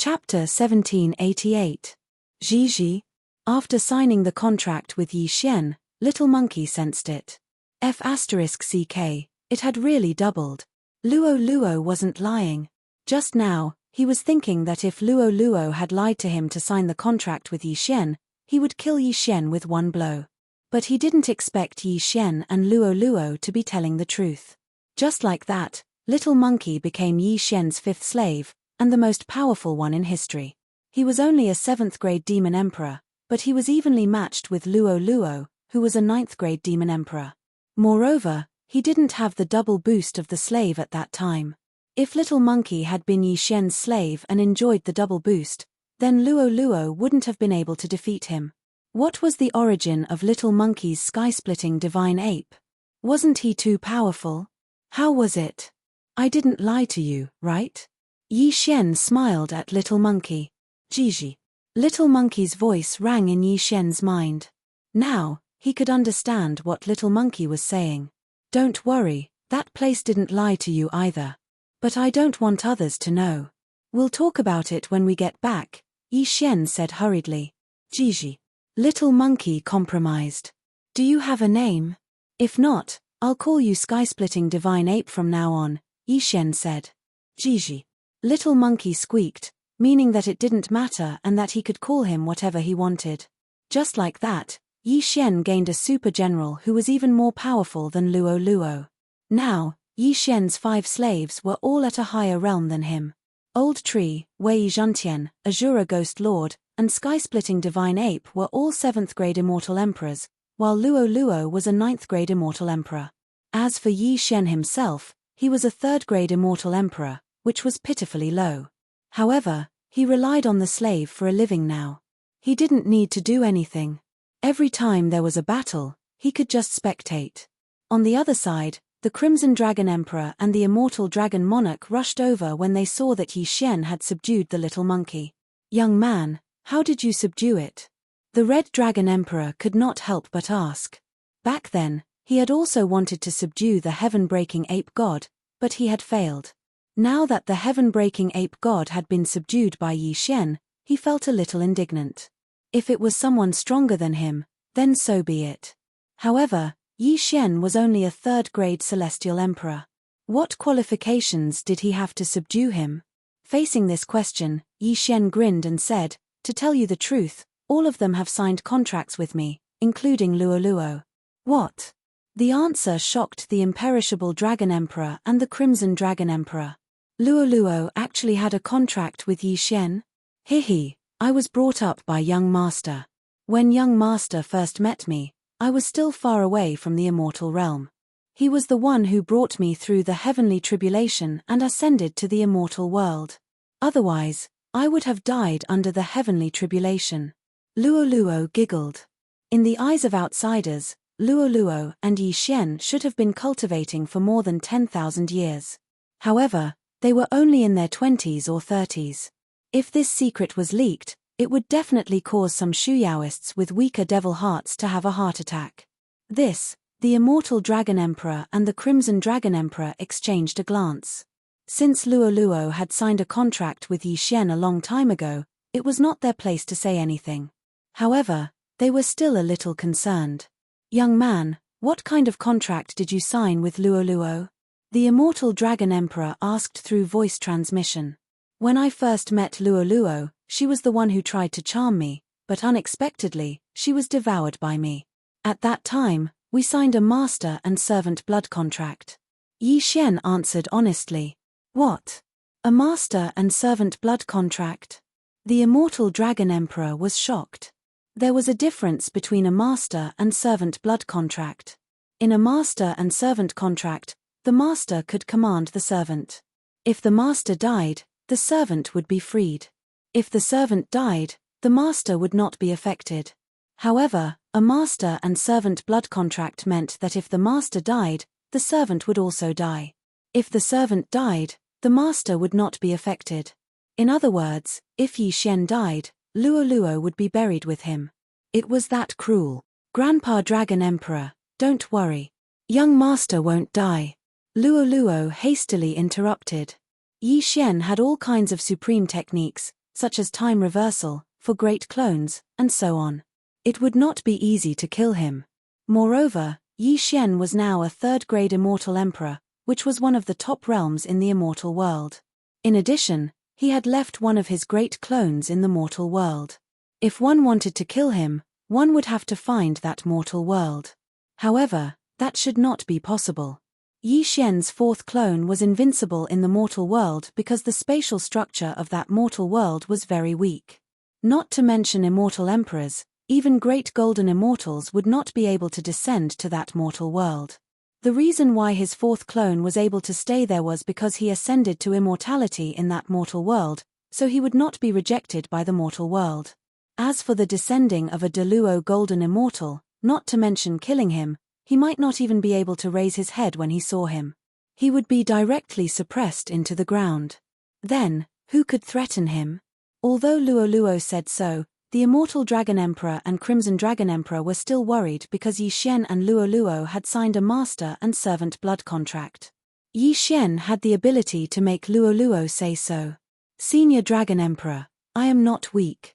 Chapter 1788. Gigi. After signing the contract with Yi Xian, Little Monkey sensed it. F***ck, it had really doubled. Luo Luo wasn't lying. Just now, he was thinking that if Luo Luo had lied to him to sign the contract with Yi Xian, he would kill Yi Xian with one blow. But he didn't expect Yi Xian and Luo Luo to be telling the truth. Just like that, Little Monkey became Yi Xian's fifth slave, and the most powerful one in history. He was only a 7th-grade demon emperor, but he was evenly matched with Luo Luo, who was a 9th-grade demon emperor. Moreover, he didn't have the double boost of the slave at that time. If Little Monkey had been Yi Xian's slave and enjoyed the double boost, then Luo Luo wouldn't have been able to defeat him. What was the origin of Little Monkey's sky-splitting divine ape? Wasn't he too powerful? How was it? I didn't lie to you, right? Yi Xian smiled at Little Monkey. Gigi. Little Monkey's voice rang in Yi Xian's mind. Now, he could understand what Little Monkey was saying. Don't worry, that place didn't lie to you either. But I don't want others to know. We'll talk about it when we get back, Yi Xian said hurriedly. Gigi. Little Monkey compromised. Do you have a name? If not, I'll call you Sky-Splitting Divine Ape from now on, Yi Xian said. Gigi. Little Monkey squeaked, meaning that it didn't matter and that he could call him whatever he wanted. Just like that, Yi Xian gained a super general who was even more powerful than Luo Luo. Now, Yi Xian's 5 slaves were all at a higher realm than him. Old Tree, Wei Zhantian, Azura Ghost Lord, and Sky-Splitting Divine Ape were all 7th-grade immortal emperors, while Luo Luo was a 9th-grade immortal emperor. As for Yi Xian himself, he was a 3rd-grade immortal emperor, which was pitifully low. However, he relied on the slave for a living now. He didn't need to do anything. Every time there was a battle, he could just spectate. On the other side, the Crimson Dragon Emperor and the Immortal Dragon Monarch rushed over when they saw that Yi Xian had subdued the little monkey. Young man, how did you subdue it? The Red Dragon Emperor could not help but ask. Back then, he had also wanted to subdue the heaven-breaking ape god, but he had failed. Now that the heaven-breaking ape god had been subdued by Yi Xian, he felt a little indignant. If it was someone stronger than him, then so be it. However, Yi Xian was only a 3rd-grade celestial emperor. What qualifications did he have to subdue him? Facing this question, Yi Xian grinned and said, to tell you the truth, all of them have signed contracts with me, including Luo Luo. What? The answer shocked the imperishable Dragon Emperor and the Crimson Dragon Emperor. Luo Luo actually had a contract with Yi Xian? I was brought up by young master. When young master first met me, I was still far away from the immortal realm. He was the one who brought me through the heavenly tribulation and ascended to the immortal world. Otherwise, I would have died under the heavenly tribulation. Luo Luo giggled. In the eyes of outsiders, Luo Luo and Yi Xian should have been cultivating for more than 10,000 years. However, they were only in their 20s or 30s. If this secret was leaked, it would definitely cause some Shuyaoists with weaker devil hearts to have a heart attack. The Immortal Dragon Emperor and the Crimson Dragon Emperor exchanged a glance. Since Luo Luo had signed a contract with Yi Xian a long time ago, it was not their place to say anything. However, they were still a little concerned. Young man, what kind of contract did you sign with Luo Luo? The Immortal Dragon Emperor asked through voice transmission. When I first met Luo Luo, she was the one who tried to charm me, but unexpectedly, she was devoured by me. At that time, we signed a master and servant blood contract. Yi Xian answered honestly. What? A master and servant blood contract? The Immortal Dragon Emperor was shocked. There was a difference between a master and servant blood contract. In a master and servant contract, the master could command the servant. If the master died, the servant would be freed. If the servant died, the master would not be affected. However, a master and servant blood contract meant that if the master died, the servant would also die. If the servant died, the master would not be affected. In other words, if Yi Xian died, Luo Luo would be buried with him. It was that cruel. Grandpa Dragon Emperor, don't worry. Young master won't die. Luo Luo hastily interrupted. Yi Xian had all kinds of supreme techniques, such as time reversal, for great clones, and so on. It would not be easy to kill him. Moreover, Yi Xian was now a third-grade immortal emperor, which was one of the top realms in the immortal world. In addition, he had left one of his great clones in the mortal world. If one wanted to kill him, one would have to find that mortal world. However, that should not be possible. Yi Xian's fourth clone was invincible in the mortal world because the spatial structure of that mortal world was very weak. Not to mention immortal emperors, even great golden immortals would not be able to descend to that mortal world. The reason why his fourth clone was able to stay there was because he ascended to immortality in that mortal world, so he would not be rejected by the mortal world. As for the descending of a Deluo golden immortal, not to mention killing him, he might not even be able to raise his head when he saw him. He would be directly suppressed into the ground. Then, who could threaten him? Although Luo said so, the Immortal Dragon Emperor and Crimson Dragon Emperor were still worried because Yi Xian and Luo had signed a master and servant blood contract. Yi Xian had the ability to make Luo say so. Senior Dragon Emperor, I am not weak.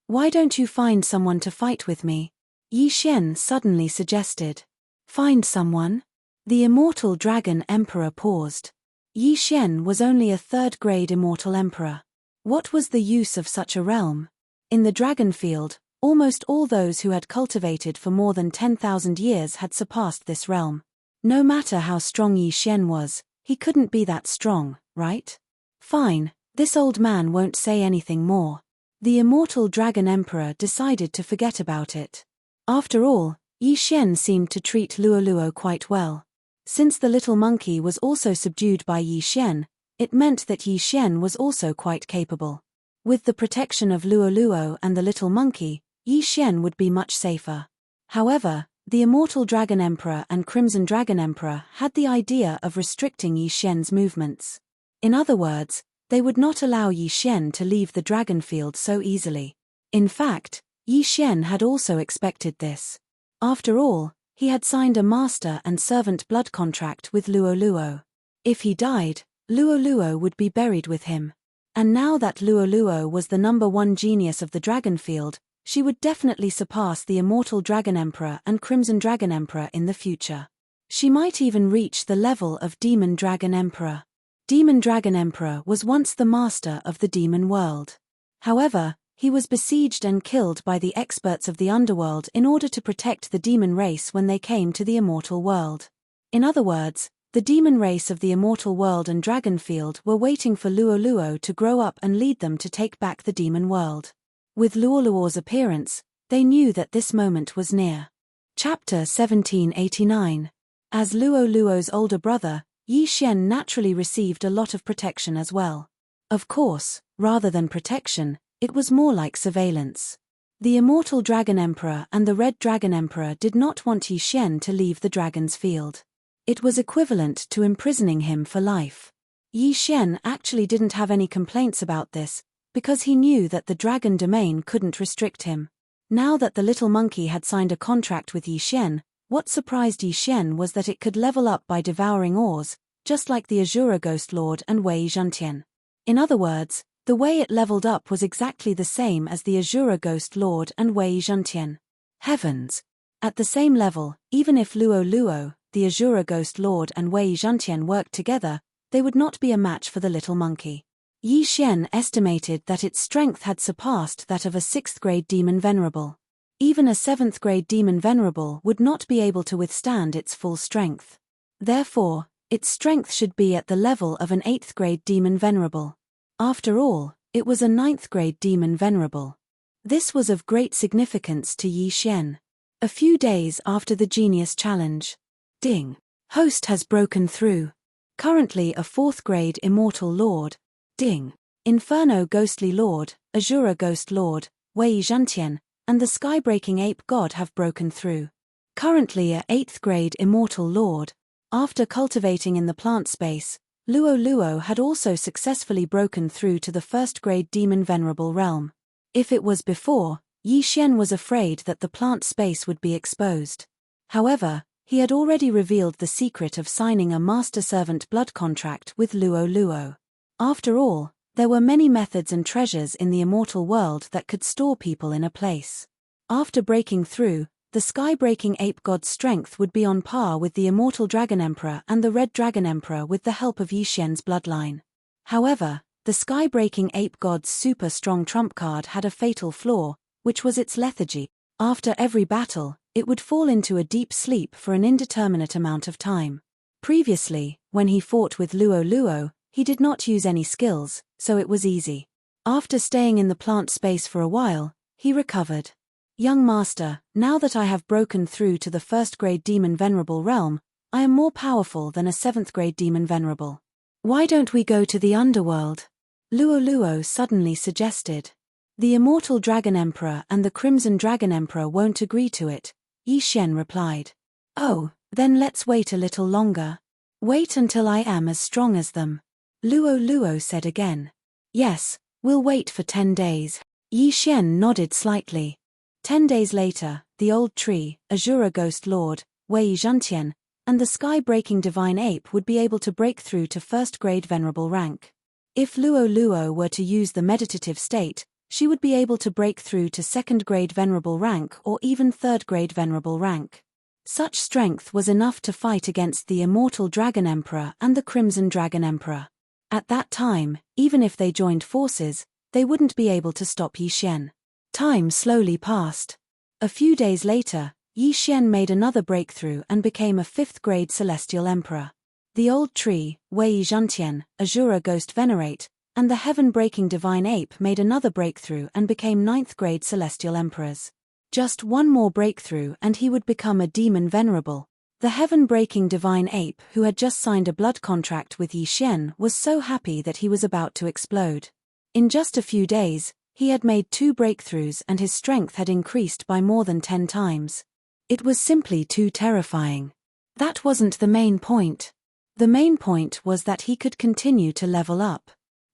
Why don't you find someone to fight with me? Yi Xian suddenly suggested. Find someone? The Immortal Dragon Emperor paused. Yi Xian was only a third-grade Immortal Emperor. What was the use of such a realm? In the dragon field, almost all those who had cultivated for more than 10,000 years had surpassed this realm. No matter how strong Yi Xian was, he couldn't be that strong, right? Fine, this old man won't say anything more. The Immortal Dragon Emperor decided to forget about it. After all, Yi Xian seemed to treat Luo quite well. Since the little monkey was also subdued by Yi Xian, it meant that Yi Xian was also quite capable. With the protection of Luo and the little monkey, Yi Xian would be much safer. However, the Immortal Dragon Emperor and Crimson Dragon Emperor had the idea of restricting Yi Xian's movements. In other words, they would not allow Yi Xian to leave the dragon field so easily. In fact, Yi Xian had also expected this. After all, he had signed a master and servant blood contract with Luo. If he died, Luo would be buried with him. And now that Luo was the #1 genius of the dragon field, she would definitely surpass the Immortal Dragon Emperor and Crimson Dragon Emperor in the future. She might even reach the level of Demon Dragon Emperor. Demon Dragon Emperor was once the master of the demon world. However, he was besieged and killed by the experts of the underworld in order to protect the demon race when they came to the immortal world. In other words, the demon race of the immortal world and dragon field were waiting for Luo to grow up and lead them to take back the demon world. With Luo's appearance, they knew that this moment was near. Chapter 1789. As Luo's older brother, Yi Xian naturally received a lot of protection as well. Of course, rather than protection, it was more like surveillance. The Immortal Dragon Emperor and the Red Dragon Emperor did not want Yi Xian to leave the dragon's field. It was equivalent to imprisoning him for life. Yi Xian actually didn't have any complaints about this, because he knew that the dragon domain couldn't restrict him. Now that the little monkey had signed a contract with Yi Xian, what surprised Yi Xian was that it could level up by devouring ores, just like the Azura Ghost Lord and Wei Zhantian. In other words, the way it leveled up was exactly the same as the Azura Ghost Lord and Wei Zhantian. Heavens! At the same level, even if Luo, the Azura Ghost Lord and Wei Zhantian worked together, they would not be a match for the little monkey. Yi Xian estimated that its strength had surpassed that of a 6th-grade demon venerable. Even a 7th-grade demon venerable would not be able to withstand its full strength. Therefore, its strength should be at the level of an 8th-grade demon venerable. After all, it was a 9th-grade demon venerable. This was of great significance to Yi Xian. A few days after the Genius Challenge. Ding! Host has broken through. Currently a 4th-grade Immortal Lord. Ding! Inferno Ghostly Lord, Azura Ghost Lord, Wei Zhantian, and the Skybreaking Ape God have broken through. Currently a 8th-grade Immortal Lord. After cultivating in the plant space, Luo had also successfully broken through to the 1st-grade Demon Venerable realm. If it was before, Yi Xian was afraid that the plant space would be exposed. However, he had already revealed the secret of signing a master-servant blood contract with Luo. After all, There were many methods and treasures in the immortal world that could store people in a place. After breaking through, the sky-breaking ape god's strength would be on par with the immortal Dragon Emperor and the Red Dragon Emperor with the help of Yi Xian's bloodline. However, the sky-breaking ape god's super-strong trump card had a fatal flaw, which was its lethargy. After every battle, it would fall into a deep sleep for an indeterminate amount of time. Previously, when he fought with Luo Luo, he did not use any skills, so it was easy. After staying in the plant space for a while, he recovered. Young master, now that I have broken through to the 1st grade demon venerable realm, I am more powerful than a 7th grade demon venerable. Why don't we go to the underworld? Luo Luo suddenly suggested. The immortal Dragon Emperor and the Crimson Dragon Emperor won't agree to it, Yi Xian replied. Oh, then let's wait a little longer. Wait until I am as strong as them. Luo Luo said again. Yes, we'll wait for 10 days. Yi Xian nodded slightly. 10 days later, the old tree, Azura Ghost Lord, Wei Zhentian, and the sky-breaking divine ape would be able to break through to 1st grade venerable rank. If Luo Luo were to use the meditative state, she would be able to break through to 2nd grade venerable rank or even 3rd grade venerable rank. Such strength was enough to fight against the immortal Dragon Emperor and the Crimson Dragon Emperor. At that time, even if they joined forces, they wouldn't be able to stop Yi Xian. Time slowly passed. A few days later, Yi Xian made another breakthrough and became a 5th grade celestial emperor. The old tree, Wei Zhentian, Azura Ghost Venerate, and the heaven-breaking divine ape made another breakthrough and became 9th grade celestial emperors. Just one more breakthrough and he would become a demon venerable. The heaven-breaking divine ape who had just signed a blood contract with Yi Xian was so happy that he was about to explode. In just a few days, he had made 2 breakthroughs and his strength had increased by more than 10 times. It was simply too terrifying. That wasn't the main point. The main point was that he could continue to level up.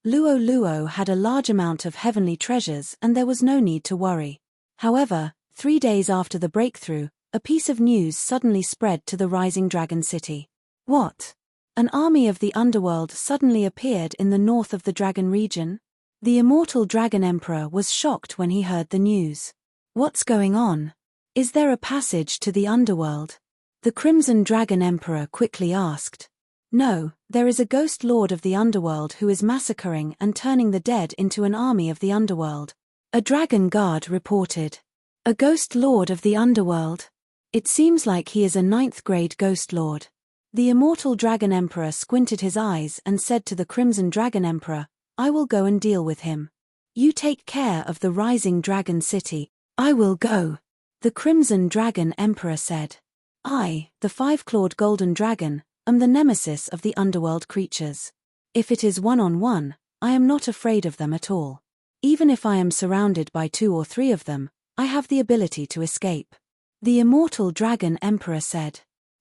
Luo Luo had a large amount of heavenly treasures and there was no need to worry. However, 3 days after the breakthrough, a piece of news suddenly spread to the rising dragon city. What? An army of the underworld suddenly appeared in the north of the dragon region? The immortal Dragon Emperor was shocked when he heard the news. What's going on? Is there a passage to the underworld? The Crimson Dragon Emperor quickly asked. No, there is a ghost lord of the underworld who is massacring and turning the dead into an army of the underworld. A dragon guard reported. A ghost lord of the underworld? It seems like he is a 9th grade ghost lord. The immortal Dragon Emperor squinted his eyes and said to the Crimson Dragon Emperor, I will go and deal with him. You take care of the rising dragon city. I will go. The Crimson Dragon Emperor said. I, the 5-clawed golden dragon, am the nemesis of the underworld creatures. If it is one-on-one, I am not afraid of them at all. Even if I am surrounded by 2 or 3 of them, I have the ability to escape. The immortal Dragon Emperor said.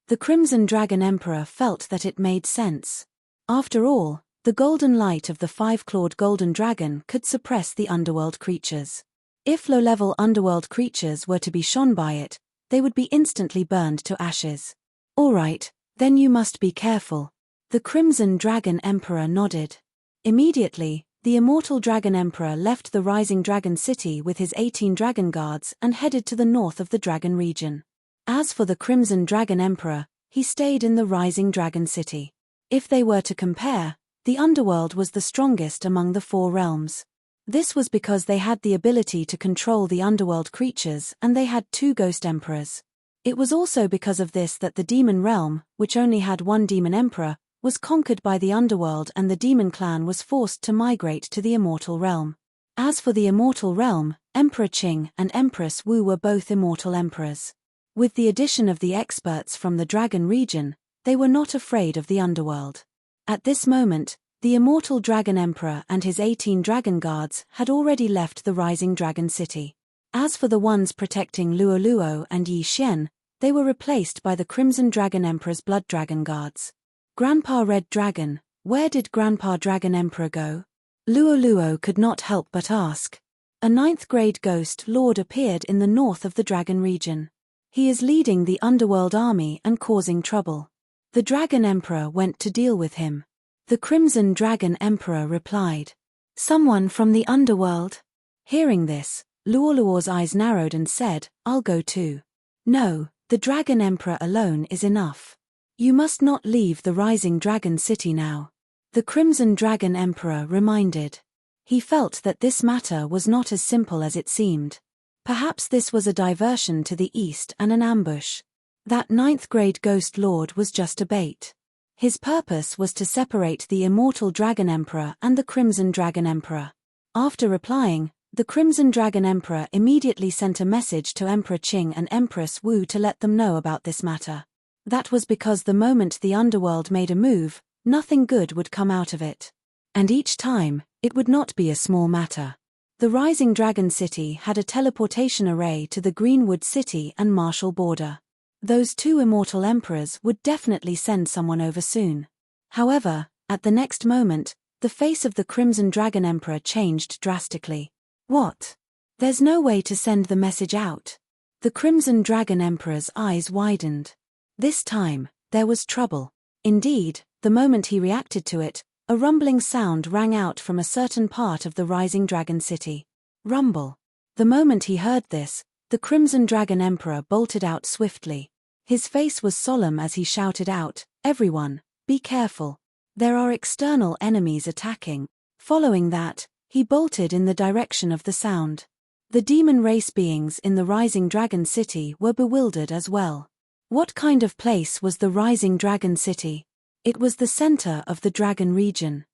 The Crimson Dragon Emperor felt that it made sense. After all, the golden light of the 5-clawed golden dragon could suppress the underworld creatures. If low-level underworld creatures were to be shone by it, they would be instantly burned to ashes. All right, then you must be careful. The Crimson Dragon Emperor nodded. Immediately, the immortal Dragon Emperor left the rising dragon city with his 18 dragon guards and headed to the north of the dragon region. As for the Crimson Dragon Emperor, he stayed in the rising dragon city. If they were to compare, the underworld was the strongest among the 4 realms. This was because they had the ability to control the underworld creatures and they had 2 ghost emperors. It was also because of this that the demon realm, which only had 1 demon emperor, was conquered by the underworld and the demon clan was forced to migrate to the immortal realm. As for the immortal realm, Emperor Qing and Empress Wu were both immortal emperors. With the addition of the experts from the dragon region, they were not afraid of the underworld. At this moment, the immortal Dragon Emperor and his 18 dragon guards had already left the rising dragon city. As for the ones protecting Luo Luo and Yi Xian, they were replaced by the Crimson Dragon Emperor's blood dragon guards. Grandpa Red Dragon, where did Grandpa Dragon Emperor go? Luo Luo could not help but ask. A 9th grade ghost lord appeared in the north of the dragon region. He is leading the underworld army and causing trouble. The Dragon Emperor went to deal with him. The Crimson Dragon Emperor replied. Someone from the underworld? Hearing this, Luoluo's eyes narrowed and said, I'll go too. No, the Dragon Emperor alone is enough. You must not leave the rising dragon city now. The Crimson Dragon Emperor reminded. He felt that this matter was not as simple as it seemed. Perhaps this was a diversion to the east and an ambush. That ninth-grade Ghost Lord was just a bait. His purpose was to separate the immortal Dragon Emperor and the Crimson Dragon Emperor. After replying, the Crimson Dragon Emperor immediately sent a message to Emperor Qing and Empress Wu to let them know about this matter. That was because the moment the underworld made a move, nothing good would come out of it. And each time, it would not be a small matter. The Rising Dragon City had a teleportation array to the Greenwood City and Martial border. Those two immortal emperors would definitely send someone over soon. However, at the next moment, the face of the Crimson Dragon Emperor changed drastically. What? There's no way to send the message out. The Crimson Dragon Emperor's eyes widened. This time, there was trouble. Indeed, the moment he reacted to it, a rumbling sound rang out from a certain part of the Rising Dragon City. Rumble. The moment he heard this, the Crimson Dragon Emperor bolted out swiftly. His face was solemn as he shouted out, Everyone, be careful. There are external enemies attacking. Following that, he bolted in the direction of the sound. The demon race beings in the Rising Dragon City were bewildered as well. What kind of place was the Rising Dragon City? It was the center of the Dragon region.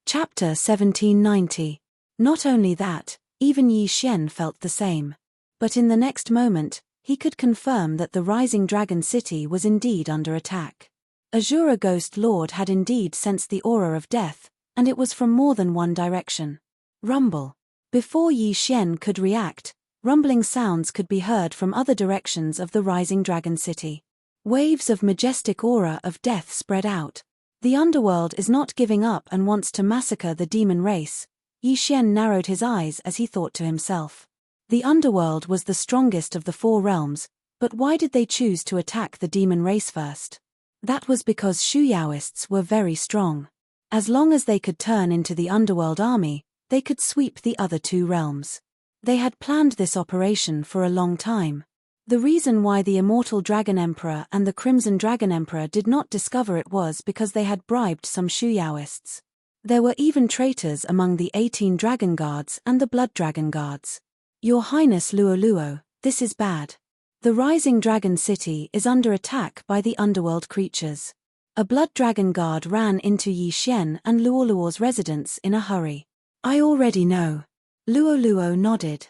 Chapter 1790. Not only that, even Yi Xian felt the same. But in the next moment, he could confirm that the Rising Dragon City was indeed under attack. Azura Ghost Lord had indeed sensed the aura of death, and it was from more than one direction. Rumble. Before Yi Xian could react, rumbling sounds could be heard from other directions of the Rising Dragon City. Waves of majestic aura of death spread out. The underworld is not giving up and wants to massacre the demon race. Yi Xian narrowed his eyes as he thought to himself. The underworld was the strongest of the four realms, but why did they choose to attack the demon race first? That was because Shuyaoists were very strong. As long as they could turn into the underworld army, they could sweep the other two realms. They had planned this operation for a long time. The reason why the Immortal Dragon Emperor and the Crimson Dragon Emperor did not discover it was because they had bribed some Shuyaoists. There were even traitors among the 18 Dragon Guards and the Blood Dragon Guards. Your Highness Luoluo, this is bad. The Rising Dragon City is under attack by the underworld creatures. A Blood Dragon Guard ran into Yi Xian and Luoluo's residence in a hurry. I already know. Luoluo nodded.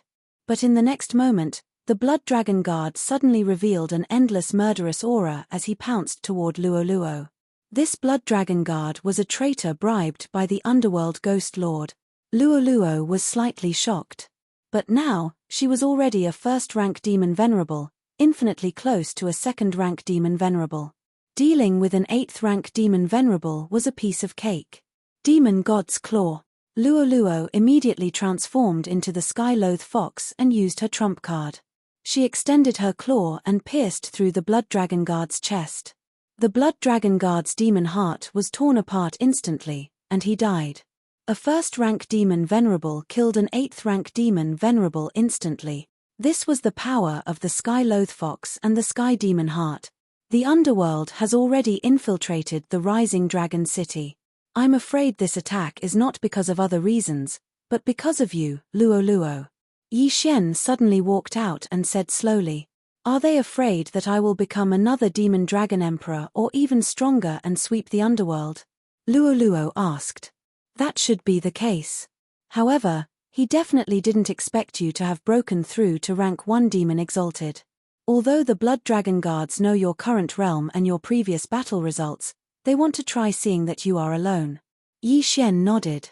But in the next moment, the Blood Dragon Guard suddenly revealed an endless murderous aura as he pounced toward Luoluo. This Blood Dragon Guard was a traitor bribed by the underworld Ghost Lord. Luoluo was slightly shocked. But now, she was already a first-rank demon venerable, infinitely close to a second-rank demon venerable. Dealing with an 8th-rank demon venerable was a piece of cake. Demon God's Claw. Luoluo immediately transformed into the Sky-Loath Fox and used her trump card. She extended her claw and pierced through the Blood Dragon Guard's chest. The Blood Dragon Guard's demon heart was torn apart instantly, and he died. A first-rank demon venerable killed an 8th-rank demon venerable instantly. This was the power of the Sky-Loath Fox and the Sky Demon Heart. The underworld has already infiltrated the Rising Dragon City. I'm afraid this attack is not because of other reasons, but because of you, Luoluo. Yi Xian suddenly walked out and said slowly, Are they afraid that I will become another Demon Dragon Emperor or even stronger and sweep the underworld? Luoluo asked. That should be the case. However, he definitely didn't expect you to have broken through to rank 1 Demon Exalted. Although the Blood Dragon Guards know your current realm and your previous battle results, they want to try seeing that you are alone. Yi Xian nodded.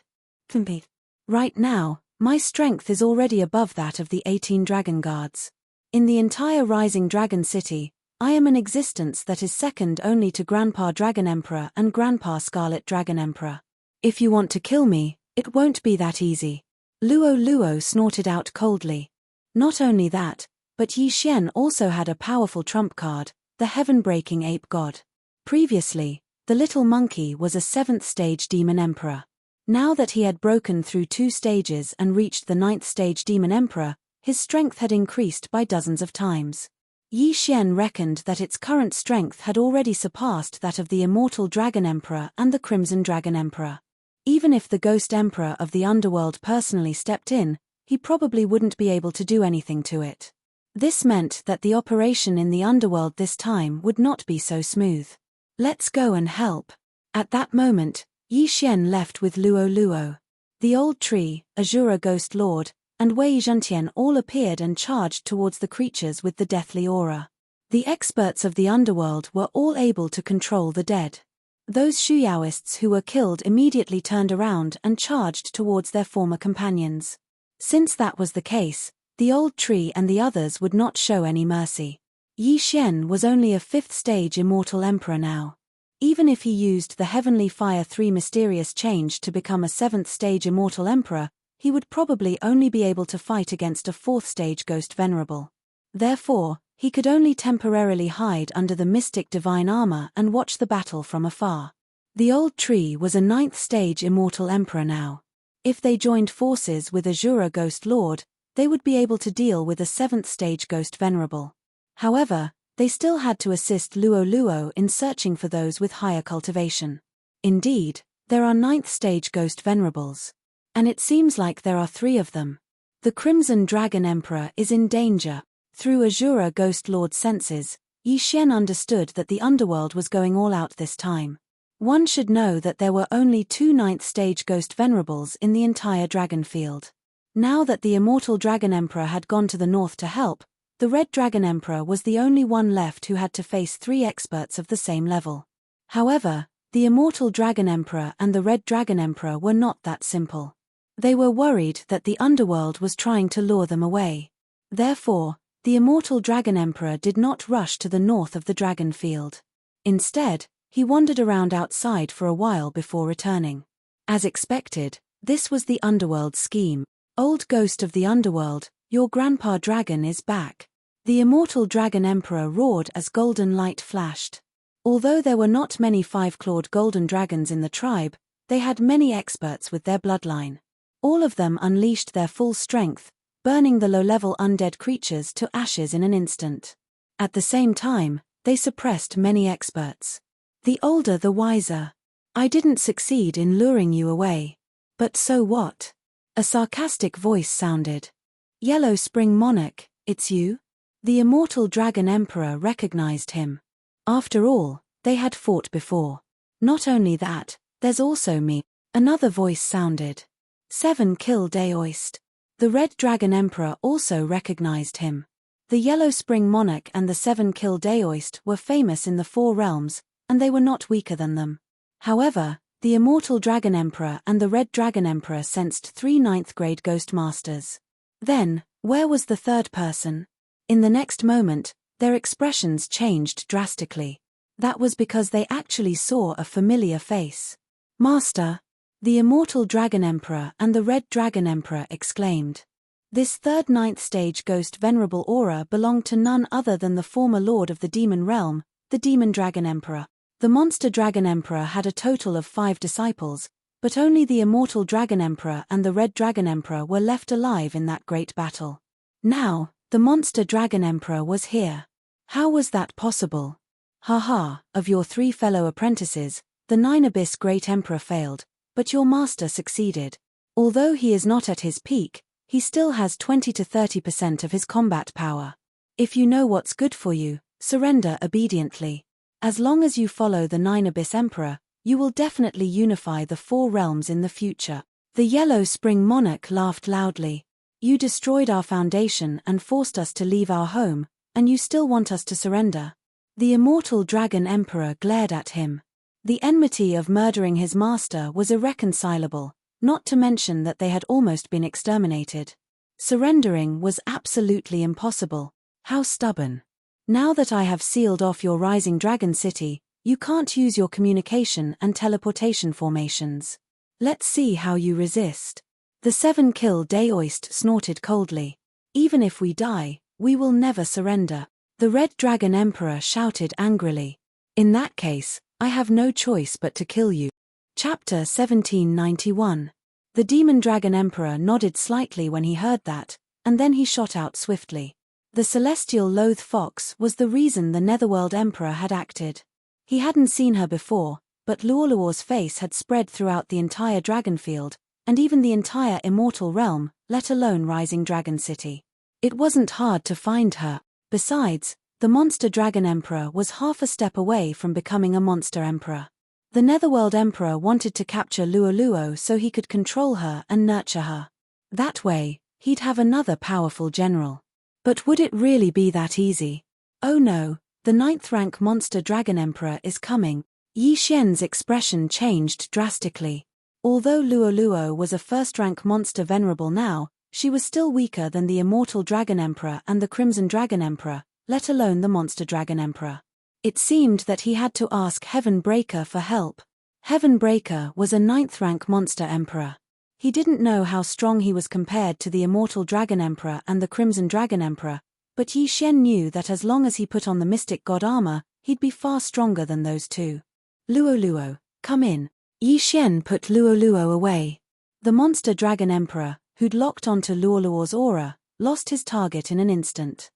Right now, my strength is already above that of the 18 Dragon Guards. In the entire Rising Dragon City, I am an existence that is second only to Grandpa Dragon Emperor and Grandpa Scarlet Dragon Emperor. If you want to kill me, it won't be that easy. Luoluo snorted out coldly. Not only that, but Yi Xian also had a powerful trump card, the Heaven-Breaking Ape God. Previously, the little monkey was a 7th stage demon emperor. Now that he had broken through 2 stages and reached the 9th stage Demon Emperor, his strength had increased by dozens of times. Yi Xian reckoned that its current strength had already surpassed that of the Immortal Dragon Emperor and the Crimson Dragon Emperor. Even if the Ghost Emperor of the Underworld personally stepped in, he probably wouldn't be able to do anything to it. This meant that the operation in the Underworld this time would not be so smooth. Let's go and help. At that moment, Yi Xian left with Luo Luo. The old tree, Azura Ghost Lord, and Wei Zhentian all appeared and charged towards the creatures with the deathly aura. The experts of the underworld were all able to control the dead. Those Shuyaoists who were killed immediately turned around and charged towards their former companions. Since that was the case, the old tree and the others would not show any mercy. Yi Xian was only a 5th stage Immortal Emperor now. Even if he used the Heavenly Fire 3 mysterious change to become a 7th stage Immortal Emperor, he would probably only be able to fight against a 4th stage Ghost Venerable. Therefore, he could only temporarily hide under the mystic divine armor and watch the battle from afar. The old tree was a 9th stage Immortal Emperor now. If they joined forces with Azura Ghost Lord, they would be able to deal with a 7th stage Ghost Venerable. However, they still had to assist Luo Luo in searching for those with higher cultivation. Indeed, there are 9th stage Ghost Venerables. And it seems like there are 3 of them. The Crimson Dragon Emperor is in danger. Through Azura Ghost Lord's senses, Yi Xian understood that the underworld was going all out this time. One should know that there were only 2 9th stage Ghost Venerables in the entire dragon field. Now that the Immortal Dragon Emperor had gone to the north to help, the Red Dragon Emperor was the only one left who had to face 3 experts of the same level. However, the Immortal Dragon Emperor and the Red Dragon Emperor were not that simple. They were worried that the underworld was trying to lure them away. Therefore, the Immortal Dragon Emperor did not rush to the north of the dragon field. Instead, he wandered around outside for a while before returning. As expected, this was the underworld's scheme. Old ghost of the underworld, your grandpa dragon is back. The Immortal Dragon Emperor roared as golden light flashed. Although there were not many 5-clawed golden dragons in the tribe, they had many experts with their bloodline. All of them unleashed their full strength, burning the low-level undead creatures to ashes in an instant. At the same time, they suppressed many experts. The older the wiser. I didn't succeed in luring you away. But so what? A sarcastic voice sounded. Yellow Spring Monarch, it's you? The Immortal Dragon Emperor recognized him. After all, they had fought before. Not only that, there's also me. Another voice sounded. 7 Kill Daoist. The Red Dragon Emperor also recognized him. The Yellow Spring Monarch and the 7 Kill Daoist were famous in the 4 realms, and they were not weaker than them. However, the Immortal Dragon Emperor and the Red Dragon Emperor sensed 3 9th grade Ghost Masters. Then, where was the third person? In the next moment, their expressions changed drastically. That was because they actually saw a familiar face. Master! The Immortal Dragon Emperor and the Red Dragon Emperor exclaimed. This third 9th stage Ghost Venerable aura belonged to none other than the former Lord of the Demon Realm, the Demon Dragon Emperor. The Monster Dragon Emperor had a total of 5 disciples, but only the Immortal Dragon Emperor and the Red Dragon Emperor were left alive in that great battle. Now, the Monster Dragon Emperor was here. How was that possible? Haha, of your 3 fellow apprentices, the 9 Abyss Great Emperor failed, but your master succeeded. Although he is not at his peak, he still has 20 to 30% of his combat power. If you know what's good for you, surrender obediently. As long as you follow the 9 Abyss Emperor, you will definitely unify the 4 realms in the future. The Yellow Spring Monarch laughed loudly. You destroyed our foundation and forced us to leave our home, and you still want us to surrender. The Immortal Dragon Emperor glared at him. The enmity of murdering his master was irreconcilable, not to mention that they had almost been exterminated. Surrendering was absolutely impossible. How stubborn. Now that I have sealed off your rising dragon city, you can't use your communication and teleportation formations. Let's see how you resist. The 7 Kill Daoist snorted coldly. Even if we die, we will never surrender. The Red Dragon Emperor shouted angrily. In that case, I have no choice but to kill you. Chapter 1791. The Demon Dragon Emperor nodded slightly when he heard that, and then he shot out swiftly. The celestial loath fox was the reason the Netherworld Emperor had acted. He hadn't seen her before, but Luoluor's face had spread throughout the entire Dragonfield, and even the entire Immortal Realm, let alone Rising Dragon City. It wasn't hard to find her. Besides, the Monster Dragon Emperor was half a step away from becoming a Monster Emperor. The Netherworld Emperor wanted to capture Luoluo so he could control her and nurture her. That way, he'd have another powerful general. But would it really be that easy? Oh no, the 9th rank Monster Dragon Emperor is coming. Yi Xian's expression changed drastically. Although Luoluo was a 1st rank monster venerable now, she was still weaker than the Immortal Dragon Emperor and the Crimson Dragon Emperor, let alone the Monster Dragon Emperor. It seemed that he had to ask Heaven Breaker for help. Heaven Breaker was a 9th rank monster emperor. He didn't know how strong he was compared to the Immortal Dragon Emperor and the Crimson Dragon Emperor, but Yi Xian knew that as long as he put on the Mystic God armor, he'd be far stronger than those two. Luoluo, come in. Yi Xian put Luoluo away. The Monster Dragon Emperor, who'd locked onto Luoluo's aura, lost his target in an instant.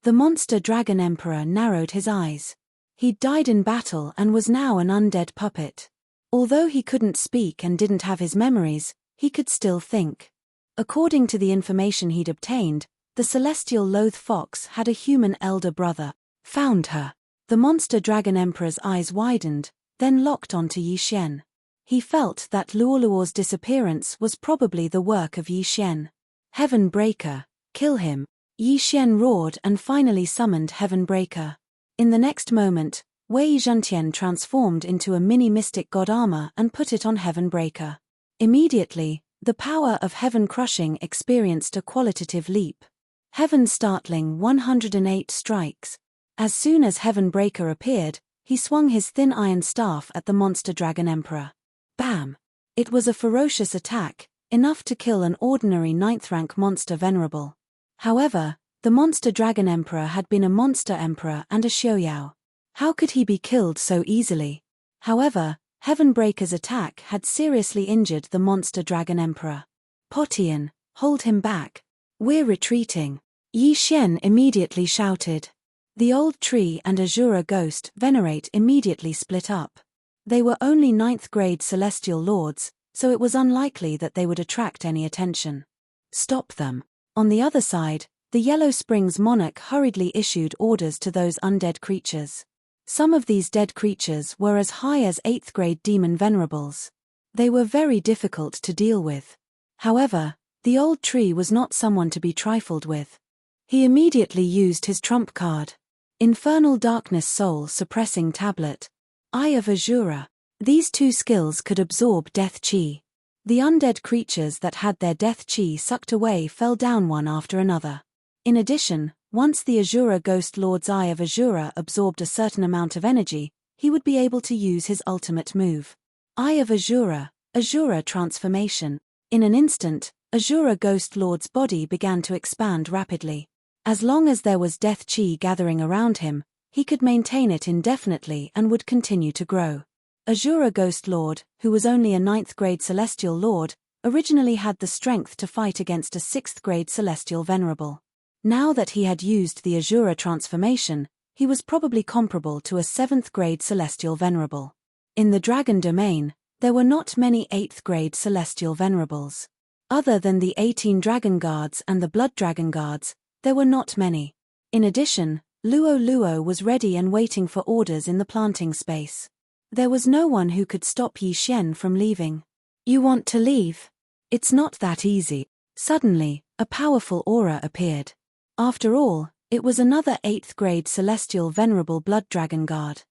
The Monster Dragon Emperor narrowed his eyes. He'd died in battle and was now an undead puppet. Although he couldn't speak and didn't have his memories, he could still think. According to the information he'd obtained, the celestial loath fox had a human elder brother. Found her. The Monster Dragon Emperor's eyes widened, then locked onto Yi Xian. He felt that Luoluo's disappearance was probably the work of Yi Xian. Heaven Breaker, kill him. Yi Xian roared and finally summoned Heaven Breaker. In the next moment, Wei Zhentian transformed into a mini Mystic God armor and put it on Heaven Breaker. Immediately, the power of Heaven Crushing experienced a qualitative leap. Heaven startling 108 strikes. As soon as Heaven Breaker appeared, he swung his thin iron staff at the Monster Dragon Emperor. Bam! It was a ferocious attack, enough to kill an ordinary 9th rank monster venerable. However, the Monster Dragon Emperor had been a Monster Emperor and a Xiaoyao. How could he be killed so easily? However, Heaven Breaker's attack had seriously injured the Monster Dragon Emperor. Potian, hold him back. We're retreating. Yi Xian immediately shouted. The old tree and Azura Ghost Venerate immediately split up. They were only 9th grade celestial lords, so it was unlikely that they would attract any attention. Stop them. On the other side, the Yellow Springs monarch hurriedly issued orders to those undead creatures. Some of these dead creatures were as high as 8th grade demon venerables. They were very difficult to deal with. However, the old tree was not someone to be trifled with. He immediately used his trump card. Infernal Darkness Soul Suppressing Tablet. Eye of Azura. These two skills could absorb death chi. The undead creatures that had their death chi sucked away fell down one after another. In addition, once the Azura Ghost Lord's Eye of Azura absorbed a certain amount of energy, he would be able to use his ultimate move. Eye of Azura, Azura Transformation. In an instant, Azura Ghost Lord's body began to expand rapidly. As long as there was death chi gathering around him, he could maintain it indefinitely and would continue to grow. Azura Ghost Lord, who was only a 9th grade celestial lord, originally had the strength to fight against a 6th grade celestial venerable. Now that he had used the Azura transformation, he was probably comparable to a 7th grade celestial venerable. In the dragon domain, there were not many 8th grade celestial venerables. Other than the 18 dragon guards and the blood dragon guards, there were not many. In addition, Luoluo was ready and waiting for orders in the planting space. There was no one who could stop Yi Xian from leaving. You want to leave? It's not that easy. Suddenly, a powerful aura appeared. After all, it was another 8th grade celestial venerable blood dragon guard.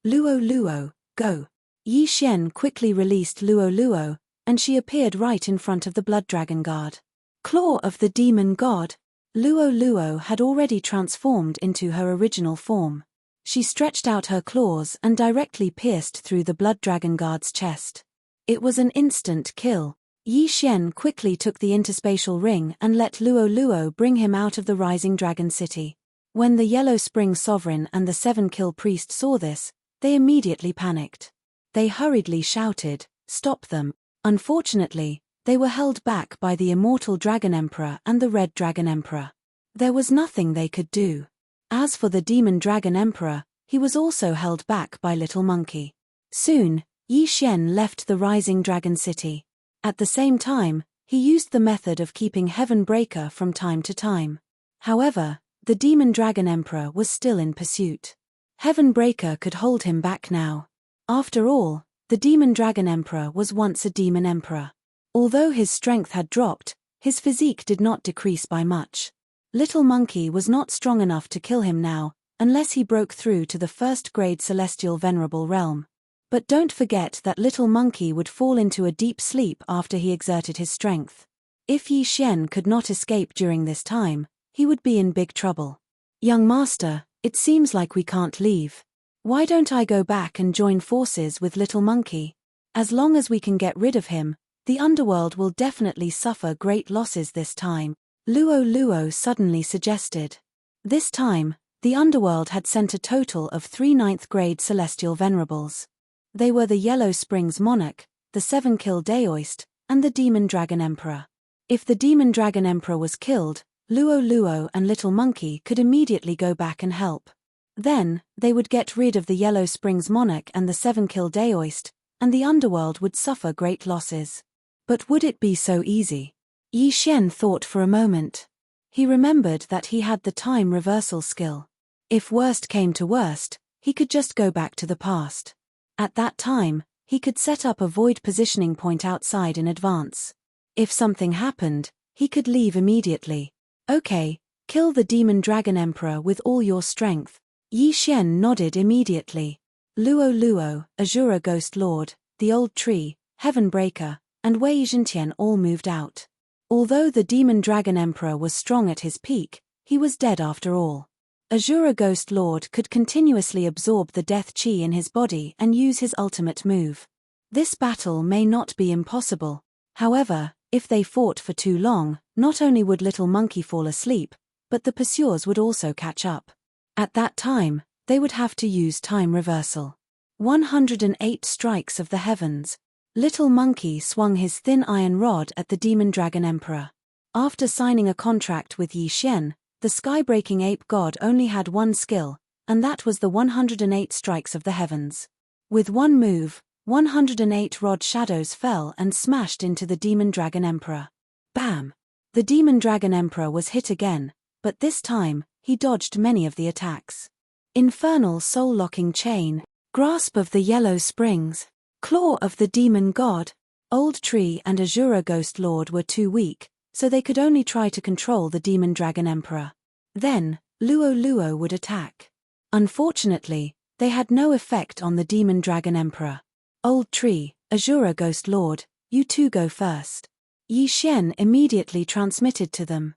Luoluo, go. Yi Xian quickly released Luoluo, and she appeared right in front of the blood dragon guard. Claw of the demon god. Luoluo had already transformed into her original form. She stretched out her claws and directly pierced through the blood dragon guard's chest. It was an instant kill. Yi Xian quickly took the interspatial ring and let Luoluo bring him out of the rising dragon city. When the Yellow Spring Sovereign and the 7-kill priest saw this, they immediately panicked. They hurriedly shouted, "Stop them!" Unfortunately, they were held back by the immortal Dragon Emperor and the Red Dragon Emperor. There was nothing they could do. As for the Demon Dragon Emperor, he was also held back by Little Monkey. Soon, Yi Xian left the rising dragon city. At the same time, he used the method of keeping Heaven Breaker from time to time. However, the Demon Dragon Emperor was still in pursuit. Heaven Breaker could hold him back now. After all, the Demon Dragon Emperor was once a demon emperor. Although his strength had dropped, his physique did not decrease by much. Little Monkey was not strong enough to kill him now, unless he broke through to the first-grade celestial venerable realm. But don't forget that Little Monkey would fall into a deep sleep after he exerted his strength. If Yi Xian could not escape during this time, he would be in big trouble. "Young master, it seems like we can't leave. Why don't I go back and join forces with Little Monkey? As long as we can get rid of him, the underworld will definitely suffer great losses this time," Luo Luo suddenly suggested. This time, the underworld had sent a total of 3 9th-grade celestial venerables. They were the Yellow Springs Monarch, the 7-kill Daoist, and the Demon Dragon Emperor. If the Demon Dragon Emperor was killed, Luo Luo and Little Monkey could immediately go back and help. Then, they would get rid of the Yellow Springs Monarch and the 7-kill Daoist, and the underworld would suffer great losses. But would it be so easy? Yi Xian thought for a moment. He remembered that he had the time reversal skill. If worst came to worst, he could just go back to the past. At that time, he could set up a void positioning point outside in advance. If something happened, he could leave immediately. "Okay, kill the Demon Dragon Emperor with all your strength." Yi Xian nodded immediately. Luo Luo, Azura Ghost Lord, the Old Tree, Heaven Breaker, and Wei Zhentian all moved out. Although the Demon Dragon Emperor was strong at his peak, he was dead after all. Azura Ghost Lord could continuously absorb the death chi in his body and use his ultimate move. This battle may not be impossible. However, if they fought for too long, not only would Little Monkey fall asleep, but the pursuers would also catch up. At that time, they would have to use time reversal. 108 strikes of the heavens. Little Monkey swung his thin iron rod at the Demon Dragon Emperor. After signing a contract with Yi Xian, the sky-breaking ape god only had one skill, and that was the 108 strikes of the heavens. With one move, 108 rod shadows fell and smashed into the Demon Dragon Emperor. Bam! The Demon Dragon Emperor was hit again, but this time, he dodged many of the attacks. Infernal soul-locking chain, grasp of the Yellow Springs, claw of the Demon God. Old Tree and Azura Ghost Lord were too weak, so they could only try to control the Demon Dragon Emperor. Then, Luo Luo would attack. Unfortunately, they had no effect on the Demon Dragon Emperor. "Old Tree, Azura Ghost Lord, you two go first." Yi Xian immediately transmitted to them.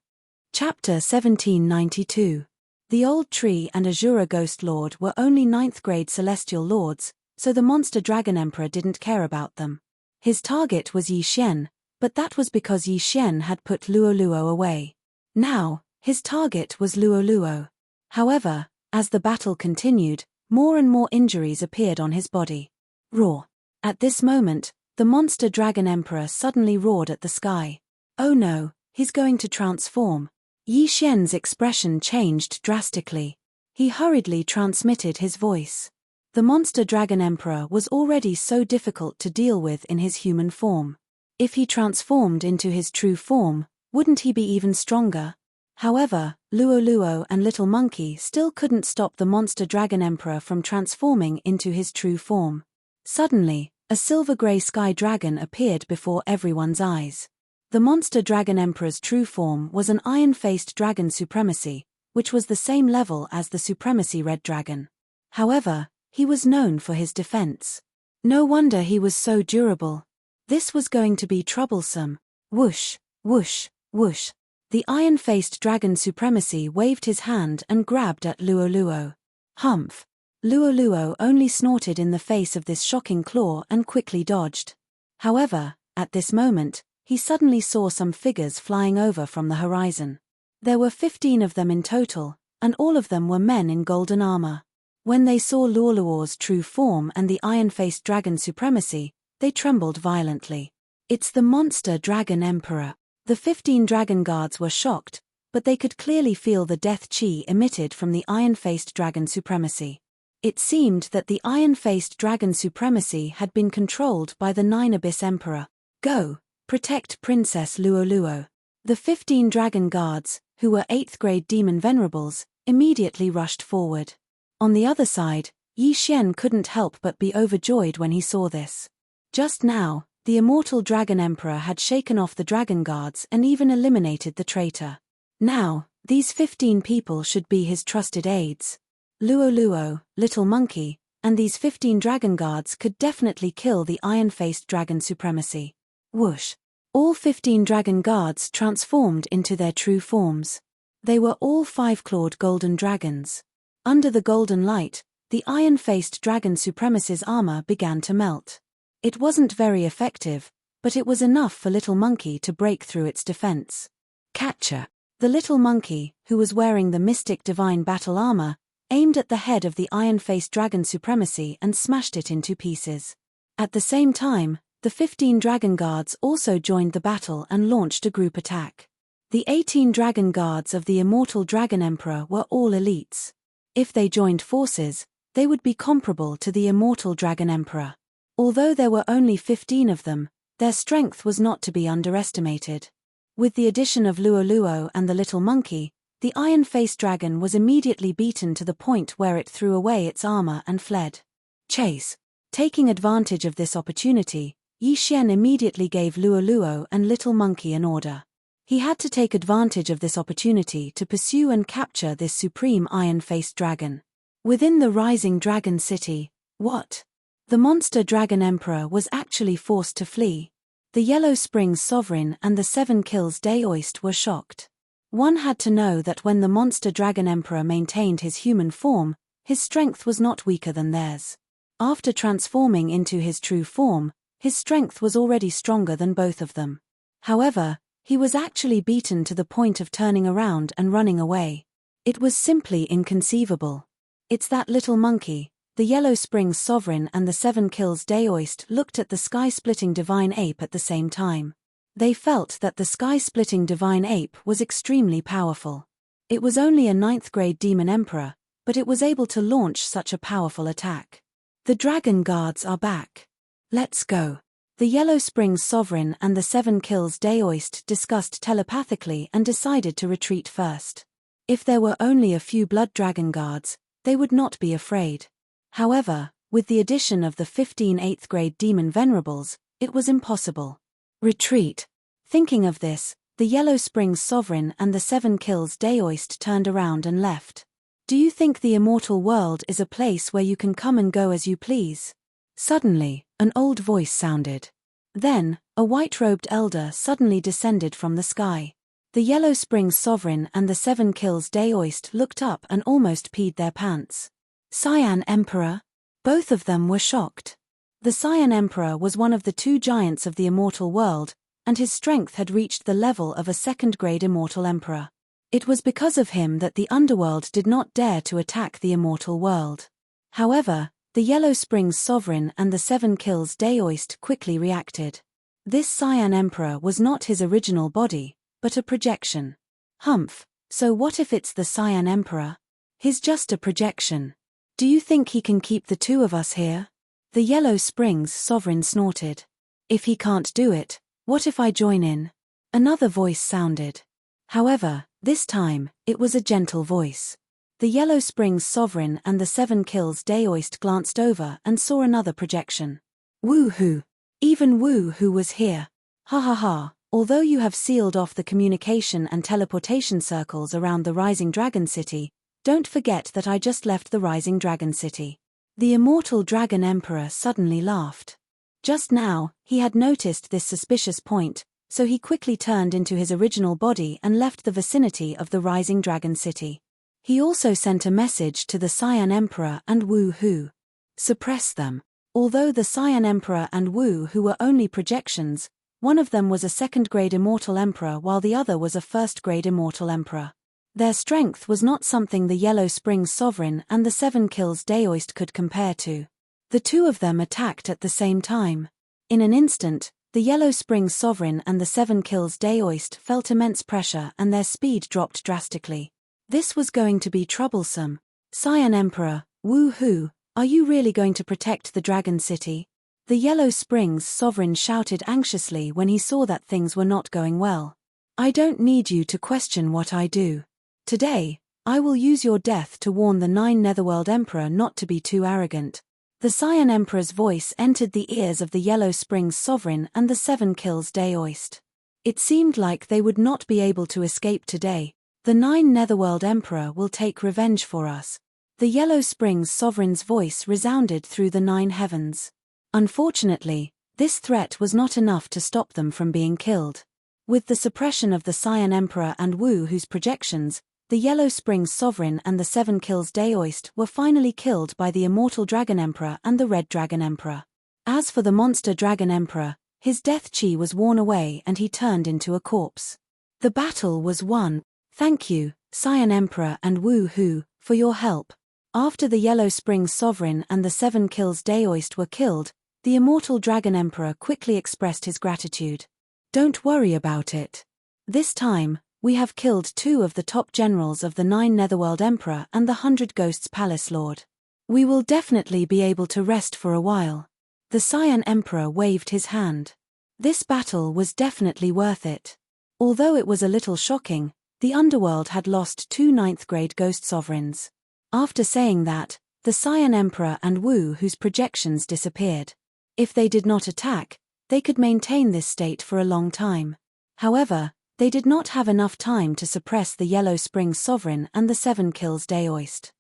Chapter 1792. The Old Tree and Azura Ghost Lord were only 9th-grade celestial lords, so the Monster Dragon Emperor didn't care about them. His target was Yi Xian, but that was because Yi Xian had put Luo Luo away. Now, his target was Luo Luo. However, as the battle continued, more and more injuries appeared on his body. Roar! At this moment, the Monster Dragon Emperor suddenly roared at the sky. "Oh no, he's going to transform." Yi Xian's expression changed drastically. He hurriedly transmitted his voice. The Monster Dragon Emperor was already so difficult to deal with in his human form. If he transformed into his true form, wouldn't he be even stronger? However, Luo Luo and Little Monkey still couldn't stop the Monster Dragon Emperor from transforming into his true form. Suddenly, a silver-grey sky dragon appeared before everyone's eyes. The Monster Dragon Emperor's true form was an iron-faced dragon supremacy, which was the same level as the supremacy red dragon. However, he was known for his defense. No wonder he was so durable. This was going to be troublesome. Whoosh, whoosh, whoosh. The iron-faced dragon supremacy waved his hand and grabbed at Luo Luo. Humph! Luo Luo only snorted in the face of this shocking claw and quickly dodged. However, at this moment, he suddenly saw some figures flying over from the horizon. There were 15 of them in total, and all of them were men in golden armor. When they saw Luoluor's true form and the iron-faced dragon supremacy, they trembled violently. It's the monster dragon emperor. The 15 dragon guards were shocked, but they could clearly feel the death chi emitted from the iron-faced dragon supremacy. It seemed that the iron-faced dragon supremacy had been controlled by the 9 Abyss Emperor. Go, protect Princess Luoluo. The 15 dragon guards, who were 8th grade demon venerables, immediately rushed forward. On the other side, Yi Xian couldn't help but be overjoyed when he saw this. Just now, the immortal dragon emperor had shaken off the dragon guards and even eliminated the traitor. Now, these 15 people should be his trusted aides. Luoluo, Little Monkey, and these 15 dragon guards could definitely kill the iron-faced dragon supremacy. Whoosh! All 15 dragon guards transformed into their true forms. They were all 5-clawed golden dragons. Under the golden light, the iron-faced dragon supremacy's armor began to melt. It wasn't very effective, but it was enough for Little Monkey to break through its defense. Catcher! The Little Monkey, who was wearing the mystic divine battle armor, aimed at the head of the iron-faced dragon supremacy and smashed it into pieces. At the same time, the 15 dragon guards also joined the battle and launched a group attack. The 18 dragon guards of the immortal dragon emperor were all elites. If they joined forces, they would be comparable to the immortal dragon emperor. Although there were only 15 of them, their strength was not to be underestimated. With the addition of Luoluo and the Little Monkey, the iron-faced dragon was immediately beaten to the point where it threw away its armor and fled. Chase! Taking advantage of this opportunity, Yi Xian immediately gave Luoluo and Little Monkey an order. He had to take advantage of this opportunity to pursue and capture this supreme iron-faced dragon. Within the rising dragon city, what? The monster dragon emperor was actually forced to flee. The Yellow Springs sovereign and the 7 Kills Daoist were shocked. One had to know that when the monster dragon emperor maintained his human form, his strength was not weaker than theirs. After transforming into his true form, his strength was already stronger than both of them. However, he was actually beaten to the point of turning around and running away. It was simply inconceivable. It's that Little Monkey. The Yellow Springs sovereign and the 7 Kills Daoist looked at the sky-splitting divine ape at the same time. They felt that the sky-splitting divine ape was extremely powerful. It was only a 9th grade demon emperor, but it was able to launch such a powerful attack. The dragon guards are back. Let's go. The Yellow Springs sovereign and the 7 Kills Daoist discussed telepathically and decided to retreat first. If there were only a few blood dragon guards, they would not be afraid. However, with the addition of the 15 8th grade demon venerables, it was impossible. Retreat. Thinking of this, the Yellow Springs sovereign and the 7 Kills Daoist turned around and left. Do you think the immortal world is a place where you can come and go as you please? Suddenly, an old voice sounded. Then, a white-robed elder suddenly descended from the sky. The Yellow Springs sovereign and the 7 Kills Daoist looked up and almost peed their pants. Cyan Emperor? Both of them were shocked. The Cyan Emperor was one of the 2 giants of the immortal world, and his strength had reached the level of a 2nd grade immortal emperor. It was because of him that the underworld did not dare to attack the immortal world. However, the Yellow Springs sovereign and the 7 Kills Daoist quickly reacted. This Cyan Emperor was not his original body, but a projection. Humph, so what if it's the Cyan Emperor? He's just a projection. Do you think he can keep the 2 of us here? The Yellow Springs sovereign snorted. If he can't do it, what if I join in? Another voice sounded. However, this time, it was a gentle voice. The Yellow Springs sovereign and the 7 Kills Daoist glanced over and saw another projection. Woo-hoo! Even Woo-hoo was here. Ha ha ha, although you have sealed off the communication and teleportation circles around the Rising Dragon City, don't forget that I just left the Rising Dragon City. The immortal Dragon Emperor suddenly laughed. Just now, he had noticed this suspicious point, so he quickly turned into his original body and left the vicinity of the Rising Dragon City. He also sent a message to the Cyan Emperor and Wu-Hu. Suppress them. Although the Cyan Emperor and Wu-Hu were only projections, one of them was a 2nd grade immortal emperor while the other was a 1st grade immortal emperor. Their strength was not something the Yellow Springs Sovereign and the Seven Kills Daoist could compare to. The two of them attacked at the same time. In an instant, the Yellow Springs Sovereign and the Seven Kills Daoist felt immense pressure and their speed dropped drastically. This was going to be troublesome. Cyan Emperor, woo-hoo, are you really going to protect the Dragon City? The Yellow Springs Sovereign shouted anxiously when he saw that things were not going well. I don't need you to question what I do. Today, I will use your death to warn the 9 Netherworld Emperor not to be too arrogant. The Cyan Emperor's voice entered the ears of the Yellow Springs Sovereign and the Seven Kills Daoist. It seemed like they would not be able to escape today. The 9 Netherworld Emperor will take revenge for us. The Yellow Springs Sovereign's voice resounded through the 9 heavens. Unfortunately, this threat was not enough to stop them from being killed. With the suppression of the Cyan Emperor and Wu-Hu's projections, the Yellow Springs Sovereign and the Seven Kills Daoist were finally killed by the Immortal Dragon Emperor and the Red Dragon Emperor. As for the Monster Dragon Emperor, his death chi was worn away and he turned into a corpse. The battle was won. Thank you, Cyan Emperor and Wu-Hu, for your help. After the Yellow Springs Sovereign and the Seven Kills Daoist were killed, the Immortal Dragon Emperor quickly expressed his gratitude. Don't worry about it. This time, we have killed 2 of the top generals of the 9 Netherworld Emperor and the 100 Ghosts Palace Lord. We will definitely be able to rest for a while. The Cyan Emperor waved his hand. This battle was definitely worth it. Although it was a little shocking, the underworld had lost 2 9th-grade Ghost Sovereigns. After saying that, the Cyan Emperor and Wu-Hu's projections disappeared. If they did not attack, they could maintain this state for a long time. However, they did not have enough time to suppress the Yellow Springs Sovereign and the Seven Kills Daoist.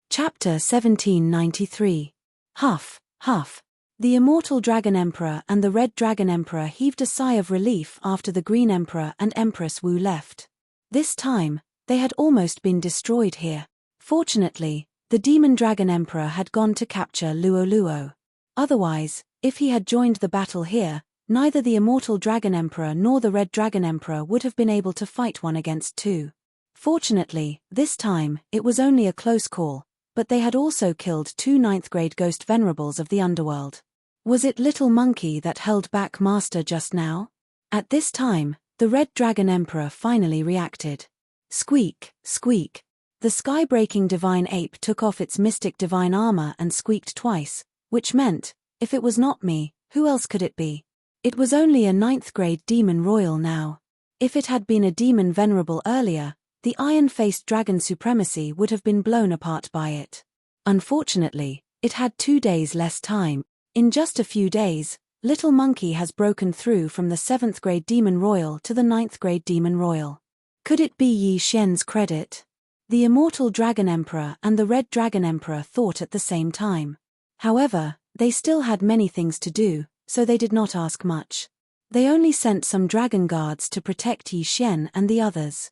Chapter 1793. Huff, huff. The Immortal Dragon Emperor and the Red Dragon Emperor heaved a sigh of relief after the Green Emperor and Empress Wu left. This time, they had almost been destroyed here. Fortunately, the Demon Dragon Emperor had gone to capture Luo. Otherwise, if he had joined the battle here, neither the Immortal Dragon Emperor nor the Red Dragon Emperor would have been able to fight 1 against 2. Fortunately, this time, it was only a close call, but they had also killed 2 9th-grade Ghost Venerables of the underworld. Was it Little Monkey that held back Master just now? At this time, the Red Dragon Emperor finally reacted. Squeak, squeak. The sky-breaking Divine Ape took off its mystic divine armor and squeaked twice, which meant, if it was not me, who else could it be? It was only a 9th-grade Demon Royal now. If it had been a Demon Venerable earlier, the iron-faced Dragon Supremacy would have been blown apart by it. Unfortunately, it had 2 days less time. In just a few days, Little Monkey has broken through from the 7th-grade Demon Royal to the 9th-grade Demon Royal. Could it be Yi Xian's credit? The Immortal Dragon Emperor and the Red Dragon Emperor thought at the same time. However, they still had many things to do, so they did not ask much. They only sent some dragon guards to protect Yi Xian and the others.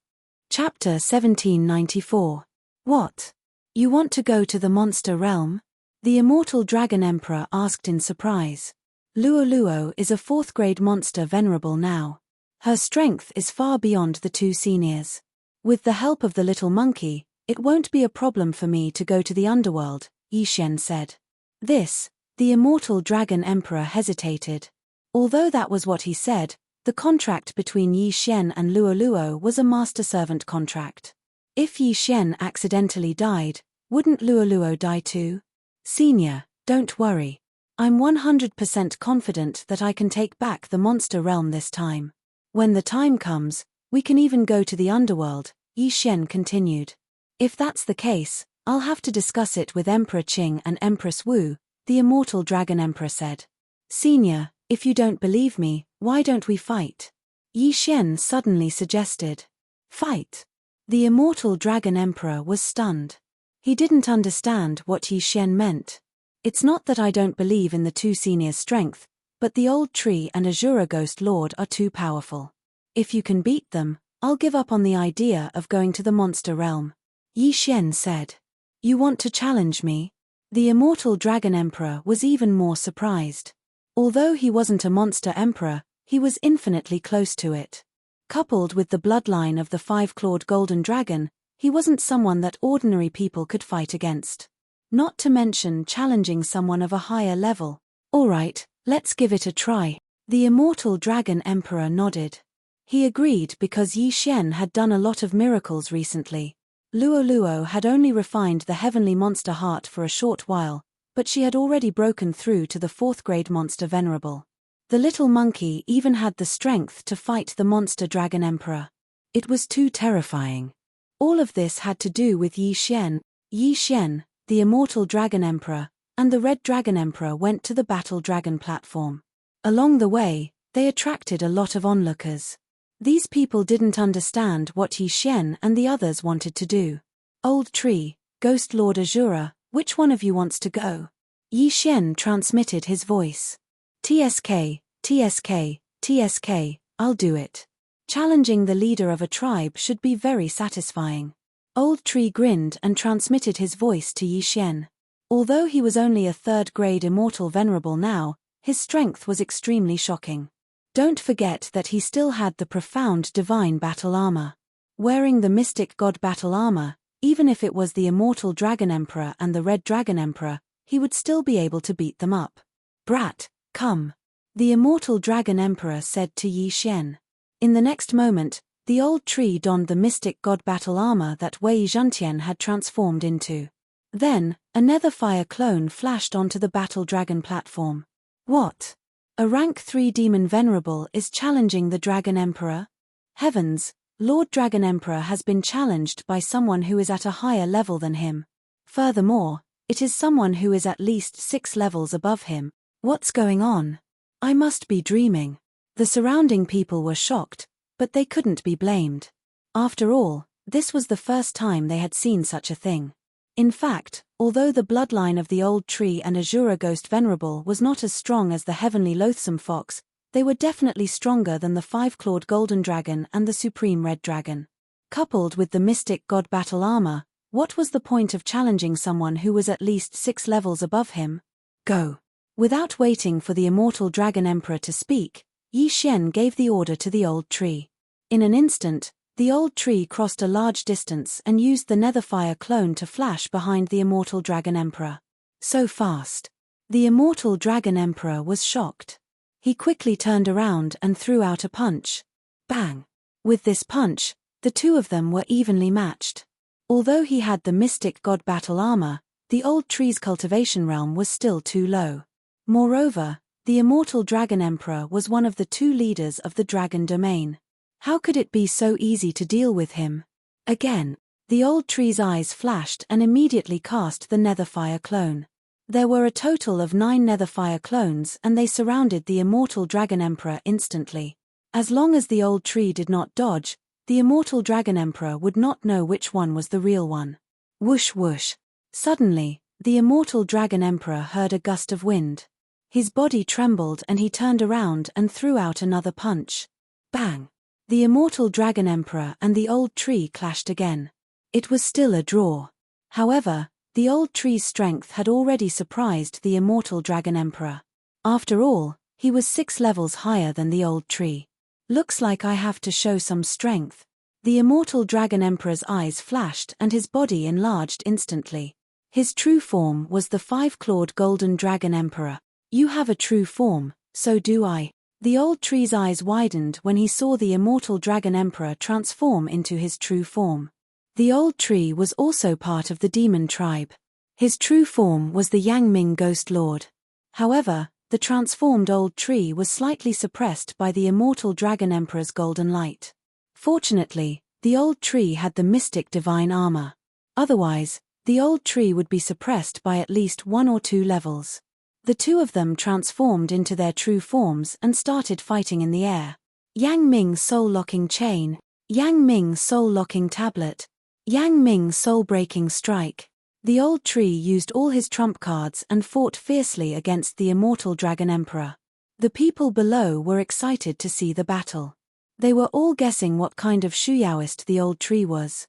Chapter 1794. What? You want to go to the monster realm? The Immortal Dragon Emperor asked in surprise. Luo is a 4th-grade monster venerable now. Her strength is far beyond the 2 seniors. With the help of the Little Monkey, it won't be a problem for me to go to the underworld, Yi Xian said. The Immortal Dragon Emperor hesitated. Although that was what he said, the contract between Yi Xian and Luo was a master-servant contract. If Yi Xian accidentally died, wouldn't Luo die too? Senior, don't worry. I'm 100% confident that I can take back the monster realm this time. When the time comes, we can even go to the underworld, Yi Xian continued. If that's the case, I'll have to discuss it with Emperor Qing and Empress Wu, the Immortal Dragon Emperor said. Senior, if you don't believe me, why don't we fight? Yi Xian suddenly suggested. Fight? The Immortal Dragon Emperor was stunned. He didn't understand what Yi Xian meant. It's not that I don't believe in the 2 seniors' strength, but the Old Tree and Azura Ghost Lord are too powerful. If you can beat them, I'll give up on the idea of going to the monster realm. Yi Xian said. You want to challenge me? The Immortal Dragon Emperor was even more surprised. Although he wasn't a monster emperor, he was infinitely close to it. Coupled with the bloodline of the 5-clawed golden dragon, He wasn't someone that ordinary people could fight against. Not to mention challenging someone of a higher level. Alright, let's give it a try. The immortal dragon emperor nodded. He agreed because Yi Xian had done a lot of miracles recently. Luo Luo had only refined the heavenly monster heart for a short while, but she had already broken through to the 4th grade monster venerable. The little monkey even had the strength to fight the monster dragon emperor. It was too terrifying. All of this had to do with Yi Xian. Yi Xian, the immortal dragon emperor, and the red dragon emperor went to the battle dragon platform. Along the way, they attracted a lot of onlookers. These people didn't understand what Yi Xian and the others wanted to do. Old Tree, Ghost Lord Azura, which one of you wants to go? Yi Xian transmitted his voice. TSK, TSK, TSK, I'll do it. Challenging the leader of a tribe should be very satisfying. Old Tree grinned and transmitted his voice to Yi Xian. Although he was only a 3rd grade immortal venerable now, his strength was extremely shocking. Don't forget that he still had the profound divine battle armor. Wearing the mystic god battle armor, even if it was the immortal dragon emperor and the red dragon emperor, he would still be able to beat them up. Brat, come. The immortal dragon emperor said to Yi Xian. In the next moment, the old tree donned the mystic god battle armor that Wei Zhantian had transformed into. Then, a netherfire clone flashed onto the battle dragon platform. What? A rank 3 demon venerable is challenging the dragon emperor? Heavens, Lord Dragon Emperor has been challenged by someone who is at a higher level than him. Furthermore, it is someone who is at least 6 levels above him. What's going on? I must be dreaming. The surrounding people were shocked, but they couldn't be blamed. After all, this was the first time they had seen such a thing. In fact, although the bloodline of the old tree and Azura Ghost Venerable was not as strong as the heavenly loathsome fox, they were definitely stronger than the 5-clawed golden dragon and the supreme red dragon. Coupled with the mystic god battle armor, what was the point of challenging someone who was at least 6 levels above him? Go. Without waiting for the immortal dragon emperor to speak, Yi Xian gave the order to the old tree. In an instant, the old tree crossed a large distance and used the netherfire clone to flash behind the immortal dragon emperor. So fast. The immortal dragon emperor was shocked. He quickly turned around and threw out a punch. Bang! With this punch, the two of them were evenly matched. Although he had the mystic god battle armor, the old tree's cultivation realm was still too low. Moreover, the immortal dragon emperor was one of the 2 leaders of the dragon domain. How could it be so easy to deal with him? Again, the old tree's eyes flashed and immediately cast the netherfire clone. There were a total of 9 netherfire clones and they surrounded the immortal dragon emperor instantly. As long as the old tree did not dodge, the immortal dragon emperor would not know which one was the real one. Whoosh whoosh. Suddenly, the immortal dragon emperor heard a gust of wind. His body trembled and he turned around and threw out another punch. Bang! The immortal dragon emperor and the old tree clashed again. It was still a draw. However, the old tree's strength had already surprised the immortal dragon emperor. After all, he was 6 levels higher than the old tree. Looks like I have to show some strength. The immortal dragon emperor's eyes flashed and his body enlarged instantly. His true form was the 5-clawed golden dragon emperor. You have a true form, so do I. The old tree's eyes widened when he saw the immortal dragon emperor transform into his true form. The old tree was also part of the demon tribe. His true form was the Yangming Ghost Lord. However, the transformed old tree was slightly suppressed by the immortal dragon emperor's golden light. Fortunately, the old tree had the mystic divine armor. Otherwise, the old tree would be suppressed by at least 1 or 2 levels. The 2 of them transformed into their true forms and started fighting in the air. Yang Ming soul-locking chain, Yang Ming soul-locking tablet, Yang Ming soul-breaking strike. The old tree used all his trump cards and fought fiercely against the immortal dragon emperor. The people below were excited to see the battle. They were all guessing what kind of Shuyaoist the old tree was.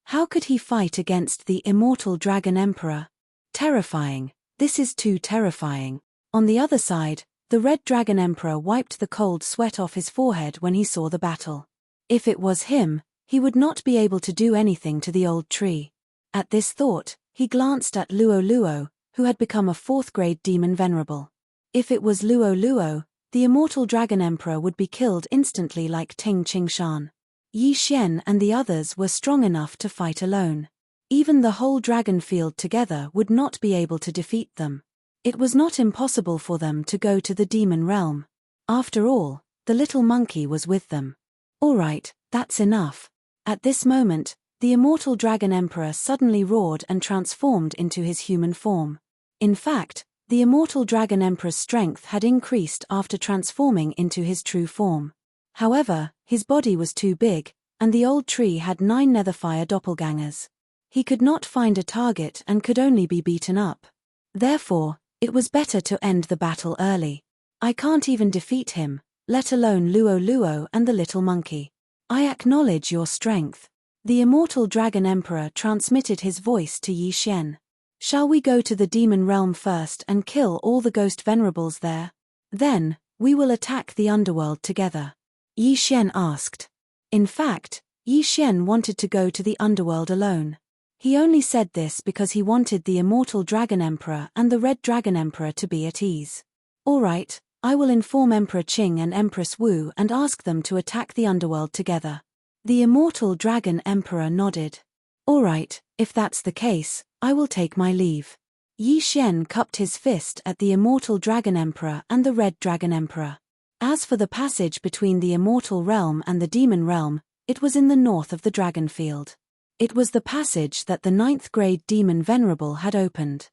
How could he fight against the immortal dragon emperor? Terrifying. This is too terrifying. On the other side, the red dragon emperor wiped the cold sweat off his forehead when he saw the battle. If it was him, He would not be able to do anything to the old tree. At this thought, he glanced at Luo Luo, who had become a 4th-grade demon venerable. If it was Luo Luo, the immortal dragon emperor would be killed instantly like Ting Qingshan. Yi Xian and the others were strong enough to fight alone. Even the whole dragon field together would not be able to defeat them. It was not impossible for them to go to the demon realm. After all, the little monkey was with them. All right, that's enough. At this moment, the immortal dragon emperor suddenly roared and transformed into his human form. In fact, the immortal dragon emperor's strength had increased after transforming into his true form. However, his body was too big, and the old tree had 9 netherfire doppelgangers. He could not find a target and could only be beaten up. Therefore, it was better to end the battle early. I can't even defeat him, let alone Luo Luo and the little monkey. I acknowledge your strength. The immortal dragon emperor transmitted his voice to Yi Xian. Shall we go to the demon realm first and kill all the ghost venerables there? Then, we will attack the underworld together. Yi Xian asked. In fact, Yi Xian wanted to go to the underworld alone. He only said this because he wanted the immortal dragon emperor and the red dragon emperor to be at ease. All right, I will inform Emperor Qing and Empress Wu and ask them to attack the underworld together. The immortal dragon emperor nodded. All right, if that's the case, I will take my leave. Yi Xian cupped his fist at the immortal dragon emperor and the red dragon emperor. As for the passage between the immortal realm and the demon realm, it was in the north of the dragon field. It was the passage that the 9th-grade demon venerable had opened.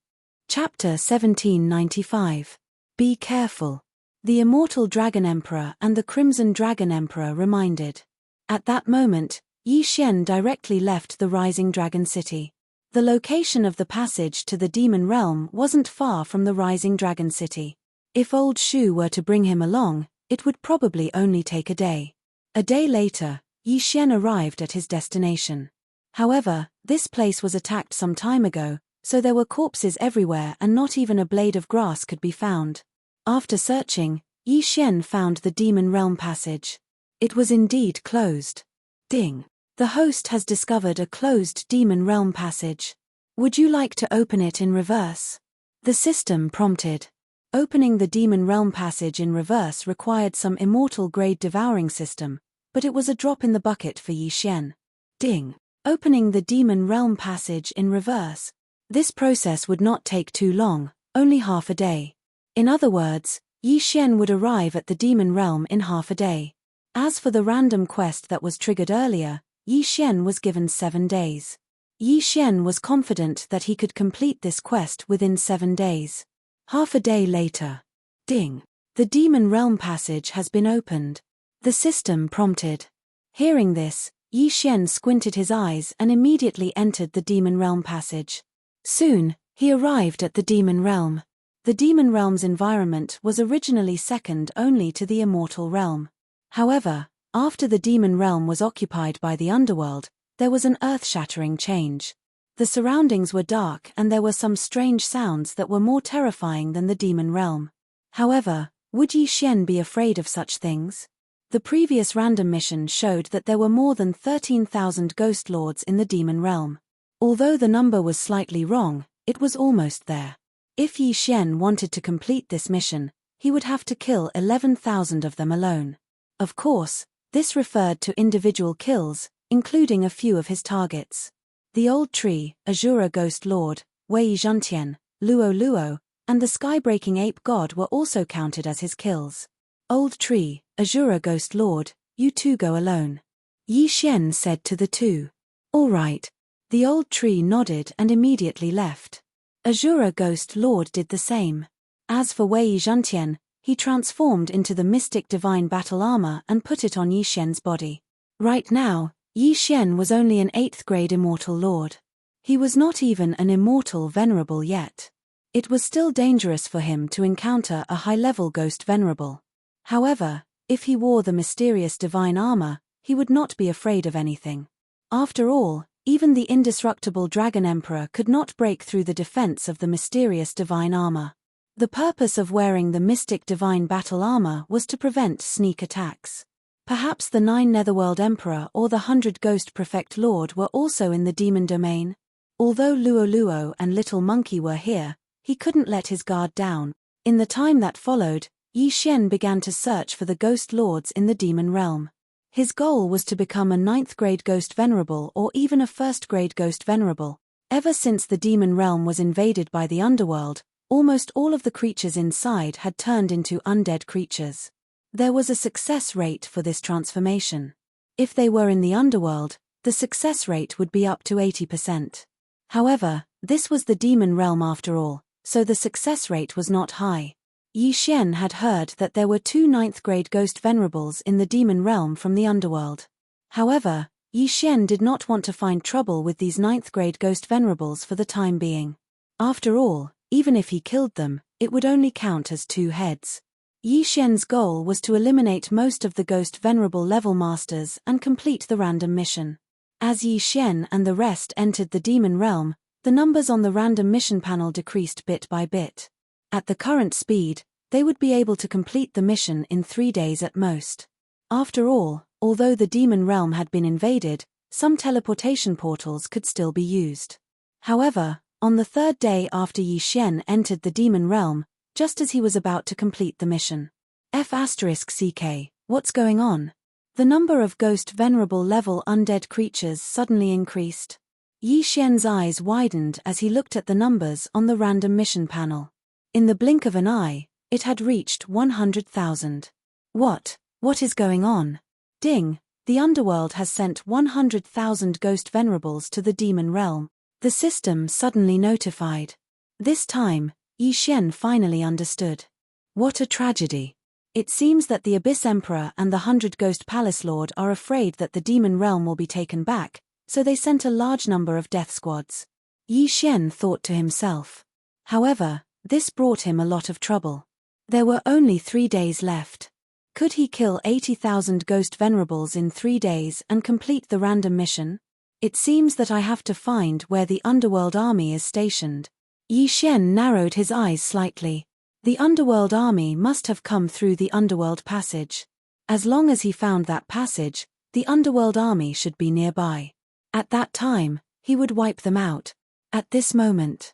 Chapter 1795. Be careful. The immortal dragon emperor and the crimson dragon emperor reminded. At that moment, Yi Xian directly left the rising dragon city. The location of the passage to the demon realm wasn't far from the rising dragon city. If old Shu were to bring him along, it would probably only take a day. A day later, Yi Xian arrived at his destination. However, this place was attacked some time ago, so there were corpses everywhere and not even a blade of grass could be found. After searching, Yi Xian found the demon realm passage. It was indeed closed. Ding! The host has discovered a closed demon realm passage. Would you like to open it in reverse? The system prompted. Opening the demon realm passage in reverse required some immortal-grade devouring system, but it was a drop in the bucket for Yi Xian. Ding! Opening the demon realm passage in reverse. This process would not take too long, only half a day. In other words, Yi Xian would arrive at the demon realm in half a day. As for the random quest that was triggered earlier, Yi Xian was given 7 days. Yi Xian was confident that he could complete this quest within 7 days. Half a day later. Ding! The demon realm passage has been opened. The system prompted. Hearing this, Yi Xian squinted his eyes and immediately entered the demon realm passage. Soon, he arrived at the demon realm. The demon realm's environment was originally second only to the immortal realm. However, after the demon realm was occupied by the underworld, there was an earth-shattering change. The surroundings were dark and there were some strange sounds that were more terrifying than the demon realm. However, would Yi Xian be afraid of such things? The previous random mission showed that there were more than 13,000 ghost lords in the demon realm. Although the number was slightly wrong, it was almost there. If Yi Xian wanted to complete this mission, he would have to kill 11,000 of them alone. Of course, this referred to individual kills, including a few of his targets. The old tree, Azura Ghost Lord, Wei Zhentian, Luo Luo, and the sky-breaking ape god were also counted as his kills. Old tree, Azura Ghost Lord, you two go alone. Yi Xian said to the two. All right. The old tree nodded and immediately left. Azura Ghost Lord did the same. As for Wei Zhentian, he transformed into the mystic divine battle armor and put it on Yi Xian's body. Right now, Yi Xian was only an 8th grade immortal lord. He was not even an immortal venerable yet. It was still dangerous for him to encounter a high-level ghost venerable. However, if he wore the mysterious divine armor, he would not be afraid of anything. After all, even the indestructible Dragon Emperor could not break through the defense of the mysterious divine armor. The purpose of wearing the mystic divine battle armor was to prevent sneak attacks. Perhaps the 9 Netherworld Emperor or the 100 Ghost Prefect Lord were also in the demon domain. Although Luo and Little Monkey were here, he couldn't let his guard down. In the time that followed, Yi Xian began to search for the Ghost Lords in the demon realm. His goal was to become a 9th grade Ghost Venerable or even a 1st grade Ghost Venerable. Ever since the demon realm was invaded by the underworld, almost all of the creatures inside had turned into undead creatures. There was a success rate for this transformation. If they were in the underworld, the success rate would be up to 80%. However, this was the demon realm after all, so the success rate was not high. Yi Xian had heard that there were 2 9th grade Ghost Venerables in the demon realm from the underworld. However, Yi Xian did not want to find trouble with these 9th grade Ghost Venerables for the time being. After all, even if he killed them, it would only count as 2 heads. Yi Xian's goal was to eliminate most of the Ghost Venerable level masters and complete the random mission. As Yi Xian and the rest entered the demon realm, the numbers on the random mission panel decreased bit by bit. At the current speed, they would be able to complete the mission in 3 days at most. After all, although the demon realm had been invaded, some teleportation portals could still be used. However, on the 3rd day after Yi Xian entered the demon realm, just as he was about to complete the mission. F***CK, what's going on? The number of Ghost Venerable level undead creatures suddenly increased. Yi Xian's eyes widened as he looked at the numbers on the random mission panel. In the blink of an eye, it had reached 100,000. What is going on? Ding, the underworld has sent 100,000 Ghost Venerables to the demon realm. The system suddenly notified. This time, Yi Xian finally understood. What a tragedy. It seems that the Abyss Emperor and the 100 Ghost Palace Lord are afraid that the demon realm will be taken back, so they sent a large number of death squads. Yi Xian thought to himself. However, this brought him a lot of trouble. There were only 3 days left. Could he kill 80,000 Ghost Venerables in 3 days and complete the random mission? It seems that I have to find where the underworld army is stationed. Yi Xian narrowed his eyes slightly. The underworld army must have come through the underworld passage. As long as he found that passage, the underworld army should be nearby. At that time, he would wipe them out. At this moment.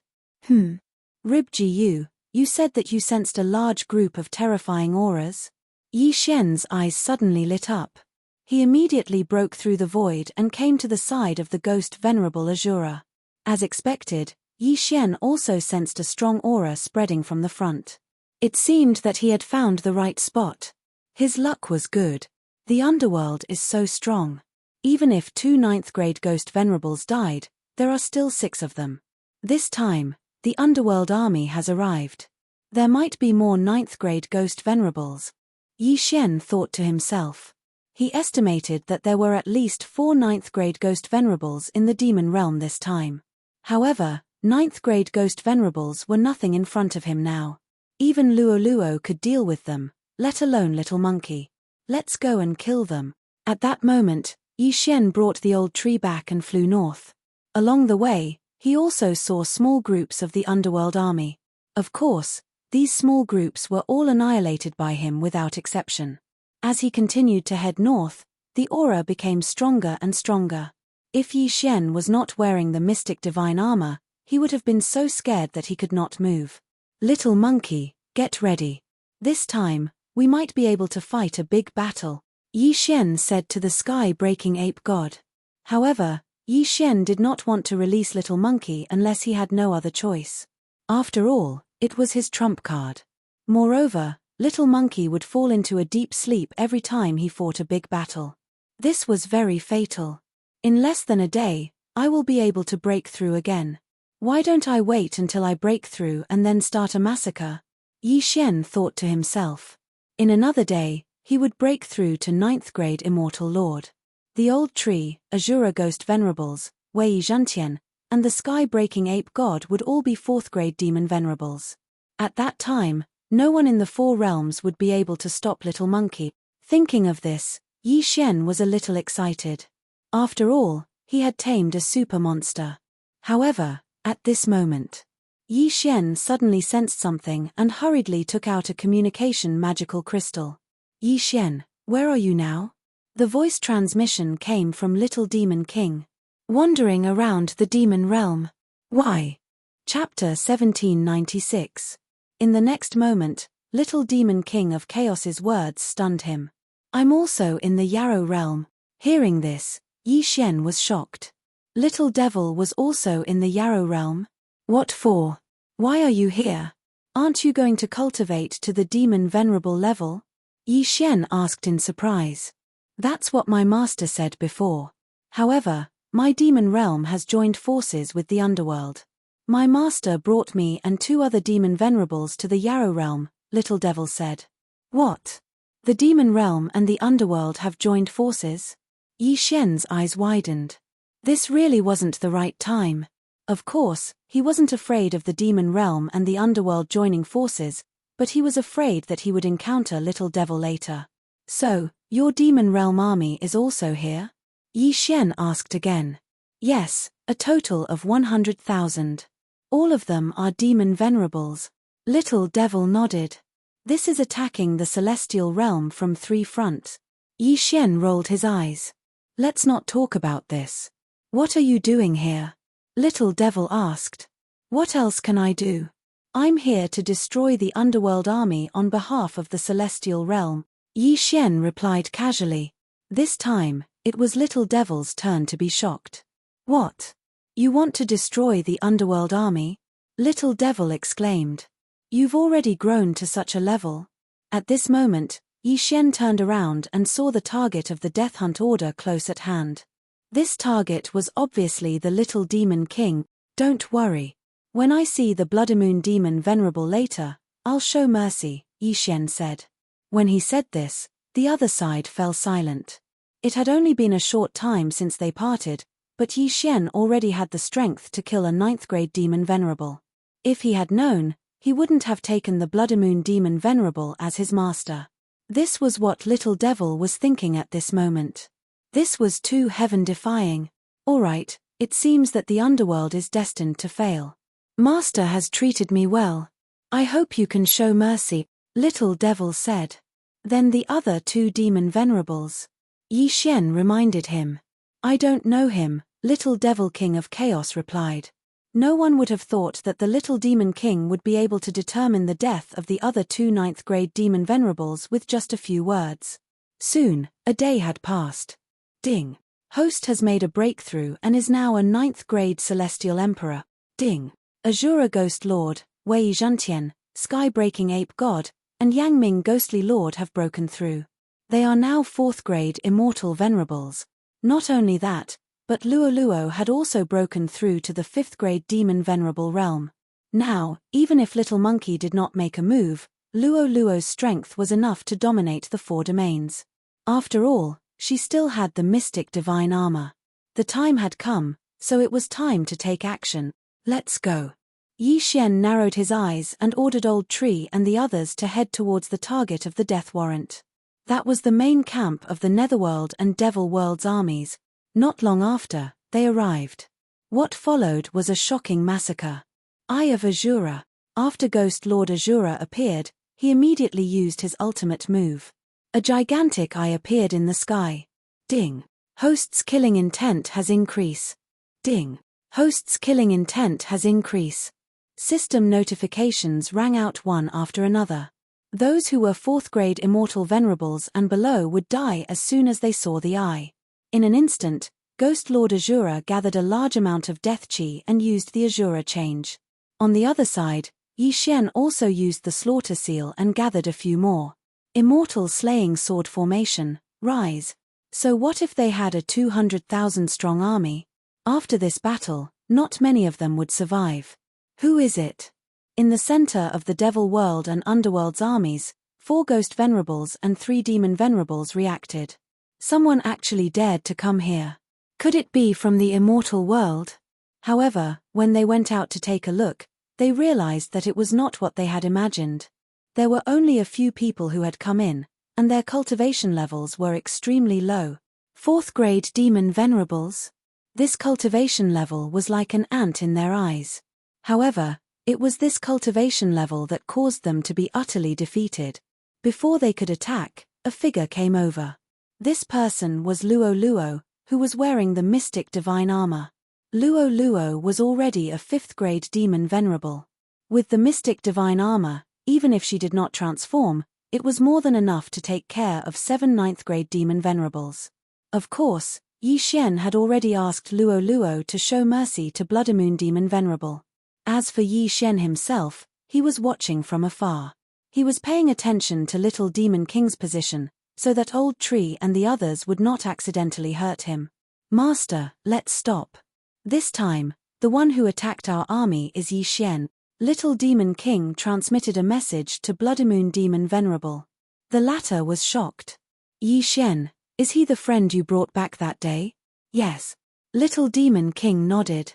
Rib Gu, you said that you sensed a large group of terrifying auras? Yi Xian's eyes suddenly lit up. He immediately broke through the void and came to the side of the Ghost Venerable Azura. As expected, Yi Xian also sensed a strong aura spreading from the front. It seemed that he had found the right spot. His luck was good. The underworld is so strong. Even if 2 9th grade Ghost Venerables died, there are still 6 of them. This time, the underworld army has arrived. There might be more 9th grade Ghost Venerables. Yi Xian thought to himself. He estimated that there were at least 4 9th grade Ghost Venerables in the demon realm this time. However, 9th grade Ghost Venerables were nothing in front of him now. Even Luo could deal with them, let alone Little Monkey. Let's go and kill them. At that moment, Yi Xian brought the old tree back and flew north. Along the way, he also saw small groups of the underworld army. Of course, these small groups were all annihilated by him without exception. As he continued to head north, the aura became stronger and stronger. If Yi Xian was not wearing the mystic divine armor, he would have been so scared that he could not move. Little Monkey, get ready. This time, we might be able to fight a big battle, Yi Xian said to the sky-breaking ape god. However, Yi Xian did not want to release Little Monkey unless he had no other choice. After all, it was his trump card. Moreover, Little Monkey would fall into a deep sleep every time he fought a big battle. This was very fatal. In less than a day, I will be able to break through again. Why don't I wait until I break through and then start a massacre? Yi Xian thought to himself. In another day, he would break through to 9th grade Immortal Lord. The old tree, Azura Ghost Venerables, Wei Zhantian, and the sky-breaking ape god would all be 4th grade Demon Venerables. At that time, no one in the 4 realms would be able to stop Little Monkey. Thinking of this, Yi Xian was a little excited. After all, he had tamed a super monster. However, at this moment, Yi Xian suddenly sensed something and hurriedly took out a communication magical crystal. Yi Xian, where are you now? The voice transmission came from Little Demon King. Wandering around the demon realm. Why? Chapter 1796. In the next moment, Little Demon King of Chaos's words stunned him. I'm also in the Yarrow realm. Hearing this, Yi Xian was shocked. Little Devil was also in the Yarrow realm? What for? Why are you here? Aren't you going to cultivate to the demon venerable level? Yi Xian asked in surprise. That's what my master said before. However, my demon realm has joined forces with the underworld. My master brought me and 2 other demon venerables to the Yarrow realm, Little Devil said. What? The demon realm and the underworld have joined forces? Yi Xian's eyes widened. This really wasn't the right time. Of course, he wasn't afraid of the demon realm and the underworld joining forces, but he was afraid that he would encounter Little Devil later. So, your demon realm army is also here? Yi Xian asked again. Yes, a total of 100,000. All of them are demon venerables. Little Devil nodded. This is attacking the celestial realm from 3 fronts. Yi Xian rolled his eyes. Let's not talk about this. What are you doing here? Little Devil asked. What else can I do? I'm here to destroy the underworld army on behalf of the celestial realm. Yi Xian replied casually. This time, it was Little Devil's turn to be shocked. What? You want to destroy the underworld army? Little Devil exclaimed. You've already grown to such a level. At this moment, Yi Xian turned around and saw the target of the Death Hunt order close at hand. This target was obviously the Little Demon King. Don't worry. When I see the Bloodamoon Demon Venerable later, I'll show mercy, Yi Xian said. When he said this, the other side fell silent. It had only been a short time since they parted, but Yi Xian already had the strength to kill a 9th-grade demon venerable. If he had known, he wouldn't have taken the Bloodamoon Demon Venerable as his master. This was what Little Devil was thinking at this moment. This was too heaven-defying. Alright, it seems that the underworld is destined to fail. Master has treated me well. I hope you can show mercy, Little Devil said. Then the other 2 demon venerables. Yi Xian reminded him. I don't know him, Little Devil King of Chaos replied. No one would have thought that the Little Demon King would be able to determine the death of the other 2 9th-grade demon venerables with just a few words. Soon, a day had passed. Ding. Host has made a breakthrough and is now a 9th-grade Celestial Emperor. Ding. Azura Ghost Lord, Wei Zhentian, Sky-Breaking Ape God, and Yangming Ghostly Lord have broken through. They are now 4th-grade Immortal Venerables. Not only that, but Luo Luo had also broken through to the 5th-grade Demon Venerable realm. Now, even if Little Monkey did not make a move, Luo Luo's strength was enough to dominate the 4 domains. After all, she still had the mystic divine armor. The time had come, so it was time to take action. Let's go. Yi Xian narrowed his eyes and ordered Old Tree and the others to head towards the target of the death warrant. That was the main camp of the Netherworld and Devil World's armies. Not long after, they arrived. What followed was a shocking massacre. Eye of Azura. After Ghost Lord Azura appeared, he immediately used his ultimate move. A gigantic eye appeared in the sky. Ding. Host's killing intent has increase. Ding. Host's killing intent has increase. System notifications rang out one after another. Those who were 4th-grade Immortal Venerables and below would die as soon as they saw the eye. In an instant, Ghost Lord Azura gathered a large amount of Death Chi and used the Azura change. On the other side, Yi Xian also used the Slaughter Seal and gathered a few more. Immortal Slaying Sword Formation, Rise. So what if they had a 200,000-strong army? After this battle, not many of them would survive. Who is it? In the center of the Devil World and Underworld's armies, 4 Ghost Venerables and 3 Demon Venerables reacted. Someone actually dared to come here. Could it be from the immortal world? However, when they went out to take a look, they realized that it was not what they had imagined. There were only a few people who had come in, and their cultivation levels were extremely low. 4th-grade Demon Venerables? This cultivation level was like an ant in their eyes. However, it was this cultivation level that caused them to be utterly defeated. Before they could attack, a figure came over. This person was Luo Luo, who was wearing the mystic divine armor. Luo Luo was already a 5th grade demon venerable. With the mystic divine armor, even if she did not transform, it was more than enough to take care of 7 9th grade demon venerables. Of course, Yi Xian had already asked Luo Luo to show mercy to Blood-Moon demon venerable. As for Yi Xian himself, he was watching from afar. He was paying attention to Little Demon King's position, so that Old Tree and the others would not accidentally hurt him. Master, let's stop. This time, the one who attacked our army is Yi Xian. Little Demon King transmitted a message to Blood-Moon demon venerable. The latter was shocked. Yi Xian, is he the friend you brought back that day? Yes. Little Demon King nodded.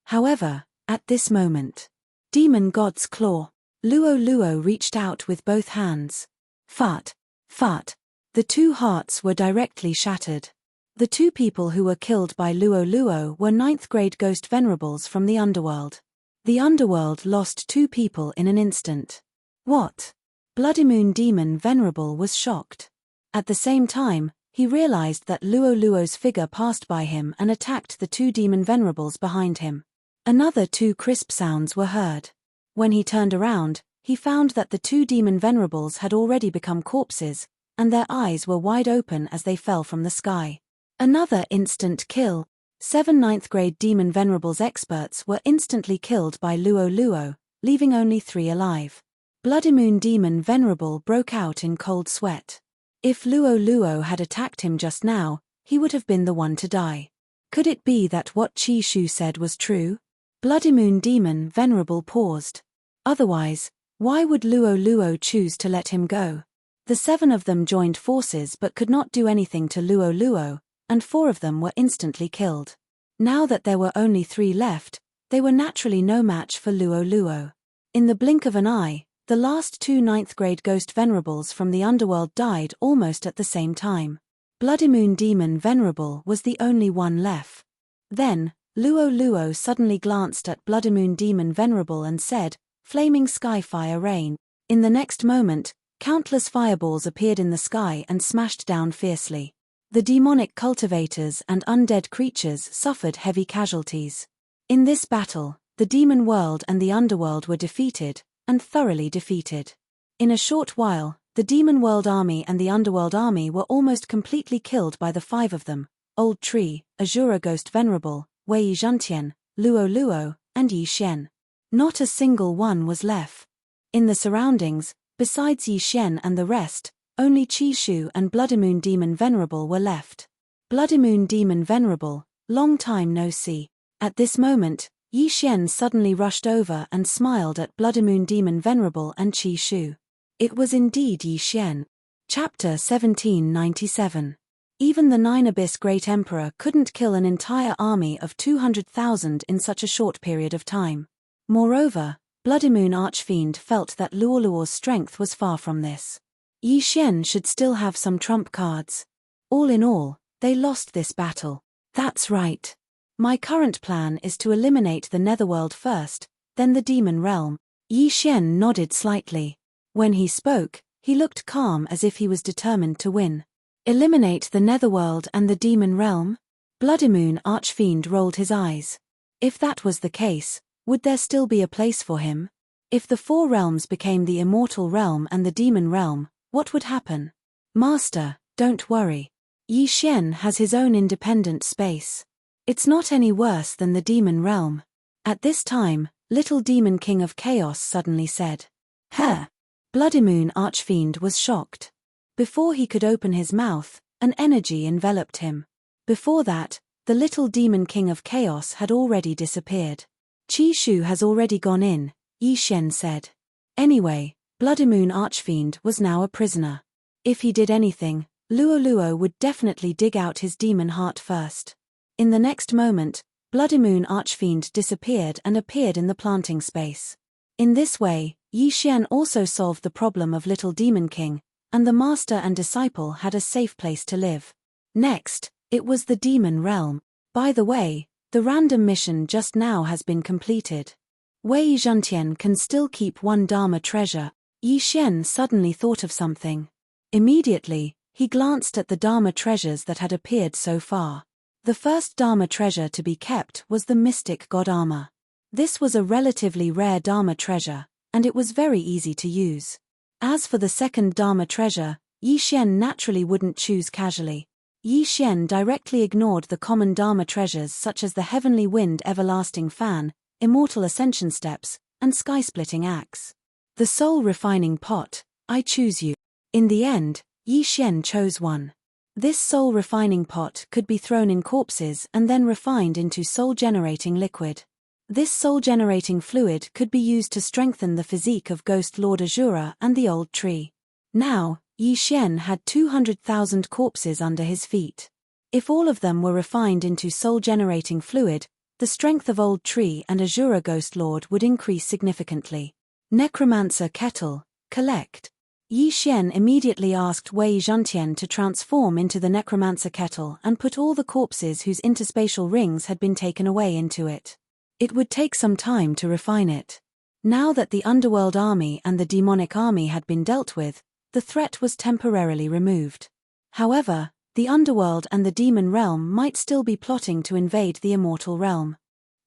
However, at this moment, Demon God's Claw. Luo Luo reached out with both hands. Fart. Fart. The 2 hearts were directly shattered. The 2 people who were killed by Luo Luo were 9th grade ghost venerables from the underworld. The underworld lost 2 people in an instant. What? Blood-Moon demon venerable was shocked. At the same time, he realized that Luo Luo's figure passed by him and attacked the 2 demon venerables behind him. Another 2 crisp sounds were heard. When he turned around, he found that the 2 demon venerables had already become corpses, and their eyes were wide open as they fell from the sky. Another instant kill. 7 9th grade demon venerables experts were instantly killed by Luo Luo, leaving only 3 alive. Blood-Moon demon venerable broke out in cold sweat. If Luo Luo had attacked him just now, he would have been the one to die. Could it be that what Qi Shu said was true? Blood-Moon demon venerable paused. Otherwise, why would Luo Luo choose to let him go? The 7 of them joined forces but could not do anything to Luo Luo, and 4 of them were instantly killed. Now that there were only 3 left, they were naturally no match for Luo Luo. In the blink of an eye, the last 2 9th grade ghost venerables from the underworld died almost at the same time. Blood-Moon demon venerable was the only one left. Then, Luo Luo suddenly glanced at Blood-Moon demon venerable and said, "Flaming skyfire rain." In the next moment, countless fireballs appeared in the sky and smashed down fiercely. The demonic cultivators and undead creatures suffered heavy casualties. In this battle, the demon world and the underworld were defeated, and thoroughly defeated. In a short while, the demon world army and the underworld army were almost completely killed by the 5 of them: Old Tree, Azura Ghost Venerable, Wei Zhantian, Luo Luo, and Yi Xian. Not a single one was left. In the surroundings, besides Yi Xian and the rest, only Qi Shu and Blood-Moon demon venerable were left. Blood-Moon demon venerable, long time no see. At this moment, Yi Xian suddenly rushed over and smiled at Blood-Moon demon venerable and Qi Shu. It was indeed Yi Xian. Chapter 1797. Even the 9 Abyss Great Emperor couldn't kill an entire army of 200,000 in such a short period of time. Moreover, Blood-Moon Archfiend felt that Luo Luo's strength was far from this. Yi Xian should still have some trump cards. All in all, they lost this battle. That's right. My current plan is to eliminate the Netherworld first, then the Demon Realm. Yi Xian nodded slightly. When he spoke, he looked calm as if he was determined to win. Eliminate the Netherworld and the Demon Realm? Blood-Moon Archfiend rolled his eyes. If that was the case, would there still be a place for him? If the 4 realms became the Immortal Realm and the Demon Realm, what would happen? Master, don't worry. Yi Xian has his own independent space. It's not any worse than the Demon Realm. At this time, Little Demon King of Chaos suddenly said. Huh! Blood-Moon Archfiend was shocked. Before he could open his mouth, an energy enveloped him. Before that, the Little Demon King of Chaos had already disappeared. Qi Shu has already gone in, Yi Xian said. Anyway, Blood-Moon Archfiend was now a prisoner. If he did anything, Luo Luo would definitely dig out his demon heart first. In the next moment, Blood-Moon Archfiend disappeared and appeared in the planting space. In this way, Yi Xian also solved the problem of Little Demon King, and the master and disciple had a safe place to live. Next, it was the Demon Realm. By the way, the random mission just now has been completed. Wei Zhantian can still keep 1 Dharma treasure. Yi Xian suddenly thought of something. Immediately, He glanced at the Dharma treasures that had appeared so far. The first Dharma treasure to be kept was the mystic god armor. This was a relatively rare Dharma treasure, and it was very easy to use. As for the second Dharma treasure, Yi Xian naturally wouldn't choose casually. Yi Xian directly ignored the common Dharma treasures such as the Heavenly Wind Everlasting Fan, Immortal Ascension Steps, and Sky-Splitting Axe. The Soul Refining Pot, I choose you. In the end, Yi Xian chose one. This soul refining pot could be thrown in corpses and then refined into soul-generating liquid. This soul-generating fluid could be used to strengthen the physique of Ghost Lord Azura and the old tree. Now, Yi Xian had 200,000 corpses under his feet. If all of them were refined into soul-generating fluid, the strength of old tree and Azura Ghost Lord would increase significantly. Necromancer Kettle, collect. Yi Xian immediately asked Wei Zhentian to transform into the Necromancer Kettle and put all the corpses whose interspatial rings had been taken away into it. It would take some time to refine it. Now that the Underworld Army and the Demonic Army had been dealt with, the threat was temporarily removed. However, the Underworld and the Demon Realm might still be plotting to invade the Immortal Realm.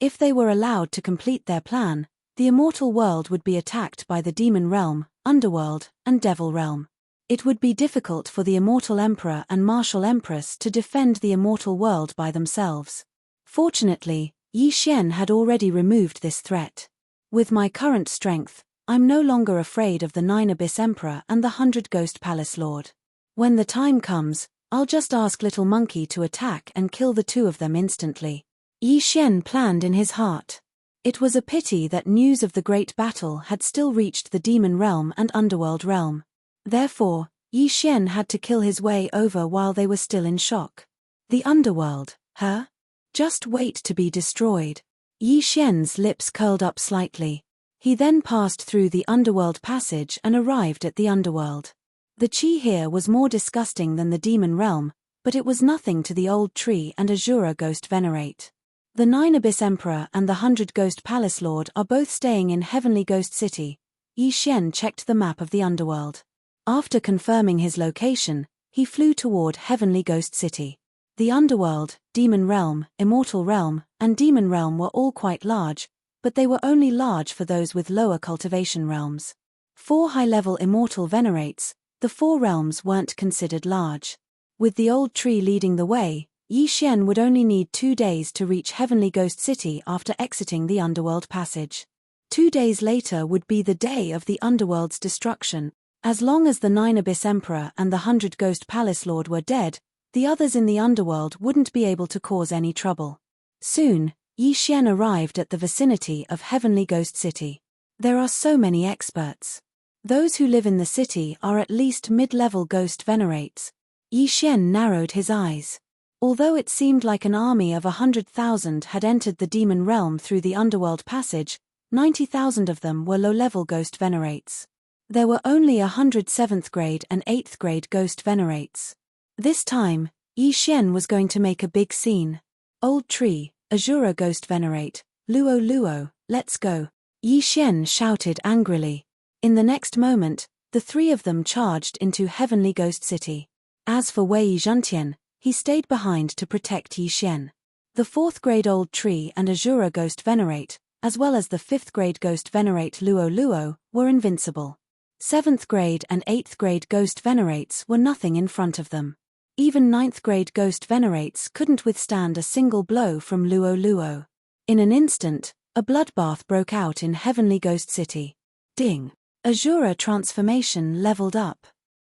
If they were allowed to complete their plan, the Immortal World would be attacked by the Demon Realm, Underworld, and Devil Realm. It would be difficult for the Immortal Emperor and Martial Empress to defend the Immortal World by themselves. Fortunately, Yi Xian had already removed this threat. With my current strength, I'm no longer afraid of the 9 Abyss Emperor and the 100 Ghost Palace Lord. When the time comes, I'll just ask Little Monkey to attack and kill the two of them instantly. Yi Xian planned in his heart. It was a pity that news of the great battle had still reached the Demon Realm and Underworld Realm. Therefore, Yi Xian had to kill his way over while they were still in shock. The Underworld, huh? Just wait to be destroyed. Yi Xian's lips curled up slightly. He then passed through the Underworld passage and arrived at the Underworld. The Qi here was more disgusting than the Demon Realm, but it was nothing to the old tree and Azura Ghost Venerate. The 9 Abyss Emperor and the 100 Ghost Palace Lord are both staying in Heavenly Ghost City. Yi Xian checked the map of the Underworld. After confirming his location, he flew toward Heavenly Ghost City. The Underworld, Demon Realm, Immortal Realm, and Demon Realm were all quite large, but they were only large for those with lower cultivation realms. 4 high-level Immortal Venerates, the 4 realms weren't considered large. With the old tree leading the way, Yi Xian would only need 2 days to reach Heavenly Ghost City after exiting the Underworld Passage. 2 days later would be the day of the Underworld's destruction. As long as the 9 Abyss Emperor and the 100 Ghost Palace Lord were dead, the others in the Underworld wouldn't be able to cause any trouble. Soon, Yi Xian arrived at the vicinity of Heavenly Ghost City. There are so many experts. Those who live in the city are at least mid-level ghost venerates. Yi Xian narrowed his eyes. Although it seemed like an army of 100,000 had entered the Demon Realm through the Underworld Passage, 90,000 of them were low-level ghost venerates. There were only 100 7th grade and 8th grade ghost venerates. This time, Yi Xian was going to make a big scene. Old tree, Azura Ghost Venerate, Luo Luo, let's go. Yi Xian shouted angrily. In the next moment, the 3 of them charged into Heavenly Ghost City. As for Wei Zhentian, he stayed behind to protect Yi Xian. The 4th grade Old Tree and Azura Ghost Venerate, as well as the 5th grade Ghost Venerate Luo Luo, were invincible. 7th grade and 8th grade Ghost Venerates were nothing in front of them. Even 9th grade Ghost Venerates couldn't withstand a single blow from Luo Luo. In an instant, a bloodbath broke out in Heavenly Ghost City. Ding! Azura transformation leveled up.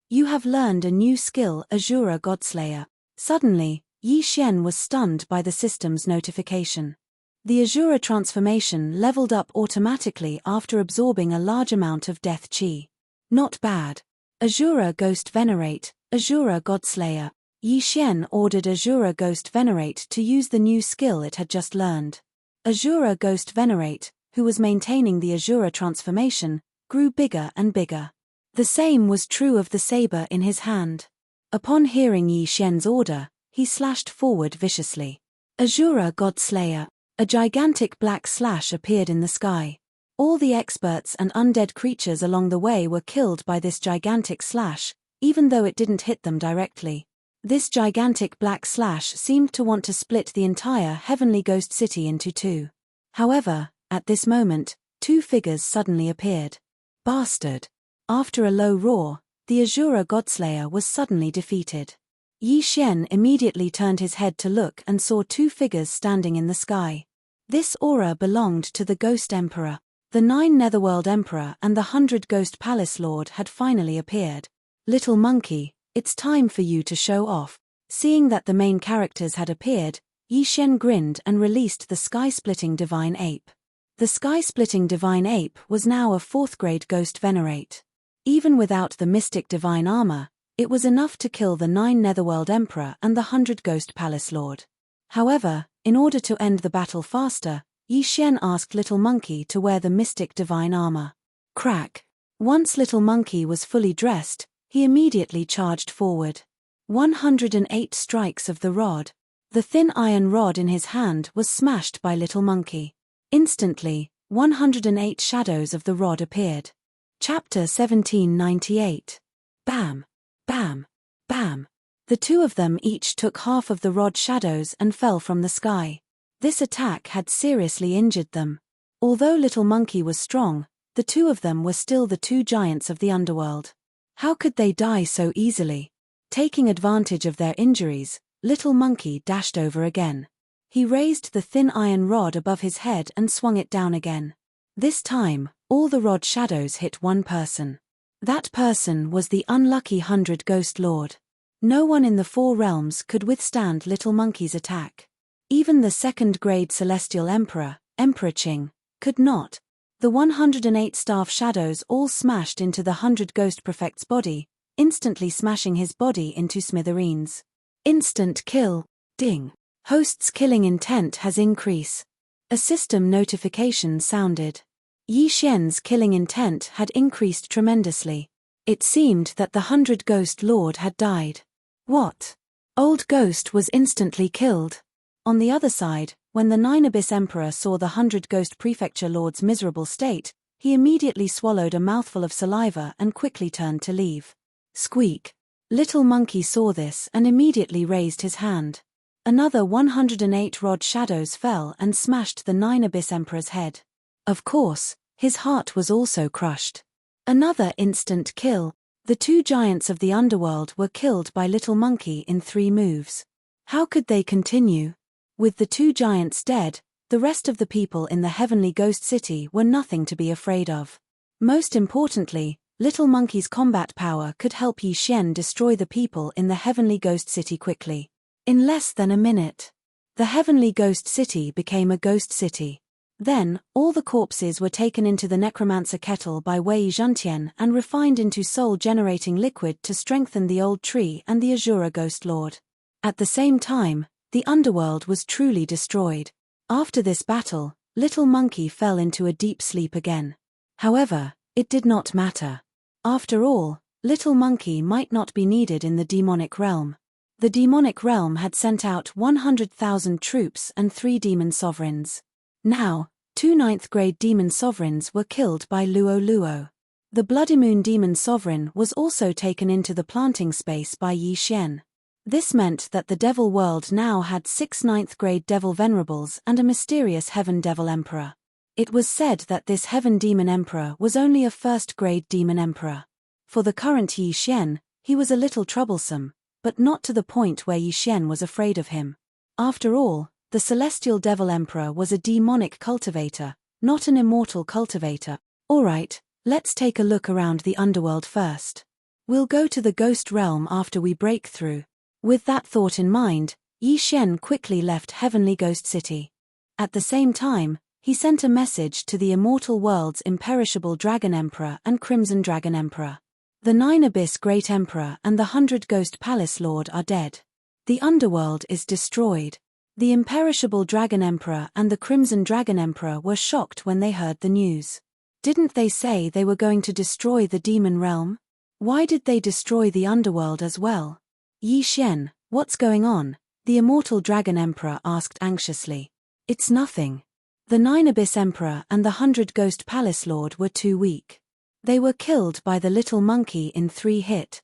You have learned a new skill, Azura Godslayer. Suddenly, Yi Xian was stunned by the system's notification. The Azura transformation leveled up automatically after absorbing a large amount of death chi. Not bad. Azura Ghost Venerate, Azura Godslayer. Yi Xian ordered Azura Ghost Venerate to use the new skill it had just learned. Azura Ghost Venerate, who was maintaining the Azura transformation, grew bigger and bigger. The same was true of the saber in his hand. Upon hearing Yi Xian's order, he slashed forward viciously. Azura Godslayer. A gigantic black slash appeared in the sky. All the experts and undead creatures along the way were killed by this gigantic slash, even though it didn't hit them directly. This gigantic black slash seemed to want to split the entire heavenly ghost city into two. However, at this moment, two figures suddenly appeared. Bastard! After a low roar, the Azura Godslayer was suddenly defeated. Yi Xian immediately turned his head to look and saw two figures standing in the sky. This aura belonged to the Ghost Emperor. The 9 Netherworld Emperor and the 100 Ghost Palace Lord had finally appeared. Little monkey, it's time for you to show off. Seeing that the main characters had appeared, Yi Xian grinned and released the sky-splitting Divine Ape. The sky-splitting Divine Ape was now a 4th grade Ghost Venerate. Even without the Mystic Divine Armor, it was enough to kill the 9 Netherworld Emperor and the 100 Ghost Palace Lord. However, in order to end the battle faster, Yi Xian asked Little Monkey to wear the Mystic Divine Armor. Crack! Once Little Monkey was fully dressed, he immediately charged forward. 108 strikes of the rod. The thin iron rod in his hand was smashed by Little Monkey. Instantly, 108 shadows of the rod appeared. Chapter 1798. Bam! Bam! Bam! The two of them each took half of the rod shadows and fell from the sky. This attack had seriously injured them. Although Little Monkey was strong, the two of them were still the two giants of the underworld. How could they die so easily? Taking advantage of their injuries, Little Monkey dashed over again. He raised the thin iron rod above his head and swung it down again. This time, all the rod shadows hit one person. That person was the unlucky 100 Ghost Lord. No one in the 4 realms could withstand Little Monkey's attack. Even the 2nd grade Celestial Emperor, Enriching, could not. The 108 staff shadows all smashed into the 100 Ghost Prefect's body, instantly smashing his body into smithereens. Instant kill. Ding. Host's killing intent has increased. A system notification sounded. Yi Xian's killing intent had increased tremendously. It seemed that the 100 Ghost Lord had died. What? Old Ghost was instantly killed. On the other side, when the 9 Abyss Emperor saw the 100 Ghost Prefecture Lord's miserable state, he immediately swallowed a mouthful of saliva and quickly turned to leave. Squeak! Little Monkey saw this and immediately raised his hand. Another 108 rod shadows fell and smashed the 9 Abyss Emperor's head. Of course, his heart was also crushed. Another instant kill. The two giants of the underworld were killed by Little Monkey in 3 moves. How could they continue? With the two giants dead, the rest of the people in the Heavenly Ghost City were nothing to be afraid of. Most importantly, Little Monkey's combat power could help Yi Xian destroy the people in the Heavenly Ghost City quickly. In less than a minute, the Heavenly Ghost City became a ghost city. Then, all the corpses were taken into the necromancer kettle by Wei Zhentian and refined into soul-generating liquid to strengthen the old tree and the Azura Ghost Lord. At the same time, the underworld was truly destroyed. After this battle, Little Monkey fell into a deep sleep again. However, it did not matter. After all, Little Monkey might not be needed in the demonic realm. The demonic realm had sent out 100,000 troops and 3 demon sovereigns. Now, 2 9th grade demon sovereigns were killed by Luo Luo. The Bloody Moon demon sovereign was also taken into the planting space by Yi Xian. This meant that the Devil world now had 6 9th grade Devil Venerables and a mysterious Heaven Devil Emperor. It was said that this Heaven Demon Emperor was only a 1st grade Demon Emperor. For the current Yi Xian, he was a little troublesome, but not to the point where Yi Xian was afraid of him. After all, the Celestial Devil Emperor was a demonic cultivator, not an immortal cultivator. Alright, let's take a look around the underworld first. We'll go to the ghost realm after we break through. With that thought in mind, Yi Xian quickly left Heavenly Ghost City. At the same time, he sent a message to the Immortal World's Imperishable Dragon Emperor and Crimson Dragon Emperor. The 9 Abyss Great Emperor and the 100 Ghost Palace Lord are dead. The underworld is destroyed. The Imperishable Dragon Emperor and the Crimson Dragon Emperor were shocked when they heard the news. Didn't they say they were going to destroy the demon realm? Why did they destroy the underworld as well? Yi Xian, what's going on? The Immortal Dragon Emperor asked anxiously. It's nothing. The 9 Abyss Emperor and the 100 Ghost Palace Lord were too weak. They were killed by the Little Monkey in 3 hits.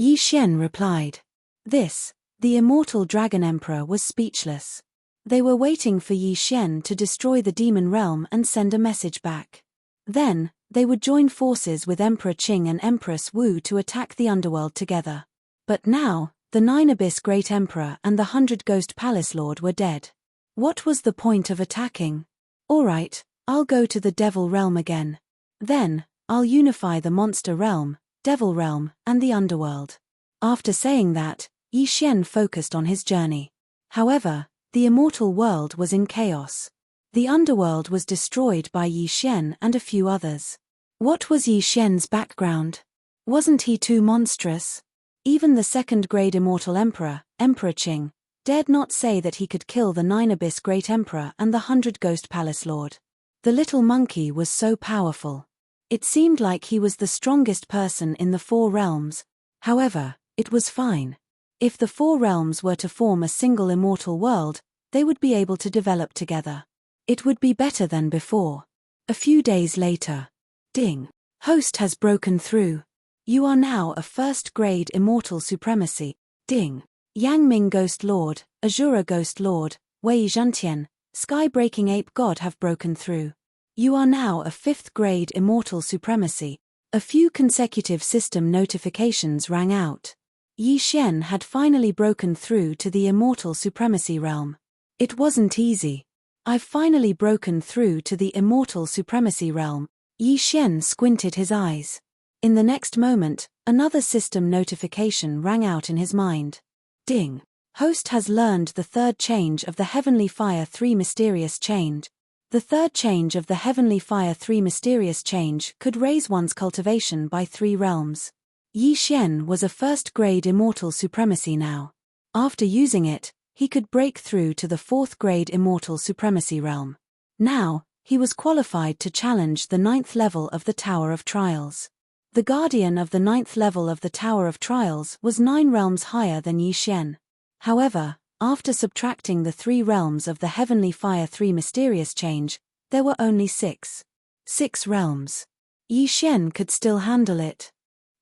Yi Xian replied. The immortal Dragon Emperor was speechless. They were waiting for Yi Xian to destroy the demon realm and send a message back. Then, they would join forces with Emperor Qing and Empress Wu to attack the underworld together. But now, the 9 Abyss Great Emperor and the 100 Ghost Palace Lord were dead. What was the point of attacking? Alright, I'll go to the Devil Realm again. Then, I'll unify the Monster Realm, Devil Realm, and the Underworld. After saying that, Yi Xian focused on his journey. However, the immortal world was in chaos. The underworld was destroyed by Yi Xian and a few others. What was Yi Xian's background? Wasn't he too monstrous? Even the second-grade immortal emperor, Emperor Qing, dared not say that he could kill the 9 Abyss Great Emperor and the 100 Ghost Palace Lord. The little monkey was so powerful. It seemed like he was the strongest person in the 4 realms. However, it was fine. If the 4 realms were to form a single immortal world, they would be able to develop together. It would be better than before. A few days later. Ding. Host has broken through. You are now a first-grade immortal supremacy. Ding. Yangming Ghost Lord, Azura Ghost Lord, Wei Zhentian, Sky-breaking Ape God have broken through. You are now a 5th-grade immortal supremacy. A few consecutive system notifications rang out. Yi Xian had finally broken through to the immortal supremacy realm. It wasn't easy. I've finally broken through to the immortal supremacy realm. Yi Xian squinted his eyes. In the next moment, another system notification rang out in his mind. Ding. Host has learned the 3rd change of the Heavenly Fire 3 Mysterious Change. The 3rd change of the Heavenly Fire 3 Mysterious Change could raise one's cultivation by 3 realms. Yi Xian was a 1st-grade immortal supremacy now. After using it, he could break through to the 4th-grade immortal supremacy realm. Now, he was qualified to challenge the 9th level of the Tower of Trials. The guardian of the 9th level of the Tower of Trials was 9 realms higher than Yi Xian. However, after subtracting the 3 realms of the Heavenly Fire 3 Mysterious Change, there were only 6. 6 realms. Yi Xian could still handle it.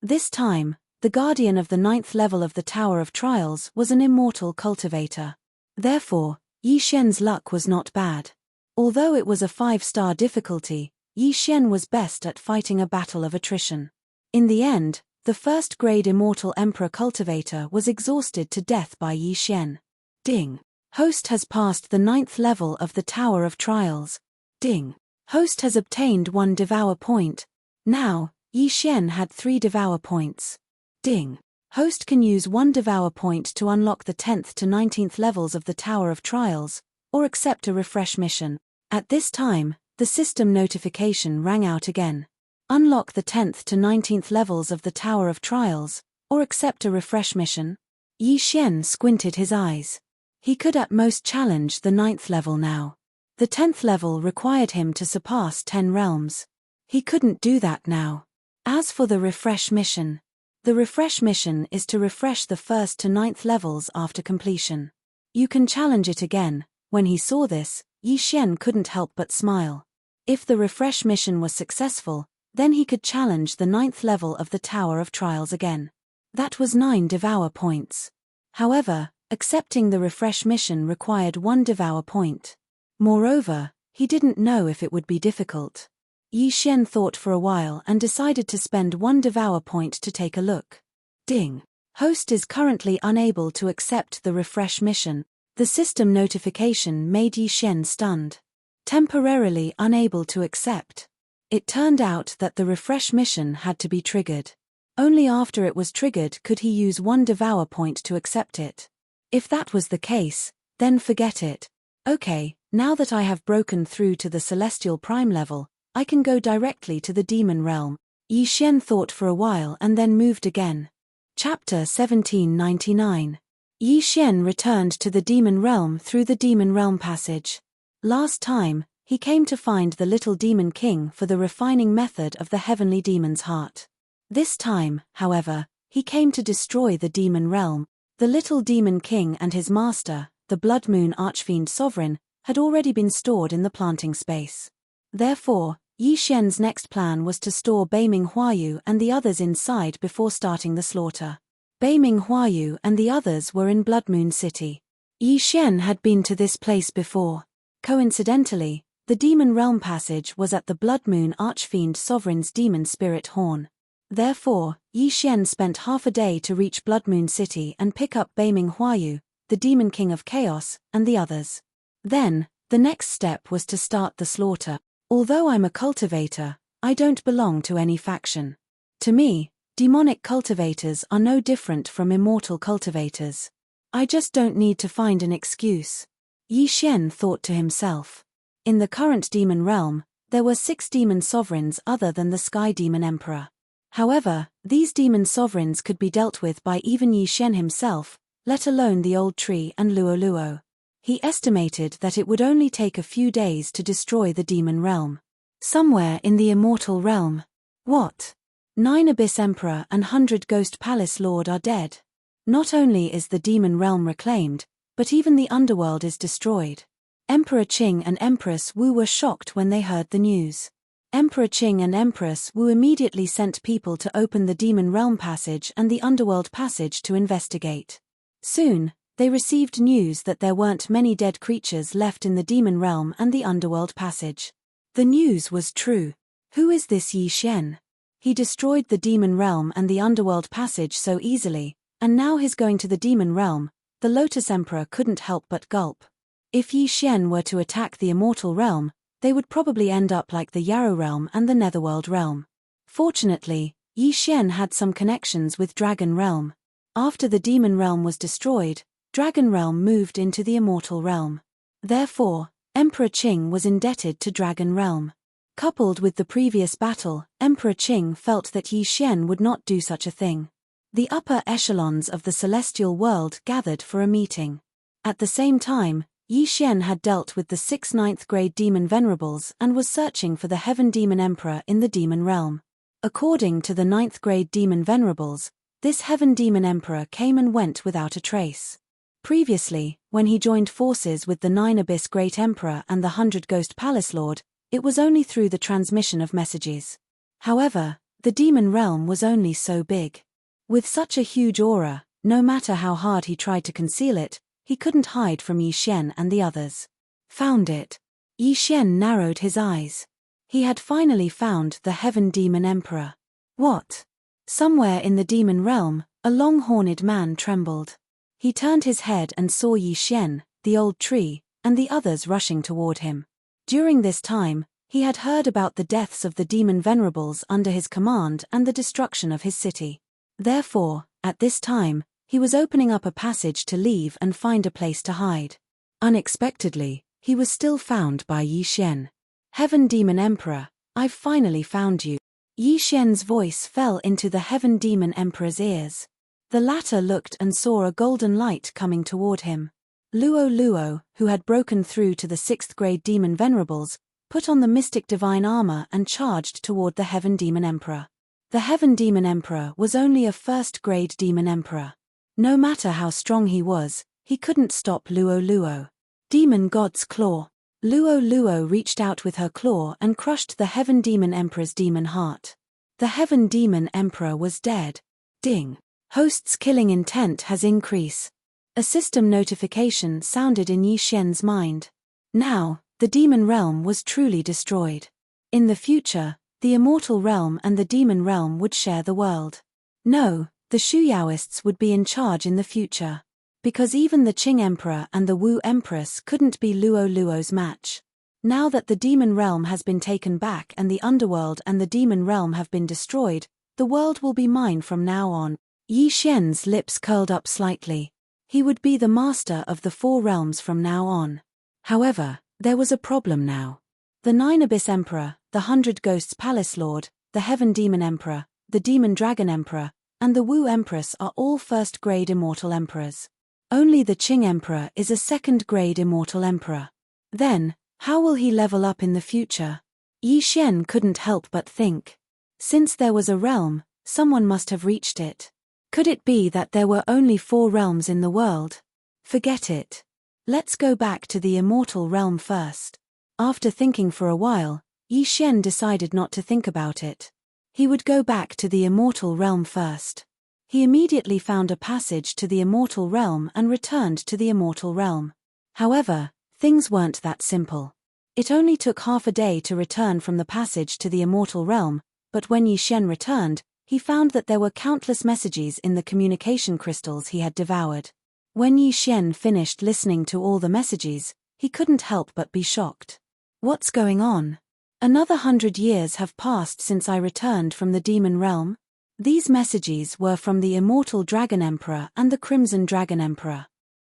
This time, the guardian of the 9th level of the Tower of Trials was an immortal cultivator. Therefore, Yi Xian's luck was not bad. Although it was a 5-star difficulty, Yi Xian was best at fighting a battle of attrition. In the end, the 1st-grade immortal emperor cultivator was exhausted to death by Yi Xian. Ding. Host has passed the 9th level of the Tower of Trials. Ding. Host has obtained 1 Devour point. Now, Yi Xian had 3 Devour points. Ding. Host can use 1 Devour point to unlock the 10th to 19th levels of the Tower of Trials, or accept a refresh mission. At this time, the system notification rang out again. Unlock the 10th to 19th levels of the Tower of Trials, or accept a refresh mission. Yi Xian squinted his eyes. He could at most challenge the 9th level now. The 10th level required him to surpass 10 realms. He couldn't do that now. As for the refresh mission, the refresh mission is to refresh the 1st to 9th levels after completion. You can challenge it again. When he saw this, Yi Xian couldn't help but smile. If the refresh mission was successful, then he could challenge the 9th level of the Tower of Trials again. That was 9 Devour points. However, accepting the refresh mission required 1 Devour point. Moreover, he didn't know if it would be difficult. Yi Xian thought for a while and decided to spend 1 Devour point to take a look. Ding. Host is currently unable to accept the refresh mission. The system notification made Yi Xian stunned. Temporarily unable to accept. It turned out that the refresh mission had to be triggered. Only after it was triggered could he use 1 Devour point to accept it. If that was the case, then forget it. Okay, now that I have broken through to the Celestial Prime level, I can go directly to the Demon Realm. Yi Xian thought for a while and then moved again. Chapter 1799. Yi Xian returned to the Demon Realm through the Demon Realm passage. Last time, he came to find the little Demon King for the refining method of the Heavenly Demon's heart. This time, however, he came to destroy the Demon Realm. The little Demon King and his master, the Blood Moon Archfiend Sovereign, had already been stored in the planting space. Therefore, Yi Xian's next plan was to store Beiming Huayu and the others inside before starting the slaughter. Beiming Huayu and the others were in Blood Moon City. Yi Xian had been to this place before. Coincidentally, the Demon Realm passage was at the Blood Moon Archfiend Sovereign's Demon Spirit Horn. Therefore, Yi Xian spent half a day to reach Blood Moon City and pick up Beiming Huayu, the Demon King of Chaos, and the others. Then, the next step was to start the slaughter. Although I'm a cultivator, I don't belong to any faction. To me, demonic cultivators are no different from immortal cultivators. I just don't need to find an excuse. Yi Xian thought to himself. In the current demon realm, there were 6 demon sovereigns other than the Sky Demon Emperor. However, these demon sovereigns could be dealt with by even Yi Xian himself, let alone the Old Tree and Luo Luo. He estimated that it would only take a few days to destroy the demon realm. Somewhere in the immortal realm. What? 9 Abyss Emperor and 100 Ghost Palace Lord are dead. Not only is the demon realm reclaimed, but even the underworld is destroyed. Emperor Qing and Empress Wu were shocked when they heard the news. Emperor Qing and Empress Wu immediately sent people to open the Demon Realm Passage and the Underworld Passage to investigate. Soon, they received news that there weren't many dead creatures left in the Demon Realm and the Underworld Passage. The news was true. Who is this Yi Xian? He destroyed the Demon Realm and the Underworld Passage so easily, and now he's going to the Demon Realm. The Lotus Emperor couldn't help but gulp. If Yi Xian were to attack the Immortal Realm, they would probably end up like the Yarrow Realm and the Netherworld Realm. Fortunately, Yi Xian had some connections with Dragon Realm. After the Demon Realm was destroyed, Dragon Realm moved into the Immortal Realm. Therefore, Emperor Qing was indebted to Dragon Realm. Coupled with the previous battle, Emperor Qing felt that Yi Xian would not do such a thing. The upper echelons of the celestial world gathered for a meeting. At the same time, Yi Xian had dealt with the 6 9th-grade demon venerables and was searching for the Heaven Demon Emperor in the Demon Realm. According to the 9th-grade demon venerables, this Heaven Demon Emperor came and went without a trace. Previously, when he joined forces with the 9 Abyss Great Emperor and the 100 Ghost Palace Lord, it was only through the transmission of messages. However, the Demon Realm was only so big. With such a huge aura, no matter how hard he tried to conceal it, he couldn't hide from Yi Xian and the others. Found it. Yi Xian narrowed his eyes. He had finally found the Heaven Demon Emperor. What? Somewhere in the Demon Realm, a long-horned man trembled. He turned his head and saw Yi Xian, the Old Tree, and the others rushing toward him. During this time, he had heard about the deaths of the demon venerables under his command and the destruction of his city. Therefore, at this time, he was opening up a passage to leave and find a place to hide. Unexpectedly, he was still found by Yi Xian. Heaven Demon Emperor, I've finally found you. Yi Xian's voice fell into the Heaven Demon Emperor's ears. The latter looked and saw a golden light coming toward him. Luo Luo, who had broken through to the 6th-grade demon venerables, put on the mystic divine armor and charged toward the Heaven Demon Emperor. The Heaven Demon Emperor was only a 1st-grade demon emperor. No matter how strong he was, he couldn't stop Luo Luo. Demon God's Claw. Luo Luo reached out with her claw and crushed the Heaven Demon Emperor's demon heart. The Heaven Demon Emperor was dead. Ding. Host's killing intent has increased. A system notification sounded in Yi Xian's mind. Now, the Demon Realm was truly destroyed. In the future, the Immortal Realm and the Demon Realm would share the world. No, the Shuyaoists would be in charge in the future. Because even the Qing Emperor and the Wu Empress couldn't be Luo Luo's match. Now that the Demon Realm has been taken back and the Underworld and the Demon Realm have been destroyed, the world will be mine from now on. Yi Xian's lips curled up slightly. He would be the master of the 4 realms from now on. However, there was a problem now. The 9 Abyss Emperor, the 100 Ghosts Palace Lord, the Heaven Demon Emperor, the Demon Dragon Emperor, and the Wu Empress are all 1st-grade immortal emperors. Only the Qing Emperor is a 2nd-grade immortal emperor. Then, how will he level up in the future? Yi Xian couldn't help but think. Since there was a realm, someone must have reached it. Could it be that there were only 4 realms in the world? Forget it. Let's go back to the immortal realm first. After thinking for a while, Yi Xian decided not to think about it. He would go back to the immortal realm first. He immediately found a passage to the immortal realm and returned to the immortal realm. However, things weren't that simple. It only took half a day to return from the passage to the immortal realm, but when Yi Xian returned, he found that there were countless messages in the communication crystals he had devoured. When Yi Xian finished listening to all the messages, he couldn't help but be shocked. What's going on? Another 100 years have passed since I returned from the demon realm. These messages were from the Immortal Dragon Emperor and the Crimson Dragon Emperor.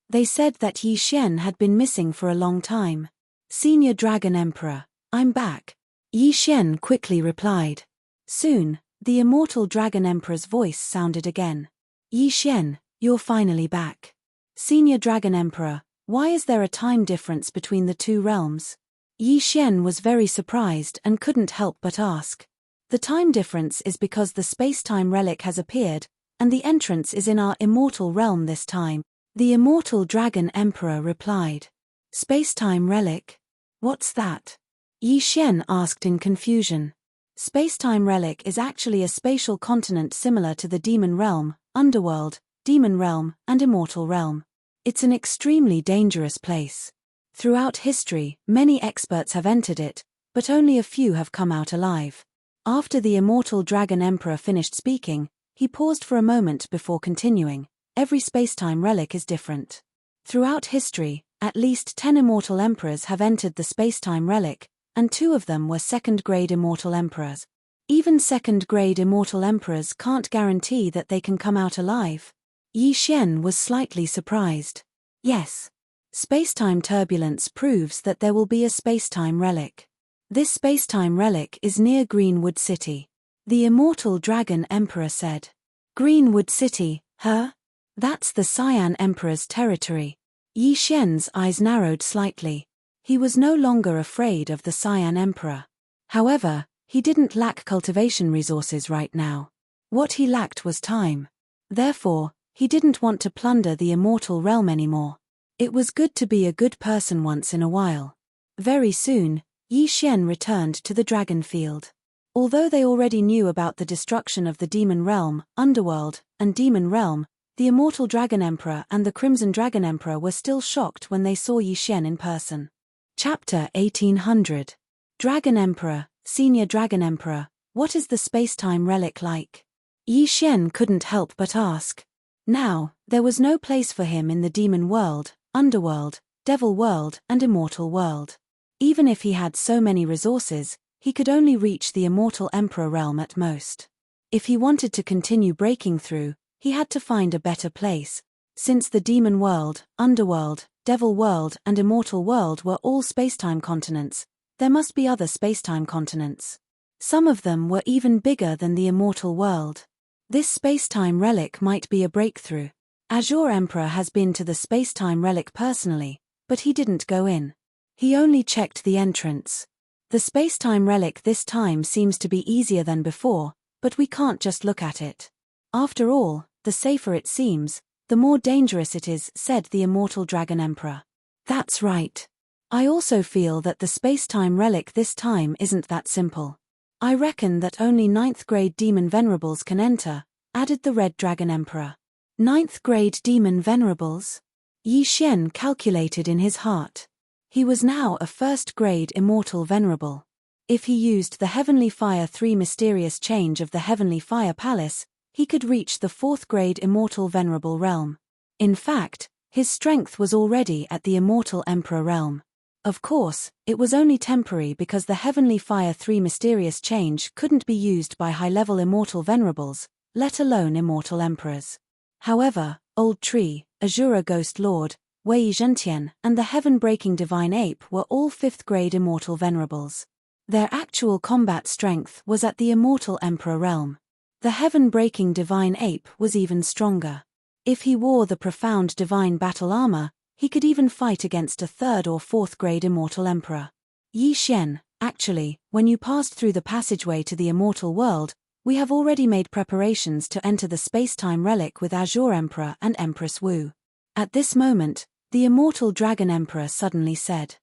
They said that Yi Xian had been missing for a long time. Senior Dragon Emperor, I'm back. Yi Xian quickly replied. Soon, the Immortal Dragon Emperor's voice sounded again. Yi Xian, you're finally back. Senior Dragon Emperor, why is there a time difference between the two realms? Yi Xian was very surprised and couldn't help but ask. The time difference is because the space-time relic has appeared, and the entrance is in our immortal realm this time, the Immortal Dragon Emperor replied. Space-time relic? What's that? Yi Xian asked in confusion. Space-time relic is actually a spatial continent similar to the demon realm, underworld, demon realm, and immortal realm. It's an extremely dangerous place. Throughout history, many experts have entered it, but only a few have come out alive. After the Immortal Dragon Emperor finished speaking, he paused for a moment before continuing. Every space-time relic is different. Throughout history, at least 10 immortal emperors have entered the space-time relic, and 2 of them were second-grade immortal emperors. Even second-grade immortal emperors can't guarantee that they can come out alive. Yi Xian was slightly surprised. Yes. Space-time turbulence proves that there will be a space-time relic. This space-time relic is near Greenwood City. The Immortal Dragon Emperor said. Greenwood City, huh? That's the Cyan Emperor's territory. Yi Xian's eyes narrowed slightly. He was no longer afraid of the Cyan Emperor. However, he didn't lack cultivation resources right now. What he lacked was time. Therefore, he didn't want to plunder the immortal realm anymore. It was good to be a good person once in a while. Very soon, Yi Xian returned to the dragon field. Although they already knew about the destruction of the demon realm, underworld, and demon realm, the Immortal Dragon Emperor and the Crimson Dragon Emperor were still shocked when they saw Yi Xian in person. Chapter 1800. Dragon Emperor, Senior Dragon Emperor, what is the space-time relic like? Yi Xian couldn't help but ask. Now, there was no place for him in the demon world, underworld, devil world, and immortal world. Even if he had so many resources, he could only reach the Immortal Emperor realm at most. If he wanted to continue breaking through, he had to find a better place. Since the demon world, underworld, devil world, and immortal world were all spacetime continents, there must be other spacetime continents. Some of them were even bigger than the immortal world. This spacetime relic might be a breakthrough. Azure Emperor has been to the spacetime relic personally, but he didn't go in. He only checked the entrance. The spacetime relic this time seems to be easier than before, but we can't just look at it. After all, the safer it seems, the more dangerous it is, said the Immortal Dragon Emperor. That's right. I also feel that the spacetime relic this time isn't that simple. I reckon that only 9th grade demon venerables can enter, added the Red Dragon Emperor. 9th grade demon venerables? Yi Xian calculated in his heart. He was now a 1st grade immortal venerable. If he used the Heavenly Fire 3 mysterious change of the Heavenly Fire Palace, he could reach the 4th grade immortal venerable realm. In fact, his strength was already at the Immortal Emperor realm. Of course, it was only temporary because the Heavenly Fire 3 mysterious change couldn't be used by high-level immortal venerables, let alone immortal emperors. However, Old Tree, Azura Ghost Lord, Wei Zhentian, and the Heaven-Breaking Divine Ape were all 5th grade immortal venerables. Their actual combat strength was at the Immortal Emperor realm. The Heaven-Breaking Divine Ape was even stronger. If he wore the profound divine battle armor, he could even fight against a 3rd or 4th grade immortal emperor. Yi Xian, actually, when you passed through the passageway to the immortal world, we have already made preparations to enter the space-time relic with Azure Emperor and Empress Wu. At this moment, the Immortal Dragon Emperor suddenly said.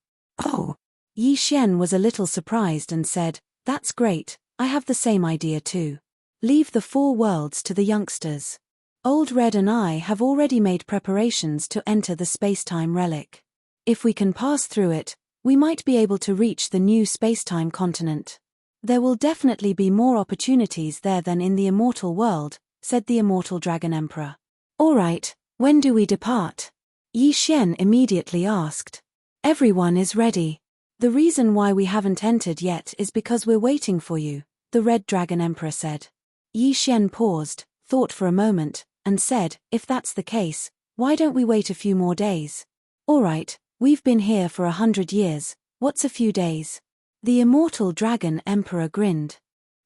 Oh! Yi Xian was a little surprised and said, that's great, I have the same idea too. Leave the 4 worlds to the youngsters. Old Red and I have already made preparations to enter the spacetime relic. If we can pass through it, we might be able to reach the new spacetime continent. There will definitely be more opportunities there than in the immortal world, said the immortal Dragon Emperor. All right, when do we depart? Yi Xian immediately asked. Everyone is ready. The reason why we haven't entered yet is because we're waiting for you, the Red Dragon Emperor said. Yi Xian paused, thought for a moment, and said, if that's the case, why don't we wait a few more days? All right, we've been here for 100 years, what's a few days? The immortal Dragon Emperor grinned.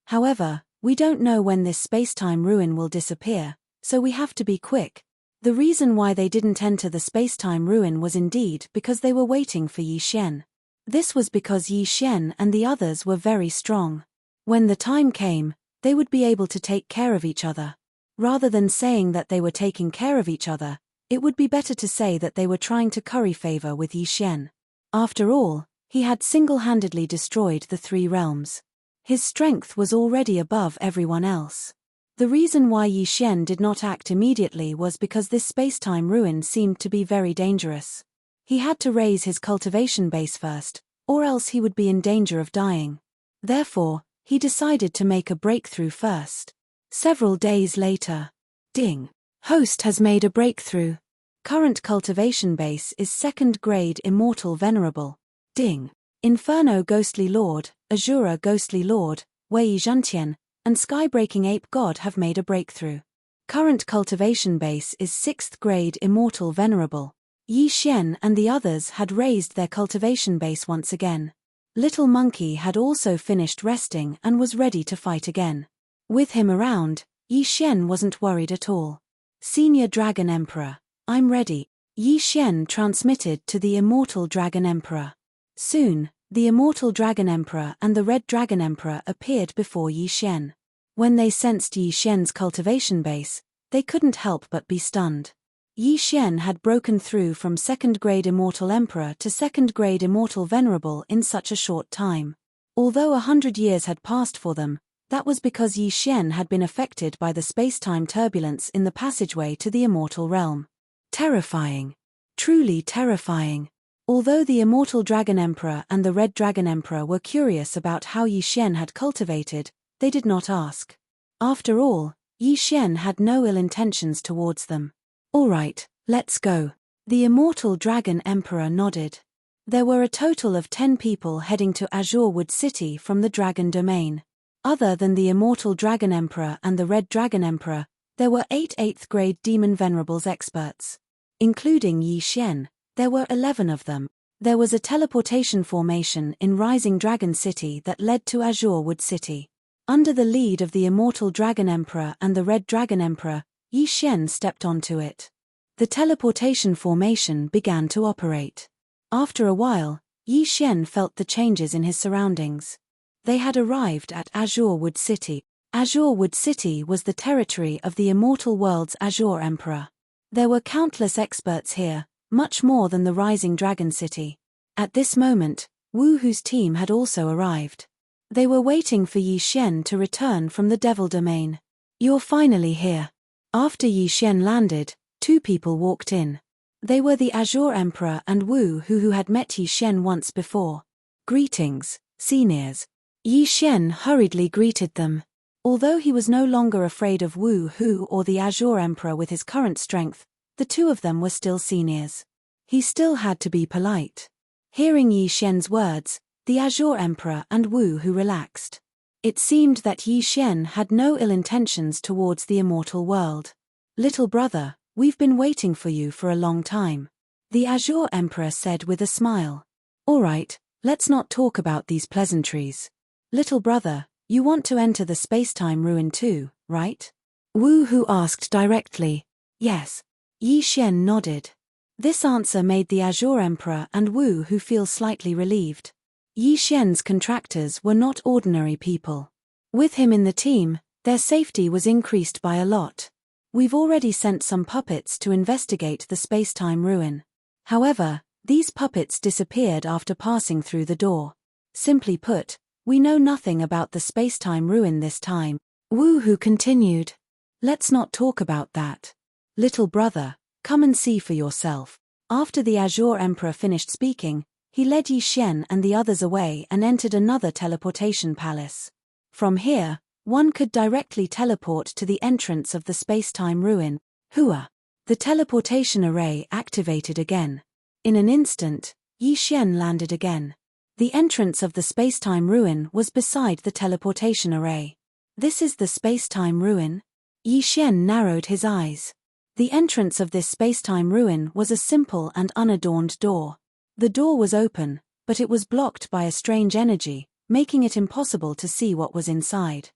However, we don't know when this spacetime ruin will disappear, so we have to be quick. The reason why they didn't enter the spacetime ruin was indeed because they were waiting for Yi Xian. This was because Yi Xian and the others were very strong. When the time came, they would be able to take care of each other. Rather than saying that they were taking care of each other, it would be better to say that they were trying to curry favor with Yi Xian. After all, he had single-handedly destroyed the 3 realms. His strength was already above everyone else. The reason why Yi Xian did not act immediately was because this spacetime ruin seemed to be very dangerous. He had to raise his cultivation base first, or else he would be in danger of dying. Therefore, he decided to make a breakthrough first. Several days later. Ding. Host has made a breakthrough. Current cultivation base is 2nd grade Immortal Venerable. Ding. Inferno Ghostly Lord, Azura Ghostly Lord, Wei Zhantian, and Skybreaking Ape God have made a breakthrough. Current cultivation base is 6th grade Immortal Venerable. Yi Xian and the others had raised their cultivation base once again. Little Monkey had also finished resting and was ready to fight again. With him around, Yi Xian wasn't worried at all. Senior Dragon Emperor, I'm ready. Yi Xian transmitted to the Immortal Dragon Emperor. Soon, the Immortal Dragon Emperor and the Red Dragon Emperor appeared before Yi Xian. When they sensed Yi Xian's cultivation base, they couldn't help but be stunned. Yi Xian had broken through from 2nd grade Immortal Emperor to 2nd grade Immortal Venerable in such a short time. Although 100 years had passed for them, that was because Yi Xian had been affected by the spacetime turbulence in the passageway to the immortal realm. Terrifying. Truly terrifying. Although the Immortal Dragon Emperor and the Red Dragon Emperor were curious about how Yi Xian had cultivated, they did not ask. After all, Yi Xian had no ill intentions towards them. All right, let's go. The Immortal Dragon Emperor nodded. There were a total of 10 people heading to Azure Wood City from the Dragon Domain. Other than the Immortal Dragon Emperor and the Red Dragon Emperor, there were 8 8th grade Demon Venerables experts. Including Yi Xian, there were 11 of them. There was a teleportation formation in Rising Dragon City that led to Azure Wood City. Under the lead of the Immortal Dragon Emperor and the Red Dragon Emperor, Yi Xian stepped onto it. The teleportation formation began to operate. After a while, Yi Xian felt the changes in his surroundings. They had arrived at Azure Wood City. Azure Wood City was the territory of the immortal world's Azure Emperor. There were countless experts here, much more than the Rising Dragon City. At this moment, Wu Hu's team had also arrived. They were waiting for Yi Xian to return from the Devil Domain. You're finally here. After Yi Xian landed, 2 people walked in. They were the Azure Emperor and Wu Hu, who had met Yi Xian once before. Greetings, seniors. Yi Xian hurriedly greeted them. Although he was no longer afraid of Wu Hu or the Azure Emperor with his current strength, the 2 of them were still seniors. He still had to be polite. Hearing Yi Xian's words, the Azure Emperor and Wu Hu relaxed. It seemed that Yi Xian had no ill intentions towards the immortal world. Little brother, we've been waiting for you for a long time. The Azure Emperor said with a smile. All right, let's not talk about these pleasantries. Little brother, you want to enter the spacetime ruin too, right? Wu Hu asked directly. Yes. Yi Xian nodded. This answer made the Azure Emperor and Wu Hu feel slightly relieved. Yi Xian's contractors were not ordinary people. With him in the team, their safety was increased by a lot. We've already sent some puppets to investigate the spacetime ruin. However, these puppets disappeared after passing through the door. Simply put, we know nothing about the spacetime ruin this time. Wu Hu continued. Let's not talk about that. Little brother, come and see for yourself. After the Azure Emperor finished speaking, he led Yi Xian and the others away and entered another teleportation palace. From here, one could directly teleport to the entrance of the space-time ruin. Hua! The teleportation array activated again. In an instant, Yi Xian landed again. The entrance of the space-time ruin was beside the teleportation array. This is the space-time ruin? Yi Xian narrowed his eyes. The entrance of this space-time ruin was a simple and unadorned door. The door was open, but it was blocked by a strange energy, making it impossible to see what was inside.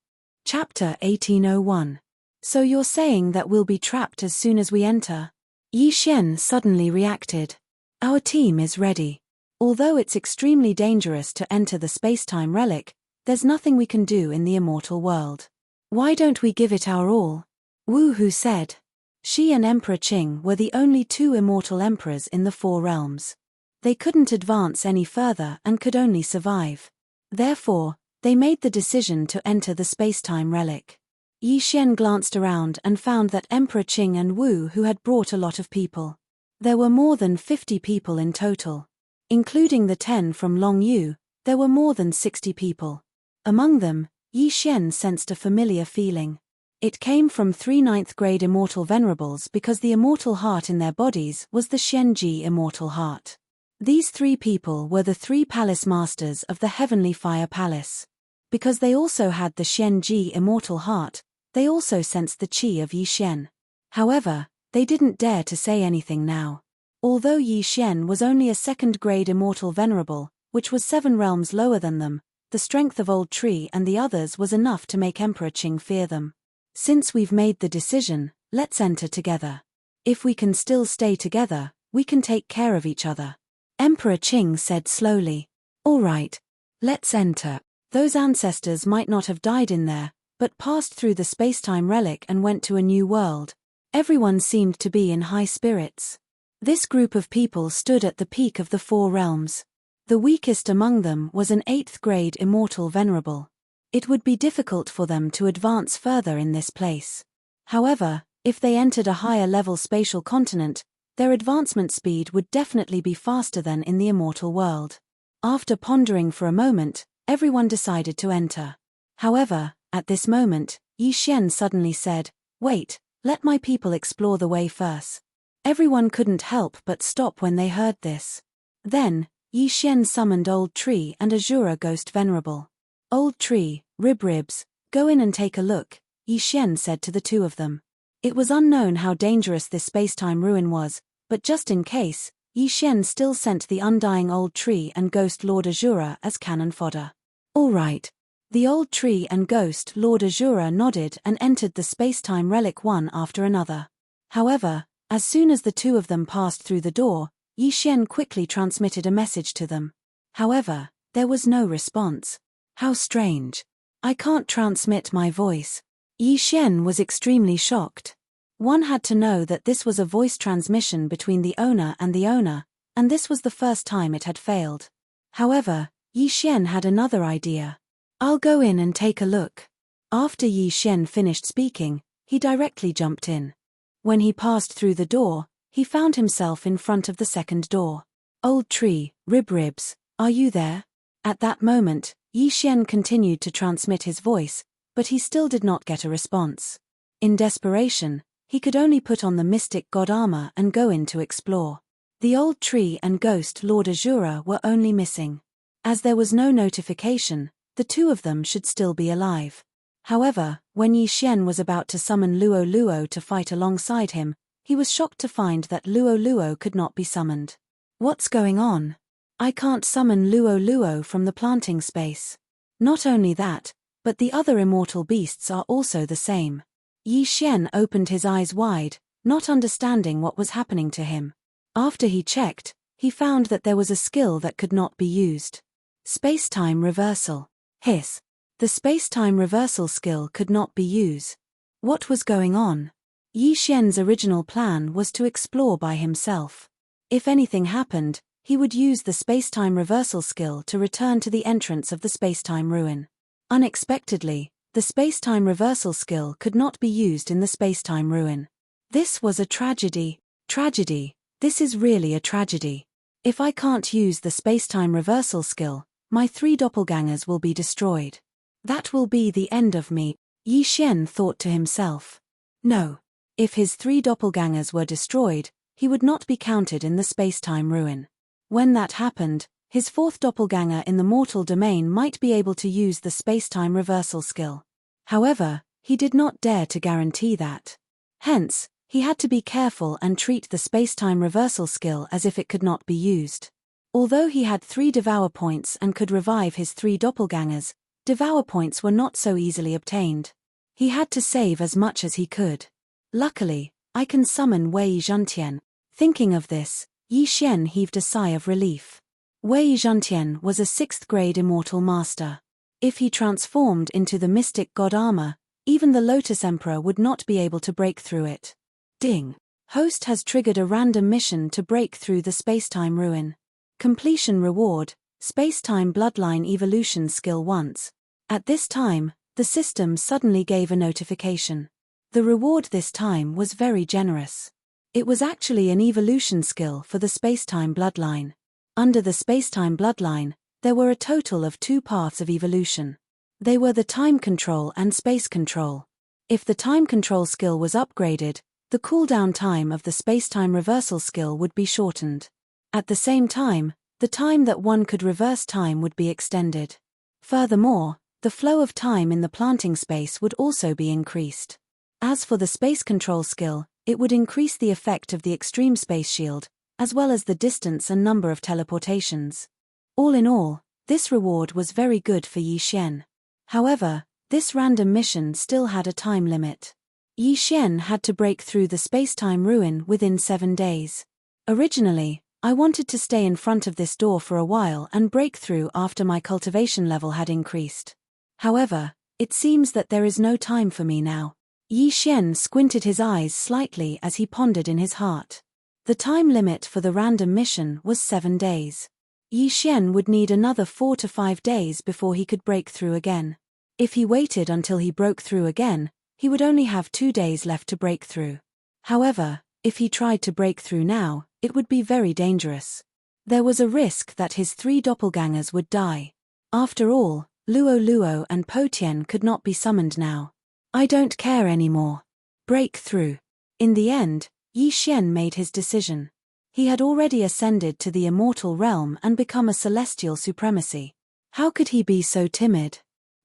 Chapter 1801. So you're saying that we'll be trapped as soon as we enter? Yi Xian suddenly reacted. Our team is ready. Although it's extremely dangerous to enter the space-time relic, there's nothing we can do in the immortal world. Why don't we give it our all? Wu Hu said. She and Emperor Qing were the only two immortal emperors in the Four Realms. They couldn't advance any further and could only survive. Therefore, they made the decision to enter the space-time relic. Yi Xian glanced around and found that Emperor Qing and Wu Hu had brought a lot of people. There were more than 50 people in total. Including the 10 from Long Yu, there were more than 60 people. Among them, Yi Xian sensed a familiar feeling. It came from 3 9th-grade immortal venerables because the immortal heart in their bodies was the Xianji immortal heart. These 3 people were the 3 palace masters of the Heavenly Fire Palace. Because they also had the Xianji immortal heart, they also sensed the qi of Yi Xian. However, they didn't dare to say anything now. Although Yi Xian was only a 2nd-grade immortal venerable, which was 7 realms lower than them, the strength of Old Tree and the others was enough to make Emperor Qing fear them. Since we've made the decision, let's enter together. If we can still stay together, we can take care of each other. Emperor Qing said slowly. All right. Let's enter. Those ancestors might not have died in there, but passed through the space-time relic and went to a new world. Everyone seemed to be in high spirits. This group of people stood at the peak of the 4 realms. The weakest among them was an 8th-grade immortal venerable. It would be difficult for them to advance further in this place. However, if they entered a higher-level spatial continent, their advancement speed would definitely be faster than in the immortal world. After pondering for a moment, everyone decided to enter. However, at this moment, Yi Xian suddenly said, Wait, let my people explore the way first. Everyone couldn't help but stop when they heard this. Then, Yi Xian summoned Old Tree and Azura Ghost Venerable. Old Tree, Ribs, go in and take a look, Yi Xian said to the 2 of them. It was unknown how dangerous this space-time ruin was, but just in case, Yi Xian still sent the undying Old Tree and Ghost Lord Azura as cannon fodder. All right. The Old Tree and Ghost Lord Azura nodded and entered the space-time relic one after another. However, as soon as the 2 of them passed through the door, Yi Xian quickly transmitted a message to them. However, there was no response. How strange. I can't transmit my voice. Yi Xian was extremely shocked. One had to know that this was a voice transmission between the owner, and this was the first time it had failed. However, Yi Xian had another idea. I'll go in and take a look. After Yi Xian finished speaking, he directly jumped in. When he passed through the door, he found himself in front of the 2nd door. Old Tree, Ribs, are you there? At that moment, Yi Xian continued to transmit his voice, but he still did not get a response. In desperation, he could only put on the mystic god armor and go in to explore. The Old Tree and Ghost Lord Azura were only missing. As there was no notification, the 2 of them should still be alive. However, when Yi Xian was about to summon Luo Luo to fight alongside him, he was shocked to find that Luo Luo could not be summoned. What's going on? I can't summon Luo Luo from the planting space. Not only that, but the other immortal beasts are also the same. Yi Xian opened his eyes wide, not understanding what was happening to him. After he checked, he found that there was a skill that could not be used. Space-time reversal. Hiss. The space-time reversal skill could not be used. What was going on? Yi Xian's original plan was to explore by himself. If anything happened, he would use the space-time reversal skill to return to the entrance of the space-time ruin. Unexpectedly, The space-time reversal skill could not be used in the space-time ruin. This was a tragedy. Tragedy. This is really a tragedy. If I can't use the space-time reversal skill, my 3 doppelgangers will be destroyed. That will be the end of me, Yi Xian thought to himself. No. If his 3 doppelgangers were destroyed, he would not be counted in the space-time ruin. When that happened, his 4th doppelganger in the mortal domain might be able to use the space-time reversal skill. However, he did not dare to guarantee that. Hence, he had to be careful and treat the space-time reversal skill as if it could not be used. Although he had 3 Devour points and could revive his 3 doppelgangers, Devour points were not so easily obtained. He had to save as much as he could. Luckily, I can summon Wei Zhentian. Thinking of this, Yi Xian heaved a sigh of relief. Wei Zhentian was a 6th grade immortal master. If he transformed into the mystic god armor, even the Lotus Emperor would not be able to break through it. Ding. Host has triggered a random mission to break through the spacetime ruin. Completion reward, Spacetime Bloodline Evolution Skill once. At this time, the system suddenly gave a notification. The reward this time was very generous. It was actually an evolution skill for the spacetime bloodline. Under the spacetime bloodline, there were a total of 2 paths of evolution. They were the time control and space control. If the time control skill was upgraded, the cooldown time of the spacetime reversal skill would be shortened. At the same time, the time that one could reverse time would be extended. Furthermore, the flow of time in the planting space would also be increased. As for the space control skill, it would increase the effect of the extreme space shield, as well as the distance and number of teleportations. All in all, this reward was very good for Yi Xian. However, this random mission still had a time limit. Yi Xian had to break through the spacetime ruin within 7 days. Originally, I wanted to stay in front of this door for a while and break through after my cultivation level had increased. However, it seems that there is no time for me now. Yi Xian squinted his eyes slightly as he pondered in his heart. The time limit for the random mission was 7 days. Yi Xian would need another 4 to 5 days before he could break through again. If he waited until he broke through again, he would only have 2 days left to break through. However, if he tried to break through now, it would be very dangerous. There was a risk that his 3 doppelgangers would die. After all, Luo Luo and Po Tian could not be summoned now. I don't care anymore. Break through. In the end, Yi Xian made his decision. He had already ascended to the immortal realm and become a celestial supremacy. How could he be so timid?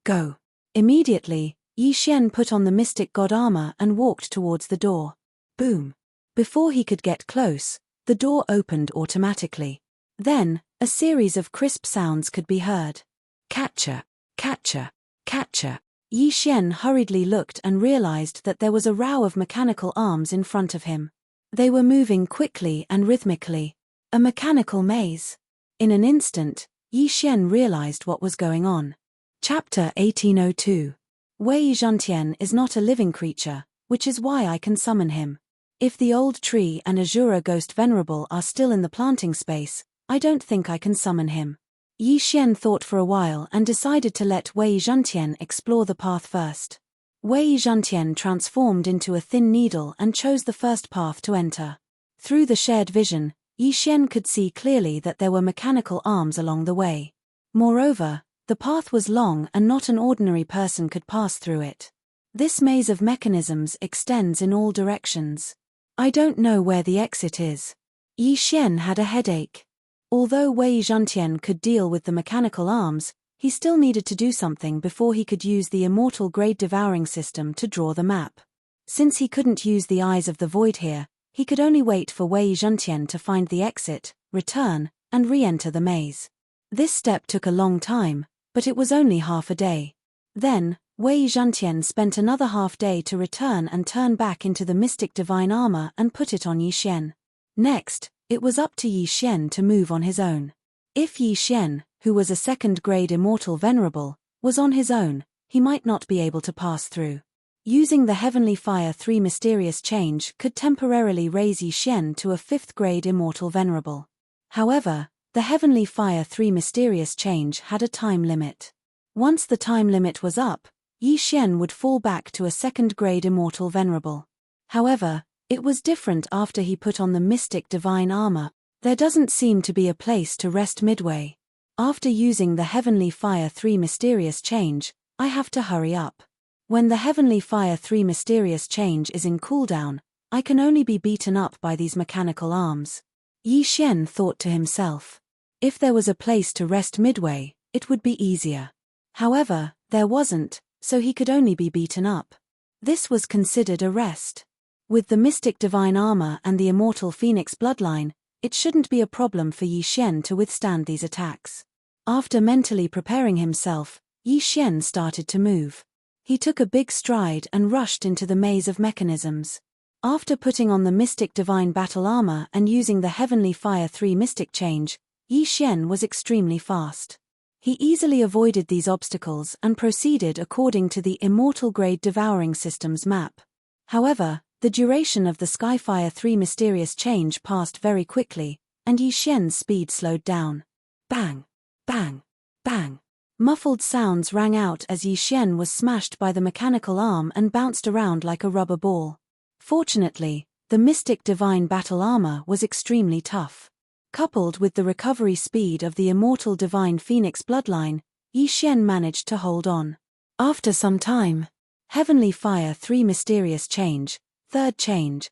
Go. Immediately, Yi Xian put on the mystic god armor and walked towards the door. Boom. Before he could get close, the door opened automatically. Then, a series of crisp sounds could be heard. Catcher, catcher, catcher. Yi Xian hurriedly looked and realized that there was a row of mechanical arms in front of him. They were moving quickly and rhythmically. A mechanical maze. In an instant, Yi Xian realized what was going on. Chapter 1802. Wei Zhentian is not a living creature, which is why I can summon him. If the old tree and Azura Ghost Venerable are still in the planting space, I don't think I can summon him. Yi Xian thought for a while and decided to let Wei Zhentian explore the path first. Wei Zhentian transformed into a thin needle and chose the first path to enter. Through the shared vision, Yi Xian could see clearly that there were mechanical arms along the way. Moreover, the path was long and not an ordinary person could pass through it. This maze of mechanisms extends in all directions. I don't know where the exit is. Yi Xian had a headache. Although Wei Zhentian could deal with the mechanical arms, he still needed to do something before he could use the immortal grade devouring system to draw the map. Since he couldn't use the Eyes of the Void here, he could only wait for Wei Zhentian to find the exit, return, and re-enter the maze. This step took a long time, but it was only half a day. Then, Wei Zhentian spent another half day to return and turn back into the mystic divine armor and put it on Yi Xian. Next, it was up to Yi Xian to move on his own. If Yi Xian, who was a 2nd grade immortal venerable, was on his own, he might not be able to pass through. Using the Heavenly Fire 3 mysterious change could temporarily raise Yi Xian to a 5th grade immortal venerable. However, the Heavenly Fire 3 mysterious change had a time limit. Once the time limit was up, Yi Xian would fall back to a second-grade immortal venerable. However, it was different after he put on the mystic divine armor. There doesn't seem to be a place to rest midway. After using the Heavenly Fire 3 mysterious change, I have to hurry up. When the Heavenly Fire 3 mysterious change is in cooldown, I can only be beaten up by these mechanical arms. Yi Xian thought to himself. If there was a place to rest midway, it would be easier. However, there wasn't, so he could only be beaten up. This was considered a rest. With the mystic divine armor and the immortal phoenix bloodline, it shouldn't be a problem for Yi Xian to withstand these attacks. After mentally preparing himself, Yi Xian started to move. He took a big stride and rushed into the maze of mechanisms. After putting on the mystic divine battle armor and using the Heavenly Fire 3 mystic change, Yi Xian was extremely fast. He easily avoided these obstacles and proceeded according to the immortal grade devouring system's map. However, the duration of the Skyfire 3 mysterious change passed very quickly, and Yi Xian's speed slowed down. Bang! Bang! Bang! Muffled sounds rang out as Yi Xian was smashed by the mechanical arm and bounced around like a rubber ball. Fortunately, the mystic divine battle armor was extremely tough. Coupled with the recovery speed of the immortal divine phoenix bloodline, Yi Xian managed to hold on. After some time, Heavenly Fire 3 mysterious change, third change.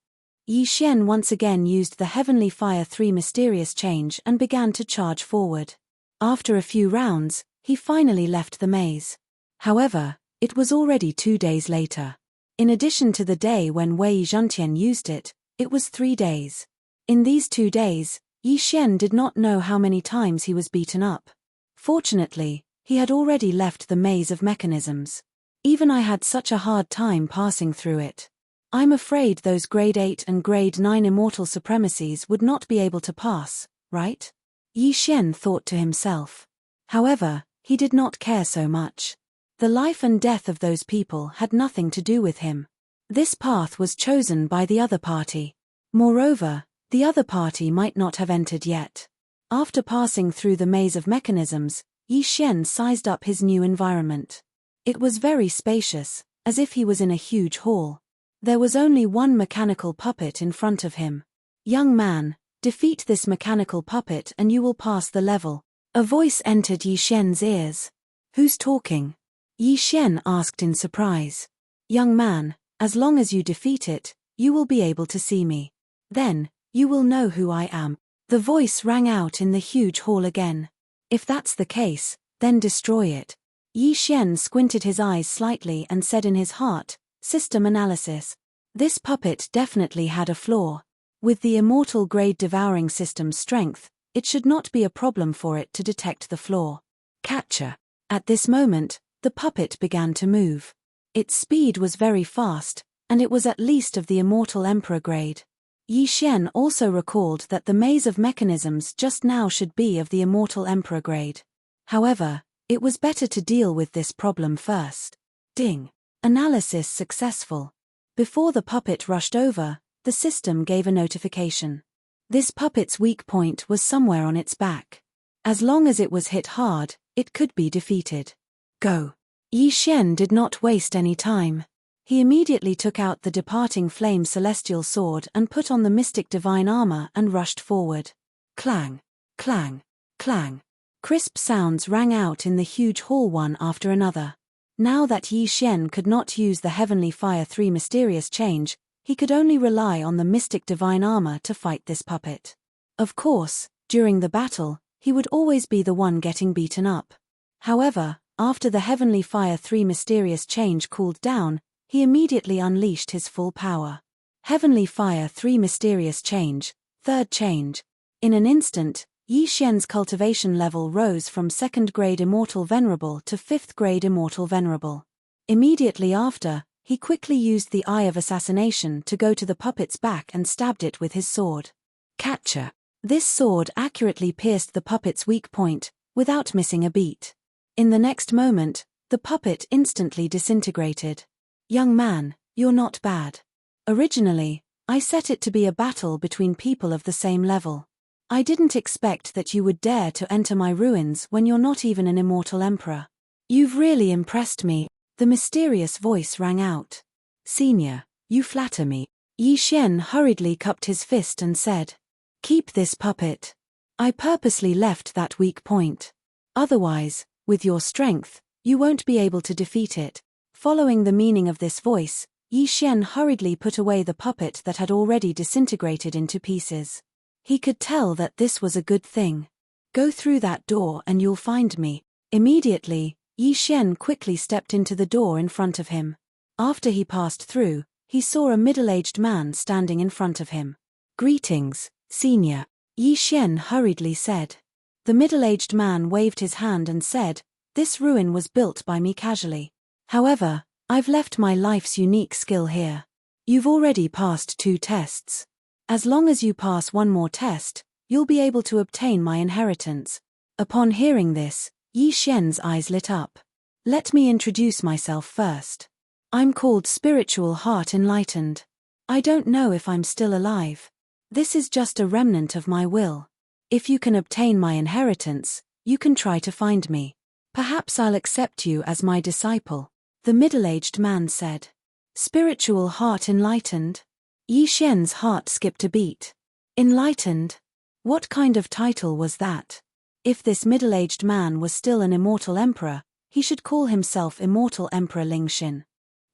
Yi Xian once again used the Heavenly Fire 3 mysterious change and began to charge forward. After a few rounds, he finally left the maze. However, it was already 2 days later. In addition to the day when Wei Zhentian used it, it was 3 days. In these 2 days, Yi Xian did not know how many times he was beaten up. Fortunately, he had already left the maze of mechanisms. Even I had such a hard time passing through it. I'm afraid those grade 8 and grade 9 immortal supremacies would not be able to pass, right? Yi Xian thought to himself. However, he did not care so much. The life and death of those people had nothing to do with him. This path was chosen by the other party. Moreover, the other party might not have entered yet. After passing through the maze of mechanisms, Yi Xian sized up his new environment. It was very spacious, as if he was in a huge hall. There was only one mechanical puppet in front of him. Young man, defeat this mechanical puppet and you will pass the level. A voice entered Yi Xian's ears. Who's talking? Yi Xian asked in surprise. Young man, as long as you defeat it, you will be able to see me. Then, you will know who I am. The voice rang out in the huge hall again. If that's the case, then destroy it. Yi Xian squinted his eyes slightly and said in his heart, System analysis. This puppet definitely had a flaw. With the immortal grade devouring system's strength, it should not be a problem for it to detect the flaw. Catcher. At this moment, the puppet began to move. Its speed was very fast, and it was at least of the immortal emperor grade. Yi Xian also recalled that the maze of mechanisms just now should be of the immortal emperor grade. However, it was better to deal with this problem first. Ding. Analysis successful. Before the puppet rushed over, the system gave a notification. This puppet's weak point was somewhere on its back. As long as it was hit hard, it could be defeated. Go. Yi Xian did not waste any time. He immediately took out the departing flame celestial sword and put on the mystic divine armor and rushed forward. Clang, clang, clang. Crisp sounds rang out in the huge hall one after another. Now that Yi Xian could not use the Heavenly Fire 3 mysterious change, he could only rely on the mystic divine armor to fight this puppet. Of course, during the battle, he would always be the one getting beaten up. However, after the Heavenly Fire 3 mysterious change cooled down, he immediately unleashed his full power. Heavenly Fire 3 mysterious change, third change. In an instant, Yi Xian's cultivation level rose from 2nd grade Immortal Venerable to 5th grade Immortal Venerable. Immediately after, he quickly used the Eye of Assassination to go to the puppet's back and stabbed it with his sword. Catcher. This sword accurately pierced the puppet's weak point, without missing a beat. In the next moment, the puppet instantly disintegrated. Young man, you're not bad. Originally, I set it to be a battle between people of the same level. I didn't expect that you would dare to enter my ruins when you're not even an immortal emperor. You've really impressed me. The mysterious voice rang out. Senior, you flatter me. Yi Xian hurriedly cupped his fist and said, Keep this puppet. I purposely left that weak point. Otherwise, with your strength, you won't be able to defeat it. Following the meaning of this voice, Yi Xian hurriedly put away the puppet that had already disintegrated into pieces. He could tell that this was a good thing. Go through that door and you'll find me. Immediately, Yi Xian quickly stepped into the door in front of him. After he passed through, he saw a middle-aged man standing in front of him. Greetings, Senior, Yi Xian hurriedly said. The middle-aged man waved his hand and said, This ruin was built by me casually. However, I've left my life's unique skill here. You've already passed 2 tests. As long as you pass 1 more test, you'll be able to obtain my inheritance. Upon hearing this, Yi Xian's eyes lit up. Let me introduce myself first. I'm called Spiritual Heart Enlightened. I don't know if I'm still alive. This is just a remnant of my will. If you can obtain my inheritance, you can try to find me. Perhaps I'll accept you as my disciple. The middle-aged man said. Spiritual Heart Enlightened? Yi Xian's heart skipped a beat. Enlightened? What kind of title was that? If this middle-aged man was still an immortal emperor, he should call himself Immortal Emperor Lingxin.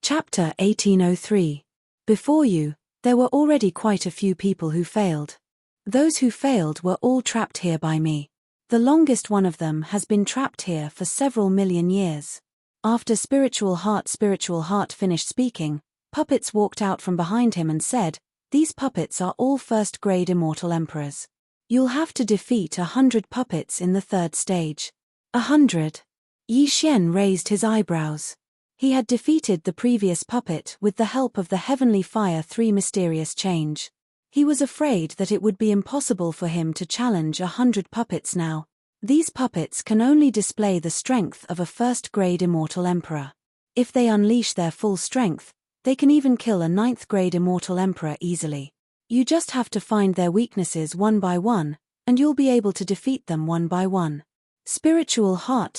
Chapter 1803. Before you, there were already quite a few people who failed. Those who failed were all trapped here by me. The longest one of them has been trapped here for several million years. After Spiritual Heart finished speaking, puppets walked out from behind him and said, These puppets are all first-grade immortal emperors. You'll have to defeat 100 puppets in the 3rd stage. 100? Yi Xian raised his eyebrows. He had defeated the previous puppet with the help of the Heavenly Fire 3 mysterious change. He was afraid that it would be impossible for him to challenge 100 puppets now. These puppets can only display the strength of a first-grade immortal emperor. If they unleash their full strength, they can even kill a 9th-grade immortal emperor easily. You just have to find their weaknesses one by one, and you'll be able to defeat them one by one. Spiritual Heart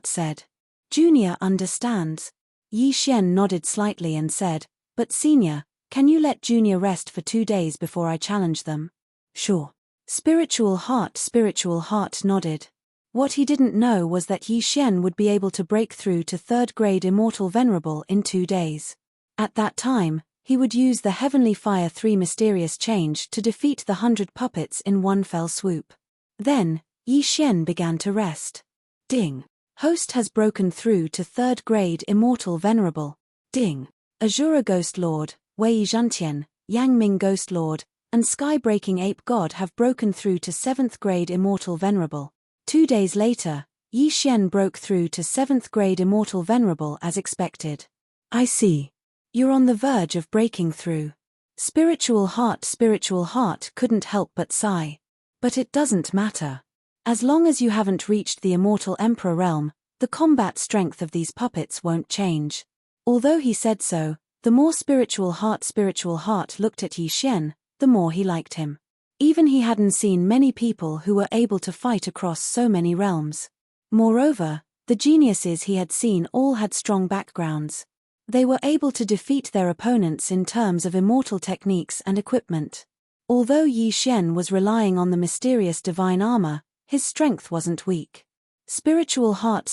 said. Junior understands. Yi Xian nodded slightly and said, But Senior, can you let Junior rest for 2 days before I challenge them? Sure. Spiritual Heart nodded. What he didn't know was that Yi Xian would be able to break through to 3rd-grade Immortal Venerable in 2 days. At that time, he would use the Heavenly Fire 3 mysterious change to defeat the 100 puppets in one fell swoop. Then, Yi Xian began to rest. Ding. Host has broken through to 3rd-grade Immortal Venerable. Ding. Azura Ghost Lord, Wei Zhantian, Yang Ming Ghost Lord, and Sky-Breaking Ape God have broken through to 7th-grade Immortal Venerable. 2 days later, Yi Xian broke through to 7th-grade Immortal Venerable as expected. I see. You're on the verge of breaking through. Spiritual Heart couldn't help but sigh. But it doesn't matter. As long as you haven't reached the Immortal Emperor realm, the combat strength of these puppets won't change. Although he said so, the more Spiritual Heart looked at Yi Xian, the more he liked him. Even he hadn't seen many people who were able to fight across so many realms. Moreover, the geniuses he had seen all had strong backgrounds. They were able to defeat their opponents in terms of immortal techniques and equipment. Although Yi Xian was relying on the mysterious divine armor, his strength wasn't weak. Spiritual Heart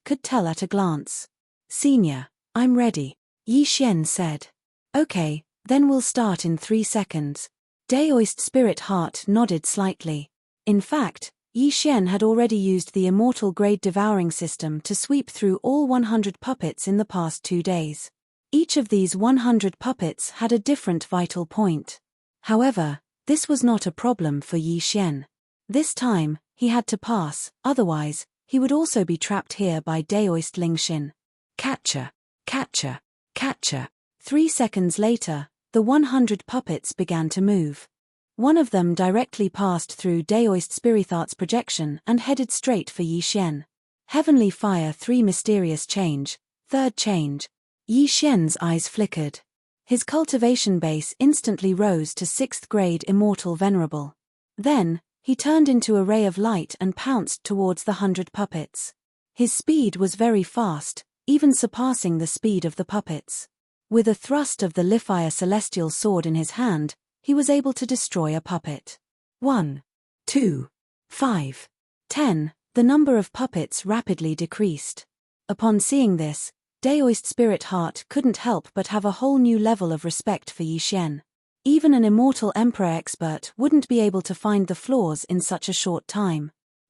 could tell at a glance. Senior, I'm ready, Yi Xian said. Okay, then we'll start in 3 seconds. Daoist Spirit Heart nodded slightly. In fact, Yi Xian had already used the immortal grade devouring system to sweep through all 100 puppets in the past 2 days. Each of these 100 puppets had a different vital point. However, this was not a problem for Yi Xian. This time, he had to pass, otherwise, he would also be trapped here by Daoist Lingxin. Catcher. 3 seconds later, the 100 puppets began to move. One of them directly passed through Daoist Spirithart's projection and headed straight for Yi Xian. Heavenly Fire 3 mysterious change, 3rd change. Yi Xian's eyes flickered. His cultivation base instantly rose to 6th grade Immortal Venerable. Then, he turned into a ray of light and pounced towards the 100 puppets. His speed was very fast, even surpassing the speed of the puppets. With a thrust of the Lifire celestial sword in his hand, he was able to destroy a puppet. 1, 2, 5, 10. The number of puppets rapidly decreased. Upon seeing this, Daoist Spirit Heart couldn't help but have a whole new level of respect for Yi Xian. Even an immortal emperor expert wouldn't be able to find the flaws in such a short time.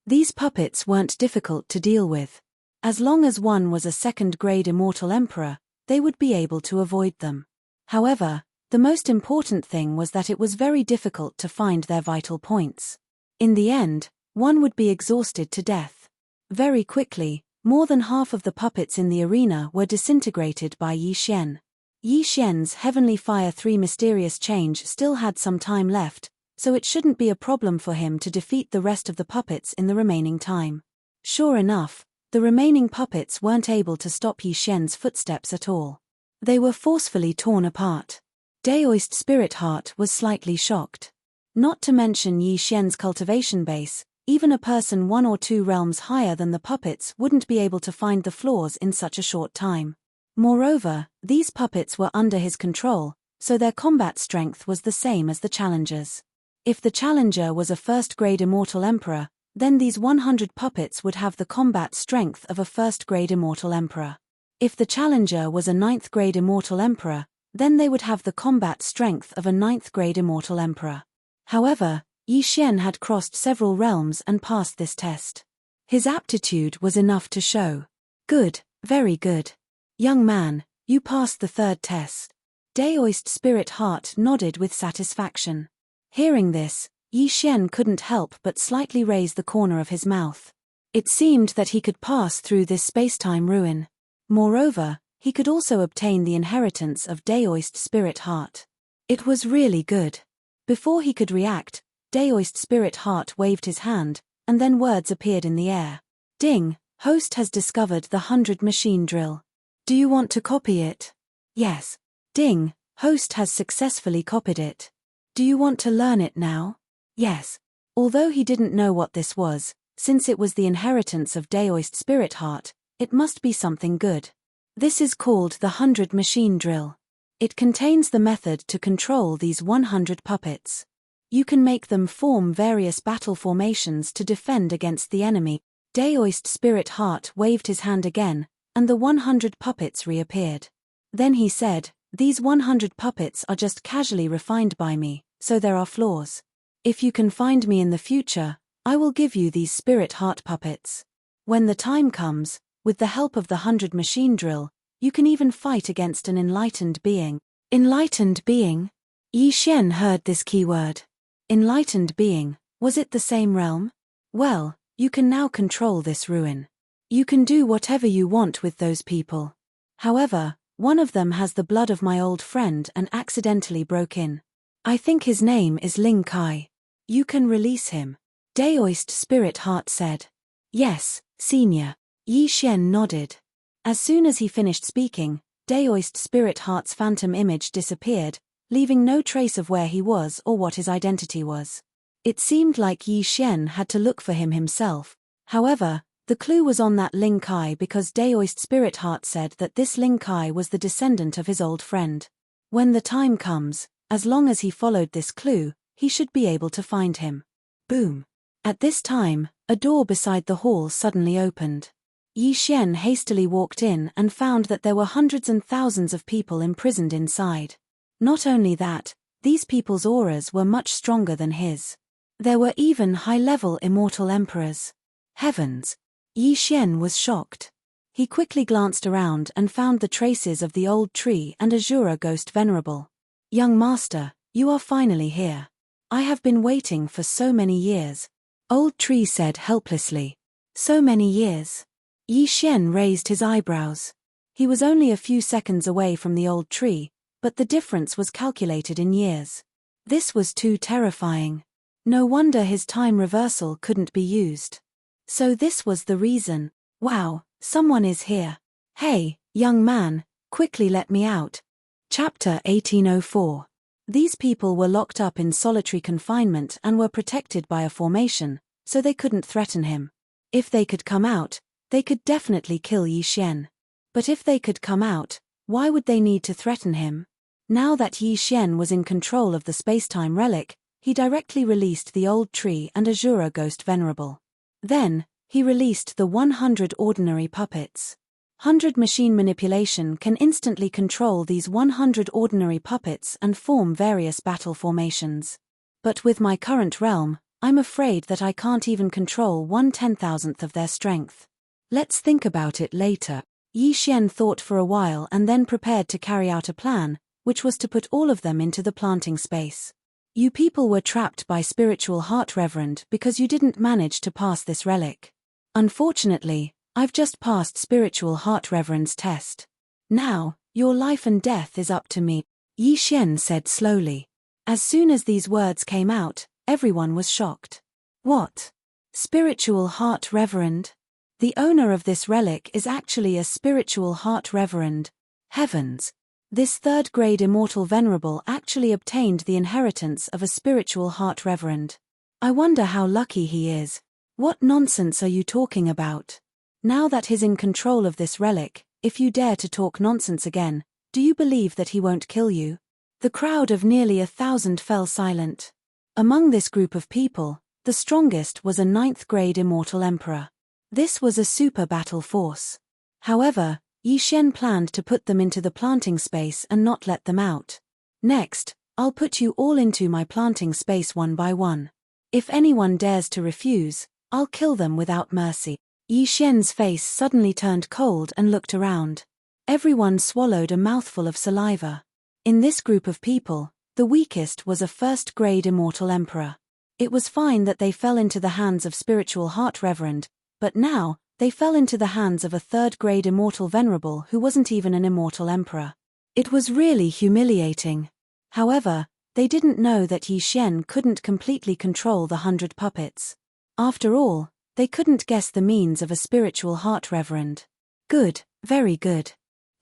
These puppets weren't difficult to deal with. As long as one was a second-grade immortal emperor, they would be able to avoid them. However, the most important thing was that it was very difficult to find their vital points. In the end, one would be exhausted to death. Very quickly, more than half of the puppets in the arena were disintegrated by Yi Xian. Yi Xian's Heavenly Fire 3 mysterious change still had some time left, so it shouldn't be a problem for him to defeat the rest of the puppets in the remaining time. Sure enough, the remaining puppets weren't able to stop Yi Xian's footsteps at all. They were forcefully torn apart. Daoist Spirit Heart was slightly shocked. Not to mention Yi Xian's cultivation base, even a person 1 or 2 realms higher than the puppets wouldn't be able to find the flaws in such a short time. Moreover, these puppets were under his control, so their combat strength was the same as the challengers. If the challenger was a first-grade immortal emperor, then these 100 puppets would have the combat strength of a first-grade immortal emperor. If the challenger was a 9th-grade immortal emperor, then they would have the combat strength of a 9th-grade immortal emperor. However, Yi Xian had crossed several realms and passed this test. His aptitude was enough to show. Good, very good. Young man, you passed the 3rd test. Daoist Spirit Heart nodded with satisfaction. Hearing this, Yi Xian couldn't help but slightly raise the corner of his mouth. It seemed that he could pass through this space-time ruin. Moreover, he could also obtain the inheritance of Daoist Spirit Heart. It was really good. Before he could react, Daoist Spirit Heart waved his hand, and then words appeared in the air. Ding, host has discovered the 100 machine drill. Do you want to copy it? Yes. Ding, host has successfully copied it. Do you want to learn it now? Yes. Although he didn't know what this was, since it was the inheritance of Daoist Spirit Heart, it must be something good. This is called the 100 machine drill. It contains the method to control these 100 puppets. You can make them form various battle formations to defend against the enemy. Daoist Spirit Heart waved his hand again, and the 100 puppets reappeared. Then he said, "These 100 puppets are just casually refined by me, so there are flaws. If you can find me in the future, I will give you these Spirit Heart puppets. When the time comes, with the help of the 100 machine drill, you can even fight against an enlightened being." Enlightened being? Yi Xian heard this keyword. Enlightened being, was it the same realm? Well, you can now control this ruin. You can do whatever you want with those people. However, one of them has the blood of my old friend and accidentally broke in. I think his name is Ling Kai. You can release him. Daoist Spirit Heart said. Yes, Senior. Yi Xian nodded. As soon as he finished speaking, Daoist Spirit Heart's phantom image disappeared, leaving no trace of where he was or what his identity was. It seemed like Yi Xian had to look for him himself. However, the clue was on that Ling Kai because Daoist Spirit Heart said that this Ling Kai was the descendant of his old friend. When the time comes, as long as he followed this clue, he should be able to find him. Boom. At this time, a door beside the hall suddenly opened. Yi Xian hastily walked in and found that there were hundreds and thousands of people imprisoned inside. Not only that, these people's auras were much stronger than his. There were even high-level immortal emperors. Heavens! Yi Xian was shocked. He quickly glanced around and found the traces of the old tree and Azura Ghost Venerable. Young master, you are finally here. I have been waiting for so many years. Old Tree said helplessly. So many years. Yi Xian raised his eyebrows. He was only a few seconds away from the old tree, but the difference was calculated in years. This was too terrifying. No wonder his time reversal couldn't be used. So this was the reason. Wow, someone is here. Hey, young man, quickly let me out. Chapter 1804. These people were locked up in solitary confinement and were protected by a formation, so they couldn't threaten him. If they could come out, They could definitely kill Yi Xian. But if they could come out, why would they need to threaten him? Now that Yi Xian was in control of the spacetime relic, he directly released the old tree and Azura Ghost Venerable. Then, he released the 100 ordinary puppets. 100 machine manipulation can instantly control these 100 ordinary puppets and form various battle formations. But with my current realm, I'm afraid that I can't even control 1/10,000th of their strength. Let's think about it later. Yi Xian thought for a while and then prepared to carry out a plan, which was to put all of them into the planting space. You people were trapped by Spiritual Heart Reverend because you didn't manage to pass this relic. Unfortunately, I've just passed Spiritual Heart Reverend's test. Now, your life and death is up to me, Yi Xian said slowly. As soon as these words came out, everyone was shocked. What? Spiritual Heart Reverend? The owner of this relic is actually a Spiritual Heart Reverend. Heavens! This third-grade Immortal Venerable actually obtained the inheritance of a Spiritual Heart Reverend. I wonder how lucky he is. What nonsense are you talking about? Now that he's in control of this relic, if you dare to talk nonsense again, do you believe that he won't kill you? The crowd of nearly 1,000 fell silent. Among this group of people, the strongest was a 9th-grade Immortal Emperor. This was a super battle force. However, Yi Xian planned to put them into the planting space and not let them out. Next, I'll put you all into my planting space one by one. If anyone dares to refuse, I'll kill them without mercy. Yi Xian's face suddenly turned cold and looked around. Everyone swallowed a mouthful of saliva. In this group of people, the weakest was a 1st-grade Immortal Emperor. It was fine that they fell into the hands of Spiritual Heart Reverend, but now, they fell into the hands of a 3rd-grade Immortal Venerable who wasn't even an Immortal Emperor. It was really humiliating. However, they didn't know that Yi Xian couldn't completely control the 100 puppets. After all, they couldn't guess the means of a Spiritual Heart Reverend. Good, very good.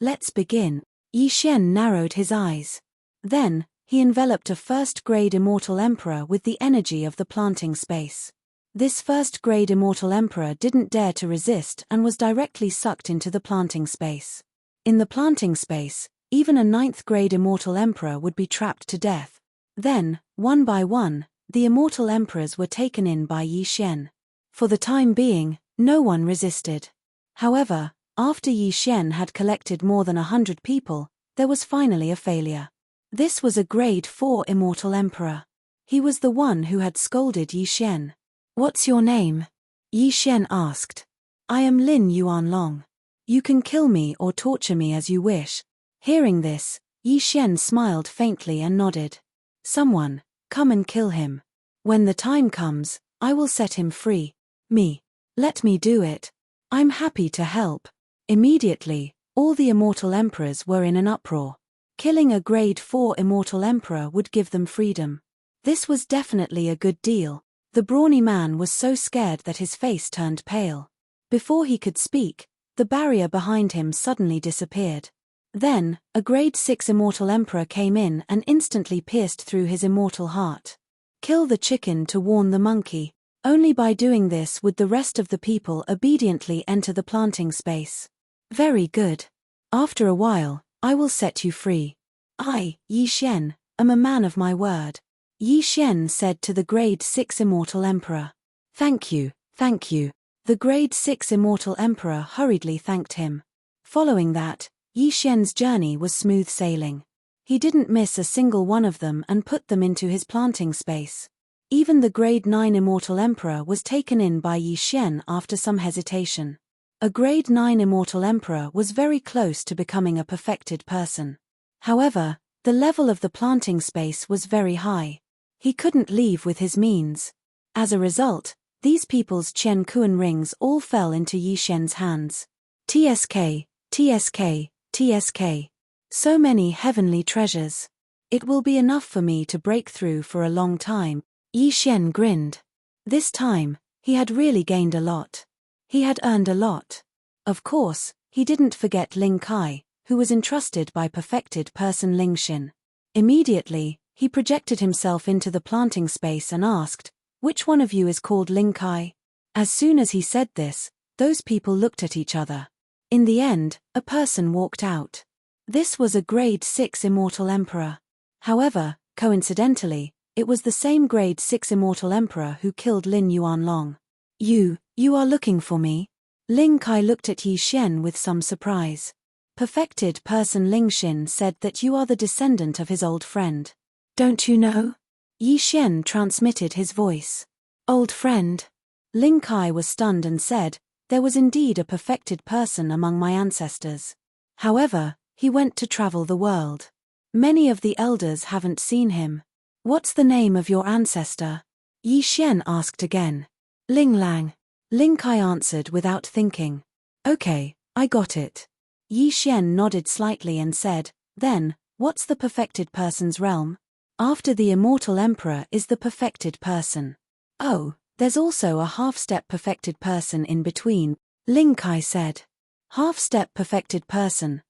Let's begin. Yi Xian narrowed his eyes. Then, he enveloped a 1st-grade Immortal Emperor with the energy of the planting space. This 1st-grade Immortal Emperor didn't dare to resist and was directly sucked into the planting space. In the planting space, even a 9th-grade Immortal Emperor would be trapped to death. Then, one by one, the Immortal Emperors were taken in by Yi Xian. For the time being, no one resisted. However, after Yi Xian had collected more than 100 people, there was finally a failure. This was a grade 4 Immortal Emperor. He was the one who had scolded Yi Xian. What's your name? Yi Xian asked. I am Lin Yuanlong. You can kill me or torture me as you wish. Hearing this, Yi Xian smiled faintly and nodded. Someone, come and kill him. When the time comes, I will set him free. Me. Let me do it. I'm happy to help. Immediately, all the Immortal Emperors were in an uproar. Killing a grade 4 Immortal Emperor would give them freedom. This was definitely a good deal. The brawny man was so scared that his face turned pale. Before he could speak, the barrier behind him suddenly disappeared. Then, a grade 6 Immortal Emperor came in and instantly pierced through his immortal heart. Kill the chicken to warn the monkey. Only by doing this would the rest of the people obediently enter the planting space. Very good. After a while, I will set you free. I, Yi Xian, am a man of my word. Yi Xian said to the grade 6 Immortal Emperor. Thank you, thank you. The grade 6 Immortal Emperor hurriedly thanked him. Following that, Yi Xian's journey was smooth sailing. He didn't miss a single one of them and put them into his planting space. Even the grade 9 Immortal Emperor was taken in by Yi Xian after some hesitation. A grade 9 Immortal Emperor was very close to becoming a perfected person. However, the level of the planting space was very high. He couldn't leave with his means. As a result, these people's Qian Kuan rings all fell into Yi Xian's hands. TSK, TSK, TSK. So many heavenly treasures. It will be enough for me to break through for a long time. Yi Xian grinned. This time, he had really gained a lot. He had earned a lot. Of course, he didn't forget Ling Kai, who was entrusted by perfected person Ling Xin. Immediately, he projected himself into the planting space and asked, which one of you is called Ling Kai? As soon as he said this, Those people looked at each other. In the end, a person walked out. This was a grade 6 immortal emperor. However, coincidentally, it was the same grade 6 immortal emperor who killed Lin Yuanlong. You are looking for me? Ling Kai looked at Yi Xian with some surprise. Perfected person Ling Xin said that you are the descendant of his old friend. Don't you know? Yi Xian transmitted his voice. Old friend? Ling Kai was stunned and said, there was indeed a perfected person among my ancestors. However, he went to travel the world. Many of the elders haven't seen him. What's the name of your ancestor? Yi Xian asked again. Ling Lang. Ling Kai answered without thinking. Okay, I got it. Yi Xian nodded slightly and said, then, what's the perfected person's realm? After the immortal emperor is the perfected person. Oh, there's also a half-step perfected person in between, Ling Kai said. Half-step perfected person?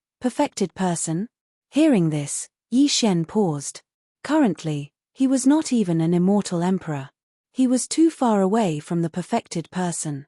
Hearing this, Yi Xian paused. Currently, he was not even an immortal emperor. He was too far away from the perfected person.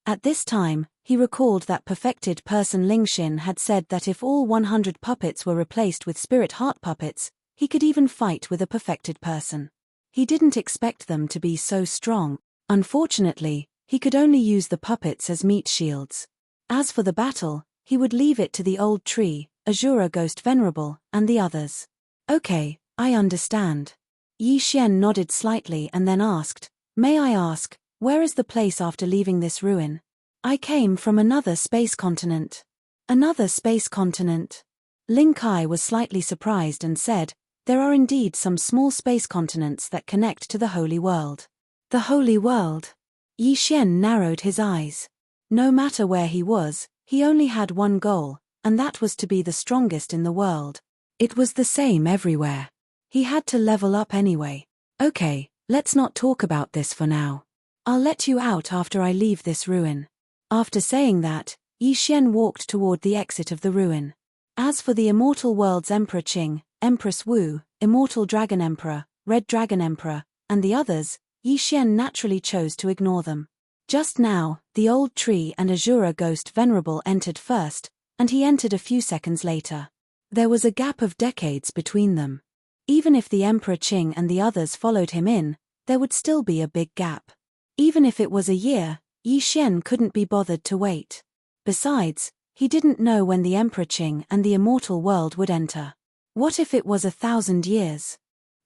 At this time, he recalled that perfected person Ling Xin had said that if all 100 puppets were replaced with spirit heart puppets, he could even fight with a perfected person. He didn't expect them to be so strong. Unfortunately, he could only use the puppets as meat shields. As for the battle, he would leave it to the old tree, Azura Ghost Venerable, and the others. Okay, I understand. Yi Xian nodded slightly and then asked, may I ask, where is the place after leaving this ruin? I came from another space continent. Another space continent? Ling Kai was slightly surprised and said, there are indeed some small space continents that connect to the Holy World. The Holy World? Yi Xian narrowed his eyes. No matter where he was, he only had one goal, and that was to be the strongest in the world. It was the same everywhere. He had to level up anyway. Okay, let's not talk about this for now. I'll let you out after I leave this ruin. After saying that, Yi Xian walked toward the exit of the ruin. As for the immortal world's Emperor Qing, Empress Wu, Immortal Dragon Emperor, Red Dragon Emperor, and the others, Yi Xian naturally chose to ignore them. Just now, the old tree and Azura Ghost Venerable entered first, and he entered a few seconds later. There was a gap of decades between them. Even if the Emperor Qing and the others followed him in, there would still be a big gap. Even if it was a year, Yi Xian couldn't be bothered to wait. Besides, he didn't know when the Emperor Qing and the immortal world would enter. What if it was 1,000 years?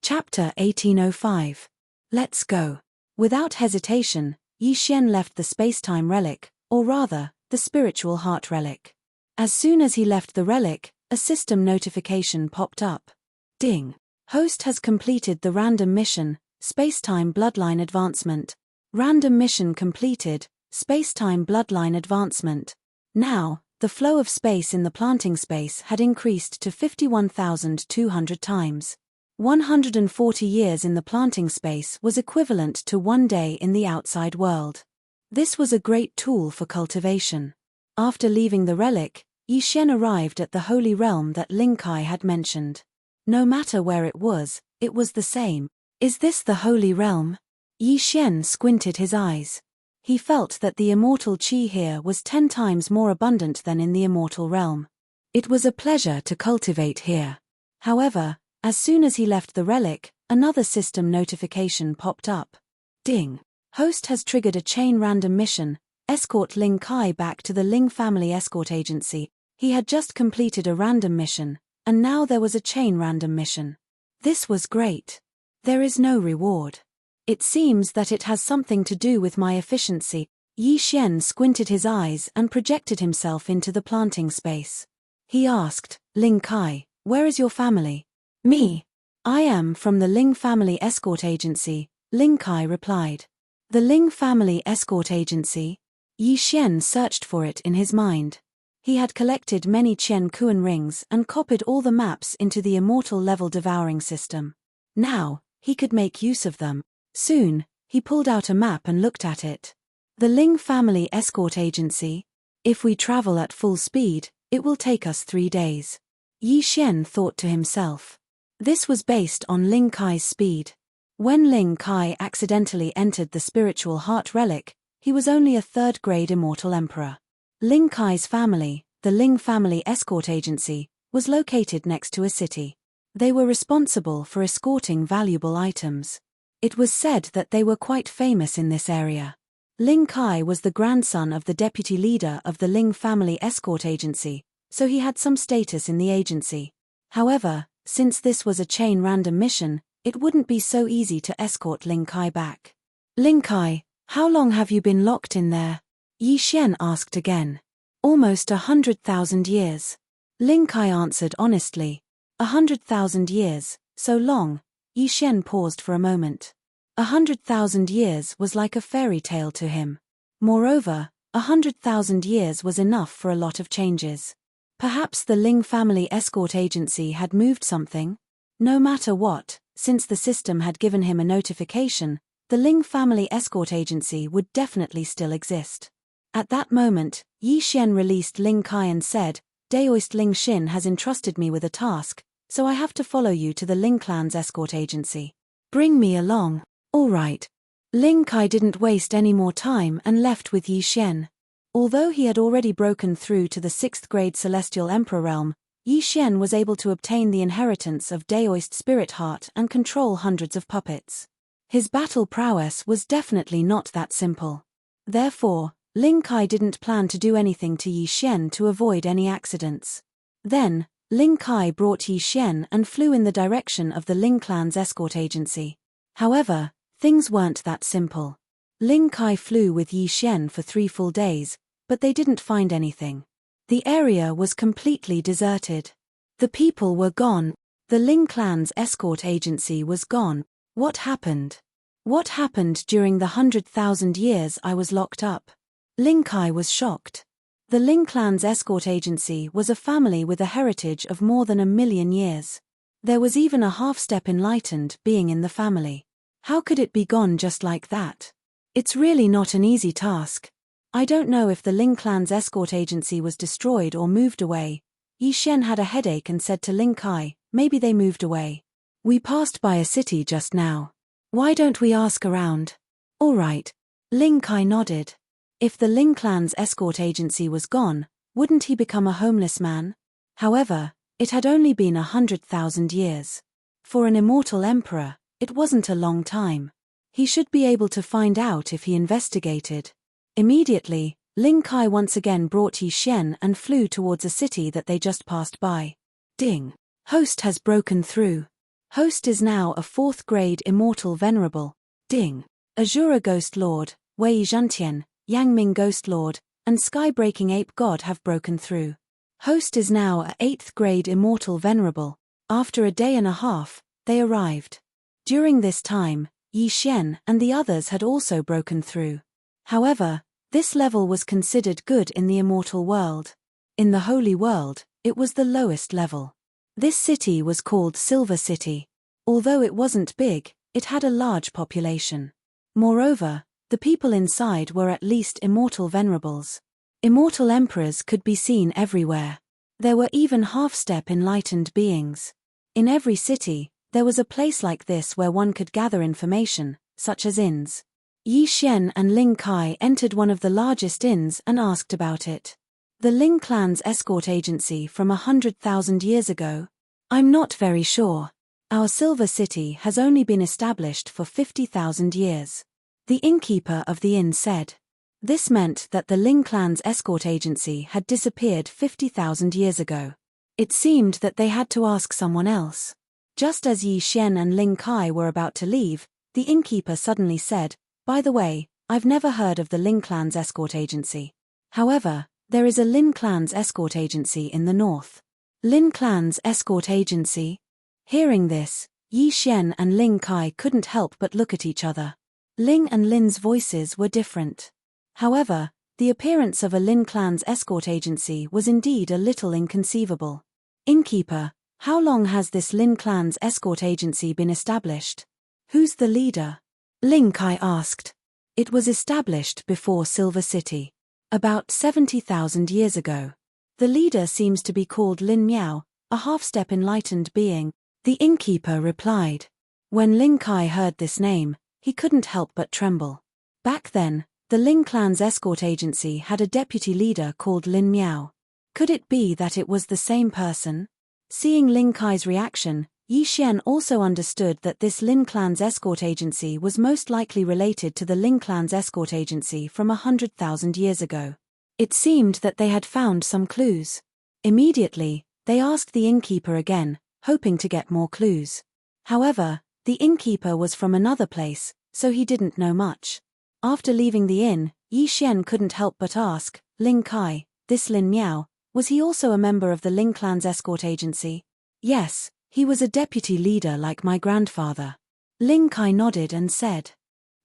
Chapter 1805. Let's go. Without hesitation, Yi Xian left the space-time relic, or rather, the spiritual heart relic. As soon as he left the relic, a system notification popped up. Ding. Host has completed the random mission, Space-Time Bloodline Advancement. Random mission completed, Space-Time Bloodline Advancement. Now, the flow of space in the planting space had increased to 51,200 times. 140 years in the planting space was equivalent to 1 day in the outside world. This was a great tool for cultivation. After leaving the relic, Yi Xian arrived at the holy realm that Ling Kai had mentioned. No matter where it was the same. Is this the holy realm? Yi Xian squinted his eyes. He felt that the immortal qi here was 10 times more abundant than in the immortal realm. It was a pleasure to cultivate here. However, as soon as he left the relic, another system notification popped up. Ding. Host has triggered a chain random mission, escort Ling Kai back to the Ling Family Escort Agency. He had just completed a random mission, and now there was a chain random mission. This was great. There is no reward. It seems that it has something to do with my efficiency. Yi Xian squinted his eyes and projected himself into the planting space. He asked, Ling Kai, where is your family? Me. I am from the Ling Family Escort Agency, Ling Kai replied. The Ling Family Escort Agency? Yi Xian searched for it in his mind. He had collected many Qian Kuan rings and copied all the maps into the immortal level devouring system. Now, he could make use of them. Soon, he pulled out a map and looked at it. The Ling Family Escort Agency? If we travel at full speed, it will take us 3 days. Yi Xian thought to himself. This was based on Ling Kai's speed. When Ling Kai accidentally entered the spiritual heart relic, He was only a third-grade immortal emperor. Ling Kai's family, the Ling Family Escort Agency, was located next to a city. They were responsible for escorting valuable items. It was said that they were quite famous in this area. Ling Kai was the grandson of the deputy leader of the Ling Family Escort Agency, so he had some status in the agency. However, since this was a chain random mission, it wouldn't be so easy to escort Ling Kai back. Ling Kai, how long have you been locked in there? Yi Xian asked again. Almost 100,000 years. Ling Kai answered honestly. 100,000 years, so long. Yi Xian paused for a moment. 100,000 years was like a fairy tale to him. Moreover, 100,000 years was enough for a lot of changes. Perhaps the Ling Family Escort Agency had moved something? No matter what, since the system had given him a notification, the Ling Family Escort Agency would definitely still exist. At that moment, Yi Xian released Ling Kai and said, Daoist Ling Xin has entrusted me with a task, so I have to follow you to the Ling Clan's escort agency. Bring me along. All right. Ling Kai didn't waste any more time and left with Yi Xian. Although he had already broken through to the 6th grade Celestial Emperor realm, Yi Xian was able to obtain the inheritance of Daoist Spirit Heart and control hundreds of puppets. His battle prowess was definitely not that simple. Therefore, Ling Kai didn't plan to do anything to Yi Xian to avoid any accidents. Then, Ling Kai brought Yi Xian and flew in the direction of the Ling Clan's escort agency. However, things weren't that simple. Ling Kai flew with Yi Xian for 3 full days, but they didn't find anything. The area was completely deserted. The people were gone. The Ling Clan's escort agency was gone. What happened? What happened during the 100,000 years I was locked up? Ling Kai was shocked. The Ling Clan's escort agency was a family with a heritage of more than 1,000,000 years. There was even a half-step enlightened being in the family. How could it be gone just like that? It's really not an easy task. I don't know if the Ling Clan's escort agency was destroyed or moved away. Yi Xian had a headache and said to Ling Kai, maybe they moved away. We passed by a city just now. Why don't we ask around? All right. Ling Kai nodded. If the Ling Clan's escort agency was gone, wouldn't he become a homeless man? However, it had only been 100,000 years. For an immortal emperor, it wasn't a long time. He should be able to find out if he investigated. Immediately, Ling Kai once again brought Yi Xian and flew towards a city that they just passed by. Ding! Host has broken through. Host is now a 4th grade immortal venerable. Ding! Azura Ghost Lord, Wei Zhantian, Yangming Ghost Lord, and Sky-Breaking Ape God have broken through. Host is now a 8th grade immortal venerable. After a day and a half, they arrived. During this time, Yi Xian and the others had also broken through. However, this level was considered good in the immortal world. In the holy world, it was the lowest level. This city was called Silver City. Although it wasn't big, it had a large population. Moreover, the people inside were at least immortal venerables. Immortal emperors could be seen everywhere. There were even half-step enlightened beings. In every city, there was a place like this where one could gather information, such as inns. Yi Xian and Ling Kai entered one of the largest inns and asked about it. The Ling Clan's escort agency from 100,000 years ago? I'm not very sure. Our Silver City has only been established for 50,000 years. The innkeeper of the inn said. This meant that the Ling Clan's escort agency had disappeared 50,000 years ago. It seemed that they had to ask someone else. Just as Yi Xian and Ling Kai were about to leave, the innkeeper suddenly said, by the way, I've never heard of the Ling Clan's escort agency. However, there is a Ling Clan's escort agency in the north. Ling Clan's escort agency? Hearing this, Yi Xian and Ling Kai couldn't help but look at each other. Ling and Lin's voices were different. However, the appearance of a Ling Clan's escort agency was indeed a little inconceivable. Innkeeper, how long has this Ling Clan's escort agency been established? Who's the leader? Ling Kai asked. It was established before Silver City. About 70,000 years ago. The leader seems to be called Lin Miao, a half-step enlightened being. The innkeeper replied. When Ling Kai heard this name, he couldn't help but tremble. Back then, The Ling clan's escort agency had a deputy leader called Lin Miao. Could it be that it was the same person? Seeing Ling Kai's reaction, Yi Xian also understood that this Lin clan's escort agency was most likely related to the Ling clan's escort agency from 100,000 years ago. It seemed that they had found some clues. Immediately, they asked the innkeeper again, hoping to get more clues. However, the innkeeper was from another place, so he didn't know much. After leaving the inn, Yi Xian couldn't help but ask, Ling Kai, this Lin Miao, was he also a member of the Ling clan's escort agency? Yes, he was a deputy leader like my grandfather. Ling Kai nodded and said.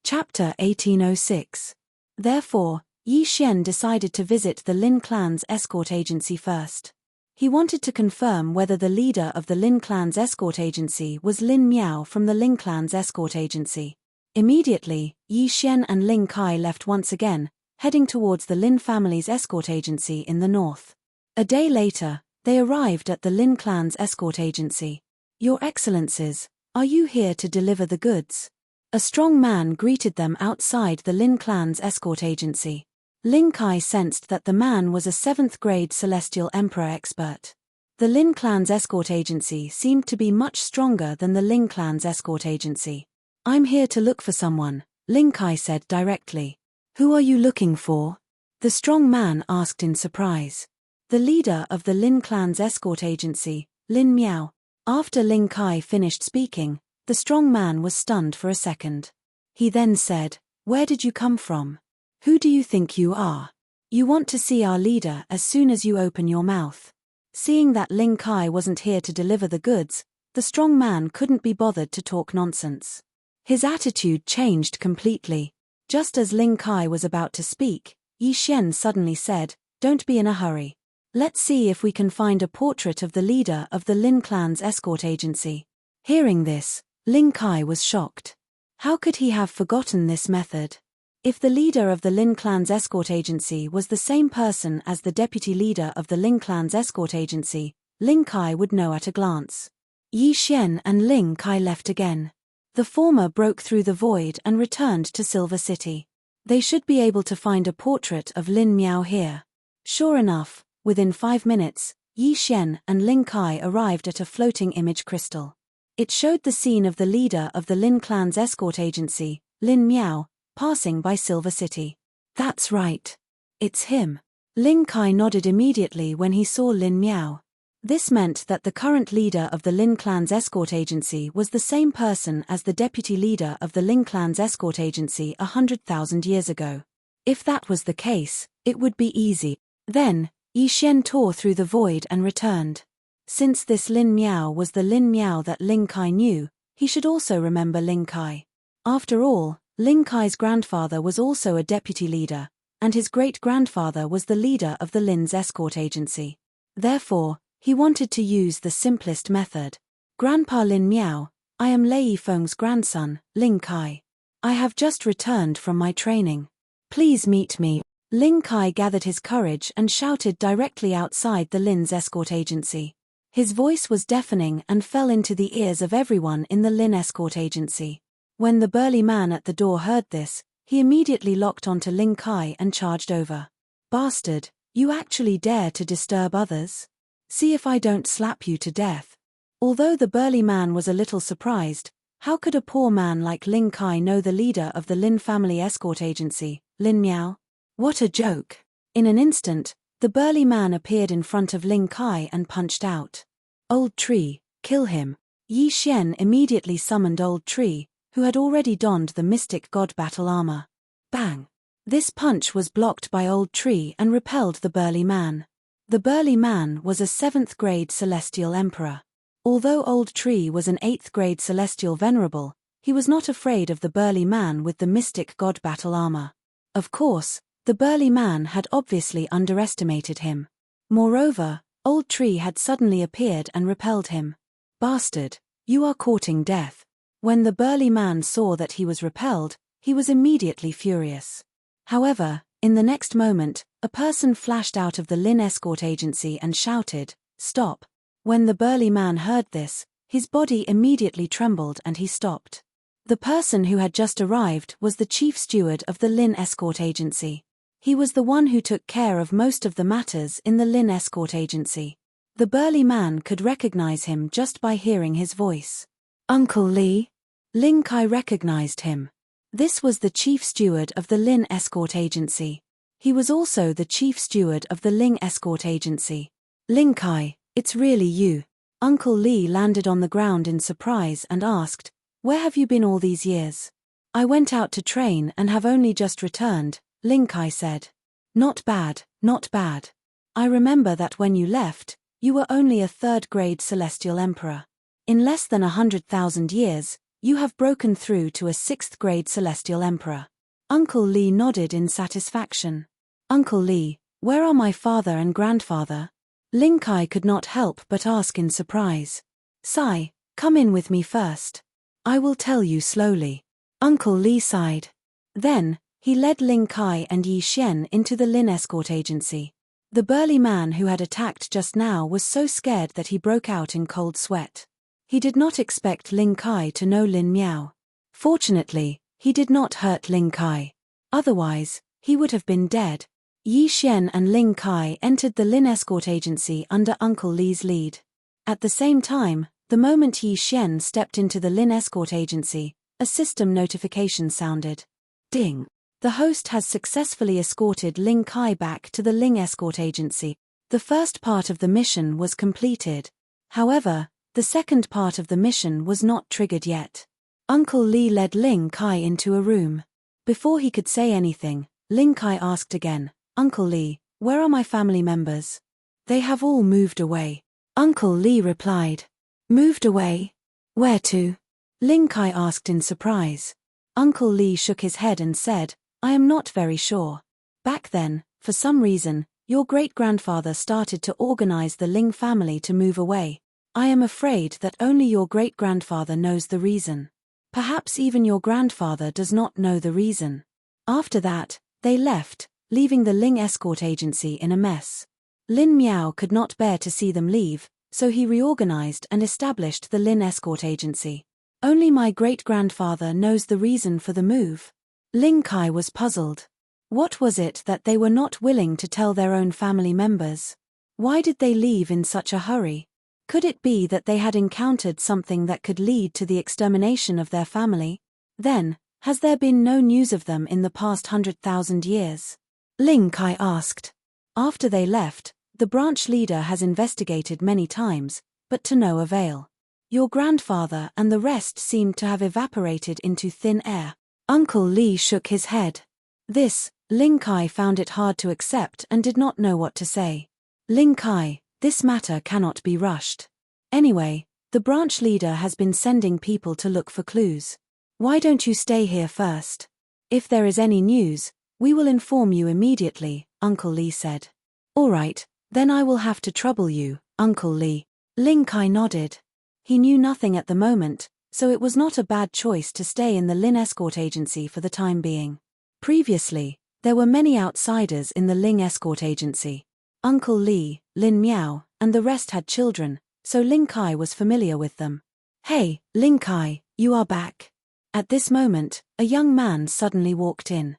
Chapter 1806. Therefore, Yi Xian decided to visit the Lin clan's escort agency first. He wanted to confirm whether the leader of the Lin clan's escort agency was Lin Miao from the Ling clan's escort agency. Immediately, Yi Xian and Ling Kai left once again, heading towards the Lin family's escort agency in the north. A day later, they arrived at the Lin clan's escort agency. Your Excellencies, are you here to deliver the goods? A strong man greeted them outside the Lin clan's escort agency. Ling Kai sensed that the man was a 7th-grade Celestial Emperor expert. The Lin clan's escort agency seemed to be much stronger than the Ling clan's escort agency. I'm here to look for someone, Ling Kai said directly. Who are you looking for? The strong man asked in surprise. The leader of the Lin clan's escort agency, Lin Miao. After Ling Kai finished speaking, the strong man was stunned for a second. He then said, Where did you come from? Who do you think you are? You want to see our leader as soon as you open your mouth. Seeing that Ling Kai wasn't here to deliver the goods, the strong man couldn't be bothered to talk nonsense. His attitude changed completely. Just as Ling Kai was about to speak, Yi Xian suddenly said, Don't be in a hurry. Let's see if we can find a portrait of the leader of the Lin clan's escort agency. Hearing this, Ling Kai was shocked. How could he have forgotten this method? If the leader of the Lin clan's escort agency was the same person as the deputy leader of the Ling clan's escort agency, Ling Kai would know at a glance. Yi Xian and Ling Kai left again. The former broke through the void and returned to Silver City. They should be able to find a portrait of Lin Miao here. Sure enough, within 5 minutes, Yi Xian and Ling Kai arrived at a floating image crystal. It showed the scene of the leader of the Lin clan's escort agency, Lin Miao, passing by Silver City. That's right. It's him. Ling Kai nodded immediately when he saw Lin Miao. This meant that the current leader of the Lin clan's escort agency was the same person as the deputy leader of the Ling clan's escort agency 100,000 years ago. If that was the case, it would be easy. Then, Yi Xian tore through the void and returned. Since this Lin Miao was the Lin Miao that Ling Kai knew, he should also remember Ling Kai. After all, Ling Kai's grandfather was also a deputy leader, and his great-grandfather was the leader of the Lin's escort agency. Therefore, he wanted to use the simplest method. Grandpa Lin Miao, I am Lei Yifeng's grandson, Ling Kai. I have just returned from my training. Please meet me. Ling Kai gathered his courage and shouted directly outside the Lin's escort agency. His voice was deafening and fell into the ears of everyone in the Lin escort agency. When the burly man at the door heard this, he immediately locked onto Ling Kai and charged over. Bastard, you actually dare to disturb others? See if I don't slap you to death. Although the burly man was a little surprised, how could a poor man like Ling Kai know the leader of the Lin family escort agency, Lin Miao? What a joke. In an instant, the burly man appeared in front of Ling Kai and punched out. Old Tree, kill him. Yi Xian immediately summoned Old Tree, who had already donned the mystic god battle armor. Bang! This punch was blocked by Old Tree and repelled the burly man. The burly man was a 7th-grade Celestial Emperor. Although Old Tree was an 8th-grade Celestial Venerable, he was not afraid of the burly man with the mystic god battle armor. Of course, the burly man had obviously underestimated him. Moreover, Old Tree had suddenly appeared and repelled him. Bastard, you are courting death. When the burly man saw that he was repelled, he was immediately furious. However, in the next moment, a person flashed out of the Lin escort agency and shouted, Stop. When the burly man heard this, his body immediately trembled and he stopped. The person who had just arrived was the chief steward of the Lin Escort Agency. He was the one who took care of most of the matters in the Lin Escort Agency. The burly man could recognize him just by hearing his voice. Uncle Lee? Ling Kai recognized him. This was the chief steward of the Lin Escort Agency. He was also the chief steward of the Ling Escort Agency. Ling Kai, it's really you. Uncle Lee landed on the ground in surprise and asked, "Where have you been all these years?" "I went out to train and have only just returned," Ling Kai said. Not bad, not bad. I remember that when you left, you were only a third-grade Celestial Emperor. In less than 100,000 years, you have broken through to a sixth-grade Celestial Emperor. Uncle Lee nodded in satisfaction. Uncle Lee, where are my father and grandfather? Ling Kai could not help but ask in surprise. Sai, come in with me first. I will tell you slowly. Uncle Lee sighed. Then, he led Ling Kai and Yi Xian into the Lin Escort Agency. The burly man who had attacked just now was so scared that he broke out in cold sweat. He did not expect Ling Kai to know Lin Miao. Fortunately, he did not hurt Ling Kai. Otherwise, he would have been dead. Yi Xian and Ling Kai entered the Lin Escort Agency under Uncle Lee's lead. At the same time, the moment Yi Xian stepped into the Lin Escort Agency, a system notification sounded. Ding! The host has successfully escorted Ling Kai back to the Ling Escort Agency. The first part of the mission was completed. However, the second part of the mission was not triggered yet. Uncle Lee led Ling Kai into a room. Before he could say anything, Ling Kai asked again, Uncle Lee, where are my family members? They have all moved away. Uncle Lee replied. Moved away? Where to? Ling Kai asked in surprise. Uncle Lee shook his head and said, I am not very sure. Back then, for some reason, your great-grandfather started to organize the Ling family to move away. I am afraid that only your great-grandfather knows the reason. Perhaps even your grandfather does not know the reason. After that, they left, leaving the Ling Escort Agency in a mess. Lin Miao could not bear to see them leave, so he reorganized and established the Lin Escort Agency. Only my great-grandfather knows the reason for the move. Ling Kai was puzzled. What was it that they were not willing to tell their own family members? Why did they leave in such a hurry? Could it be that they had encountered something that could lead to the extermination of their family? Then, has there been no news of them in the past 100,000 years? Ling Kai asked. After they left, the branch leader has investigated many times, but to no avail. Your grandfather and the rest seemed to have evaporated into thin air. Uncle Lee shook his head. This, Ling Kai found it hard to accept and did not know what to say. Ling Kai, this matter cannot be rushed. Anyway, the branch leader has been sending people to look for clues. Why don't you stay here first? If there is any news, we will inform you immediately, Uncle Lee said. All right, then I will have to trouble you, Uncle Lee. Ling Kai nodded. He knew nothing at the moment, so it was not a bad choice to stay in the Lin Escort Agency for the time being. Previously, there were many outsiders in the Ling Escort Agency. Uncle Lee, Lin Miao, and the rest had children, so Ling Kai was familiar with them. Hey, Ling Kai, you are back. At this moment, a young man suddenly walked in.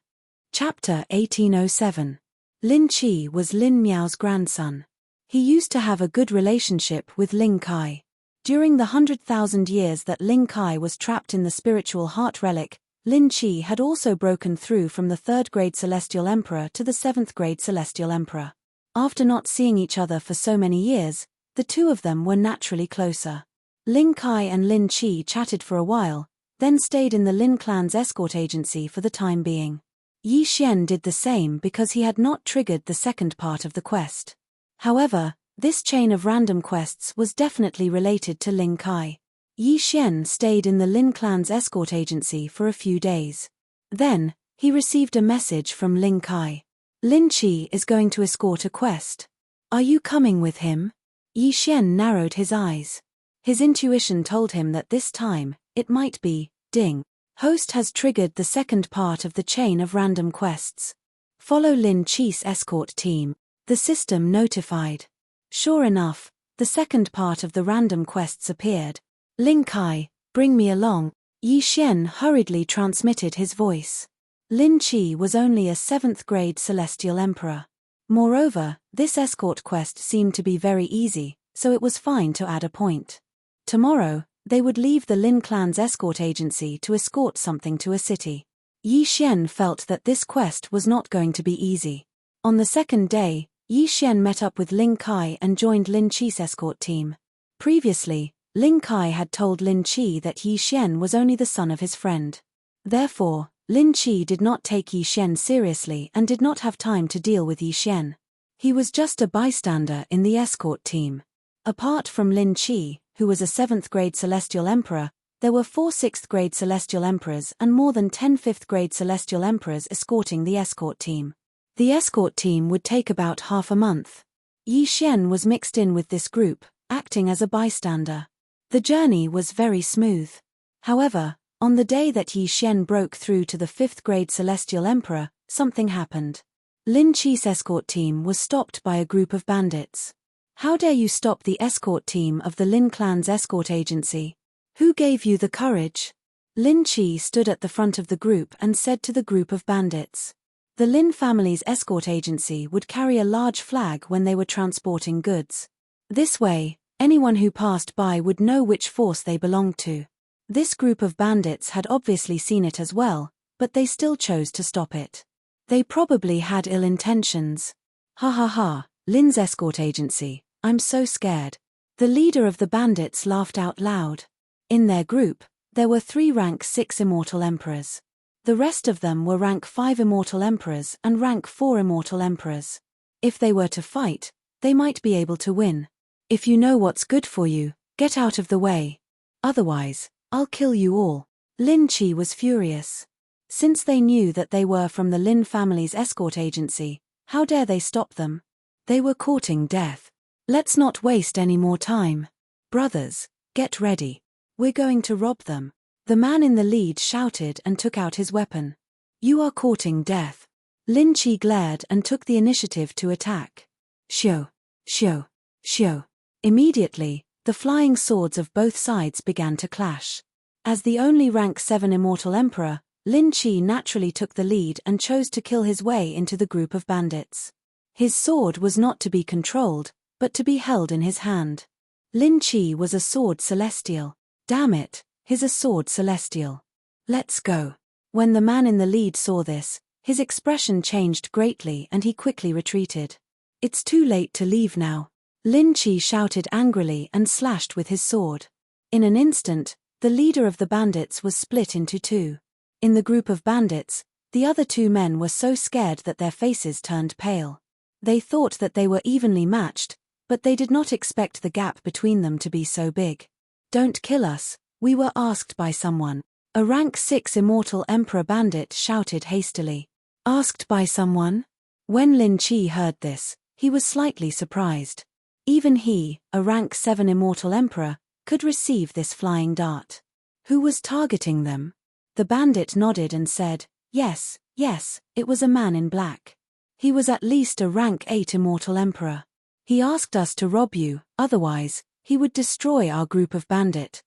Chapter 1807. Lin Qi was Lin Miao's grandson. He used to have a good relationship with Ling Kai. During the 100,000 years that Ling Kai was trapped in the spiritual heart relic, Lin Qi had also broken through from the 3rd-grade Celestial Emperor to the 7th-grade Celestial Emperor. After not seeing each other for so many years, the two of them were naturally closer. Ling Kai and Lin Qi chatted for a while, then stayed in the Lin clan's escort agency for the time being. Yi Xian did the same because he had not triggered the second part of the quest. However, this chain of random quests was definitely related to Ling Kai. Yi Xian stayed in the Lin clan's escort agency for a few days. Then, he received a message from Ling Kai. Lin Qi is going to escort a quest. Are you coming with him? Yi Xian narrowed his eyes. His intuition told him that this time, it might be, ding. Host has triggered the second part of the chain of random quests. Follow Lin Qi's escort team. The system notified. Sure enough, the second part of the random quests appeared. Ling Kai, bring me along. Yi Xian hurriedly transmitted his voice. Lin Qi was only a 7th grade celestial emperor. Moreover, this escort quest seemed to be very easy, so it was fine to add a point. Tomorrow, they would leave the Lin clan's escort agency to escort something to a city. Yi Xian felt that this quest was not going to be easy. On the second day, Yi Xian met up with Ling Kai and joined Lin Qi's escort team. Previously, Ling Kai had told Lin Qi that Yi Xian was only the son of his friend. Therefore, Lin Qi did not take Yi Xian seriously and did not have time to deal with Yi Xian. He was just a bystander in the escort team. Apart from Lin Qi, who was a 7th grade celestial emperor, there were 4 6th grade celestial emperors and more than 10 5th grade celestial emperors escorting the escort team. The escort team would take about half a month. Yi Xian was mixed in with this group, acting as a bystander. The journey was very smooth. However, on the day that Yi Xian broke through to the 5th grade celestial emperor, something happened. Lin Qi's escort team was stopped by a group of bandits. How dare you stop the escort team of the Lin clan's escort agency? Who gave you the courage? Lin Qi stood at the front of the group and said to the group of bandits. The Lin family's escort agency would carry a large flag when they were transporting goods. This way, anyone who passed by would know which force they belonged to. This group of bandits had obviously seen it as well, but they still chose to stop it. They probably had ill intentions. Ha ha ha, Lin's escort agency, I'm so scared. The leader of the bandits laughed out loud. In their group, there were 3 rank 6 immortal emperors. The rest of them were rank 5 immortal emperors and rank 4 immortal emperors. If they were to fight, they might be able to win. If you know what's good for you, get out of the way. Otherwise, I'll kill you all. Lin Qi was furious. Since they knew that they were from the Lin family's escort agency, how dare they stop them? They were courting death. Let's not waste any more time. Brothers, get ready. We're going to rob them. The man in the lead shouted and took out his weapon. You are courting death. Lin Qi glared and took the initiative to attack. Shio, shio, shio. Immediately, the flying swords of both sides began to clash. As the only rank 7 immortal emperor, Lin Qi naturally took the lead and chose to kill his way into the group of bandits. His sword was not to be controlled, but to be held in his hand. Lin Qi was a sword celestial. Damn it, he's a sword celestial. Let's go. When the man in the lead saw this, his expression changed greatly and he quickly retreated. It's too late to leave now. Lin Qi shouted angrily and slashed with his sword. In an instant, the leader of the bandits was split into 2. In the group of bandits, the other 2 men were so scared that their faces turned pale. They thought that they were evenly matched, but they did not expect the gap between them to be so big. Don't kill us, we were asked by someone. A rank 6 immortal emperor bandit shouted hastily. Asked by someone? When Lin Qi heard this, he was slightly surprised. Even he, a rank 7 immortal emperor, could receive this flying dart. Who was targeting them? The bandit nodded and said, yes, it was a man in black. He was at least a rank 8 immortal emperor. He asked us to rob you, otherwise, he would destroy our group of bandit.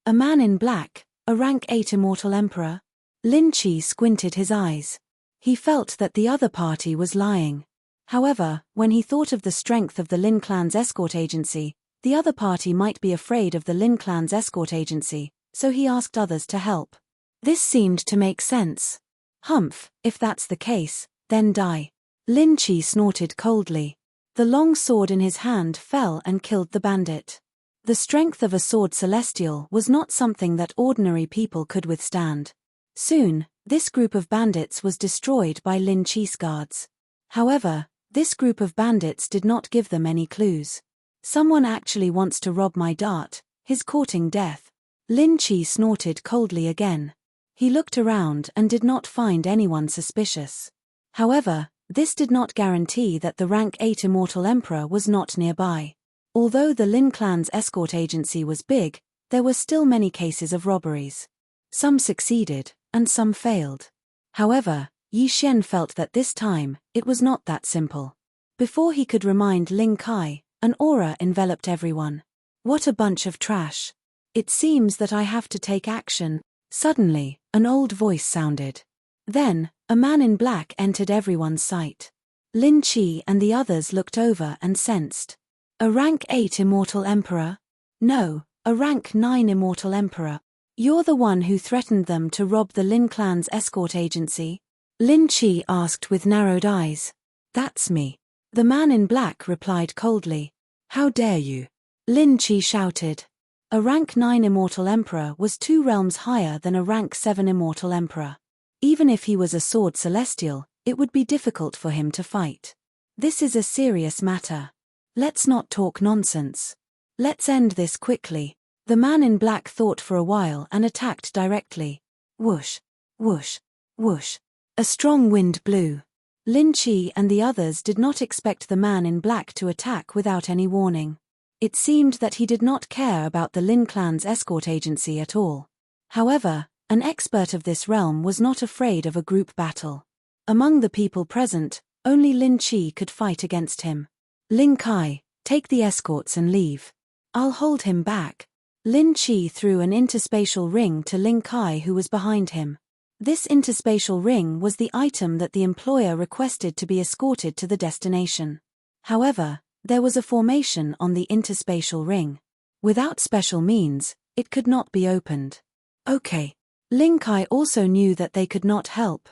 A man in black, a rank 8 immortal emperor? Lin Qi squinted his eyes. He felt that the other party was lying. However, when he thought of the strength of the Lin clan's escort agency, the other party might be afraid of the Lin clan's escort agency, so he asked others to help. This seemed to make sense. Humph, if that's the case, then die. Lin Qi snorted coldly. The long sword in his hand fell and killed the bandit. The strength of a sword celestial was not something that ordinary people could withstand. Soon, this group of bandits was destroyed by Lin Qi's guards. However, this group of bandits did not give them any clues. Someone actually wants to rob my dart, he's courting death. Lin Qi snorted coldly again. He looked around and did not find anyone suspicious. However, this did not guarantee that the rank 8 immortal emperor was not nearby. Although the Lin clan's escort agency was big, there were still many cases of robberies. Some succeeded, and some failed. However, Yi Xian felt that this time, it was not that simple. Before he could remind Ling Kai, an aura enveloped everyone. What a bunch of trash. It seems that I have to take action. Suddenly, an old voice sounded. Then, a man in black entered everyone's sight. Lin Chi and the others looked over and sensed. A rank 8 immortal emperor? No, a rank 9 immortal emperor. You're the one who threatened them to rob the Lin clan's escort agency? Lin Chi asked with narrowed eyes. That's me. The man in black replied coldly. How dare you? Lin Chi shouted. A rank 9 immortal emperor was 2 realms higher than a rank 7 immortal emperor. Even if he was a sword celestial, it would be difficult for him to fight. This is a serious matter. Let's not talk nonsense. Let's end this quickly. The man in black thought for a while and attacked directly. Whoosh, whoosh, whoosh. A strong wind blew. Lin Chi and the others did not expect the man in black to attack without any warning. It seemed that he did not care about the Lin clan's escort agency at all. However, an expert of this realm was not afraid of a group battle. Among the people present, only Lin Chi could fight against him. Ling Kai, take the escorts and leave. I'll hold him back. Lin Chi threw an interspatial ring to Ling Kai, who was behind him. This interspatial ring was the item that the employer requested to be escorted to the destination. However, there was a formation on the interspatial ring. Without special means, it could not be opened. Okay. Ling Kai also knew that they could not help.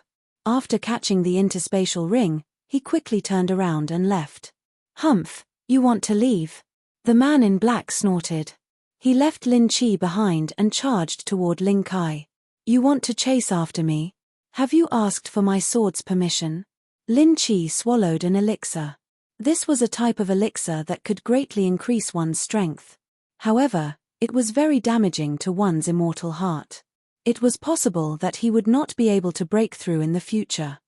After catching the interspatial ring, he quickly turned around and left. Humph, you want to leave? The man in black snorted. He left Lin Chi behind and charged toward Ling Kai. You want to chase after me? Have you asked for my sword's permission? Lin Chi swallowed an elixir. This was a type of elixir that could greatly increase one's strength. However, it was very damaging to one's immortal heart. It was possible that he would not be able to break through in the future.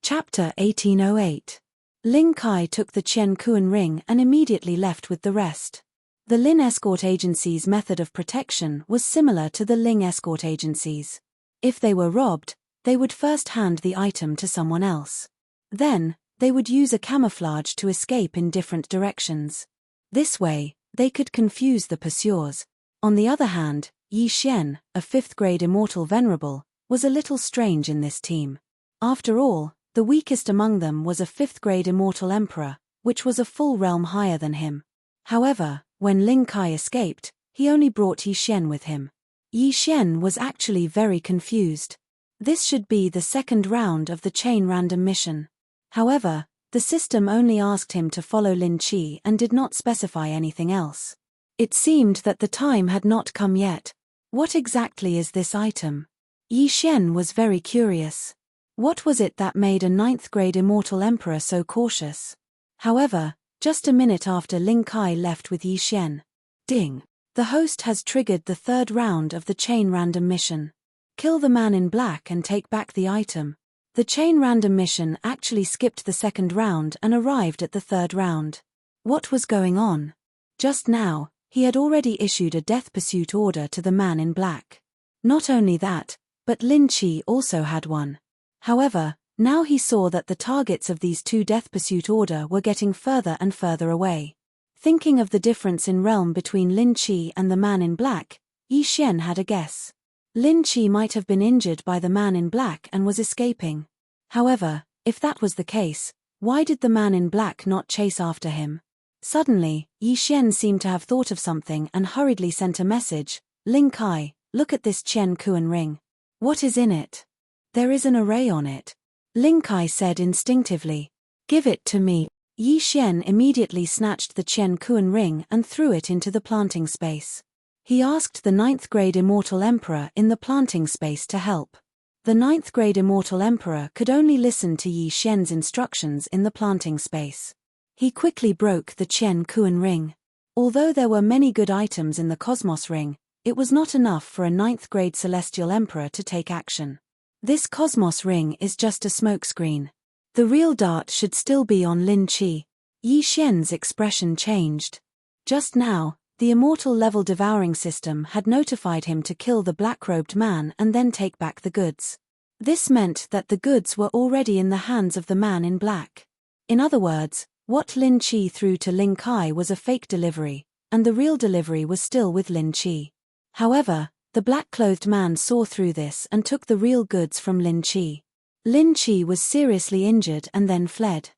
Chapter 1808. Ling Kai took the Qian Kuan ring and immediately left with the rest. The Lin escort agency's method of protection was similar to the Ling escort agency's. If they were robbed, they would first hand the item to someone else. Then, they would use a camouflage to escape in different directions. This way, they could confuse the pursuers. On the other hand, Yi Xian, a 5th grade immortal venerable, was a little strange in this team. After all, the weakest among them was a 5th grade immortal emperor, which was a full realm higher than him. However, when Ling Kai escaped, he only brought Yi Xian with him. Yi Xian was actually very confused. This should be the second round of the chain random mission. However, the system only asked him to follow Lin Chi and did not specify anything else. It seemed that the time had not come yet. What exactly is this item? Yi Xian was very curious. What was it that made a 9th grade immortal emperor so cautious? However, just a minute after Ling Kai left with Yi Xian. Ding! The host has triggered the 3rd round of the chain random mission. Kill the man in black and take back the item. The chain random mission actually skipped the 2nd round and arrived at the 3rd round. What was going on? Just now, he had already issued a death pursuit order to the man in black. Not only that, but Lin Chi also had one. However, now he saw that the targets of these 2 death pursuit order were getting further and further away. Thinking of the difference in realm between Lin Chi and the man in black, Yi Xian had a guess. Lin Chi might have been injured by the man in black and was escaping. However, if that was the case, why did the man in black not chase after him? Suddenly, Yi Xian seemed to have thought of something and hurriedly sent a message. Ling Kai, look at this Qian Kuan ring. What is in it? There is an array on it. Ling Kai said instinctively. Give it to me. Yi Xian immediately snatched the Qian Kuan ring and threw it into the planting space. He asked the 9th grade immortal emperor in the planting space to help. The 9th grade immortal emperor could only listen to Yi Xian's instructions in the planting space. He quickly broke the Qian Kuan ring. Although there were many good items in the Cosmos ring, it was not enough for a 9th grade celestial emperor to take action. This Cosmos ring is just a smokescreen. The real dart should still be on Lin Chi. Yi Xian's expression changed. Just now, the immortal level devouring system had notified him to kill the black-robed man and then take back the goods. This meant that the goods were already in the hands of the man in black. In other words, what Lin Chi threw to Ling Kai was a fake delivery, and the real delivery was still with Lin Chi. However, The black-clothed man saw through this and took the real goods from Lin Qi. Lin Qi was seriously injured and then fled.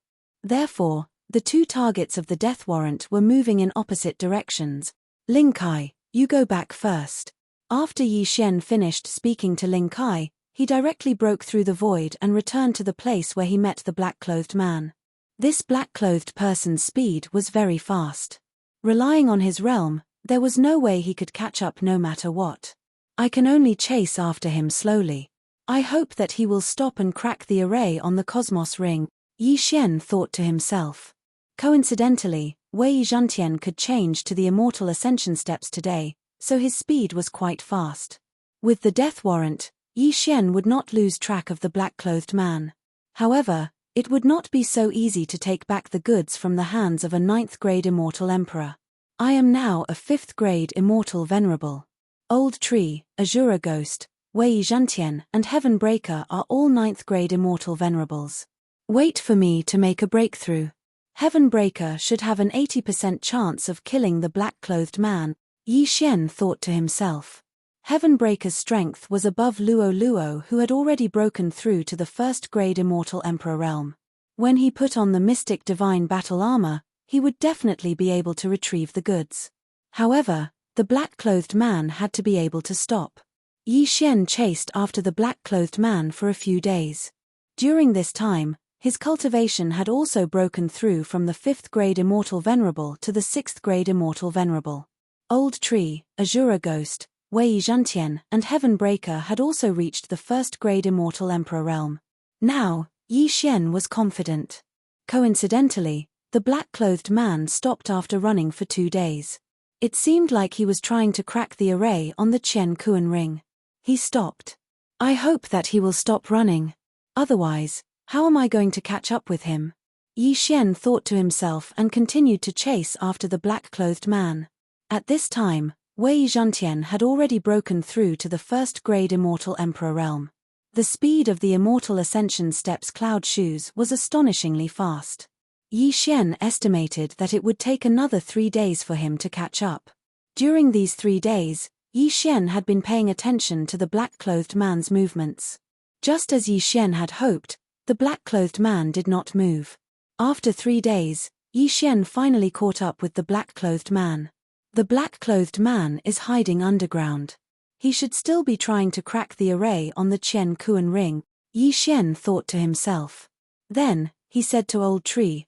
Therefore, the two targets of the death warrant were moving in opposite directions. Ling Kai, you go back first. After Yi Xian finished speaking to Ling Kai, he directly broke through the void and returned to the place where he met the black-clothed man. This black-clothed person's speed was very fast. Relying on his realm, there was no way he could catch up no matter what. I can only chase after him slowly. I hope that he will stop and crack the array on the Cosmos Ring, Yi Xian thought to himself. Coincidentally, Wei Zhantian could change to the Immortal Ascension steps today, so his speed was quite fast. With the death warrant, Yi Xian would not lose track of the black-clothed man. However, it would not be so easy to take back the goods from the hands of a 9th-grade Immortal Emperor. I am now a 5th-grade Immortal Venerable. Old Tree, Azura Ghost, Wei Zhantian, and Heaven Breaker are all 9th-grade Immortal Venerables. Wait for me to make a breakthrough. Heaven Breaker should have an 80% chance of killing the black-clothed man, Yi Xian thought to himself. Heaven Breaker's strength was above Luo Luo, who had already broken through to the 1st-grade Immortal Emperor realm. When he put on the Mystic Divine Battle Armor, he would definitely be able to retrieve the goods. However, the black-clothed man had to be able to stop. Yi Xian chased after the black-clothed man for a few days. During this time, his cultivation had also broken through from the 5th-grade Immortal Venerable to the 6th-grade Immortal Venerable. Old Tree, Azura Ghost, Wei Zhantian, and Heaven Breaker had also reached the 1st-grade Immortal Emperor realm. Now, Yi Xian was confident. Coincidentally, the black-clothed man stopped after running for 2 days. It seemed like he was trying to crack the array on the Qian Kuan ring. He stopped. I hope that he will stop running. Otherwise, how am I going to catch up with him? Yi Xian thought to himself and continued to chase after the black-clothed man. At this time, Wei Zhantian had already broken through to the 1st-grade Immortal Emperor realm. The speed of the Immortal Ascension Steps Cloud Shoes was astonishingly fast. Yi Xian estimated that it would take another 3 days for him to catch up. During these 3 days, Yi Xian had been paying attention to the black-clothed man's movements. Just as Yi Xian had hoped, the black-clothed man did not move. After 3 days, Yi Xian finally caught up with the black-clothed man. The black-clothed man is hiding underground. He should still be trying to crack the array on the Qian Kuan ring, Yi Xian thought to himself. Then, he said to Old Tree,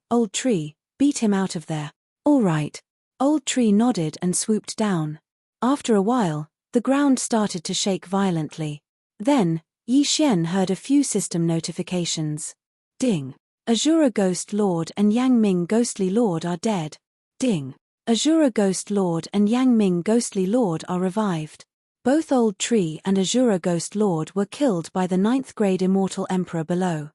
beat him out of there. All right. Old Tree nodded and swooped down. After a while, the ground started to shake violently. Then, Yi Xian heard a few system notifications. Ding. Azura Ghost Lord and Yang Ming Ghostly Lord are dead. Ding. Azura Ghost Lord and Yang Ming Ghostly Lord are revived. Both Old Tree and Azura Ghost Lord were killed by the 9th-grade Immortal Emperor below.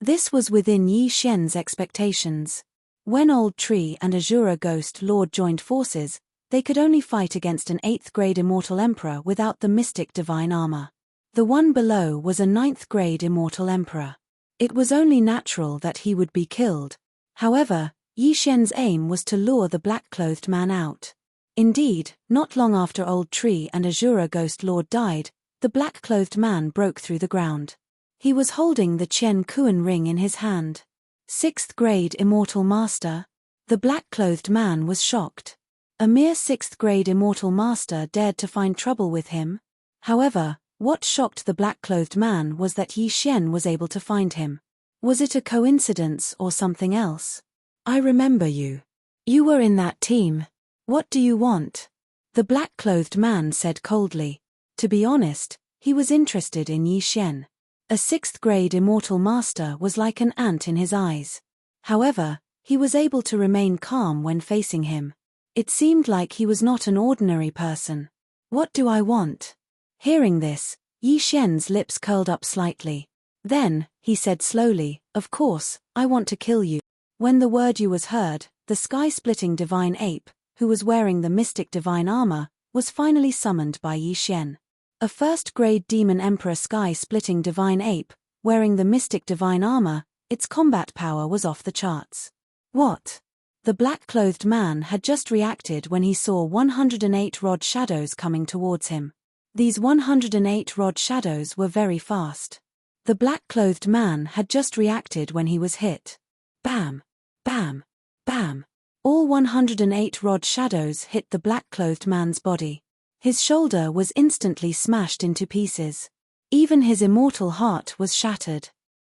This was within Yi Xian's expectations. When Old Tree and Azura Ghost Lord joined forces, they could only fight against an 8th-grade Immortal Emperor without the Mystic Divine Armor. The one below was a 9th-grade Immortal Emperor. It was only natural that he would be killed. However, Yi Xian's aim was to lure the black-clothed man out. Indeed, not long after Old Tree and Azura Ghost Lord died, the black-clothed man broke through the ground. He was holding the Qian Kuan ring in his hand. 6th-grade Immortal Master? The black-clothed man was shocked. A mere 6th-grade Immortal Master dared to find trouble with him? However, what shocked the black-clothed man was that Yi Xian was able to find him. Was it a coincidence or something else? I remember you. You were in that team. What do you want? The black-clothed man said coldly. To be honest, he was interested in Yi Xian. A 6th-grade Immortal Master was like an ant in his eyes. However, he was able to remain calm when facing him. It seemed like he was not an ordinary person. What do I want? Hearing this, Yi Xian's lips curled up slightly. Then, he said slowly, of course, I want to kill you. When the word "you" was heard, the sky-splitting divine ape, who was wearing the Mystic Divine Armor, was finally summoned by Yi Xian. A 1st-grade Demon Emperor sky-splitting divine ape, wearing the Mystic Divine Armor, its combat power was off the charts. What? The black-clothed man had just reacted when he saw 108 rod shadows coming towards him. These 108-rod shadows were very fast. The black-clothed man had just reacted when he was hit. Bam! Bam! Bam! All 108-rod shadows hit the black-clothed man's body. His shoulder was instantly smashed into pieces. Even his immortal heart was shattered.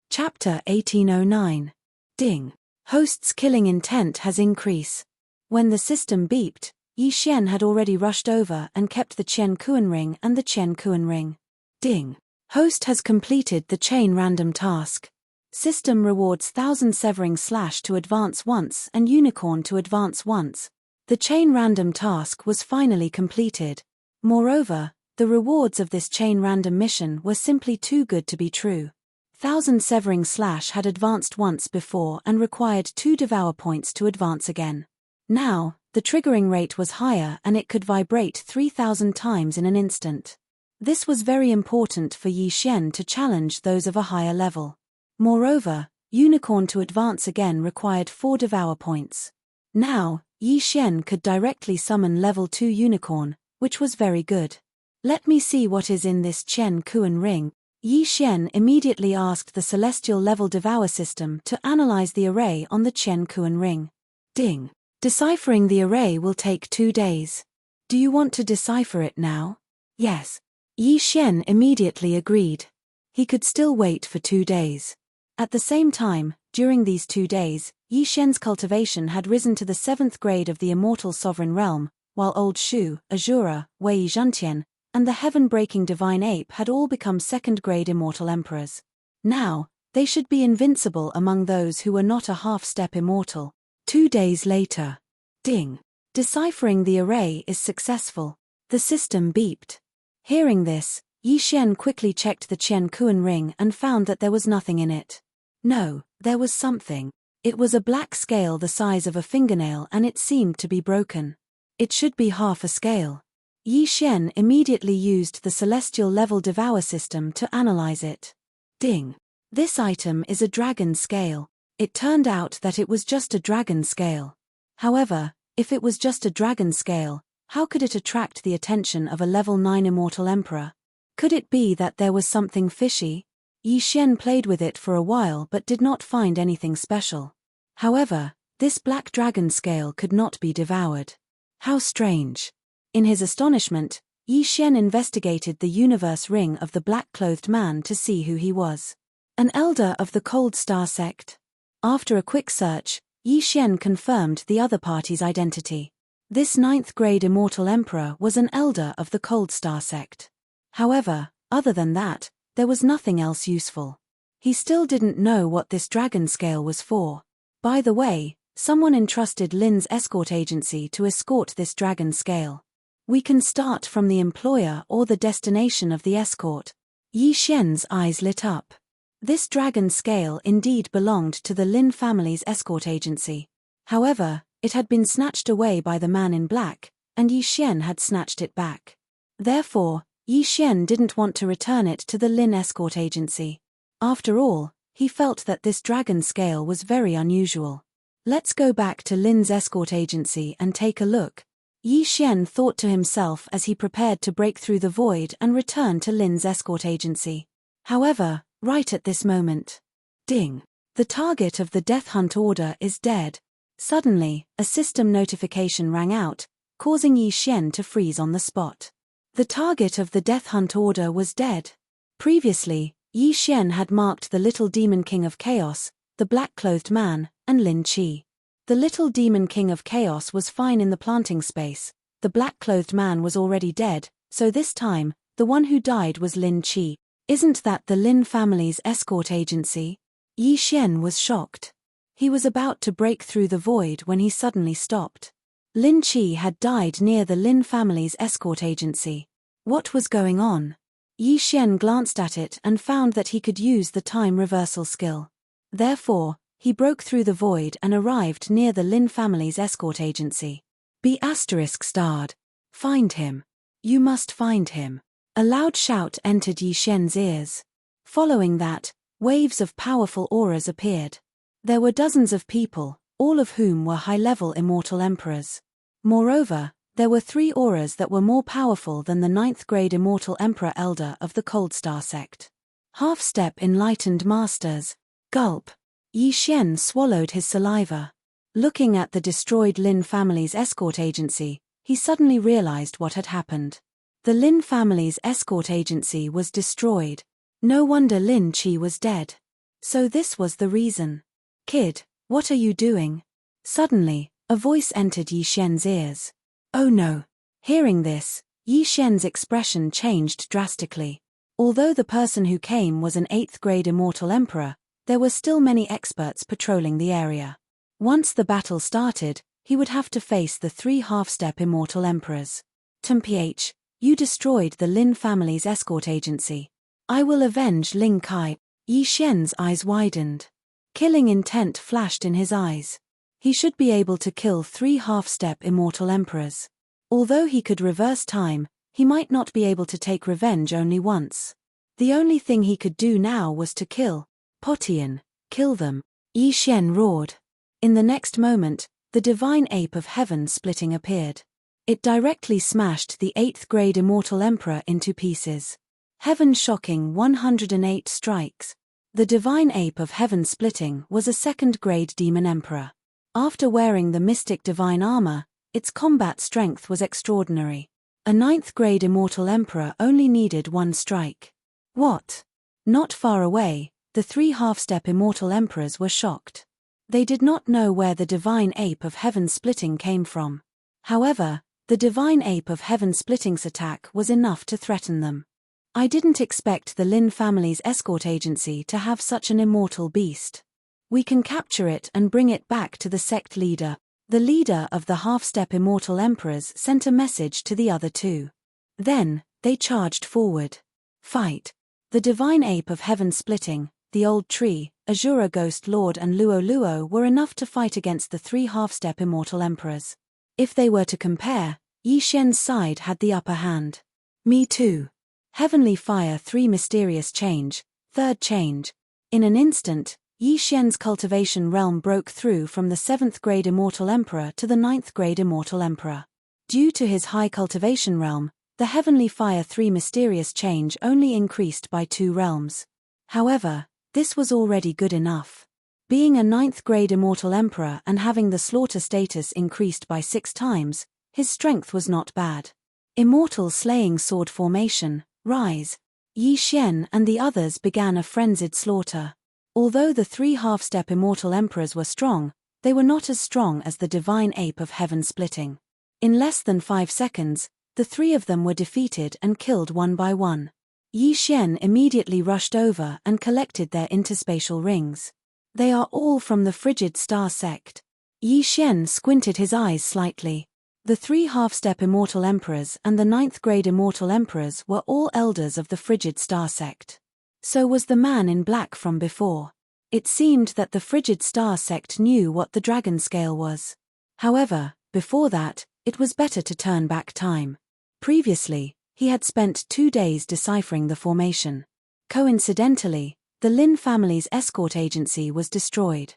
Chapter 1809. Ding. Host's killing intent has increase. When the system beeped, Yi Xian had already rushed over and kept the Qian Kuan ring and the Qian Kuan ring. Ding. Host has completed the chain random task. System rewards 1000 severing slash to advance once and unicorn to advance once. The chain random task was finally completed. Moreover, the rewards of this chain random mission were simply too good to be true. 1000 severing slash had advanced once before and required 2 devour points to advance again. Now, the triggering rate was higher and it could vibrate 3000 times in an instant. This was very important for Yi Xian to challenge those of a higher level. Moreover, unicorn to advance again required 4 devour points. Now, Yi Xian could directly summon level 2 unicorn, which was very good. Let me see what is in this Qian Kuan ring. Yi Xian immediately asked the celestial level Devour system to analyze the array on the Qian Kuan ring. Ding. Deciphering the array will take 2 days. Do you want to decipher it now? Yes. Yi Xian immediately agreed. He could still wait for 2 days. At the same time, during these 2 days, Yi Xian's cultivation had risen to the 7th grade of the immortal sovereign realm, while Old Shu, Azura, Wei Zhentian, and the heaven-breaking divine ape had all become 2nd-grade immortal emperors. Now, they should be invincible among those who were not a half-step immortal. 2 days later. Ding. Deciphering the array is successful. The system beeped. Hearing this, Yi Xian quickly checked the Qian Kuan ring and found that there was nothing in it. No, there was something. It was a black scale the size of a fingernail and it seemed to be broken. It should be half a scale. Yi Xian immediately used the celestial level Devour system to analyze it. Ding. This item is a dragon scale. It turned out that it was just a dragon scale. However, if it was just a dragon scale, how could it attract the attention of a level 9 immortal emperor? Could it be that there was something fishy? Yi Xian played with it for a while but did not find anything special. However, this black dragon scale could not be devoured. How strange. In his astonishment, Yi Xian investigated the universe ring of the black-clothed man to see who he was. An elder of the Cold Star sect. After a quick search, Yi Xian confirmed the other party's identity. This 9th-grade immortal emperor was an elder of the Cold Star sect. However, other than that, there was nothing else useful. He still didn't know what this dragon scale was for. By the way, someone entrusted Lin's escort agency to escort this dragon scale. We can start from the employer or the destination of the escort. Yi Xian's eyes lit up. This dragon scale indeed belonged to the Lin family's escort agency. However, it had been snatched away by the man in black, and Yi Xian had snatched it back. Therefore, Yi Xian didn't want to return it to the Lin escort agency. After all, he felt that this dragon scale was very unusual. Let's go back to Lin's escort agency and take a look. Yi Xian thought to himself as he prepared to break through the void and return to Lin's escort agency. However, right at this moment. Ding. The target of the death hunt order is dead. Suddenly, a system notification rang out, causing Yi Xian to freeze on the spot. The target of the death hunt order was dead. Previously, Yi Xian had marked the little demon king of chaos, the black-clothed man, and Lin Qi. The little demon king of chaos was fine in the planting space, the black-clothed man was already dead, so this time, the one who died was Lin Qi. Isn't that the Lin family's escort agency? Yi Xian was shocked. He was about to break through the void when he suddenly stopped. Lin Qi had died near the Lin family's escort agency. What was going on? Yi Xian glanced at it and found that he could use the time reversal skill. Therefore, he broke through the void and arrived near the Lin family's escort agency. Be *starred. Find him. You must find him. A loud shout entered Yi Xian's ears. Following that, waves of powerful auras appeared. There were dozens of people, all of whom were high-level immortal emperors. Moreover, There were 3 auras that were more powerful than the 9th-grade Immortal Emperor Elder of the Cold Star sect. Half-step Enlightened Masters. Gulp. Yi Xian swallowed his saliva. Looking at the destroyed Lin family's escort agency, he suddenly realized what had happened. The Lin family's escort agency was destroyed. No wonder Lin Qi was dead. So this was the reason. Kid, what are you doing? Suddenly, a voice entered Yi Xian's ears. Oh no. Hearing this, Yi Xian's expression changed drastically. Although the person who came was an 8th-grade Immortal Emperor, there were still many experts patrolling the area. Once the battle started, he would have to face the 3 half-step Immortal Emperors. Mph, you destroyed the Lin family's escort agency. I will avenge Ling Kai. Yi Xian's eyes widened. Killing intent flashed in his eyes. He should be able to kill 3 half-step Immortal Emperors. Although he could reverse time, he might not be able to take revenge only once. The only thing he could do now was to kill. Potian, kill them. Yi Xian roared. In the next moment, the divine ape of heaven splitting appeared. It directly smashed the 8th-grade Immortal Emperor into pieces. Heaven shocking 108 strikes. The divine ape of heaven splitting was a 2nd-grade demon emperor. After wearing the mystic divine armor, its combat strength was extraordinary. A 9th-grade Immortal Emperor only needed 1 strike. What? Not far away, the 3 half-step Immortal Emperors were shocked. They did not know where the divine ape of heaven splitting came from. However, the divine ape of heaven splitting's attack was enough to threaten them. I didn't expect the Lin family's escort agency to have such an immortal beast. We can capture it and bring it back to the sect leader. The leader of the half-step Immortal Emperors sent a message to the other 2. Then, they charged forward. Fight. The divine ape of heaven splitting, the old tree, Azura Ghost Lord and Luo Luo were enough to fight against the 3 half-step Immortal Emperors. If they were to compare, Yi Xian's side had the upper hand. Me too. Heavenly Fire 3 Mysterious Change, 3rd Change. In an instant, Yi Xian's cultivation realm broke through from the 7th-grade Immortal Emperor to the 9th-grade Immortal Emperor. Due to his high cultivation realm, the Heavenly Fire 3 Mysterious Change only increased by 2 realms. However, this was already good enough. Being a 9th-grade Immortal Emperor and having the slaughter status increased by 6 times, his strength was not bad. Immortal Slaying Sword Formation, Rise. Yi Xian and the others began a frenzied slaughter. Although the 3 half-step Immortal Emperors were strong, they were not as strong as the divine ape of heaven splitting. In less than 5 seconds, the 3 of them were defeated and killed one by one. Yi Xian immediately rushed over and collected their interspatial rings. They are all from the Frigid Star sect. Yi Xian squinted his eyes slightly. The 3 half-step Immortal Emperors and the 9th-grade Immortal Emperors were all elders of the Frigid Star sect. So was the man in black from before. It seemed that the Frigid Star sect knew what the dragon scale was. However, before that, it was better to turn back time. Previously, he had spent 2 days deciphering the formation. Coincidentally, the Lin family's escort agency was destroyed.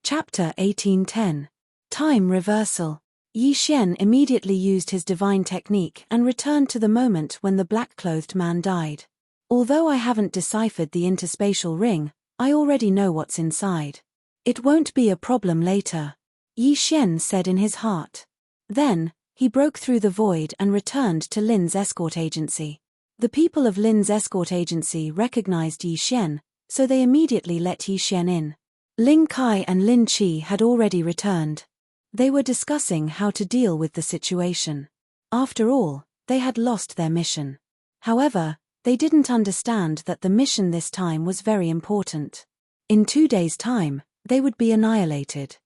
Chapter 1810. Time Reversal. Yi Xian immediately used his divine technique and returned to the moment when the black-clothed man died. Although I haven't deciphered the interspatial ring, I already know what's inside. It won't be a problem later, Yi Xian said in his heart. Then, he broke through the void and returned to Lin's escort agency. The people of Lin's escort agency recognized Yi Xian, so they immediately let Yi Xian in. Ling Kai and Lin Qi had already returned. They were discussing how to deal with the situation. After all, they had lost their mission. However, they didn't understand that the mission this time was very important. In 2 days' time, they would be annihilated.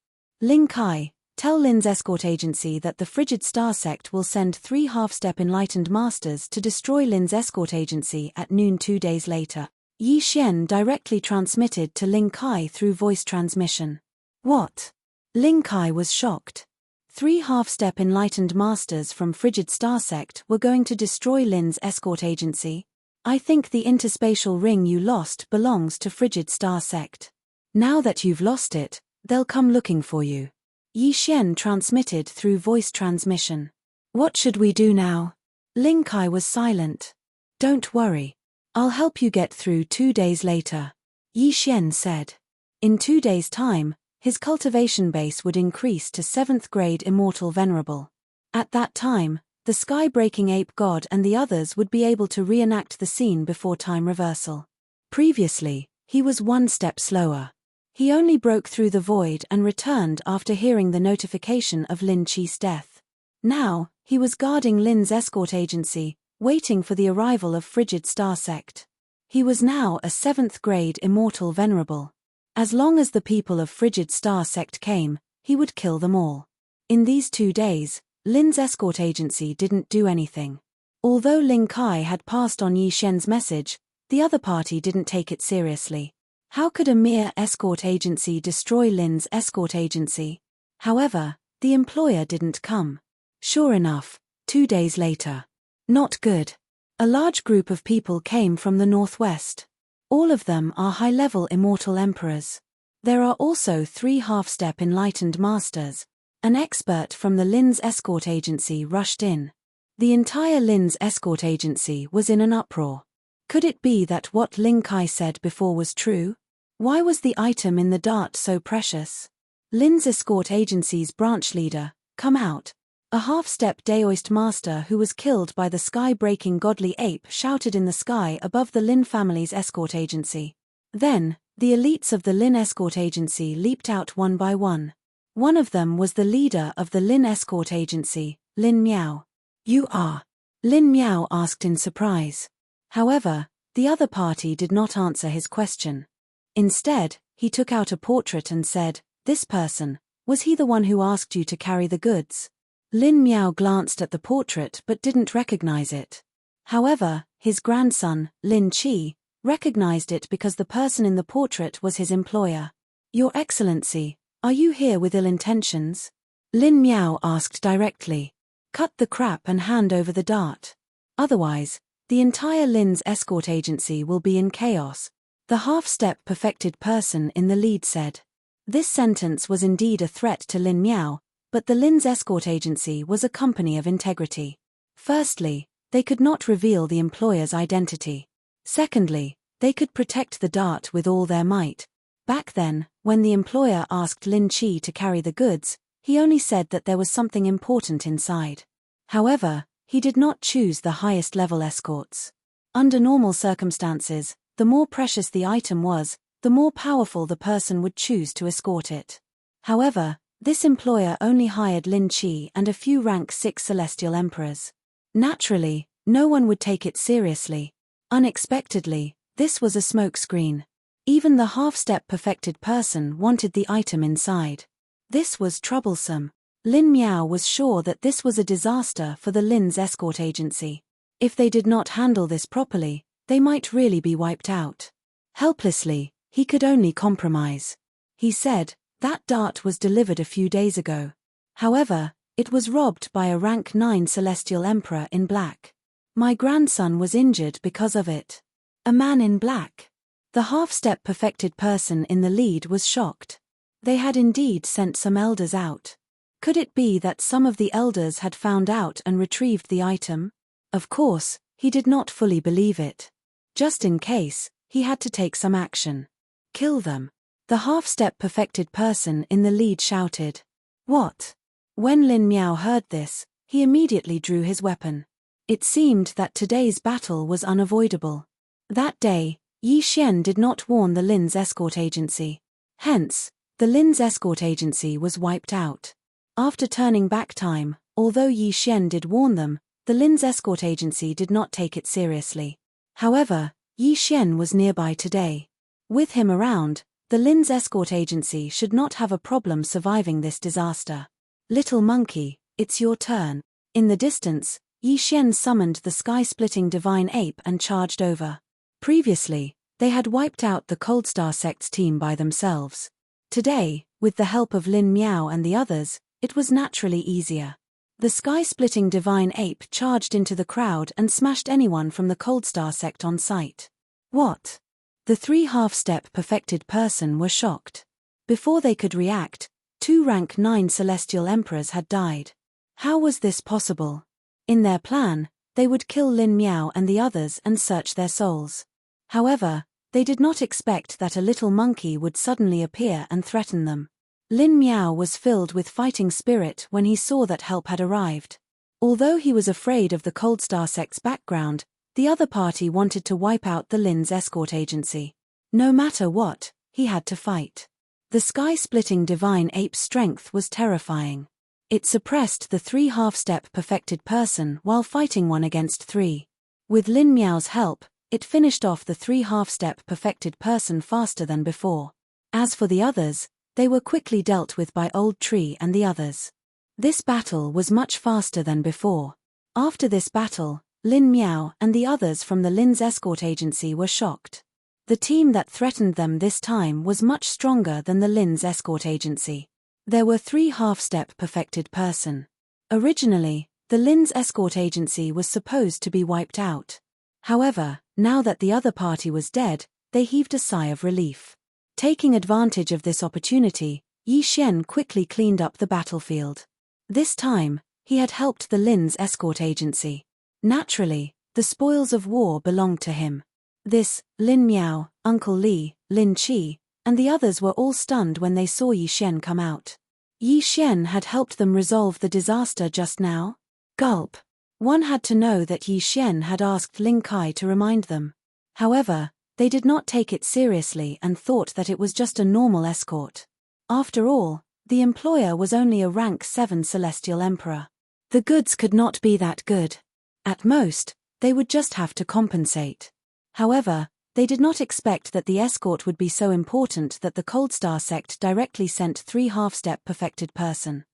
Ling Kai, tell Lin's escort agency that the Frigid Star sect will send 3 half-step enlightened masters to destroy Lin's escort agency at noon 2 days later. Yi Xian directly transmitted to Ling Kai through voice transmission. What? Ling Kai was shocked. 3 half-step enlightened masters from Frigid Star sect were going to destroy Lin's escort agency? I think the interspatial ring you lost belongs to Frigid Star sect. Now that you've lost it, they'll come looking for you. Yi Xian transmitted through voice transmission. What should we do now? Ling Kai was silent. Don't worry. I'll help you get through 2 days later, Yi Xian said. In 2 days' time, his cultivation base would increase to 7th grade Immortal Venerable. At that time, the sky-breaking ape god and the others would be able to reenact the scene before time reversal. Previously, he was 1 step slower. He only broke through the void and returned after hearing the notification of Lin Qi's death. Now, he was guarding Lin's escort agency, waiting for the arrival of Frigid Star Sect. He was now a 7th grade Immortal Venerable. As long as the people of Frigid Star Sect came, he would kill them all. In these 2 days, Lin's escort agency didn't do anything. Although Ling Kai had passed on Yi Xian's message, the other party didn't take it seriously. How could a mere escort agency destroy Lin's escort agency? However, the employer didn't come. Sure enough, 2 days later. Not good. A large group of people came from the northwest. All of them are high-level immortal emperors. There are also 3 half-step enlightened masters. An expert from the Lin's escort agency rushed in. The entire Lin's escort agency was in an uproar. Could it be that what Ling Kai said before was true? Why was the item in the dart so precious? Lin's escort agency's branch leader, come out. A half-step Daoist master who was killed by the sky-breaking godly ape shouted in the sky above the Lin family's escort agency. Then, the elites of the Lin escort agency leaped out one by one. One of them was the leader of the Lin escort agency, Lin Miao. You are? Lin Miao asked in surprise. However, the other party did not answer his question. Instead, he took out a portrait and said, "This person, was he the one who asked you to carry the goods?" Lin Miao glanced at the portrait but didn't recognize it. However, his grandson, Lin Qi, recognized it because the person in the portrait was his employer. "Your Excellency, are you here with ill intentions?" Lin Miao asked directly. "Cut the crap and hand over the dart. Otherwise, the entire Lin's escort agency will be in chaos," the half-step perfected person in the lead said. This sentence was indeed a threat to Lin Miao, but the Lin's escort agency was a company of integrity. Firstly, they could not reveal the employer's identity. Secondly, they could protect the dart with all their might. Back then, when the employer asked Lin Qi to carry the goods, he only said that there was something important inside. However, he did not choose the highest level escorts. Under normal circumstances, the more precious the item was, the more powerful the person would choose to escort it. However, this employer only hired Lin Qi and a few rank 6 celestial emperors. Naturally, no one would take it seriously. Unexpectedly, this was a smokescreen. Even the half-step perfected person wanted the item inside. This was troublesome. Lin Miao was sure that this was a disaster for the Lin's escort agency. If they did not handle this properly, they might really be wiped out. Helplessly, he could only compromise. He said, "That dart was delivered a few days ago. However, it was robbed by a rank 9 celestial emperor in black. My grandson was injured because of it." A man in black. The half-step perfected person in the lead was shocked. They had indeed sent some elders out. Could it be that some of the elders had found out and retrieved the item? Of course, he did not fully believe it. Just in case, he had to take some action. Kill them. The half-step perfected person in the lead shouted. What? When Lin Miao heard this, he immediately drew his weapon. It seemed that today's battle was unavoidable. That day, Yi Xian did not warn the Lin's escort agency. Hence, the Lin's escort agency was wiped out. After turning back time, although Yi Xian did warn them, the Lin's escort agency did not take it seriously. However, Yi Xian was nearby today. With him around, the Lin's escort agency should not have a problem surviving this disaster. "Little monkey, it's your turn." In the distance, Yi Xian summoned the sky-splitting divine ape and charged over. Previously, they had wiped out the Cold Star Sect's team by themselves. Today, with the help of Lin Miao and the others, it was naturally easier. The sky-splitting divine ape charged into the crowd and smashed anyone from the Cold Star Sect on sight. What? The 3 half-step perfected person were shocked. Before they could react, 2 rank 9 celestial emperors had died. How was this possible? In their plan, they would kill Lin Miao and the others and search their souls. However, they did not expect that a little monkey would suddenly appear and threaten them. Lin Miao was filled with fighting spirit when he saw that help had arrived. Although he was afraid of the Cold Star sect's background, the other party wanted to wipe out the Lin's escort agency. No matter what, he had to fight. The sky-splitting divine ape's strength was terrifying. It suppressed the 3 half-step perfected person while fighting 1 against 3. With Lin Miao's help, it finished off the 3 half-step perfected person faster than before. As for the others, they were quickly dealt with by Old Tree and the others. This battle was much faster than before. After this battle, Lin Miao and the others from the Lin's escort agency were shocked. The team that threatened them this time was much stronger than the Lin's escort agency. There were 3 half-step perfected person. Originally, the Lin's escort agency was supposed to be wiped out. However, now that the other party was dead, they heaved a sigh of relief. Taking advantage of this opportunity, Yi Xian quickly cleaned up the battlefield. This time, he had helped the Lin's escort agency. Naturally, the spoils of war belonged to him. This, Lin Miao, Uncle Li, Lin Qi, and the others were all stunned when they saw Yi Xian come out. Yi Xian had helped them resolve the disaster just now? Gulp. One had to know that Yi Xian had asked Ling Kai to remind them. However, they did not take it seriously and thought that it was just a normal escort. After all, the employer was only a rank 7 celestial emperor. The goods could not be that good. At most, they would just have to compensate. However, they did not expect that the escort would be so important that the Cold Star sect directly sent 3 half-step perfected person.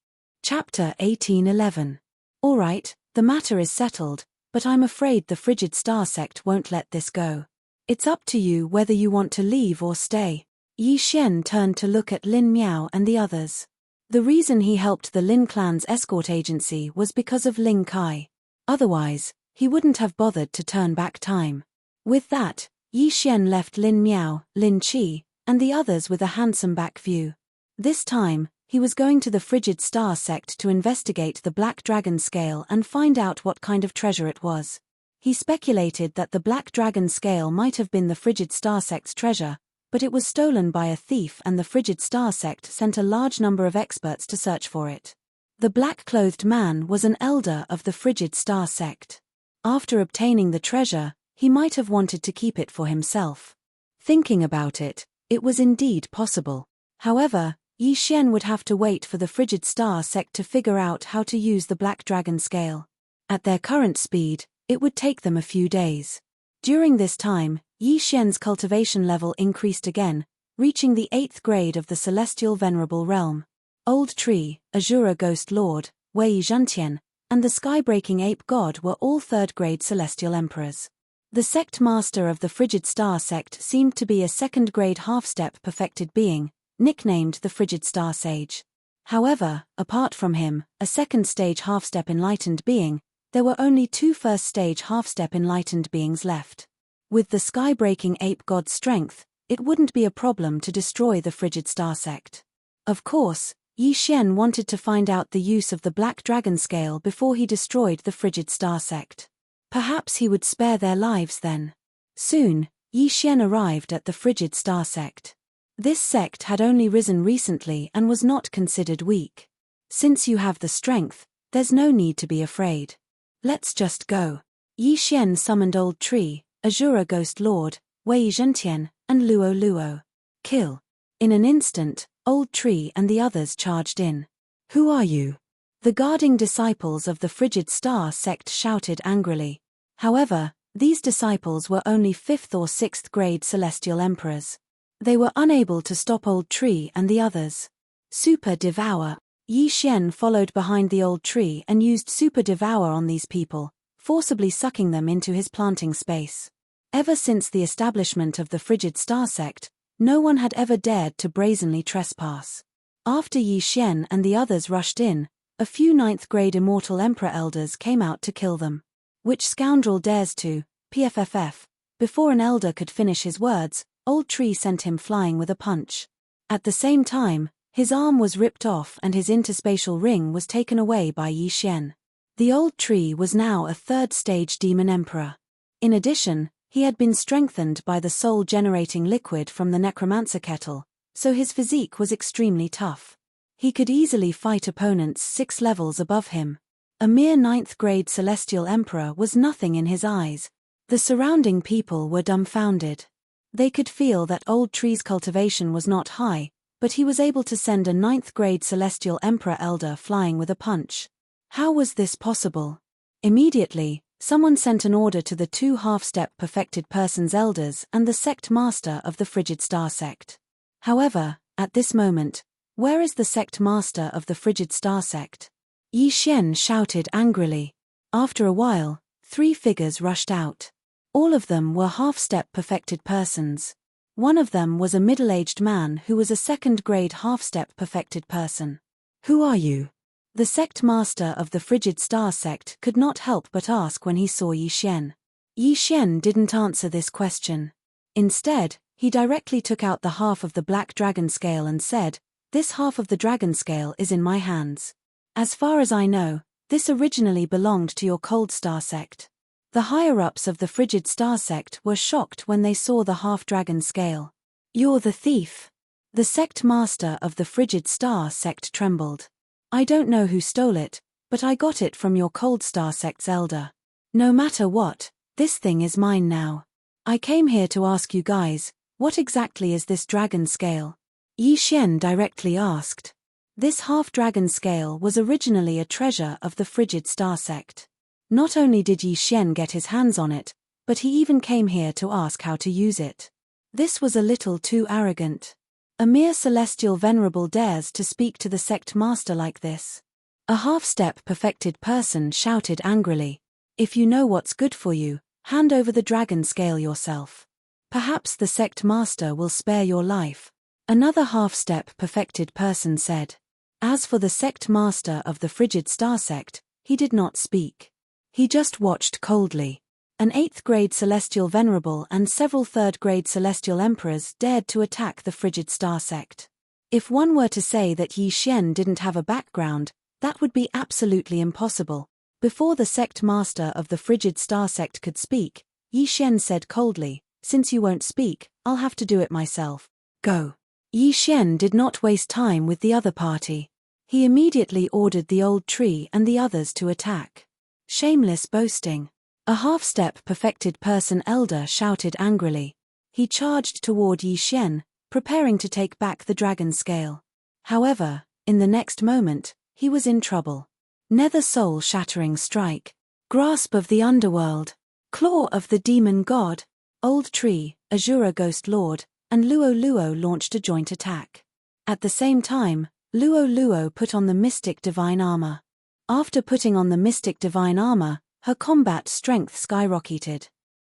Chapter 1811. Alright, the matter is settled, but I'm afraid the Frigid Star sect won't let this go. It's up to you whether you want to leave or stay. Yi Xian turned to look at Lin Miao and the others. The reason he helped the Lin clan's escort agency was because of Ling Kai. Otherwise, he wouldn't have bothered to turn back time. With that, Yi Xian left Lin Miao, Lin Qi, and the others with a handsome back view. This time, he was going to the Frigid Star sect to investigate the Black Dragon scale and find out what kind of treasure it was. He speculated that the Black Dragon scale might have been the Frigid Star sect's treasure, but it was stolen by a thief and the Frigid Star sect sent a large number of experts to search for it. The black-clothed man was an elder of the Frigid Star sect. After obtaining the treasure, he might have wanted to keep it for himself. Thinking about it, it was indeed possible. However, Yi Xian would have to wait for the Frigid Star sect to figure out how to use the Black Dragon scale. At their current speed, it would take them a few days. During this time, Yi Xian's cultivation level increased again, reaching the 8th grade of the Celestial Venerable Realm. Old Tree, Azura Ghost Lord, Wei Zhantian, and the Sky-Breaking Ape God were all 3rd grade Celestial Emperors. The sect master of the Frigid Star sect seemed to be a 2nd grade half-step perfected being, nicknamed the Frigid Star Sage. However, apart from him, a 2nd stage half-step enlightened being, there were only 2 1st stage half-step enlightened beings left. With the Sky-Breaking Ape God's strength, it wouldn't be a problem to destroy the Frigid Star sect. Of course, Yi Xian wanted to find out the use of the Black Dragon scale before he destroyed the Frigid Star sect. Perhaps he would spare their lives then. Soon, Yi Xian arrived at the Frigid Star sect. This sect had only risen recently and was not considered weak. Since you have the strength, there's no need to be afraid. Let's just go. Yi Xian summoned Old Tree, Azura Ghost Lord, Wei Zhantian, and Luo Luo. Kill. In an instant, Old Tree and the others charged in. Who are you? The guarding disciples of the Frigid Star sect shouted angrily. However, these disciples were only 5th or 6th grade Celestial Emperors. They were unable to stop Old Tree and the others. Super Devour. Yi Xian followed behind the Old Tree and used Super Devour on these people, forcibly sucking them into his planting space. Ever since the establishment of the Frigid Star sect, no one had ever dared to brazenly trespass. After Yi Xian and the others rushed in, a few 9th grade Immortal Emperor elders came out to kill them. Which scoundrel dares to, PFFF? Before an elder could finish his words, Old Tree sent him flying with a punch. At the same time, His arm was ripped off and his interspatial ring was taken away by Yi Xian. The old tree was now a third-stage demon emperor. In addition, he had been strengthened by the soul-generating liquid from the necromancer kettle, so his physique was extremely tough. He could easily fight opponents 6 levels above him. A mere 9th-grade celestial emperor was nothing in his eyes. The surrounding people were dumbfounded. They could feel that old tree's cultivation was not high, but he was able to send a 9th-grade celestial emperor elder flying with a punch. How was this possible? Immediately, someone sent an order to the 2 half-step perfected persons elders and the sect master of the Frigid Star sect. However, at this moment, where is the sect master of the Frigid Star sect? Yi Xian shouted angrily. After a while, 3 figures rushed out. All of them were half-step perfected persons. One of them was a middle-aged man who was a 2nd-grade half-step perfected person. Who are you? The sect master of the Frigid Star sect could not help but ask when he saw Yi Xian. Yi Xian didn't answer this question. Instead, he directly took out the half of the black dragon scale and said, "This half of the dragon scale is in my hands. As far as I know, this originally belonged to your Cold Star sect." The higher-ups of the Frigid Star sect were shocked when they saw the half-dragon scale. "You're the thief." The sect master of the Frigid Star sect trembled. "I don't know who stole it, but I got it from your Cold Star sect's elder. No matter what, this thing is mine now. I came here to ask you guys, what exactly is this dragon scale?" Yi Xian directly asked. This half-dragon scale was originally a treasure of the Frigid Star sect. Not only did Yi Xian get his hands on it, but he even came here to ask how to use it. This was a little too arrogant. A mere celestial venerable dares to speak to the sect master like this. A half-step perfected person shouted angrily, "If you know what's good for you, hand over the dragon scale yourself. Perhaps the sect master will spare your life." Another half-step perfected person said. As for the sect master of the Frigid Star sect, he did not speak. He just watched coldly. An 8th-grade celestial venerable and several 3rd-grade celestial emperors dared to attack the Frigid Star sect. If one were to say that Yi Xian didn't have a background, that would be absolutely impossible. Before the sect master of the Frigid Star sect could speak, Yi Xian said coldly, "Since you won't speak, I'll have to do it myself. Go." Yi Xian did not waste time with the other party. He immediately ordered the old tree and the others to attack. Shameless boasting. A half-step perfected person elder shouted angrily. He charged toward Yi Xian, preparing to take back the dragon scale. However, in the next moment, he was in trouble. Nether soul-shattering strike. Grasp of the underworld. Claw of the demon god. Old tree, Azura ghost lord, and Luo Luo launched a joint attack. At the same time, Luo Luo put on the mystic divine armor. After putting on the mystic divine armor, her combat strength skyrocketed.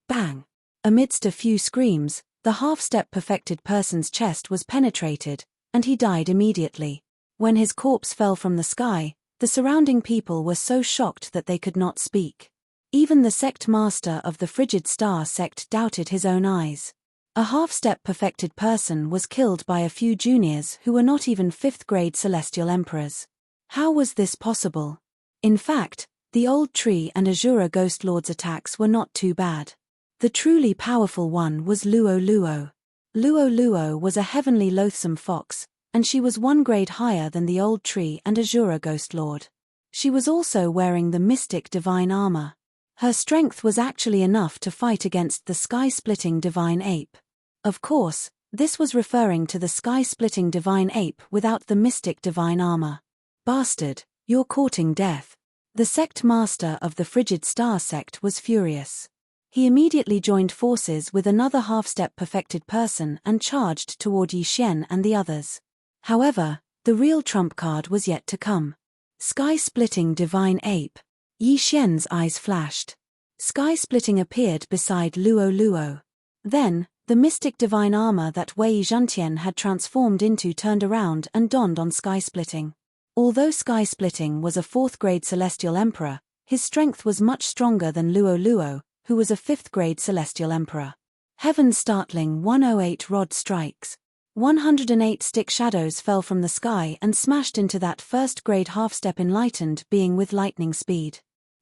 Bang! Amidst a few screams, the half-step perfected person's chest was penetrated, and he died immediately. When his corpse fell from the sky, the surrounding people were so shocked that they could not speak. Even the sect master of the Frigid Star sect doubted his own eyes. A half-step perfected person was killed by a few juniors who were not even 5th-grade celestial emperors. How was this possible? In fact, the old tree and Azura ghost lord's attacks were not too bad. The truly powerful one was Luo Luo. Luo Luo was a heavenly loathsome fox, and she was 1 grade higher than the old tree and Azura ghost lord. She was also wearing the mystic divine armor. Her strength was actually enough to fight against the sky-splitting divine ape. Of course, this was referring to the sky-splitting divine ape without the mystic divine armor. "Bastard, you're courting death." The sect master of the Frigid Star sect was furious. He immediately joined forces with another half-step perfected person and charged toward Yi Xian and the others. However, the real trump card was yet to come. Sky-splitting divine ape. Yi Xian's eyes flashed. Sky-splitting appeared beside Luo Luo. Then, the mystic divine armor that Wei Zhentian had transformed into turned around and donned on sky-splitting. Although sky-splitting was a 4th-grade celestial emperor, his strength was much stronger than Luo Luo, who was a 5th-grade celestial emperor. Heaven-startling 108 rod strikes. 108 stick shadows fell from the sky and smashed into that first-grade half-step enlightened being with lightning speed.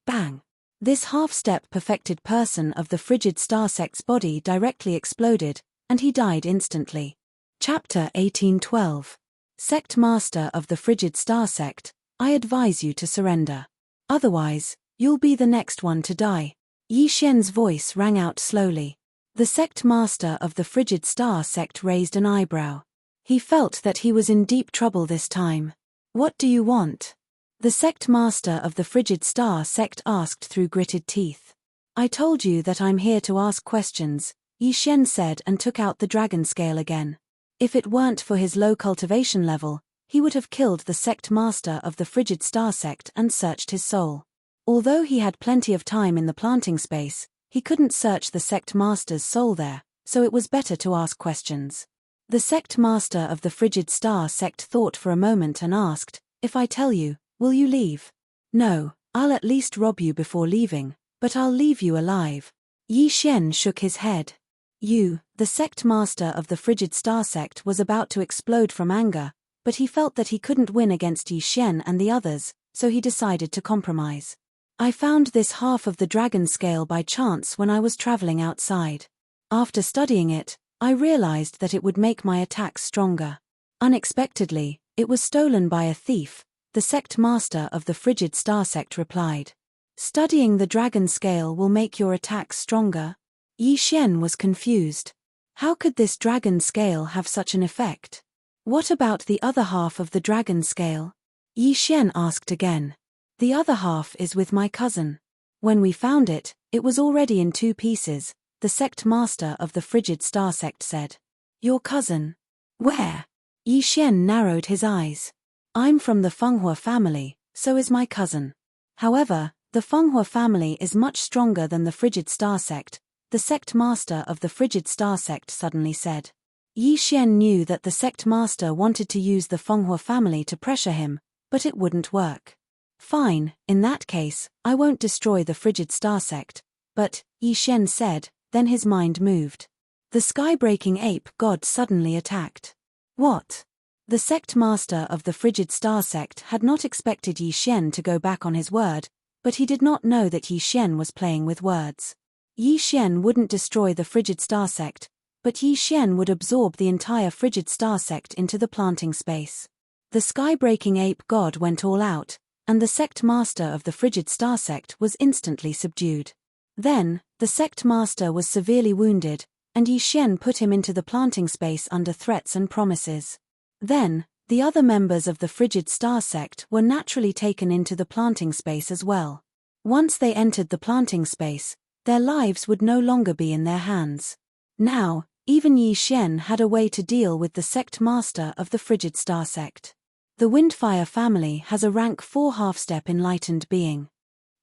Bang! This half-step perfected person of the frigid star sect's body directly exploded, and he died instantly. Chapter 1812. Sect Master of the Frigid Star Sect, I advise you to surrender. Otherwise, you'll be the next one to die. Yi Xian's voice rang out slowly. The sect master of the Frigid Star Sect raised an eyebrow. He felt that he was in deep trouble this time. What do you want? The sect master of the Frigid Star Sect asked through gritted teeth. I told you that I'm here to ask questions, Yi Xian said and took out the dragon scale again. If it weren't for his low cultivation level, he would have killed the sect master of the Frigid Star Sect and searched his soul. Although he had plenty of time in the planting space, he couldn't search the sect master's soul there, so it was better to ask questions. The sect master of the Frigid Star Sect thought for a moment and asked, if I tell you, will you leave? No, I'll at least rob you before leaving, but I'll leave you alive. Yi Xian shook his head. You, the sect master of the Frigid Star Sect was about to explode from anger, but he felt that he couldn't win against Yi Xian and the others, so he decided to compromise. I found this half of the dragon scale by chance when I was traveling outside. After studying it, I realized that it would make my attacks stronger. Unexpectedly, it was stolen by a thief, the sect master of the Frigid Star Sect replied. Studying the dragon scale will make your attacks stronger? Yi Xian was confused. How could this dragon scale have such an effect? What about the other half of the dragon scale? Yi Xian asked again. The other half is with my cousin. When we found it, it was already in 2 pieces, the sect master of the Frigid Star Sect said. Your cousin? Where? Yi Xian narrowed his eyes. I'm from the Fenghua family, so is my cousin. However, the Fenghua family is much stronger than the Frigid Star Sect, the sect master of the Frigid Star Sect suddenly said. Yi Xian knew that the sect master wanted to use the Fenghua family to pressure him, but it wouldn't work. Fine, in that case, I won't destroy the Frigid Star Sect, but, Yi Xian said, then his mind moved. The sky-breaking ape god suddenly attacked. What? The sect master of the Frigid Star Sect had not expected Yi Xian to go back on his word, but he did not know that Yi Xian was playing with words. Yi Xian wouldn't destroy the Frigid Star Sect, but Yi Xian would absorb the entire Frigid Star Sect into the planting space. The sky-breaking ape god went all out, and the sect master of the Frigid Star Sect was instantly subdued. Then, the sect master was severely wounded, and Yi Xian put him into the planting space under threats and promises. Then, the other members of the Frigid Star Sect were naturally taken into the planting space as well. Once they entered the planting space, their lives would no longer be in their hands. Now, even Yi Xian had a way to deal with the sect master of the Frigid Star Sect. The Windfire family has a rank 4 half-step enlightened being.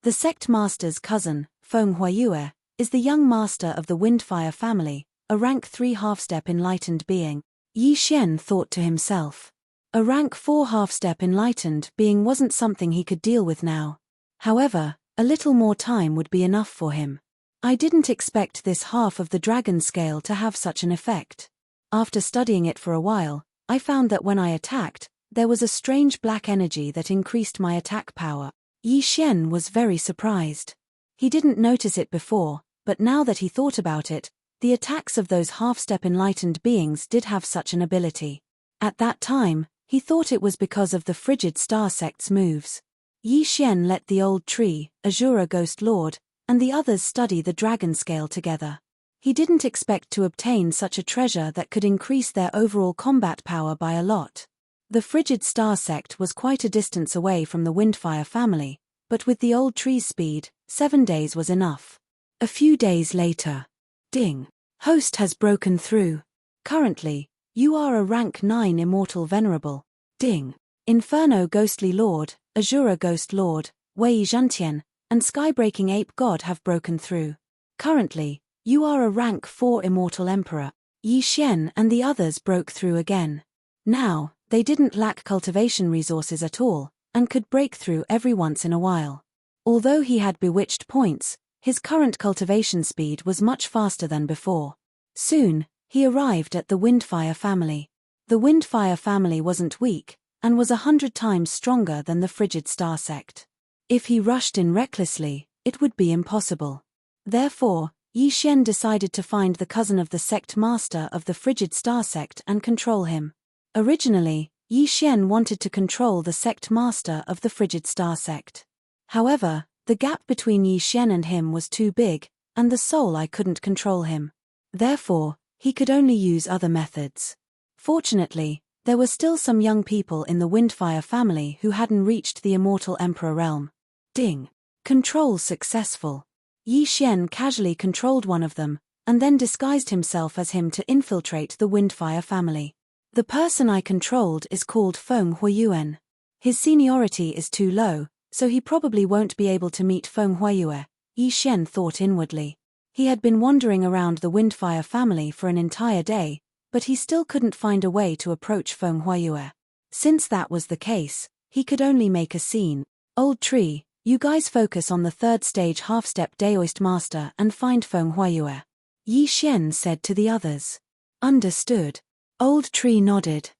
The sect master's cousin, Feng Huayue, is the young master of the Windfire family, a rank 3 half-step enlightened being. Yi Xian thought to himself. A rank 4 half-step enlightened being wasn't something he could deal with now. However, a little more time would be enough for him. I didn't expect this half of the dragon scale to have such an effect. After studying it for a while, I found that when I attacked, there was a strange black energy that increased my attack power. Yi Xian was very surprised. He didn't notice it before, but now that he thought about it, the attacks of those half-step enlightened beings did have such an ability. At that time, he thought it was because of the Frigid Star Sect's moves. Yi Xian let the old tree, Azura Ghost Lord, and the others study the dragon scale together. He didn't expect to obtain such a treasure that could increase their overall combat power by a lot. The Frigid Star Sect was quite a distance away from the Windfire family, but with the old tree's speed, 7 days was enough. A few days later. Ding. Host has broken through. Currently, you are a rank 9 immortal venerable. Ding. Inferno Ghostly Lord, Azura Ghost Lord, Wei Zhantian, and Skybreaking Ape God have broken through. Currently, you are a rank 4 immortal emperor. Yi Xian and the others broke through again. Now, they didn't lack cultivation resources at all, and could break through every once in a while. Although he had bewitched points, his current cultivation speed was much faster than before. Soon, he arrived at the Windfire family. The Windfire family wasn't weak, and was 100 times stronger than the Frigid Star sect. If he rushed in recklessly, it would be impossible. Therefore, Yi Xian decided to find the cousin of the sect master of the Frigid Star sect and control him. Originally, Yi Xian wanted to control the sect master of the Frigid Star sect. However, the gap between Yi Xian and him was too big, and the Soul Eye couldn't control him. Therefore, he could only use other methods. Fortunately, there were still some young people in the Windfire family who hadn't reached the Immortal Emperor realm. Ding! Control successful. Yi Xian casually controlled one of them, and then disguised himself as him to infiltrate the Windfire family. The person I controlled is called Feng Huiyuan. His seniority is too low, so he probably won't be able to meet Feng Huiyue, Yi Xian thought inwardly. He had been wandering around the Windfire family for an entire day, but he still couldn't find a way to approach Feng Huiyue. Since that was the case, he could only make a scene. Old Tree, you guys focus on the third stage half-step Daoist master and find Feng Huiyue. Yi Xian said to the others. Understood. Old Tree nodded.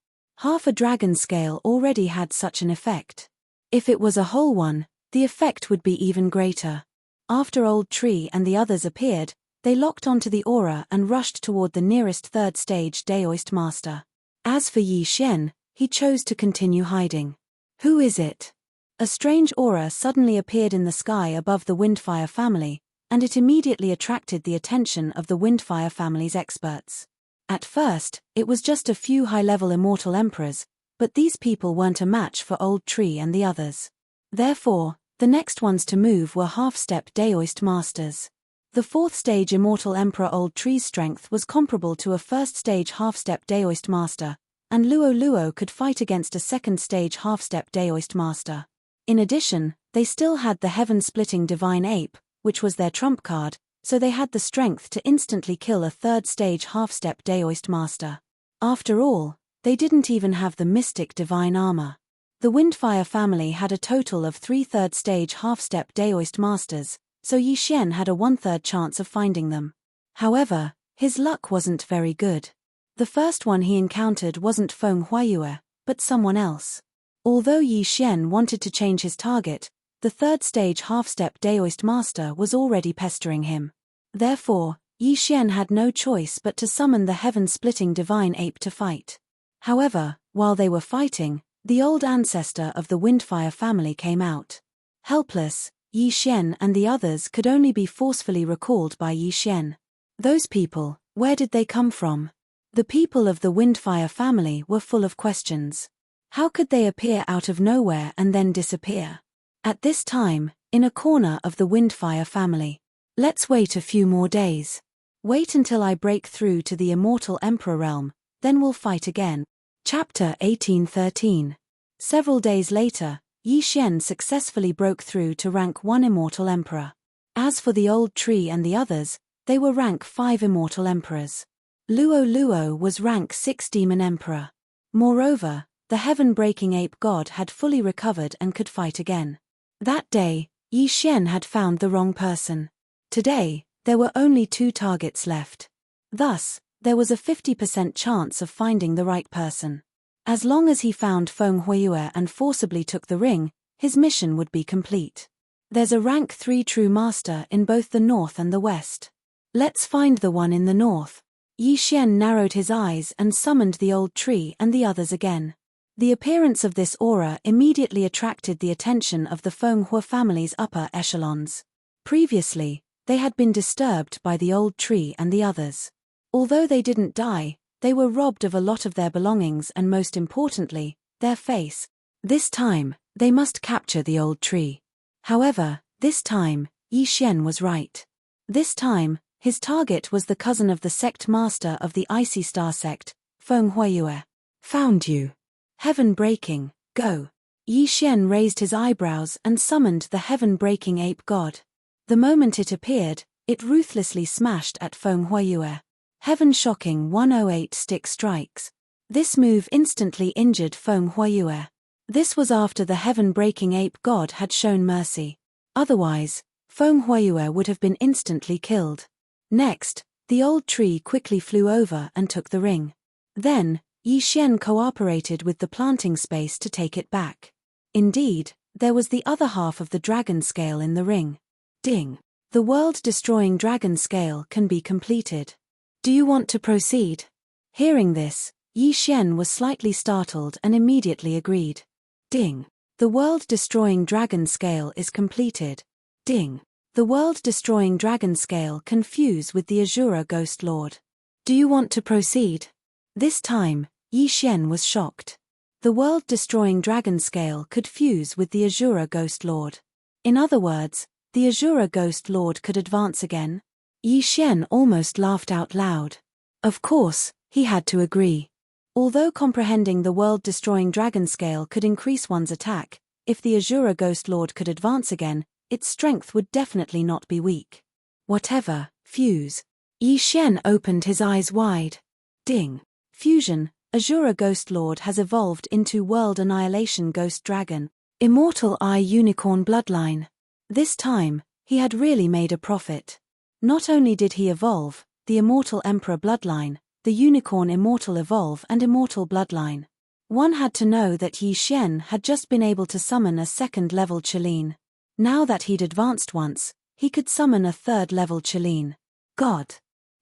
Half a dragon scale already had such an effect. If it was a whole one, the effect would be even greater. After Old Tree and the others appeared, they locked onto the aura and rushed toward the nearest third stage Daoist master. As for Yi Xian, he chose to continue hiding. Who is it? A strange aura suddenly appeared in the sky above the Windfire family, and it immediately attracted the attention of the Windfire family's experts. At first, it was just a few high-level immortal emperors, but these people weren't a match for Old Tree and the others. Therefore, the next ones to move were half-step Daoist masters. The fourth stage Immortal Emperor Old Tree's strength was comparable to a first stage half-step Daoist master, and Luo Luo could fight against a second stage half-step Daoist master. In addition, they still had the heaven-splitting Divine Ape, which was their trump card, so they had the strength to instantly kill a third stage half-step Daoist master. After all, they didn't even have the mystic divine armor. The Windfire family had a total of 3 third stage half-step Daoist masters, so Yi Xian had a 1/3 chance of finding them. However, his luck wasn't very good. The first one he encountered wasn't Feng Huiyue, but someone else. Although Yi Xian wanted to change his target, the third stage half-step Daoist master was already pestering him. Therefore, Yi Xian had no choice but to summon the heaven-splitting divine ape to fight. However, while they were fighting, the old ancestor of the Windfire family came out. Helpless, Yi Xian and the others could only be forcefully recalled by Yi Xian. Those people, where did they come from? The people of the Windfire family were full of questions. How could they appear out of nowhere and then disappear? At this time, in a corner of the Windfire family. Let's wait a few more days. Wait until I break through to the Immortal Emperor realm, then we'll fight again. Chapter 1813. Several days later, Yi Xian successfully broke through to rank 1 Immortal Emperor. As for the Old Tree and the others, they were rank 5 Immortal Emperors. Luo Luo was rank 6 Demon Emperor. Moreover, the heaven-breaking ape god had fully recovered and could fight again. That day, Yi Xian had found the wrong person. Today, there were only 2 targets left. Thus, there was a 50% chance of finding the right person. As long as he found Feng Huiyue and forcibly took the ring, his mission would be complete. There's a rank 3 true master in both the north and the west. Let's find the one in the north. Yi Xian narrowed his eyes and summoned the Old Tree and the others again. The appearance of this aura immediately attracted the attention of the Feng Hu family's upper echelons. Previously, they had been disturbed by the Old Tree and the others. Although they didn't die, they were robbed of a lot of their belongings and most importantly, their face. This time, they must capture the Old Tree. However, this time, Yi Xian was right. This time, his target was the cousin of the sect master of the Icy Star sect, Feng Huiyue. Found you. Heaven-breaking, go. Yi Xian raised his eyebrows and summoned the heaven-breaking ape god. The moment it appeared, it ruthlessly smashed at Feng Huiyue. Heaven-shocking 108 stick strikes. This move instantly injured Feng Huiyue. This was after the heaven-breaking ape god had shown mercy. Otherwise, Feng Huiyue would have been instantly killed. Next, the Old Tree quickly flew over and took the ring. Then, Yi Xian cooperated with the planting space to take it back. Indeed, there was the other half of the dragon scale in the ring. Ding! The world-destroying dragon scale can be completed. Do you want to proceed? Hearing this, Yi Xian was slightly startled and immediately agreed. Ding! The world-destroying dragon scale is completed. Ding! The world-destroying dragon scale can fuse with the Azura Ghost Lord. Do you want to proceed? This time, Yi Xian was shocked. The world-destroying dragon scale could fuse with the Azura Ghost Lord. In other words, the Azura Ghost Lord could advance again? Yi Xian almost laughed out loud. Of course, he had to agree. Although comprehending the world-destroying dragon scale could increase one's attack, if the Azura Ghost Lord could advance again, its strength would definitely not be weak. Whatever, fuse. Yi Xian opened his eyes wide. Ding! Fusion, Azura Ghost Lord has evolved into World Annihilation Ghost Dragon, Immortal Eye Unicorn Bloodline. This time, he had really made a profit. Not only did he evolve, the Immortal Emperor Bloodline, the Unicorn Immortal Evolve and Immortal Bloodline. One had to know that Yi Xian had just been able to summon a second-level Qilin. Now that he'd advanced once, he could summon a third-level Qilin. God!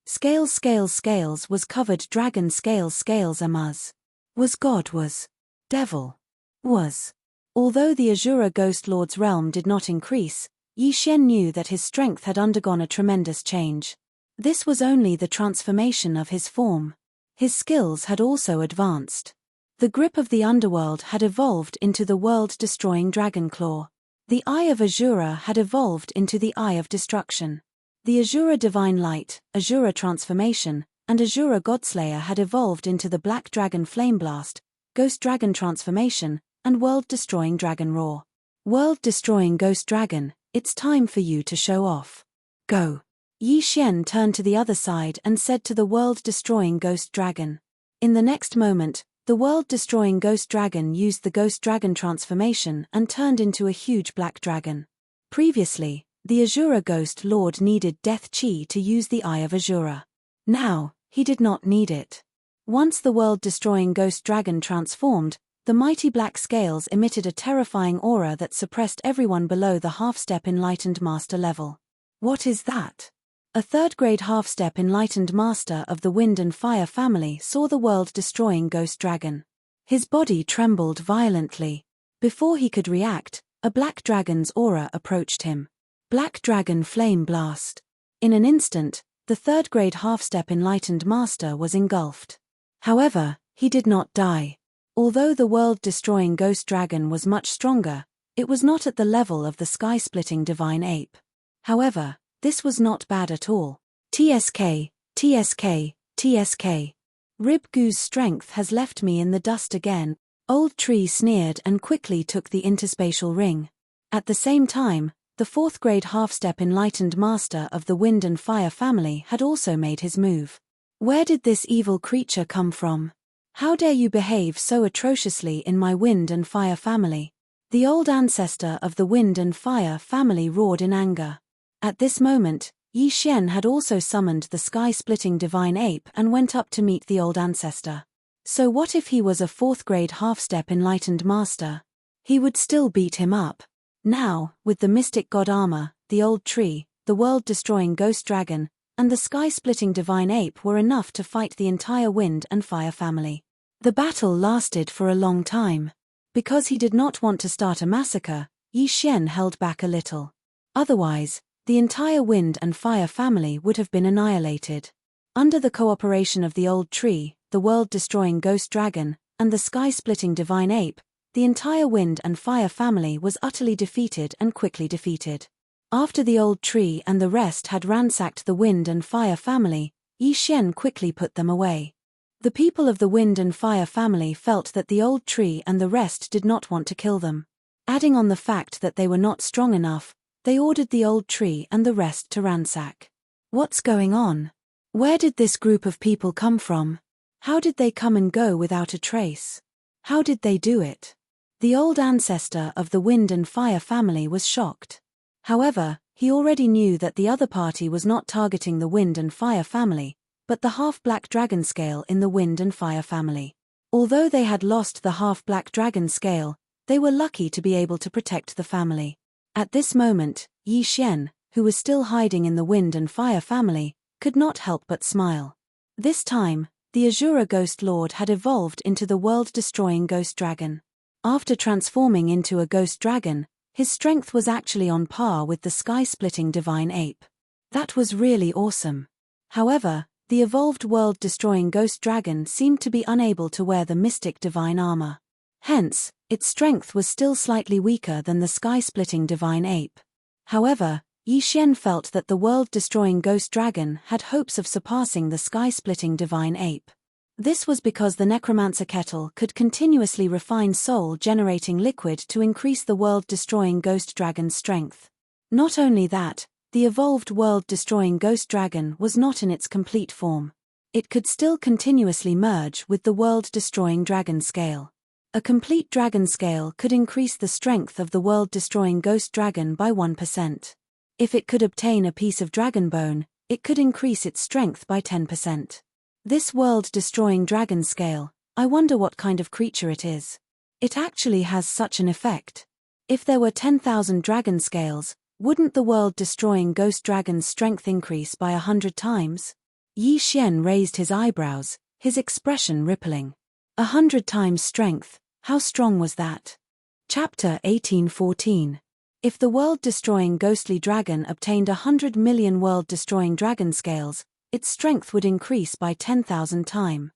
Scales was covered dragon scales amaz. Was God was. Devil. Was. Although the Azura Ghost Lord's realm did not increase, Yi Xian knew that his strength had undergone a tremendous change. This was only the transformation of his form. His skills had also advanced. The grip of the underworld had evolved into the world-destroying dragon claw. The Eye of Azura had evolved into the Eye of Destruction. The Azura Divine Light, Azura Transformation, and Azura Godslayer had evolved into the Black Dragon Flame Blast, Ghost Dragon Transformation, and World-Destroying Dragon Roar. World-Destroying Ghost Dragon, it's time for you to show off. Go. Yi Xian turned to the other side and said to the world-destroying Ghost Dragon. In the next moment, the world-destroying Ghost Dragon used the Ghost Dragon Transformation and turned into a huge black dragon. Previously, the Azura Ghost Lord needed Death Chi to use the Eye of Azura. Now, he did not need it. Once the world-destroying Ghost Dragon transformed, the mighty black scales emitted a terrifying aura that suppressed everyone below the half-step Enlightened Master level. What is that? A third-grade half-step Enlightened Master of the Wind and Fire family saw the world-destroying Ghost Dragon. His body trembled violently. Before he could react, a black dragon's aura approached him. Black Dragon Flame Blast. In an instant, the third-grade half-step Enlightened Master was engulfed. However, he did not die. Although the world-destroying Ghost Dragon was much stronger, it was not at the level of the sky-splitting Divine Ape. However, this was not bad at all. TSK. Rib Goo's strength has left me in the dust again. Old Tree sneered and quickly took the interspatial ring. At the same time, the fourth-grade half-step Enlightened Master of the Wind and Fire family had also made his move. Where did this evil creature come from? How dare you behave so atrociously in my Wind and Fire family? The old ancestor of the Wind and Fire family roared in anger. At this moment, Yi Xian had also summoned the sky-splitting Divine Ape and went up to meet the old ancestor. So what if he was a fourth-grade half-step Enlightened Master? He would still beat him up. Now, with the Mystic God armor, the old tree, the world-destroying Ghost Dragon, and the sky-splitting Divine Ape were enough to fight the entire Wind and Fire family. The battle lasted for a long time. Because he did not want to start a massacre, Yi Xian held back a little. Otherwise, the entire Wind and Fire family would have been annihilated. Under the cooperation of the old tree, the world-destroying Ghost Dragon, and the sky-splitting Divine Ape, the entire Wind and Fire family was utterly defeated and quickly defeated. After the old tree and the rest had ransacked the Wind and Fire family, Yi Xian quickly put them away. The people of the Wind and Fire family felt that the old tree and the rest did not want to kill them. Adding on the fact that they were not strong enough, they ordered the old tree and the rest to ransack. What's going on? Where did this group of people come from? How did they come and go without a trace? How did they do it? The old ancestor of the Wind and Fire family was shocked. However, he already knew that the other party was not targeting the Wind and Fire family, but the half-black dragon scale in the Wind and Fire family. Although they had lost the half-black dragon scale, they were lucky to be able to protect the family. At this moment, Yi Xian, who was still hiding in the wind and fire family, could not help but smile. This time, the Azura Ghost Lord had evolved into the world-destroying ghost dragon. After transforming into a ghost dragon, his strength was actually on par with the sky-splitting divine ape. That was really awesome. However, the evolved world-destroying ghost dragon seemed to be unable to wear the mystic divine armor. Hence, its strength was still slightly weaker than the sky-splitting divine ape. However, Yi Xian felt that the world-destroying ghost dragon had hopes of surpassing the sky-splitting divine ape. This was because the necromancer kettle could continuously refine soul-generating liquid to increase the world-destroying ghost dragon's strength. Not only that, the evolved world-destroying ghost dragon was not in its complete form. It could still continuously merge with the world-destroying dragon scale. A complete dragon scale could increase the strength of the world-destroying ghost dragon by 1%. If it could obtain a piece of dragon bone, it could increase its strength by 10%. This world-destroying dragon scale, I wonder what kind of creature it is. It actually has such an effect. If there were 10,000 dragon scales, wouldn't the world-destroying ghost dragon's strength increase by 100 times? Yi Xian raised his eyebrows, his expression rippling. 100 times strength, how strong was that? Chapter 1814. If the world-destroying ghostly dragon obtained 100 million world-destroying dragon scales, its strength would increase by 10,000 times.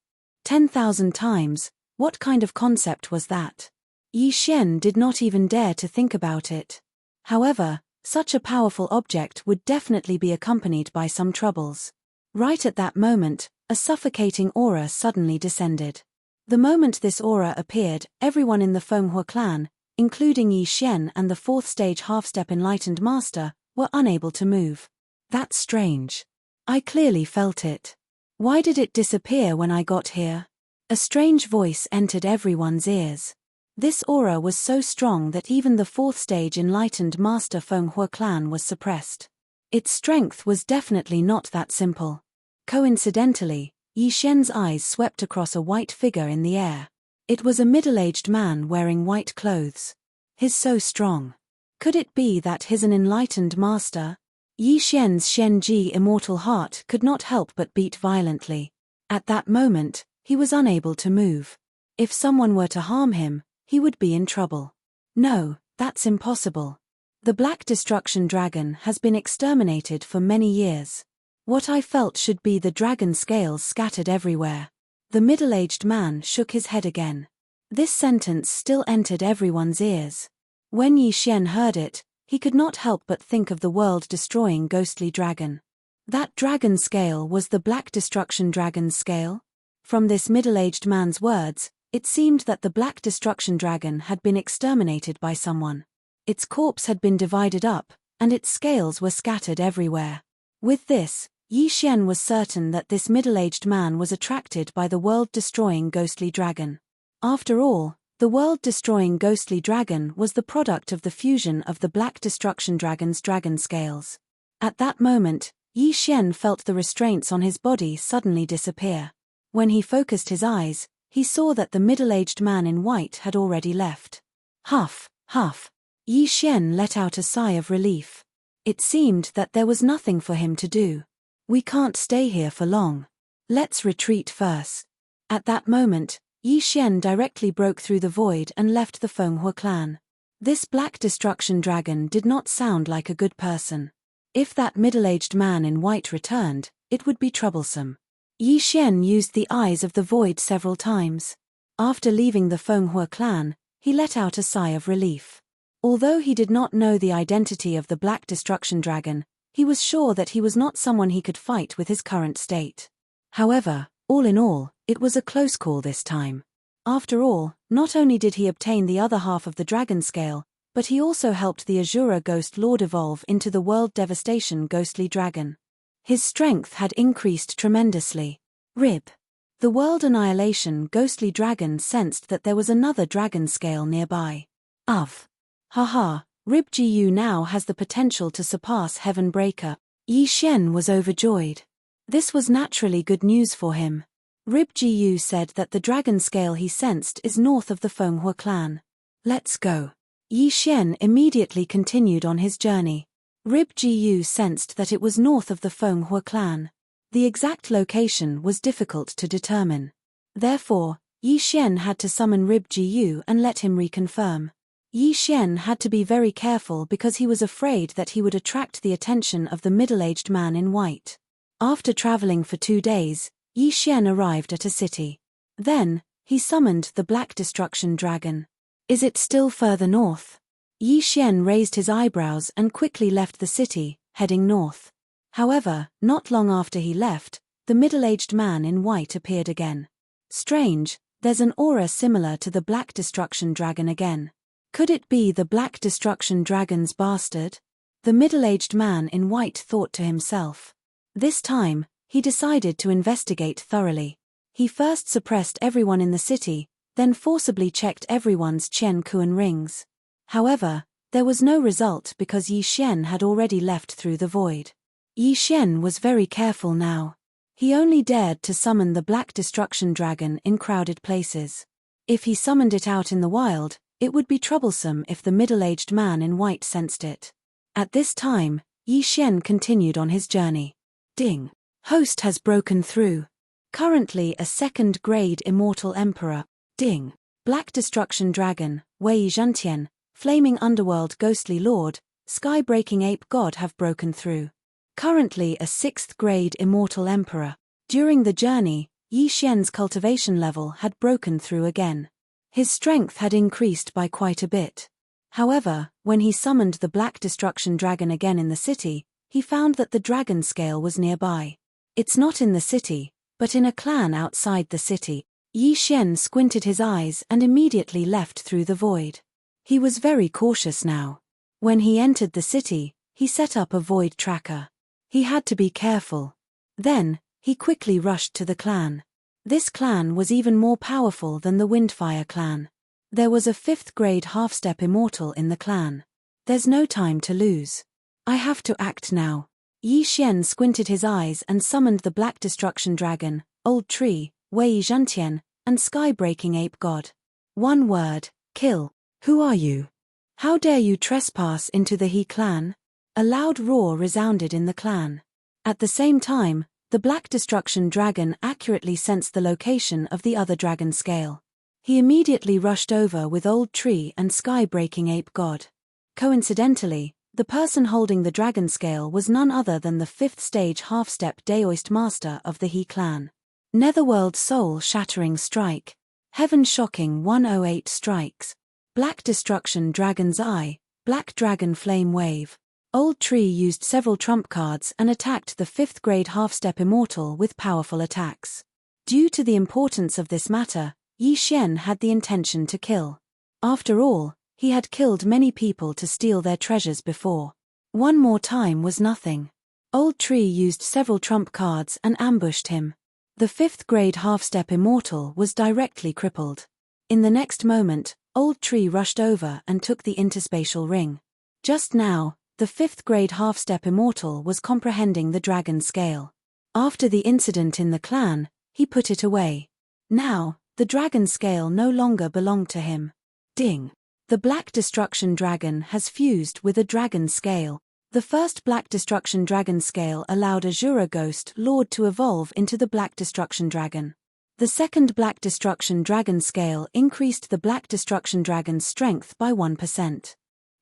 10,000 times, what kind of concept was that? Yi Xian did not even dare to think about it. However, such a powerful object would definitely be accompanied by some troubles. Right at that moment, a suffocating aura suddenly descended. The moment this aura appeared, everyone in the Fenghua clan, including Yi Xian and the fourth stage half-step enlightened master, were unable to move. That's strange. I clearly felt it. Why did it disappear when I got here? A strange voice entered everyone's ears. This aura was so strong that even the fourth stage enlightened master Fenghua clan was suppressed. Its strength was definitely not that simple. Coincidentally, Yi Xian's eyes swept across a white figure in the air. It was a middle-aged man wearing white clothes. He's so strong. Could it be that he's an enlightened master? Yi Xian's Shenji immortal heart could not help but beat violently. At that moment, he was unable to move. If someone were to harm him, he would be in trouble. No, that's impossible. The Black Destruction Dragon has been exterminated for many years. What I felt should be the dragon scales scattered everywhere. The middle-aged man shook his head again. This sentence still entered everyone's ears. When Yi Xian heard it, he could not help but think of the world-destroying ghostly dragon. That dragon scale was the Black Destruction Dragon's scale? From this middle-aged man's words, it seemed that the Black Destruction Dragon had been exterminated by someone. Its corpse had been divided up, and its scales were scattered everywhere. With this, Yi Xian was certain that this middle-aged man was attracted by the world-destroying ghostly dragon. After all, the world-destroying ghostly dragon was the product of the fusion of the Black Destruction Dragon's dragon scales. At that moment, Yi Xian felt the restraints on his body suddenly disappear. When he focused his eyes, he saw that the middle-aged man in white had already left. Huff, huff. Yi Xian let out a sigh of relief. It seemed that there was nothing for him to do. We can't stay here for long. Let's retreat first. At that moment, Yi Xian directly broke through the void and left the Fenghua clan. This Black Destruction Dragon did not sound like a good person. If that middle-aged man in white returned, it would be troublesome. Yi Xian used the eyes of the void several times. After leaving the Fenghua clan, he let out a sigh of relief. Although he did not know the identity of the Black Destruction Dragon, he was sure that he was not someone he could fight with his current state. However, all in all, it was a close call this time. After all, not only did he obtain the other half of the dragon scale, but he also helped the Azura Ghost Lord evolve into the World Devastation Ghostly Dragon. His strength had increased tremendously. Rib. The World Annihilation Ghostly Dragon sensed that there was another dragon scale nearby. Haha, Rib Gu now has the potential to surpass Heaven Breaker. Yi Xian was overjoyed. This was naturally good news for him. Rib Gu said that the dragon scale he sensed is north of the Fenghua clan. Let's go. Yi Xian immediately continued on his journey. Rib Gu sensed that it was north of the Fenghua clan. The exact location was difficult to determine. Therefore, Yi Xian had to summon Rib Gu and let him reconfirm. Yi Xian had to be very careful because he was afraid that he would attract the attention of the middle-aged man in white. After traveling for 2 days, Yi Xian arrived at a city. Then, he summoned the Black Destruction Dragon. Is it still further north? Yi Xian raised his eyebrows and quickly left the city, heading north. However, not long after he left, the middle-aged man in white appeared again. Strange, there's an aura similar to the Black Destruction Dragon again. Could it be the Black Destruction Dragon's bastard? The middle-aged man in white thought to himself. This time, he decided to investigate thoroughly. He first suppressed everyone in the city, then forcibly checked everyone's Qian Kuan rings. However, there was no result because Yi Xian had already left through the void. Yi Xian was very careful now. He only dared to summon the Black Destruction Dragon in crowded places. If he summoned it out in the wild, it would be troublesome if the middle-aged man in white sensed it. At this time, Yi Xian continued on his journey. Ding! Host has broken through. Currently a 2nd grade Immortal Emperor. Ding! Black Destruction Dragon, Wei Zhantian, Flaming Underworld Ghostly Lord, Sky-Breaking Ape God have broken through. Currently a 6th grade Immortal Emperor. During the journey, Yi Xian's cultivation level had broken through again. His strength had increased by quite a bit. However, when he summoned the Black Destruction Dragon again in the city, he found that the dragon scale was nearby. It's not in the city, but in a clan outside the city. Yi Xian squinted his eyes and immediately left through the void. He was very cautious now. When he entered the city, he set up a void tracker. He had to be careful. Then, he quickly rushed to the clan. This clan was even more powerful than the Windfire clan. There was a 5th grade half-step immortal in the clan. There's no time to lose. I have to act now. Yi Xian squinted his eyes and summoned the Black Destruction Dragon, Old Tree, Wei Zhantian, and Sky-Breaking Ape God. One word, kill. Who are you? How dare you trespass into the He clan? A loud roar resounded in the clan. At the same time, the Black Destruction Dragon accurately sensed the location of the other dragon scale. He immediately rushed over with Old Tree and Sky-Breaking Ape God. Coincidentally, the person holding the dragon scale was none other than the 5th stage half-step Daoist master of the He clan. Netherworld Soul Shattering Strike. Heaven Shocking 108 Strikes. Black Destruction Dragon's Eye, Black Dragon Flame Wave. Old Tree used several trump cards and attacked the 5th grade half-step immortal with powerful attacks. Due to the importance of this matter, Yi Xian had the intention to kill. After all, he had killed many people to steal their treasures before. One more time was nothing. Old Tree used several trump cards and ambushed him. The 5th grade half-step immortal was directly crippled. In the next moment, Old Tree rushed over and took the interspatial ring. Just now, the 5th grade half-step immortal was comprehending the dragon scale. After the incident in the clan, he put it away. Now, the dragon scale no longer belonged to him. Ding! The Black Destruction Dragon has fused with a dragon scale. The first Black Destruction Dragon scale allowed Azura Ghost Lord to evolve into the Black Destruction Dragon. The second Black Destruction Dragon scale increased the Black Destruction Dragon's strength by 1%.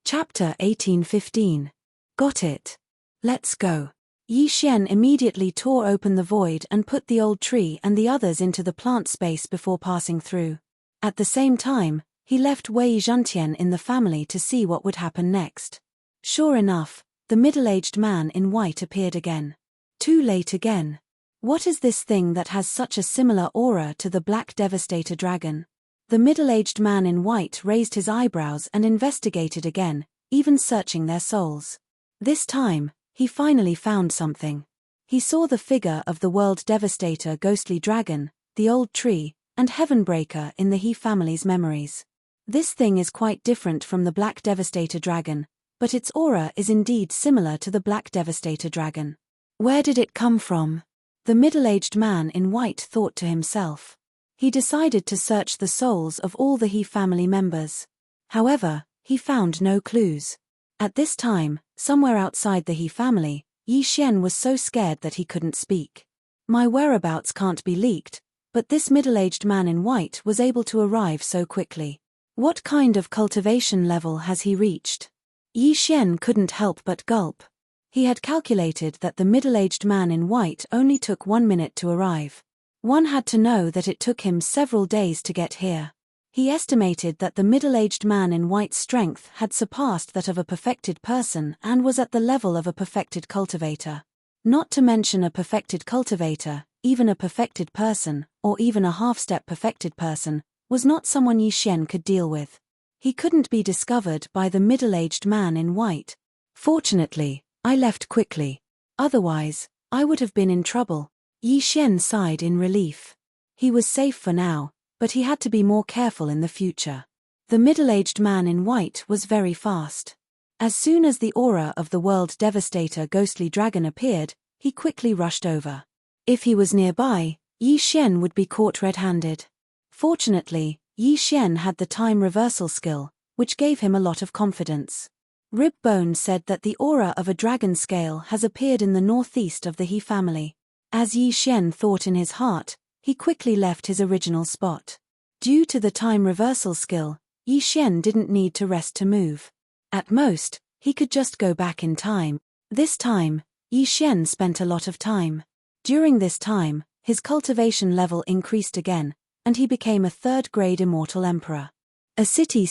Chapter 1815. Got it. Let's go. Yi Xian immediately tore open the void and put the Old Tree and the others into the plant space before passing through. At the same time, he left Wei Zhantian in the family to see what would happen next. Sure enough, the middle-aged man in white appeared again. Too late again. What is this thing that has such a similar aura to the Black Devastator Dragon? The middle-aged man in white raised his eyebrows and investigated again, even searching their souls. This time, he finally found something. He saw the figure of the World Devastator Ghostly Dragon, the Old Tree, and Heavenbreaker in the He family's memories. This thing is quite different from the Black Devastator Dragon, but its aura is indeed similar to the Black Devastator Dragon. Where did it come from? The middle-aged man in white thought to himself. He decided to search the souls of all the He family members. However, he found no clues. At this time, somewhere outside the He family, Yi Xian was so scared that he couldn't speak. My whereabouts can't be leaked, but this middle-aged man in white was able to arrive so quickly. What kind of cultivation level has he reached? Yi Xian couldn't help but gulp. He had calculated that the middle-aged man in white only took 1 minute to arrive. One had to know that it took him several days to get here. He estimated that the middle-aged man in white's strength had surpassed that of a perfected person and was at the level of a perfected cultivator. Not to mention a perfected cultivator, even a perfected person, or even a half-step perfected person, was not someone Yi Xian could deal with. He couldn't be discovered by the middle-aged man in white. Fortunately, I left quickly. Otherwise, I would have been in trouble. Yi Xian sighed in relief. He was safe for now, but he had to be more careful in the future. The middle-aged man in white was very fast. As soon as the aura of the world devastator ghostly dragon appeared, he quickly rushed over. If he was nearby, Yi Xian would be caught red-handed. Fortunately, Yi Xian had the time reversal skill, which gave him a lot of confidence. Ribbone said that the aura of a dragon scale has appeared in the northeast of the He family. As Yi Xian thought in his heart, he quickly left his original spot. Due to the time reversal skill, Yi Xian didn't need to rest to move. At most, he could just go back in time. This time, Yi Xian spent a lot of time. During this time, his cultivation level increased again, and he became a 3rd-grade immortal emperor. A city.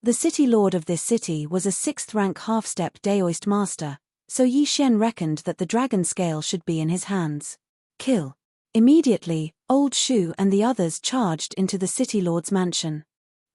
The city lord of this city was a 6th-rank half-step Daoist master, so Yi Xian reckoned that the dragon scale should be in his hands. Kill. Immediately, Old Shu and the others charged into the city lord's mansion.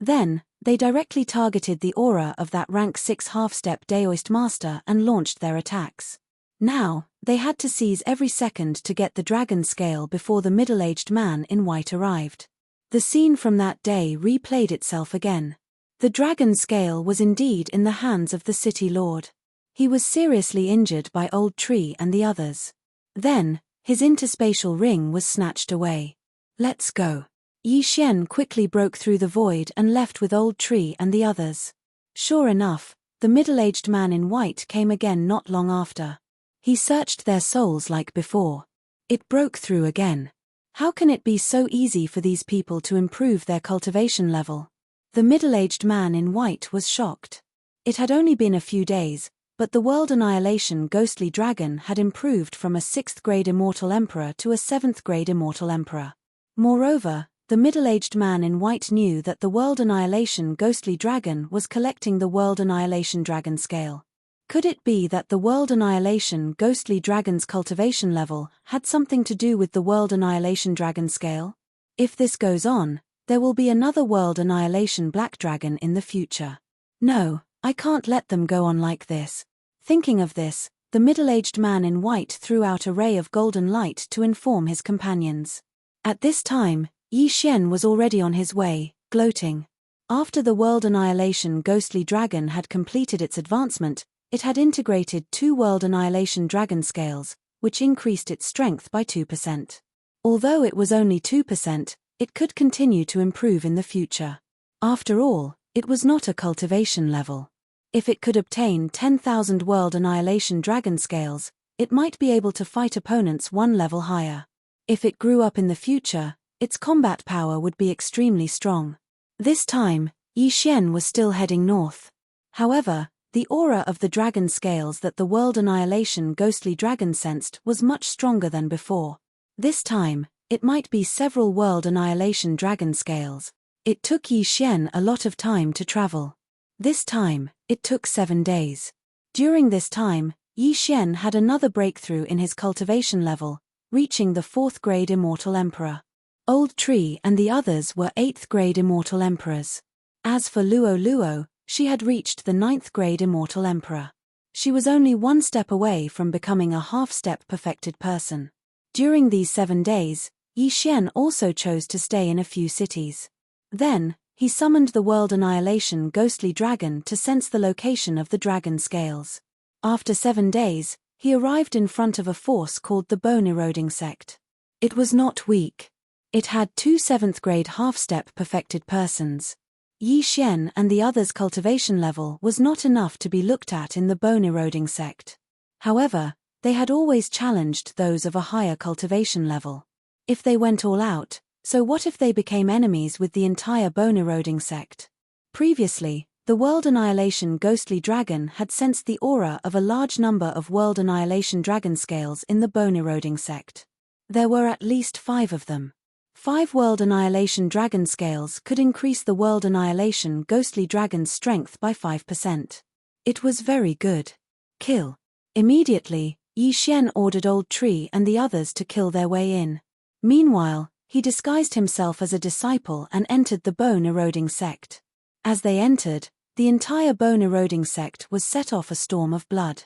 Then, they directly targeted the aura of that rank 6 half-step Daoist master and launched their attacks. Now, they had to seize every second to get the dragon scale before the middle-aged man in white arrived. The scene from that day replayed itself again. The dragon scale was indeed in the hands of the city lord. He was seriously injured by Old Tree and the others. Then, his interspatial ring was snatched away. Let's go. Yi Xian quickly broke through the void and left with Old Tree and the others. Sure enough, the middle-aged man in white came again not long after. He searched their souls like before. It broke through again. How can it be so easy for these people to improve their cultivation level? The middle-aged man in white was shocked. It had only been a few days, but the World Annihilation ghostly dragon had improved from a 6th-grade immortal emperor to a 7th-grade immortal emperor. Moreover, the middle-aged man in white knew that the World Annihilation ghostly dragon was collecting the World Annihilation dragon scale. Could it be that the World Annihilation ghostly dragon's cultivation level had something to do with the World Annihilation dragon scale? If this goes on, there will be another World Annihilation black dragon in the future. No, I can't let them go on like this. Thinking of this, the middle-aged man in white threw out a ray of golden light to inform his companions. At this time, Yi Xian was already on his way, gloating. After the World Annihilation ghostly dragon had completed its advancement, it had integrated 2 World Annihilation dragon scales, which increased its strength by 2%. Although it was only 2%, it could continue to improve in the future. After all, it was not a cultivation level. If it could obtain 10,000 World Annihilation dragon scales, it might be able to fight opponents 1 level higher. If it grew up in the future, its combat power would be extremely strong. This time, Yi Xian was still heading north. However, the aura of the dragon scales that the World Annihilation ghostly dragon sensed was much stronger than before. This time, it might be several World Annihilation dragon scales. It took Yi Xian a lot of time to travel. This time, it took 7 days. During this time, Yi Xian had another breakthrough in his cultivation level, reaching the 4th-grade Immortal Emperor. Old Tree and the others were 8th-grade Immortal Emperors. As for Luo Luo, she had reached the 9th-grade Immortal Emperor. She was only 1 step away from becoming a half-step perfected person. During these 7 days, Yi Xian also chose to stay in a few cities. Then, he summoned the World Annihilation ghostly dragon to sense the location of the dragon scales. After 7 days, he arrived in front of a force called the bone-eroding sect. It was not weak. It had 2 7th-grade half-step perfected persons. Yi Xian and the others' cultivation level was not enough to be looked at in the bone-eroding sect. However, they had always challenged those of a higher cultivation level. If they went all out, so what if they became enemies with the entire bone-eroding sect? Previously, the World Annihilation Ghostly Dragon had sensed the aura of a large number of World Annihilation Dragon Scales in the bone-eroding sect. There were at least 5 of them. 5 World Annihilation Dragon Scales could increase the World Annihilation Ghostly Dragon's strength by 5%. It was very good. Kill. Immediately, Yi Xian ordered Old Tree and the others to kill their way in. Meanwhile, he disguised himself as a disciple and entered the bone-eroding sect. As they entered, the entire bone-eroding sect was set off a storm of blood.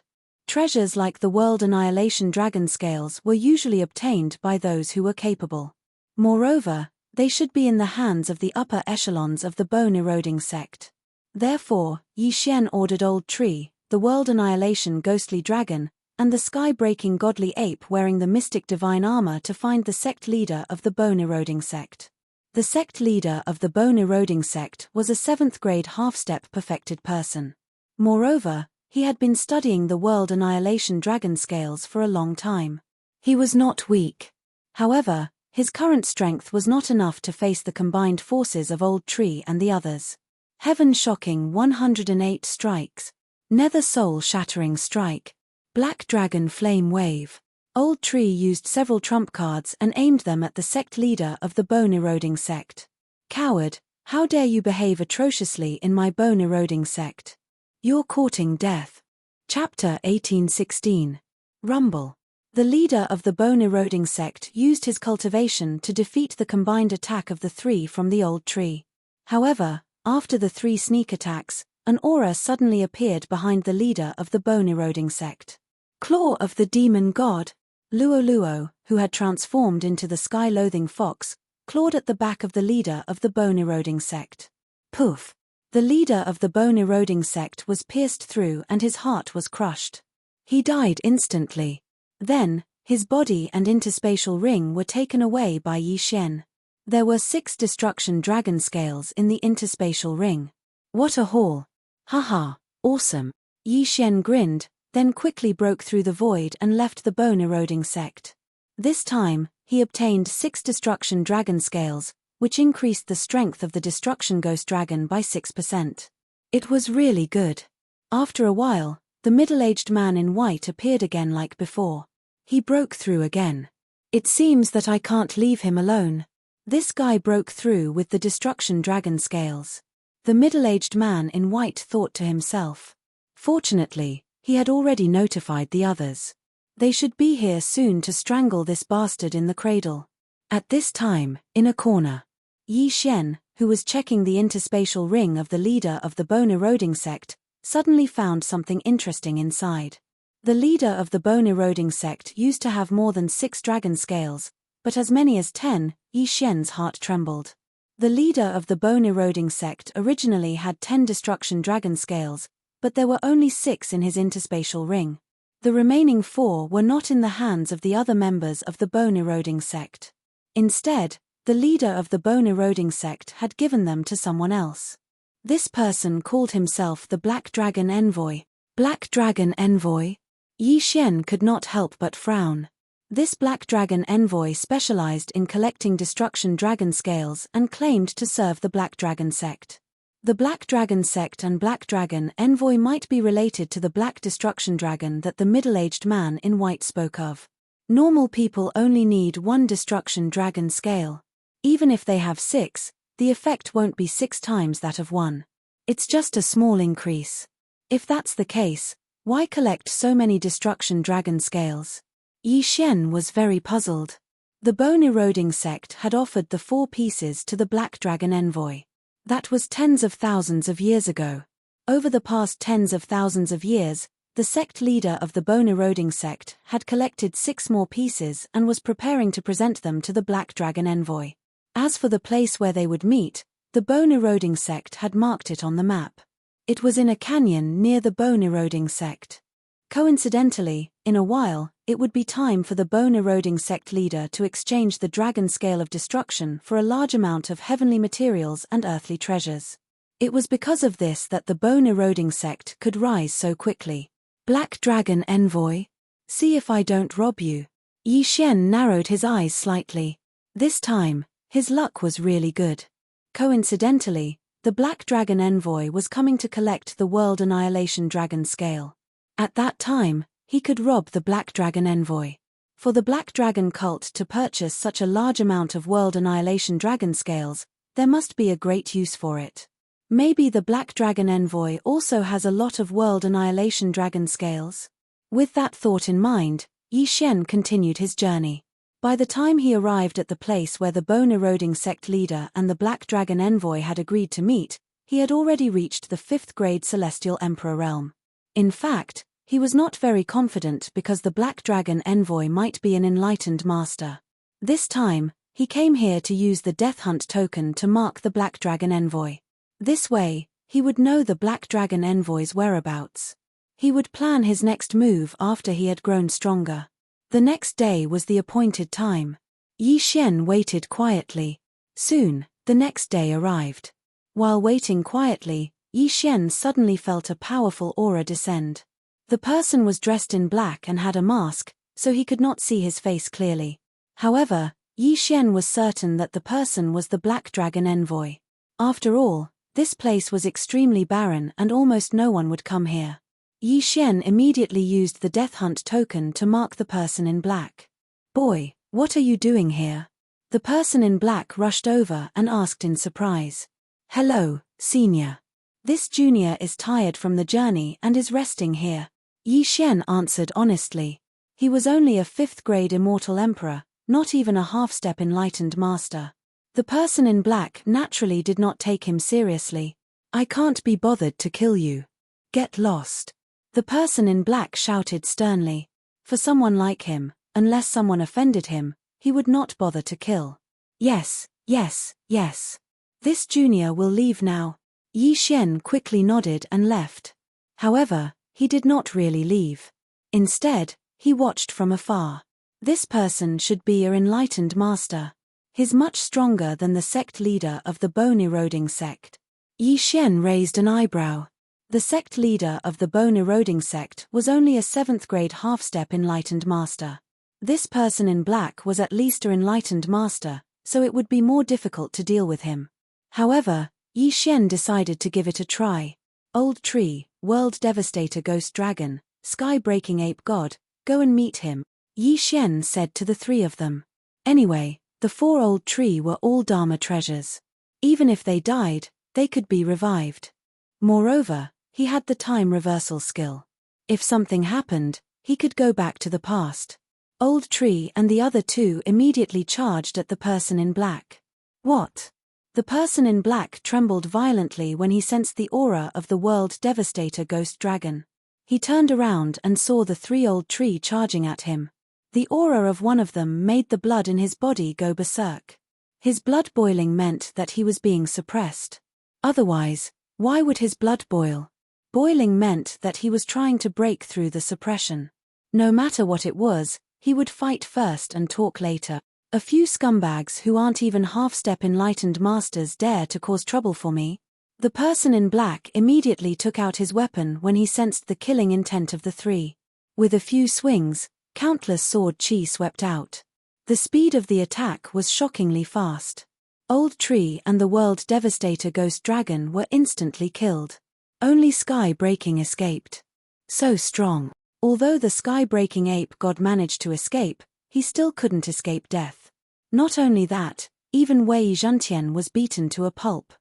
Treasures like the World Annihilation Dragon Scales were usually obtained by those who were capable. Moreover, they should be in the hands of the upper echelons of the bone-eroding sect. Therefore, Yi Xian ordered Old Tree, the World Annihilation Ghostly Dragon, and the sky-breaking Godly Ape wearing the mystic divine armor to find the sect leader of the bone-eroding sect. The sect leader of the bone-eroding sect was a 7th-grade half-step perfected person. Moreover, he had been studying the World Annihilation Dragon Scales for a long time. He was not weak. However, his current strength was not enough to face the combined forces of Old Tree and the others. Heaven-shocking 108 strikes. Nether soul-shattering strike. Black Dragon Flame Wave. Old Tree used several trump cards and aimed them at the sect leader of the bone-eroding sect. Coward, how dare you behave atrociously in my bone-eroding sect? You're courting death. Chapter 1816. Rumble. The leader of the bone-eroding sect used his cultivation to defeat the combined attack of the 3 from the Old Tree. However, after the 3 sneak attacks, an aura suddenly appeared behind the leader of the bone-eroding sect. Claw of the Demon God. Luo Luo, who had transformed into the sky-loathing fox, clawed at the back of the leader of the bone-eroding sect. Poof! The leader of the bone-eroding sect was pierced through and his heart was crushed. He died instantly. Then, his body and interspatial ring were taken away by Yi Xian. There were 6 destruction dragon scales in the interspatial ring. What a haul! Haha, awesome! Yi Xian grinned, then quickly broke through the void and left the bone-eroding sect. This time, he obtained 6 destruction dragon scales, which increased the strength of the destruction ghost dragon by 6%. It was really good. After a while, the middle-aged man in white appeared again like before. He broke through again. It seems that I can't leave him alone. This guy broke through with the destruction dragon scales. The middle-aged man in white thought to himself. Fortunately, he had already notified the others. They should be here soon to strangle this bastard in the cradle. At this time, in a corner, Yi Xian, who was checking the interspatial ring of the leader of the bone-eroding sect, suddenly found something interesting inside. The leader of the bone-eroding sect used to have more than 6 dragon scales, but as many as 10, Yi Xian's heart trembled. The leader of the bone-eroding sect originally had 10 destruction dragon scales, but there were only 6 in his interspatial ring. The remaining 4 were not in the hands of the other members of the bone-eroding sect. Instead, the leader of the bone-eroding sect had given them to someone else. This person called himself the Black Dragon Envoy. Black Dragon Envoy? Yi Xian could not help but frown. This Black Dragon Envoy specialized in collecting destruction dragon scales and claimed to serve the Black Dragon sect. The Black Dragon sect and Black Dragon Envoy might be related to the Black Destruction Dragon that the middle-aged man in white spoke of. Normal people only need 1 destruction dragon scale. Even if they have 6, the effect won't be 6 times that of 1. It's just a small increase. If that's the case, why collect so many destruction dragon scales? Yi Xian was very puzzled. The bone-eroding sect had offered the 4 pieces to the Black Dragon Envoy. That was tens of thousands of years ago. Over the past tens of thousands of years, the sect leader of the bone-eroding sect had collected 6 more pieces and was preparing to present them to the Black Dragon Envoy. As for the place where they would meet, the bone-eroding sect had marked it on the map. It was in a canyon near the bone-eroding sect. Coincidentally, in a while, it would be time for the bone-eroding sect leader to exchange the dragon scale of destruction for a large amount of heavenly materials and earthly treasures. It was because of this that the bone-eroding sect could rise so quickly. Black Dragon Envoy? See if I don't rob you. Yi Xian narrowed his eyes slightly. This time, his luck was really good. Coincidentally, the Black Dragon Envoy was coming to collect the World Annihilation Dragon Scale. At that time, he could rob the Black Dragon Envoy. For the Black Dragon cult to purchase such a large amount of World Annihilation Dragon Scales, there must be a great use for it. Maybe the Black Dragon Envoy also has a lot of World Annihilation Dragon Scales? With that thought in mind, Yi Xian continued his journey. By the time he arrived at the place where the bone-eroding sect leader and the Black Dragon Envoy had agreed to meet, he had already reached the 5th grade Celestial Emperor realm. In fact, he was not very confident because the Black Dragon Envoy might be an enlightened master. This time, he came here to use the Death Hunt token to mark the Black Dragon Envoy. This way, he would know the Black Dragon Envoy's whereabouts. He would plan his next move after he had grown stronger. The next day was the appointed time. Yi Xian waited quietly. Soon, the next day arrived. While waiting quietly, Yi Xian suddenly felt a powerful aura descend. The person was dressed in black and had a mask, so he could not see his face clearly. However, Yi Xian was certain that the person was the Black Dragon Envoy. After all, this place was extremely barren and almost no one would come here. Yi Xian immediately used the Death Hunt token to mark the person in black. "Boy, what are you doing here?" The person in black rushed over and asked in surprise. "Hello, senior. This junior is tired from the journey and is resting here." Yi Xian answered honestly. He was only a 5th grade Immortal Emperor, not even a half-step enlightened master. The person in black naturally did not take him seriously. "I can't be bothered to kill you. Get lost." The person in black shouted sternly. For someone like him, unless someone offended him, he would not bother to kill. Yes. This junior will leave now." Yi Xian quickly nodded and left. However, he did not really leave. Instead, he watched from afar. This person should be an enlightened master. He's much stronger than the sect leader of the bone-eroding sect. Yi Xian raised an eyebrow. The sect leader of the bone-eroding sect was only a 7th grade half-step enlightened master. This person in black was at least an enlightened master, so it would be more difficult to deal with him. However, Yi Xian decided to give it a try. "Old Tree, World Devastator Ghost Dragon, Sky-Breaking Ape God, go and meet him," Yi Xian said to the 3 of them. Anyway, the 4 Old Tree were all Dharma treasures. Even if they died, they could be revived. Moreover, he had the time reversal skill. If something happened, he could go back to the past. Old Tree and the other 2 immediately charged at the person in black. "What?" The person in black trembled violently when he sensed the aura of the World Devastator Ghost Dragon. He turned around and saw the 3 Old Tree charging at him. The aura of one of them made the blood in his body go berserk. His blood boiling meant that he was being suppressed. Otherwise, why would his blood boil? Boiling meant that he was trying to break through the suppression. No matter what it was, he would fight first and talk later. "A few scumbags who aren't even half-step enlightened masters dare to cause trouble for me?" The person in black immediately took out his weapon when he sensed the killing intent of the 3. With a few swings, countless sword chi swept out. The speed of the attack was shockingly fast. Old Tree and the World Devastator Ghost Dragon were instantly killed. Only Sky-Breaking escaped. So strong. Although the Sky-Breaking Ape God managed to escape, he still couldn't escape death. Not only that, even Wei Zhentian was beaten to a pulp.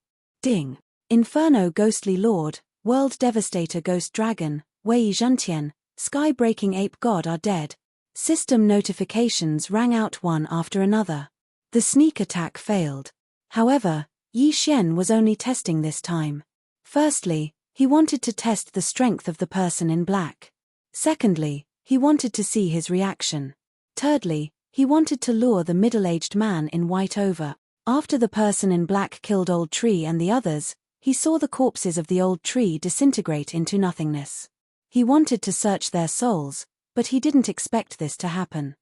Ding! Inferno Ghostly Lord, World Devastator Ghost Dragon, Wei Zhentian, Sky-Breaking Ape God are dead. System notifications rang out one after another. The sneak attack failed. However, Yi Xian was only testing this time. Firstly, he wanted to test the strength of the person in black. Secondly, he wanted to see his reaction. Thirdly, he wanted to lure the middle-aged man in white over. After the person in black killed Old Tree and the others, he saw the corpses of the Old Tree disintegrate into nothingness. He wanted to search their souls, but he didn't expect this to happen.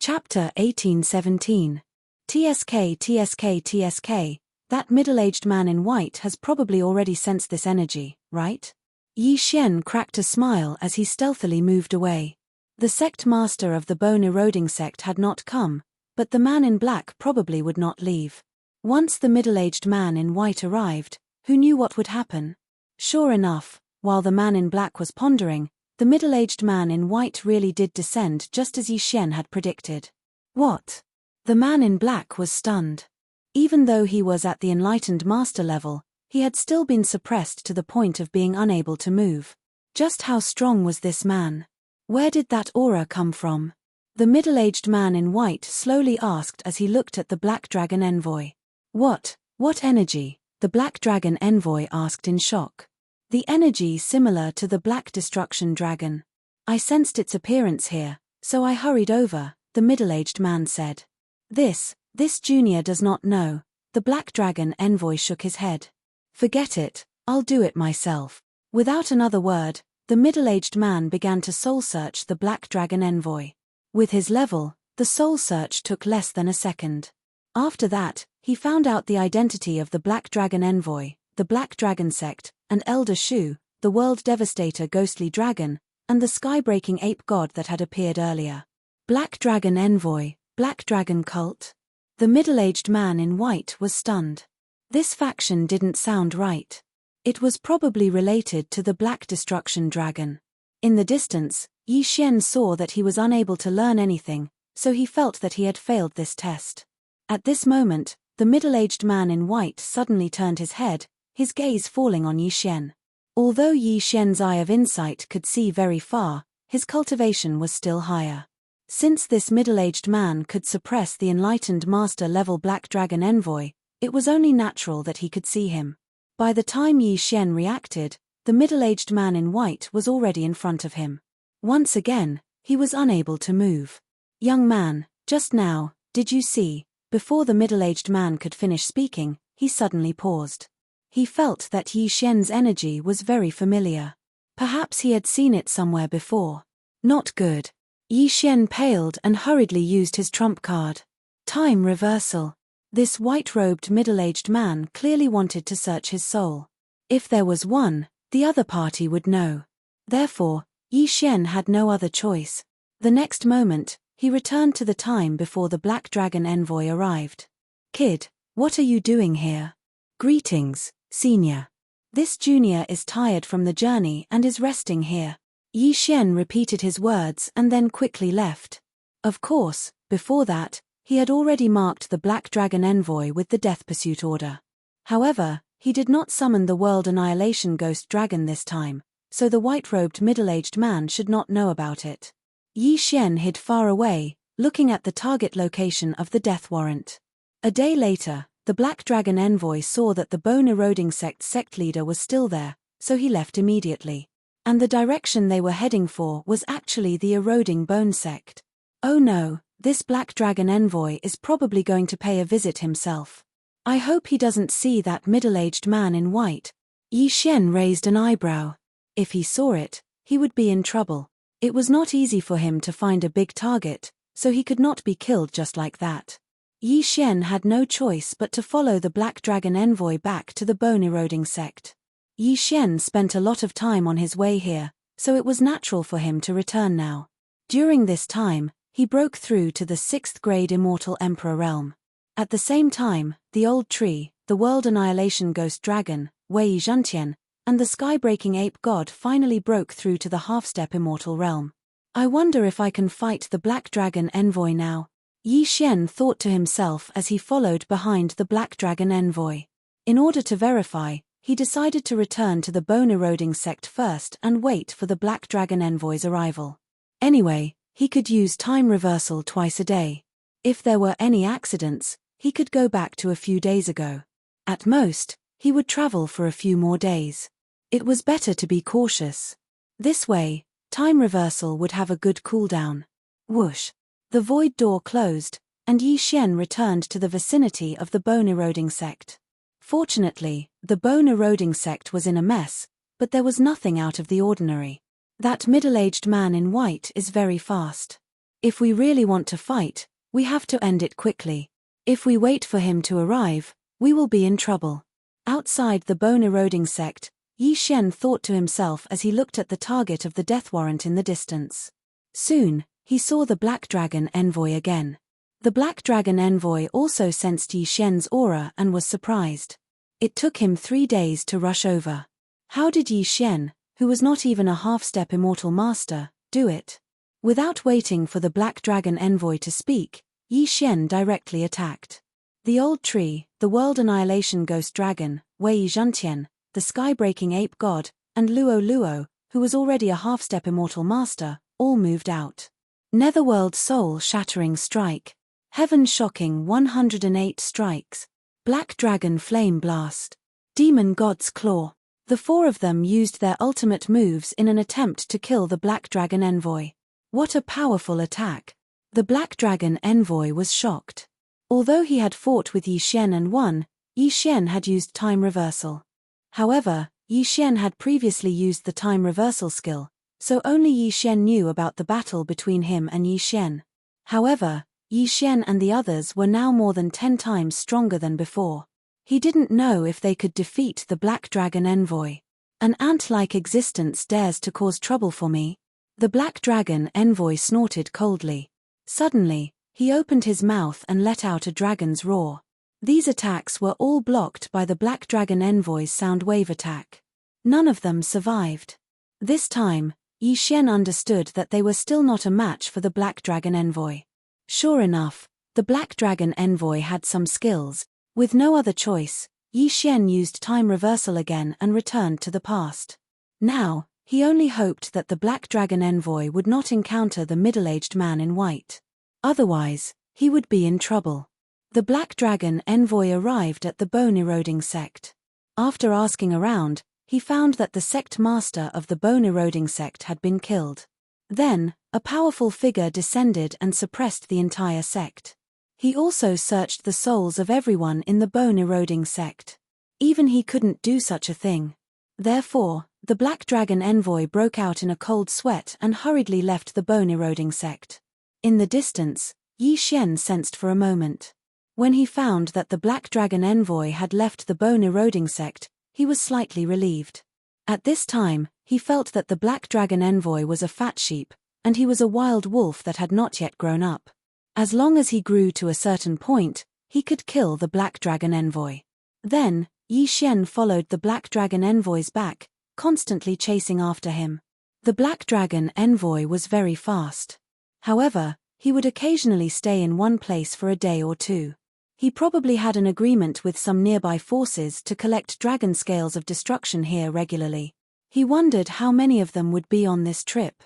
Chapter 1817. TSK, that middle-aged man in white has probably already sensed this energy, right? Yi Xian cracked a smile as he stealthily moved away. The sect master of the bone-eroding sect had not come, but the man in black probably would not leave. Once the middle-aged man in white arrived, who knew what would happen? Sure enough, while the man in black was pondering, the middle-aged man in white really did descend just as Yi Xian had predicted. What? The man in black was stunned. Even though he was at the enlightened master level, he had still been suppressed to the point of being unable to move. Just how strong was this man? Where did that aura come from? The middle-aged man in white slowly asked as he looked at the Black Dragon Envoy. What energy? The Black Dragon Envoy asked in shock. The energy similar to the Black Destruction Dragon. I sensed its appearance here, so I hurried over, the middle-aged man said. This junior does not know. The Black Dragon Envoy shook his head. Forget it, I'll do it myself. Without another word, the middle-aged man began to soul-search the Black Dragon Envoy. With his level, the soul-search took less than a second. After that, he found out the identity of the Black Dragon Envoy, the Black Dragon Sect, and Elder Shu, the World Devastator Ghostly Dragon, and the sky-breaking ape god that had appeared earlier. Black Dragon Envoy, Black Dragon Cult? The middle-aged man in white was stunned. This faction didn't sound right. It was probably related to the Black Destruction Dragon. In the distance, Yi Xian saw that he was unable to learn anything, so he felt that he had failed this test. At this moment, the middle-aged man in white suddenly turned his head, his gaze falling on Yi Xian. Although Yi Xian's eye of insight could see very far, his cultivation was still higher. Since this middle-aged man could suppress the enlightened master-level Black Dragon Envoy, it was only natural that he could see him. By the time Yi Xian reacted, the middle-aged man in white was already in front of him. Once again, he was unable to move. Young man, just now, did you see? Before the middle-aged man could finish speaking, he suddenly paused. He felt that Yi Xian's energy was very familiar. Perhaps he had seen it somewhere before. Not good. Yi Xian paled and hurriedly used his trump card. Time reversal. This white-robed middle-aged man clearly wanted to search his soul. If there was one, the other party would know. Therefore, Yi Xian had no other choice. The next moment, he returned to the time before the Black Dragon Envoy arrived. Kid, what are you doing here? Greetings, senior. This junior is tired from the journey and is resting here. Yi Xian repeated his words and then quickly left. Of course, before that, he had already marked the Black Dragon Envoy with the Death Pursuit Order. However, he did not summon the World Annihilation Ghost Dragon this time, so the white-robed middle-aged man should not know about it. Yi Xian hid far away, looking at the target location of the death warrant. A day later, the Black Dragon Envoy saw that the bone-eroding sect leader was still there, so he left immediately. And the direction they were heading for was actually the eroding bone sect. Oh no, this Black Dragon Envoy is probably going to pay a visit himself. I hope he doesn't see that middle-aged man in white. Yi Xian raised an eyebrow. If he saw it, he would be in trouble. It was not easy for him to find a big target, so he could not be killed just like that. Yi Xian had no choice but to follow the Black Dragon Envoy back to the bone-eroding sect. Yi Xian spent a lot of time on his way here, so it was natural for him to return now. During this time, he broke through to the 6th grade Immortal Emperor realm. At the same time, the Old Tree, the World Annihilation Ghost Dragon, Wei Zhantian, and the sky-breaking ape god finally broke through to the half-step Immortal realm. I wonder if I can fight the Black Dragon Envoy now. Yi Xian thought to himself as he followed behind the Black Dragon Envoy. In order to verify, he decided to return to the bone-eroding sect first and wait for the Black Dragon Envoy's arrival. Anyway, he could use time reversal twice a day. If there were any accidents, he could go back to a few days ago. At most, he would travel for a few more days. It was better to be cautious. This way, time reversal would have a good cooldown. Whoosh! The void door closed, and Yi Xian returned to the vicinity of the bone-eroding sect. Fortunately, the bone-eroding sect was in a mess, but there was nothing out of the ordinary. That middle-aged man in white is very fast. If we really want to fight, we have to end it quickly. If we wait for him to arrive, we will be in trouble." Outside the bone-eroding sect, Yi Xian thought to himself as he looked at the target of the death warrant in the distance. Soon, he saw the Black Dragon Envoy again. The Black Dragon Envoy also sensed Yi Xian's aura and was surprised. It took him 3 days to rush over. How did Yi Xian, who was not even a half-step immortal master, do it? Without waiting for the Black Dragon Envoy to speak, Yi Xian directly attacked. The old tree, the world annihilation ghost dragon, Wei Zhentian, the sky-breaking ape god, and Luo Luo, who was already a half-step immortal master, all moved out. Netherworld soul-shattering strike. Heaven-shocking 108 strikes. Black dragon flame blast. Demon god's claw. The 4 of them used their ultimate moves in an attempt to kill the Black Dragon Envoy. What a powerful attack. The Black Dragon Envoy was shocked. Although he had fought with Yi Xian and won, Yi Xian had used time reversal. However, Yi Xian had previously used the time reversal skill, so only Yi Xian knew about the battle between him and Yi Xian. However, Yi Xian and the others were now more than 10 times stronger than before. He didn't know if they could defeat the Black Dragon Envoy. An ant-like existence dares to cause trouble for me. The Black Dragon Envoy snorted coldly. Suddenly, he opened his mouth and let out a dragon's roar. These attacks were all blocked by the Black Dragon Envoy's sound wave attack. None of them survived. This time, Yi Xian understood that they were still not a match for the Black Dragon Envoy. Sure enough, the Black Dragon Envoy had some skills. With no other choice, Yi Xian used time reversal again and returned to the past. Now, he only hoped that the Black Dragon Envoy would not encounter the middle-aged man in white. Otherwise, he would be in trouble. The Black Dragon Envoy arrived at the bone-eroding sect. After asking around, he found that the sect master of the bone-eroding sect had been killed. Then, a powerful figure descended and suppressed the entire sect. He also searched the souls of everyone in the bone-eroding sect. Even he couldn't do such a thing. Therefore, the Black Dragon Envoy broke out in a cold sweat and hurriedly left the bone-eroding sect. In the distance, Yi Xian sensed for a moment. When he found that the Black Dragon Envoy had left the bone-eroding sect, he was slightly relieved. At this time, he felt that the Black Dragon Envoy was a fat sheep, and he was a wild wolf that had not yet grown up. As long as he grew to a certain point, he could kill the Black Dragon Envoy. Then, Yi Xian followed the Black Dragon Envoy's back, constantly chasing after him. The Black Dragon Envoy was very fast. However, he would occasionally stay in one place for a day or 2. He probably had an agreement with some nearby forces to collect dragon scales of destruction here regularly. He wondered how many of them would be on this trip.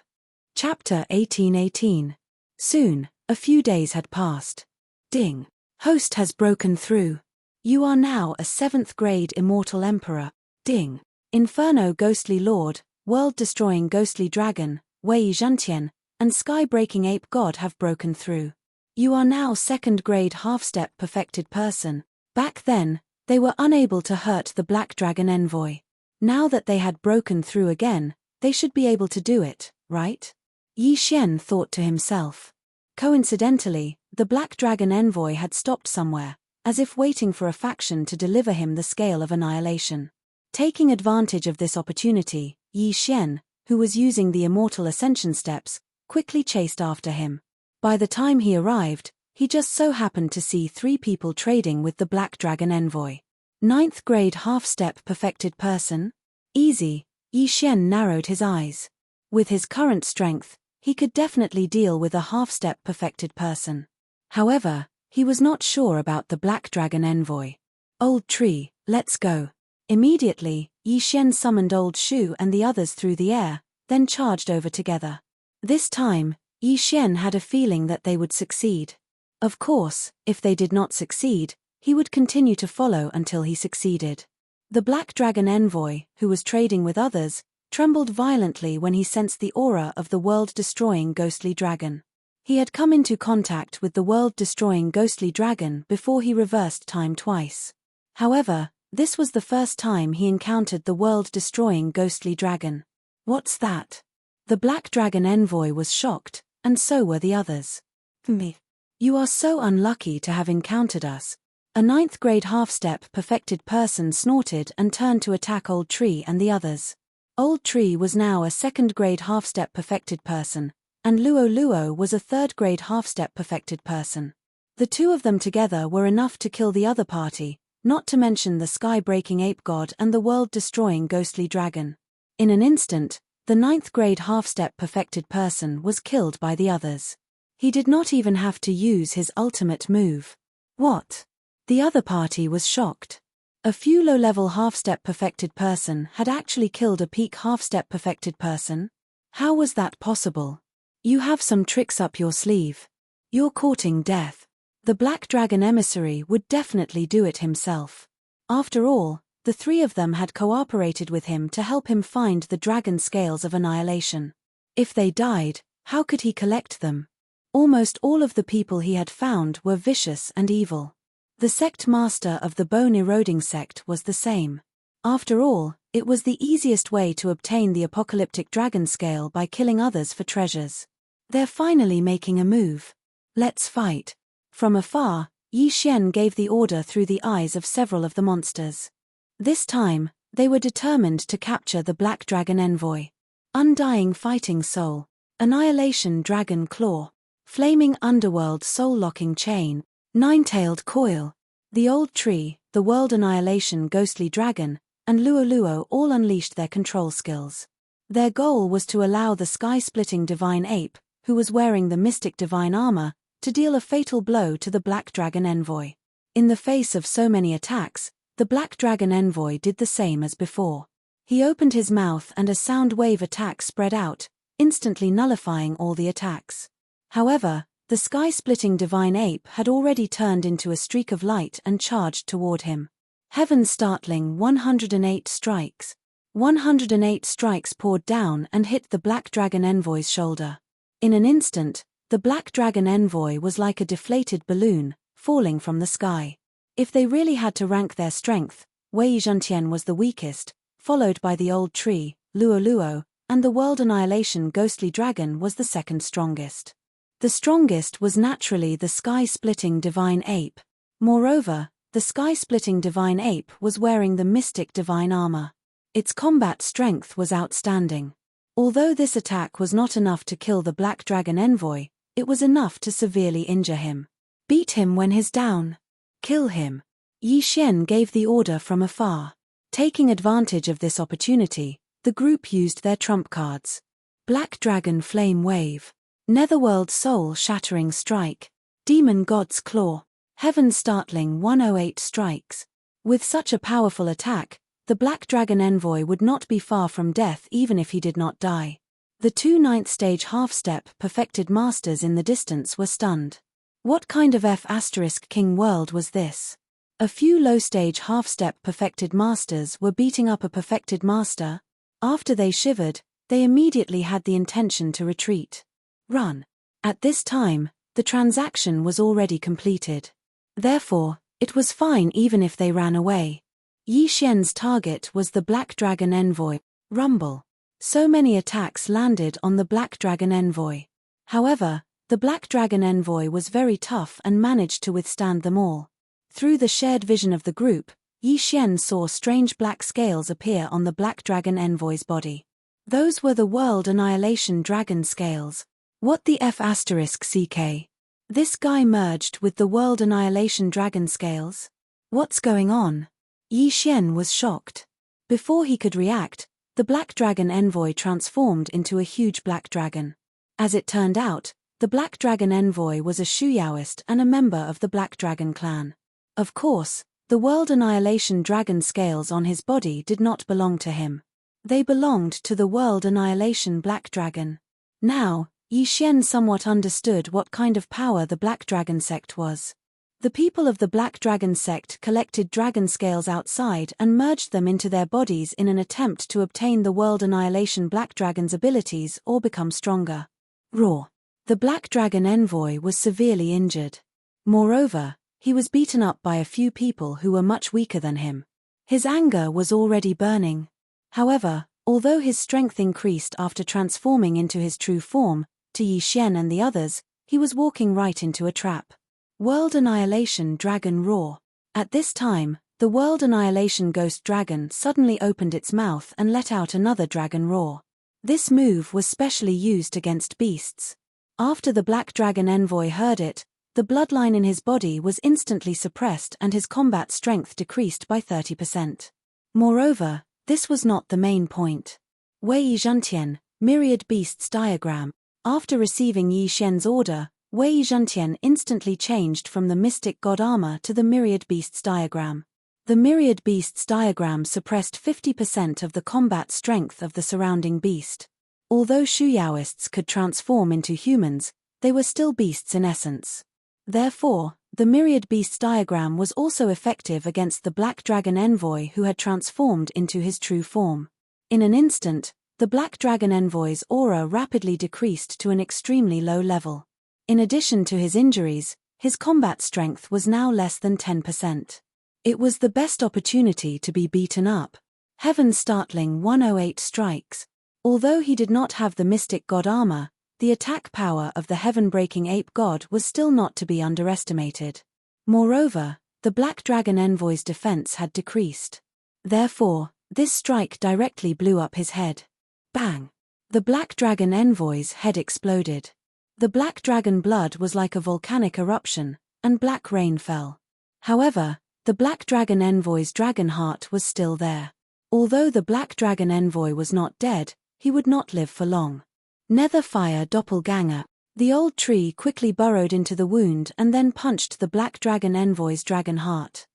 Chapter 1818. Soon, a few days had passed. Ding. Host has broken through. You are now a 7th grade immortal emperor. Ding. Inferno ghostly lord, world-destroying ghostly dragon, Wei Zhentian, and sky-breaking ape god have broken through. You are now 2nd grade half-step perfected person. Back then, they were unable to hurt the Black Dragon Envoy. Now that they had broken through again, they should be able to do it, right? Yi Xian thought to himself. Coincidentally, the Black Dragon Envoy had stopped somewhere, as if waiting for a faction to deliver him the scale of annihilation. Taking advantage of this opportunity, Yi Xian, who was using the immortal ascension steps, quickly chased after him. By the time he arrived, he just so happened to see 3 people trading with the Black Dragon Envoy. 9th grade half-step perfected person? Easy. Yi Xian narrowed his eyes. With his current strength, he could definitely deal with a half-step perfected person. However, he was not sure about the Black Dragon Envoy. Old tree, let's go. Immediately, Yi Xian summoned Old Shu and the others through the air, then charged over together. This time, Yi Xian had a feeling that they would succeed. Of course, if they did not succeed, he would continue to follow until he succeeded. The Black Dragon Envoy, who was trading with others, trembled violently when he sensed the aura of the world-destroying ghostly dragon. He had come into contact with the world-destroying ghostly dragon before he reversed time twice. However, this was the first time he encountered the world-destroying ghostly dragon. What's that? The Black Dragon envoy was shocked, and so were the others. Me. You are so unlucky to have encountered us. A ninth-grade half-step perfected person snorted and turned to attack Old Tree and the others. Old Tree was now a second-grade half-step perfected person, and Luo Luo was a third-grade half-step perfected person. The two of them together were enough to kill the other party, not to mention the sky-breaking ape god and the world-destroying ghostly dragon. In an instant, the ninth-grade half-step perfected person was killed by the others. He did not even have to use his ultimate move. What? The other party was shocked. A few low-level half-step perfected person had actually killed a peak half-step perfected person? How was that possible? You have some tricks up your sleeve. You're courting death. The Black Dragon emissary would definitely do it himself. After all, the three of them had cooperated with him to help him find the dragon scales of annihilation. If they died, how could he collect them? Almost all of the people he had found were vicious and evil. The sect master of the bone-eroding sect was the same. After all, it was the easiest way to obtain the apocalyptic dragon scale by killing others for treasures. They're finally making a move. Let's fight. From afar, Yi Xian gave the order through the eyes of several of the monsters. This time, they were determined to capture the Black Dragon envoy. Undying Fighting Soul, Annihilation Dragon Claw, Flaming Underworld Soul-Locking Chain, Nine-Tailed Coil. The Old Tree, the World Annihilation Ghostly Dragon, and Luo Luo all unleashed their control skills. Their goal was to allow the sky-splitting Divine Ape, who was wearing the Mystic Divine Armor, to deal a fatal blow to the Black Dragon envoy. In the face of so many attacks, the Black Dragon envoy did the same as before. He opened his mouth and a sound wave attack spread out, instantly nullifying all the attacks. However, the sky-splitting Divine Ape had already turned into a streak of light and charged toward him. Heaven-startling 108 strikes. 108 strikes poured down and hit the Black Dragon envoy's shoulder. In an instant, the Black Dragon envoy was like a deflated balloon, falling from the sky. If they really had to rank their strength, Wei Zhentian was the weakest, followed by the Old Tree, Luo Luo, and the World Annihilation Ghostly Dragon was the second strongest. The strongest was naturally the sky-splitting Divine Ape. Moreover, the sky-splitting Divine Ape was wearing the Mystic Divine Armor. Its combat strength was outstanding. Although this attack was not enough to kill the Black Dragon envoy, it was enough to severely injure him. Beat him when he's down. Kill him. Yi Xian gave the order from afar. Taking advantage of this opportunity, the group used their trump cards. Black Dragon Flame Wave. Netherworld Soul Shattering Strike. Demon God's Claw. Heaven-startling 108 strikes. With such a powerful attack, the Black Dragon envoy would not be far from death even if he did not die. The two ninth-stage half-step perfected masters in the distance were stunned. What kind of F*King world was this? A few low-stage half-step perfected masters were beating up a perfected master. After they shivered, they immediately had the intention to retreat. Run. At this time, the transaction was already completed. Therefore, it was fine even if they ran away. Yi Xian's target was the Black Dragon envoy. Rumble. So many attacks landed on the Black Dragon envoy. However, the Black Dragon envoy was very tough and managed to withstand them all. Through the shared vision of the group, Yi Xian saw strange black scales appear on the Black Dragon envoy's body. Those were the World Annihilation Dragon scales. What the F***? This guy merged with the World Annihilation Dragon scales? What's going on? Yi Xian was shocked. Before he could react, the Black Dragon envoy transformed into a huge black dragon. As it turned out, the Black Dragon envoy was a Shuyaoist and a member of the Black Dragon clan. Of course, the World Annihilation Dragon scales on his body did not belong to him. They belonged to the World Annihilation Black Dragon. Now, Yi Xian somewhat understood what kind of power the Black Dragon sect was. The people of the Black Dragon sect collected dragon scales outside and merged them into their bodies in an attempt to obtain the World Annihilation Black Dragon's abilities or become stronger. Raw. The Black Dragon envoy was severely injured. Moreover, he was beaten up by a few people who were much weaker than him. His anger was already burning. However, Although his strength increased after transforming into his true form, to Yi Xian and the others, he was walking right into a trap. World Annihilation Dragon Roar. At this time, the World Annihilation Ghost Dragon suddenly opened its mouth and let out another dragon roar. This move was specially used against beasts. After the Black Dragon Envoy heard it, the bloodline in his body was instantly suppressed and his combat strength decreased by 30%. Moreover, this was not the main point. Wei Zhentian, Myriad Beasts Diagram. After receiving Yi Xian's order, Wei Zhentian instantly changed from the Mystic God Armor to the Myriad Beasts Diagram. The Myriad Beasts Diagram suppressed 50% of the combat strength of the surrounding beast. Although Shuyaoists could transform into humans, they were still beasts in essence. Therefore, the Myriad Beasts Diagram was also effective against the Black Dragon Envoy who had transformed into his true form. In an instant, the Black Dragon Envoy's aura rapidly decreased to an extremely low level. In addition to his injuries, his combat strength was now less than 10%. It was the best opportunity to be beaten up. Heaven Startling 108 strikes. Although he did not have the Mystic God Armor, the attack power of the Heaven-breaking Ape God was still not to be underestimated. Moreover, the Black Dragon Envoy's defense had decreased. Therefore, this strike directly blew up his head. Bang! The Black Dragon Envoy's head exploded. The Black Dragon blood was like a volcanic eruption, and black rain fell. However, the Black Dragon Envoy's dragon heart was still there. Although the Black Dragon Envoy was not dead, he would not live for long. Netherfire Doppelganger. The old tree quickly burrowed into the wound and then punched the Black Dragon Envoy's dragon heart.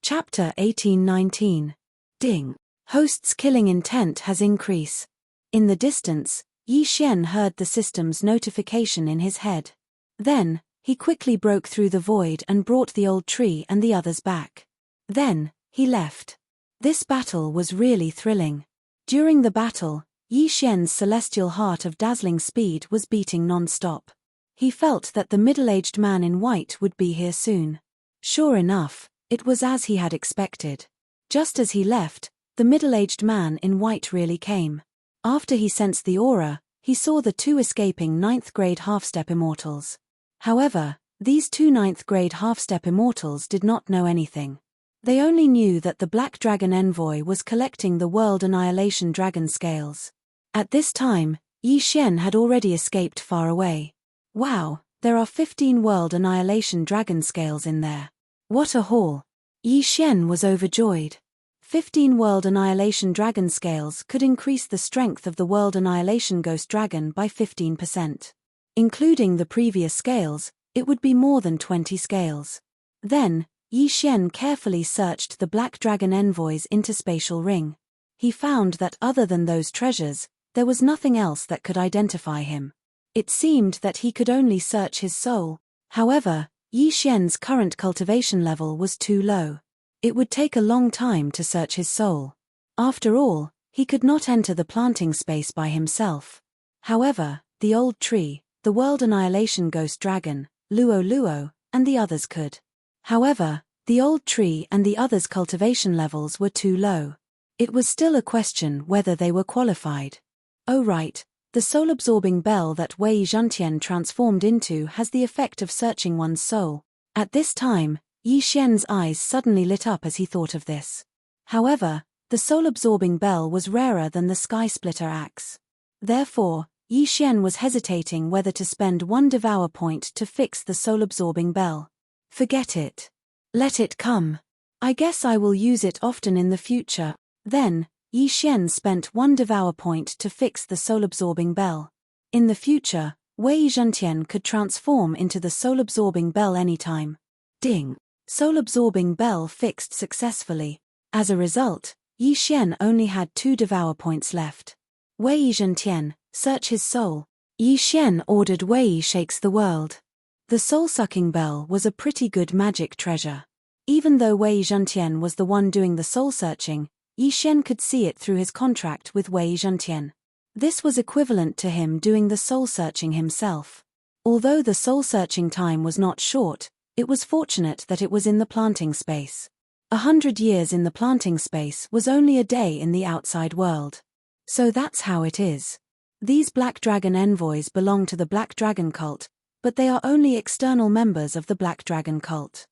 Chapter 1819. Ding. Host's killing intent has increased. In the distance, Yi Xian heard the system's notification in his head. Then, he quickly broke through the void and brought the old tree and the others back. Then, he left. This battle was really thrilling. During the battle, Yi Xian's celestial heart of dazzling speed was beating non-stop. He felt that the middle-aged man in white would be here soon. Sure enough, it was as he had expected. Just as he left, the middle-aged man in white really came. After he sensed the aura, he saw the two escaping 9th-grade half-step immortals. However, these two 9th-grade half-step immortals did not know anything. They only knew that the Black Dragon Envoy was collecting the World Annihilation Dragon Scales. At this time, Yi Xian had already escaped far away. Wow, there are 15 World Annihilation Dragon Scales in there. What a haul! Yi Xian was overjoyed. 15 World Annihilation Dragon Scales could increase the strength of the World Annihilation Ghost Dragon by 15%. Including the previous scales, it would be more than 20 scales. Then, Yi Xian carefully searched the Black Dragon Envoy's interspatial ring. He found that other than those treasures, there was nothing else that could identify him. It seemed that he could only search his soul. However, Yi Xian's current cultivation level was too low. It would take a long time to search his soul. After all, he could not enter the planting space by himself. However, the old tree, the World Annihilation Ghost Dragon, Luo Luo, and the others could. However, the old tree and the others' cultivation levels were too low. It was still a question whether they were qualified. Oh right, the soul-absorbing bell that Wei Zhentian transformed into has the effect of searching one's soul. At this time, Yi Xian's eyes suddenly lit up as he thought of this. However, the soul-absorbing bell was rarer than the sky-splitter axe. Therefore, Yi Xian was hesitating whether to spend one Devour point to fix the soul-absorbing bell. Forget it. Let it come. I guess I will use it often in the future. Then, Yi Xian spent one Devour point to fix the soul-absorbing bell. In the future, Wei Zhentian could transform into the soul-absorbing bell anytime. Ding. Soul-absorbing bell fixed successfully. As a result, Yi Xian only had 2 Devour points left. Wei Zhentian, search his soul. Yi Xian ordered Wei shakes the world. The soul-sucking bell was a pretty good magic treasure. Even though Wei Zhentian was the one doing the soul-searching, Yi Xian could see it through his contract with Wei Zhentian. This was equivalent to him doing the soul-searching himself. Although the soul-searching time was not short, it was fortunate that it was in the planting space. 100 years in the planting space was only a day in the outside world. So that's how it is. These Black Dragon envoys belong to the Black Dragon cult, but they are only external members of the Black Dragon cult.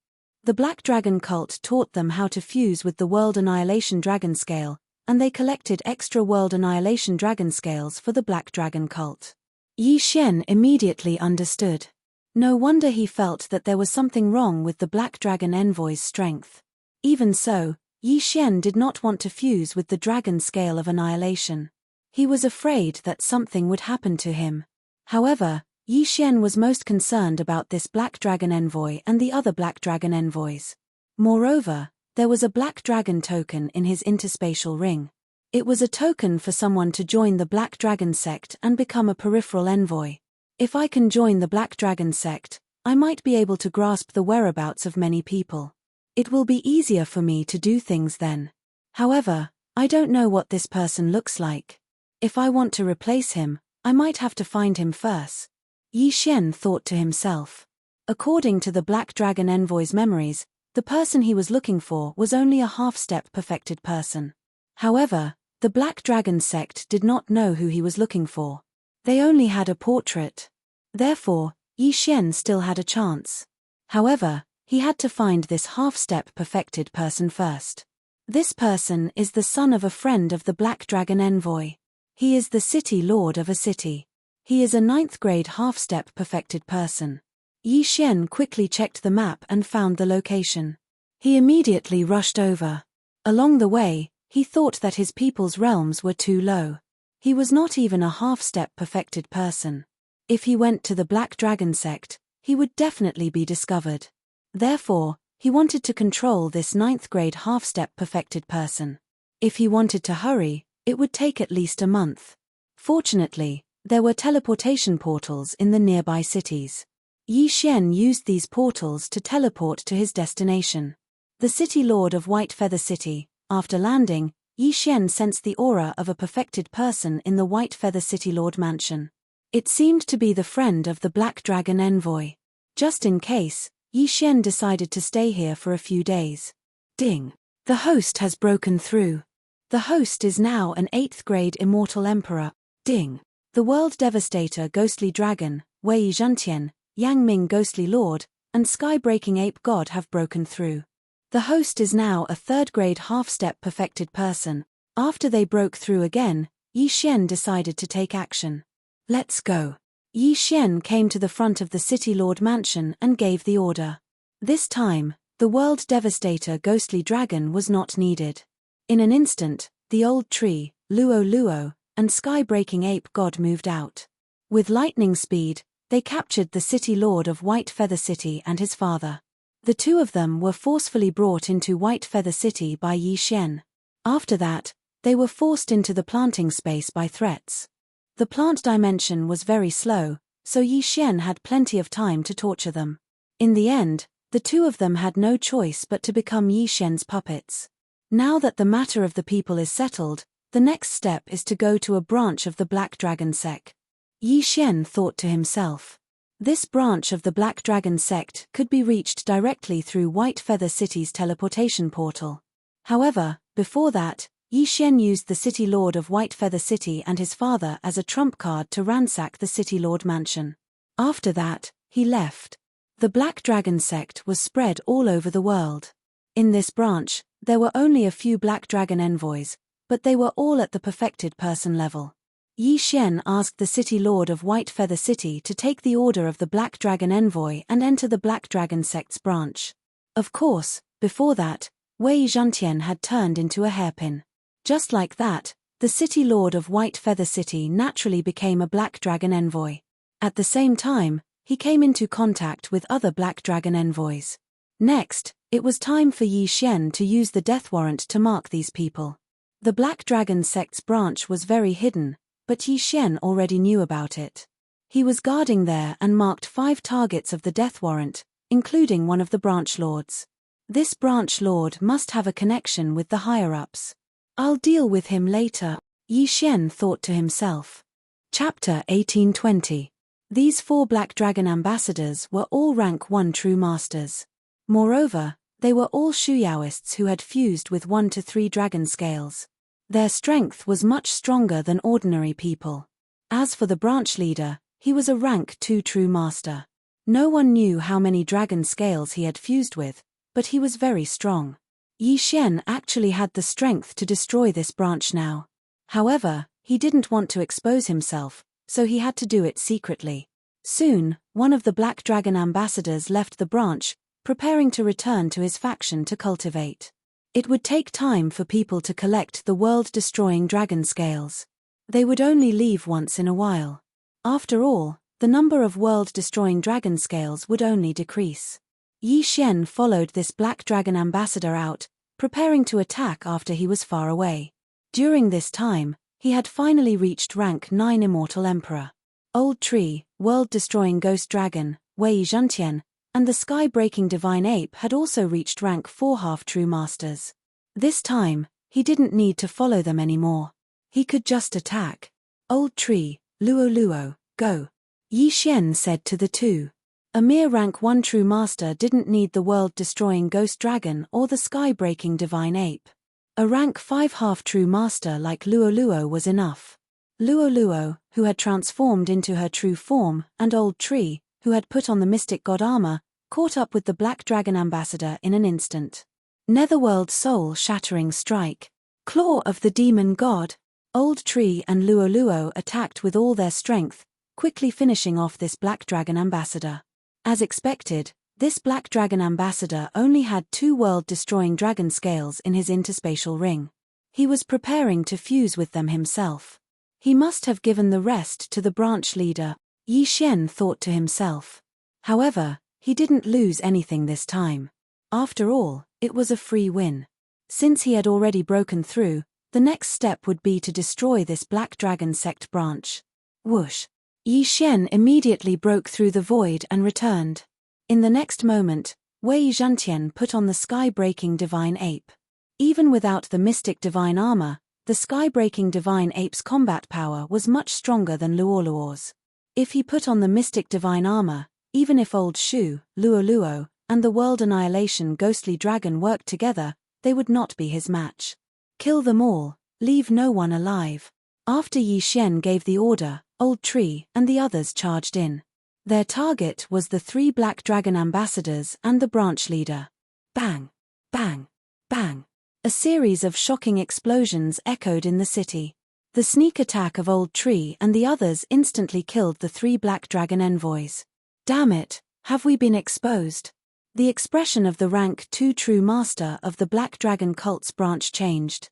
The Black Dragon cult taught them how to fuse with the World Annihilation Dragon Scale, and they collected extra World Annihilation Dragon Scales for the Black Dragon cult. Yi Xian immediately understood. No wonder he felt that there was something wrong with the Black Dragon envoy's strength. Even so, Yi Xian did not want to fuse with the Dragon Scale of Annihilation. He was afraid that something would happen to him. However, Yi Xian was most concerned about this Black Dragon envoy and the other Black Dragon envoys. Moreover, there was a Black Dragon token in his interspatial ring. It was a token for someone to join the Black Dragon sect and become a peripheral envoy. If I can join the Black Dragon sect, I might be able to grasp the whereabouts of many people. It will be easier for me to do things then. However, I don't know what this person looks like. If I want to replace him, I might have to find him first. Yi Xian thought to himself. According to the Black Dragon envoy's memories, the person he was looking for was only a half-step perfected person. However, the Black Dragon sect did not know who he was looking for. They only had a portrait. Therefore, Yi Xian still had a chance. However, he had to find this half-step perfected person first. This person is the son of a friend of the Black Dragon envoy. He is the city lord of a city. He is a 9th grade half-step perfected person. Yi Xian quickly checked the map and found the location. He immediately rushed over. Along the way, he thought that his people's realms were too low. He was not even a half-step perfected person. If he went to the Black Dragon sect, he would definitely be discovered. Therefore, he wanted to control this 9th grade half-step perfected person. If he wanted to hurry, it would take at least a month. Fortunately, there were teleportation portals in the nearby cities. Yi Xian used these portals to teleport to his destination. The city lord of White Feather City. After landing, Yi Xian sensed the aura of a perfected person in the White Feather City Lord mansion. It seemed to be the friend of the Black Dragon envoy. Just in case, Yi Xian decided to stay here for a few days. Ding! The host has broken through. The host is now an 8th grade immortal emperor. Ding! The World Devastator Ghostly Dragon, Wei Zhentian, Yang Ming Ghostly Lord, and Sky-Breaking Ape God have broken through. The host is now a 3rd grade half-step perfected person. After they broke through again, Yi Xian decided to take action. Let's go. Yi Xian came to the front of the City Lord mansion and gave the order. This time, the World Devastator Ghostly Dragon was not needed. In an instant, the old tree, Luo Luo, and Sky-Breaking Ape God moved out. With lightning speed, they captured the City Lord of White Feather City and his father. The two of them were forcefully brought into White Feather City by Yi Xian. After that, they were forced into the planting space by threats. The plant dimension was very slow, so Yi Xian had plenty of time to torture them. In the end, the two of them had no choice but to become Yi Xian's puppets. Now that the matter of the people is settled, the next step is to go to a branch of the Black Dragon sect. Yi Xian thought to himself. This branch of the Black Dragon sect could be reached directly through White Feather City's teleportation portal. However, before that, Yi Xian used the City Lord of White Feather City and his father as a trump card to ransack the City Lord mansion. After that, he left. The Black Dragon sect was spread all over the world. In this branch, there were only a few Black Dragon envoys, but they were all at the perfected person level. Yi Xian asked the City Lord of White Feather City to take the order of the Black Dragon envoy and enter the Black Dragon sect's branch. Of course, before that, Wei Zhentian had turned into a hairpin. Just like that, the City Lord of White Feather City naturally became a Black Dragon envoy. At the same time, he came into contact with other Black Dragon envoys. Next, it was time for Yi Xian to use the death warrant to mark these people. The Black Dragon sect's branch was very hidden, but Yi Xian already knew about it. He was guarding there and marked 5 targets of the death warrant, including one of the branch lords. This branch lord must have a connection with the higher-ups. I'll deal with him later, Yi Xian thought to himself. Chapter 1820. These 4 Black Dragon ambassadors were all rank 1 true masters. Moreover, they were all Shuyaoists who had fused with 1 to 3 dragon scales. Their strength was much stronger than ordinary people. As for the branch leader, he was a rank 2 true master. No one knew how many dragon scales he had fused with, but he was very strong. Yi Xian actually had the strength to destroy this branch now. However, he didn't want to expose himself, so he had to do it secretly. Soon, one of the Black Dragon ambassadors left the branch, preparing to return to his faction to cultivate. It would take time for people to collect the world-destroying dragon scales. They would only leave once in a while. After all, the number of world-destroying dragon scales would only decrease. Yi Xian followed this Black Dragon ambassador out, preparing to attack after he was far away. During this time, he had finally reached rank 9 Immortal Emperor. Old Tree, world-destroying ghost dragon, Wei Zhentian, and the sky-breaking divine ape had also reached rank 4 half-true masters. This time, he didn't need to follow them anymore. He could just attack. Old Tree, Luo Luo, go. Yi Xian said to the two. A mere rank 1 true master didn't need the world-destroying ghost dragon or the sky-breaking divine ape. A rank 5 half-true master like Luo Luo was enough. Luo Luo, who had transformed into her true form, and Old Tree, who had put on the mystic god armor, caught up with the Black Dragon ambassador in an instant. Netherworld soul-shattering strike. Claw of the demon god. Old Tree and Luo Luo attacked with all their strength, quickly finishing off this Black Dragon ambassador. As expected, this Black Dragon ambassador only had 2 world-destroying dragon scales in his interspatial ring. He was preparing to fuse with them himself. He must have given the rest to the branch leader, Yi Xian thought to himself. However, he didn't lose anything this time. After all, it was a free win. Since he had already broken through, the next step would be to destroy this Black Dragon sect branch. Whoosh! Yi Xian immediately broke through the void and returned. In the next moment, Wei Zhentian put on the sky-breaking divine ape. Even without the mystic divine armor, the sky-breaking divine ape's combat power was much stronger than Luo Luo's. If he put on the mystic divine armor, even if Old Shu, Luo Luo, and the world annihilation ghostly dragon worked together, they would not be his match. Kill them all, leave no one alive. After Yi Xian gave the order, Old Tree and the others charged in. Their target was the 3 Black Dragon ambassadors and the branch leader. Bang! Bang! Bang! A series of shocking explosions echoed in the city. The sneak attack of Old Tree and the others instantly killed the 3 Black Dragon envoys. Damn it, have we been exposed? The expression of the rank 2 true master of the Black Dragon cult's branch changed.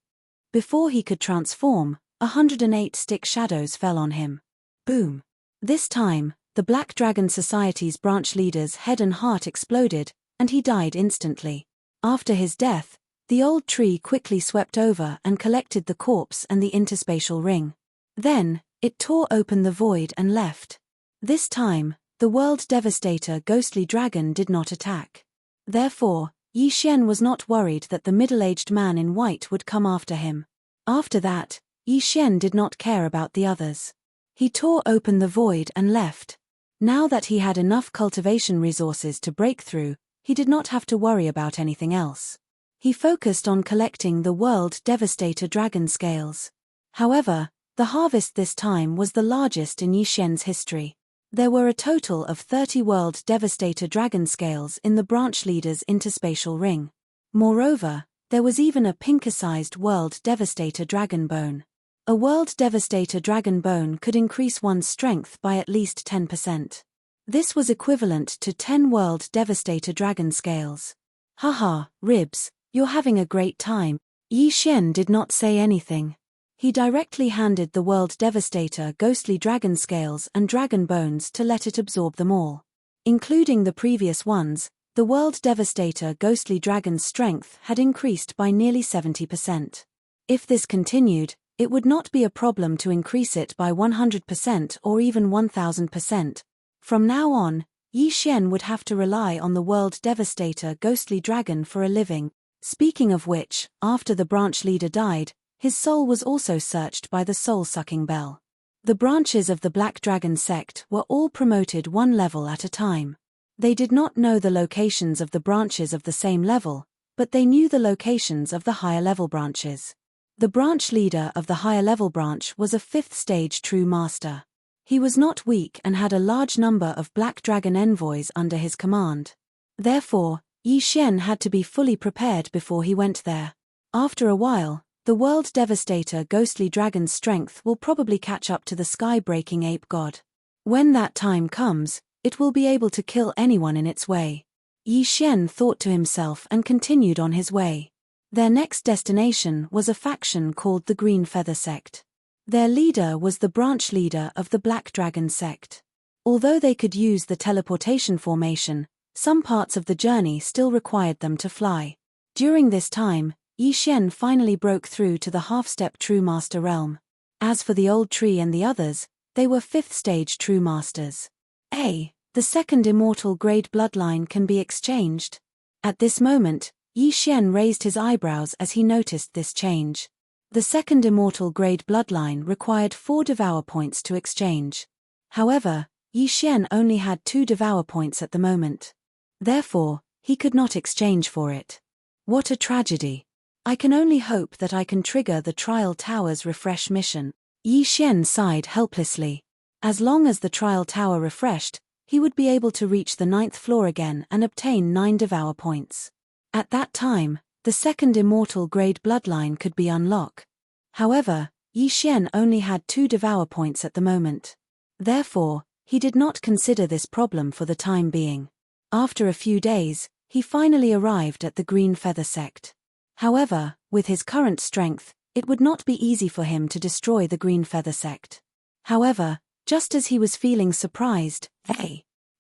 Before he could transform, 108 stick shadows fell on him. Boom! This time, the Black Dragon Society's branch leader's head and heart exploded, and he died instantly. After his death, the Old Tree quickly swept over and collected the corpse and the interspatial ring. Then, it tore open the void and left. This time, the world devastator ghostly dragon did not attack. Therefore, Yi Xian was not worried that the middle-aged man in white would come after him. After that, Yi Xian did not care about the others. He tore open the void and left. Now that he had enough cultivation resources to break through, he did not have to worry about anything else. He focused on collecting the world devastator dragon scales. However, the harvest this time was the largest in Yi Xian's history. There were a total of 30 world devastator dragon scales in the branch leader's interspatial ring. Moreover, there was even a pinker-sized world devastator dragon bone. A world devastator dragon bone could increase one's strength by at least 10%. This was equivalent to 10 world devastator dragon scales. Haha, Ribs, you're having a great time. Yi Xian did not say anything. He directly handed the world devastator ghostly dragon scales and dragon bones to let it absorb them all. Including the previous ones, the world devastator ghostly dragon's strength had increased by nearly 70%. If this continued, it would not be a problem to increase it by 100% or even 1000%. From now on, Yi Xian would have to rely on the world devastator ghostly dragon for a living. Speaking of which, after the branch leader died, his soul was also searched by the soul-sucking bell. The branches of the Black Dragon sect were all promoted 1 level at a time. They did not know the locations of the branches of the same level, but they knew the locations of the higher level branches. The branch leader of the higher-level branch was a 5th stage true master. He was not weak and had a large number of black dragon envoys under his command. Therefore, Yi Xian had to be fully prepared before he went there. After a while, the world devastator ghostly dragon's strength will probably catch up to the sky-breaking ape god. When that time comes, it will be able to kill anyone in its way. Yi Xian thought to himself and continued on his way. Their next destination was a faction called the Green Feather Sect. Their leader was the branch leader of the Black Dragon Sect. Although they could use the teleportation formation, some parts of the journey still required them to fly. During this time, Yi Xian finally broke through to the half-step True Master realm. As for the old tree and the others, they were 5th stage True Masters. The second immortal grade bloodline can be exchanged. At this moment, Yi Xian raised his eyebrows as he noticed this change. The second immortal grade bloodline required 4 Devour points to exchange. However, Yi Xian only had 2 Devour points at the moment. Therefore, he could not exchange for it. What a tragedy. I can only hope that I can trigger the Trial Tower's refresh mission. Yi Xian sighed helplessly. As long as the Trial Tower refreshed, he would be able to reach the 9th floor again and obtain 9 Devour points. At that time, the second immortal grade bloodline could be unlocked. However, Yi Xian only had 2 Devour points at the moment. Therefore, he did not consider this problem for the time being. After a few days, he finally arrived at the Green Feather Sect. However, with his current strength, it would not be easy for him to destroy the Green Feather Sect. However, just as he was feeling surprised,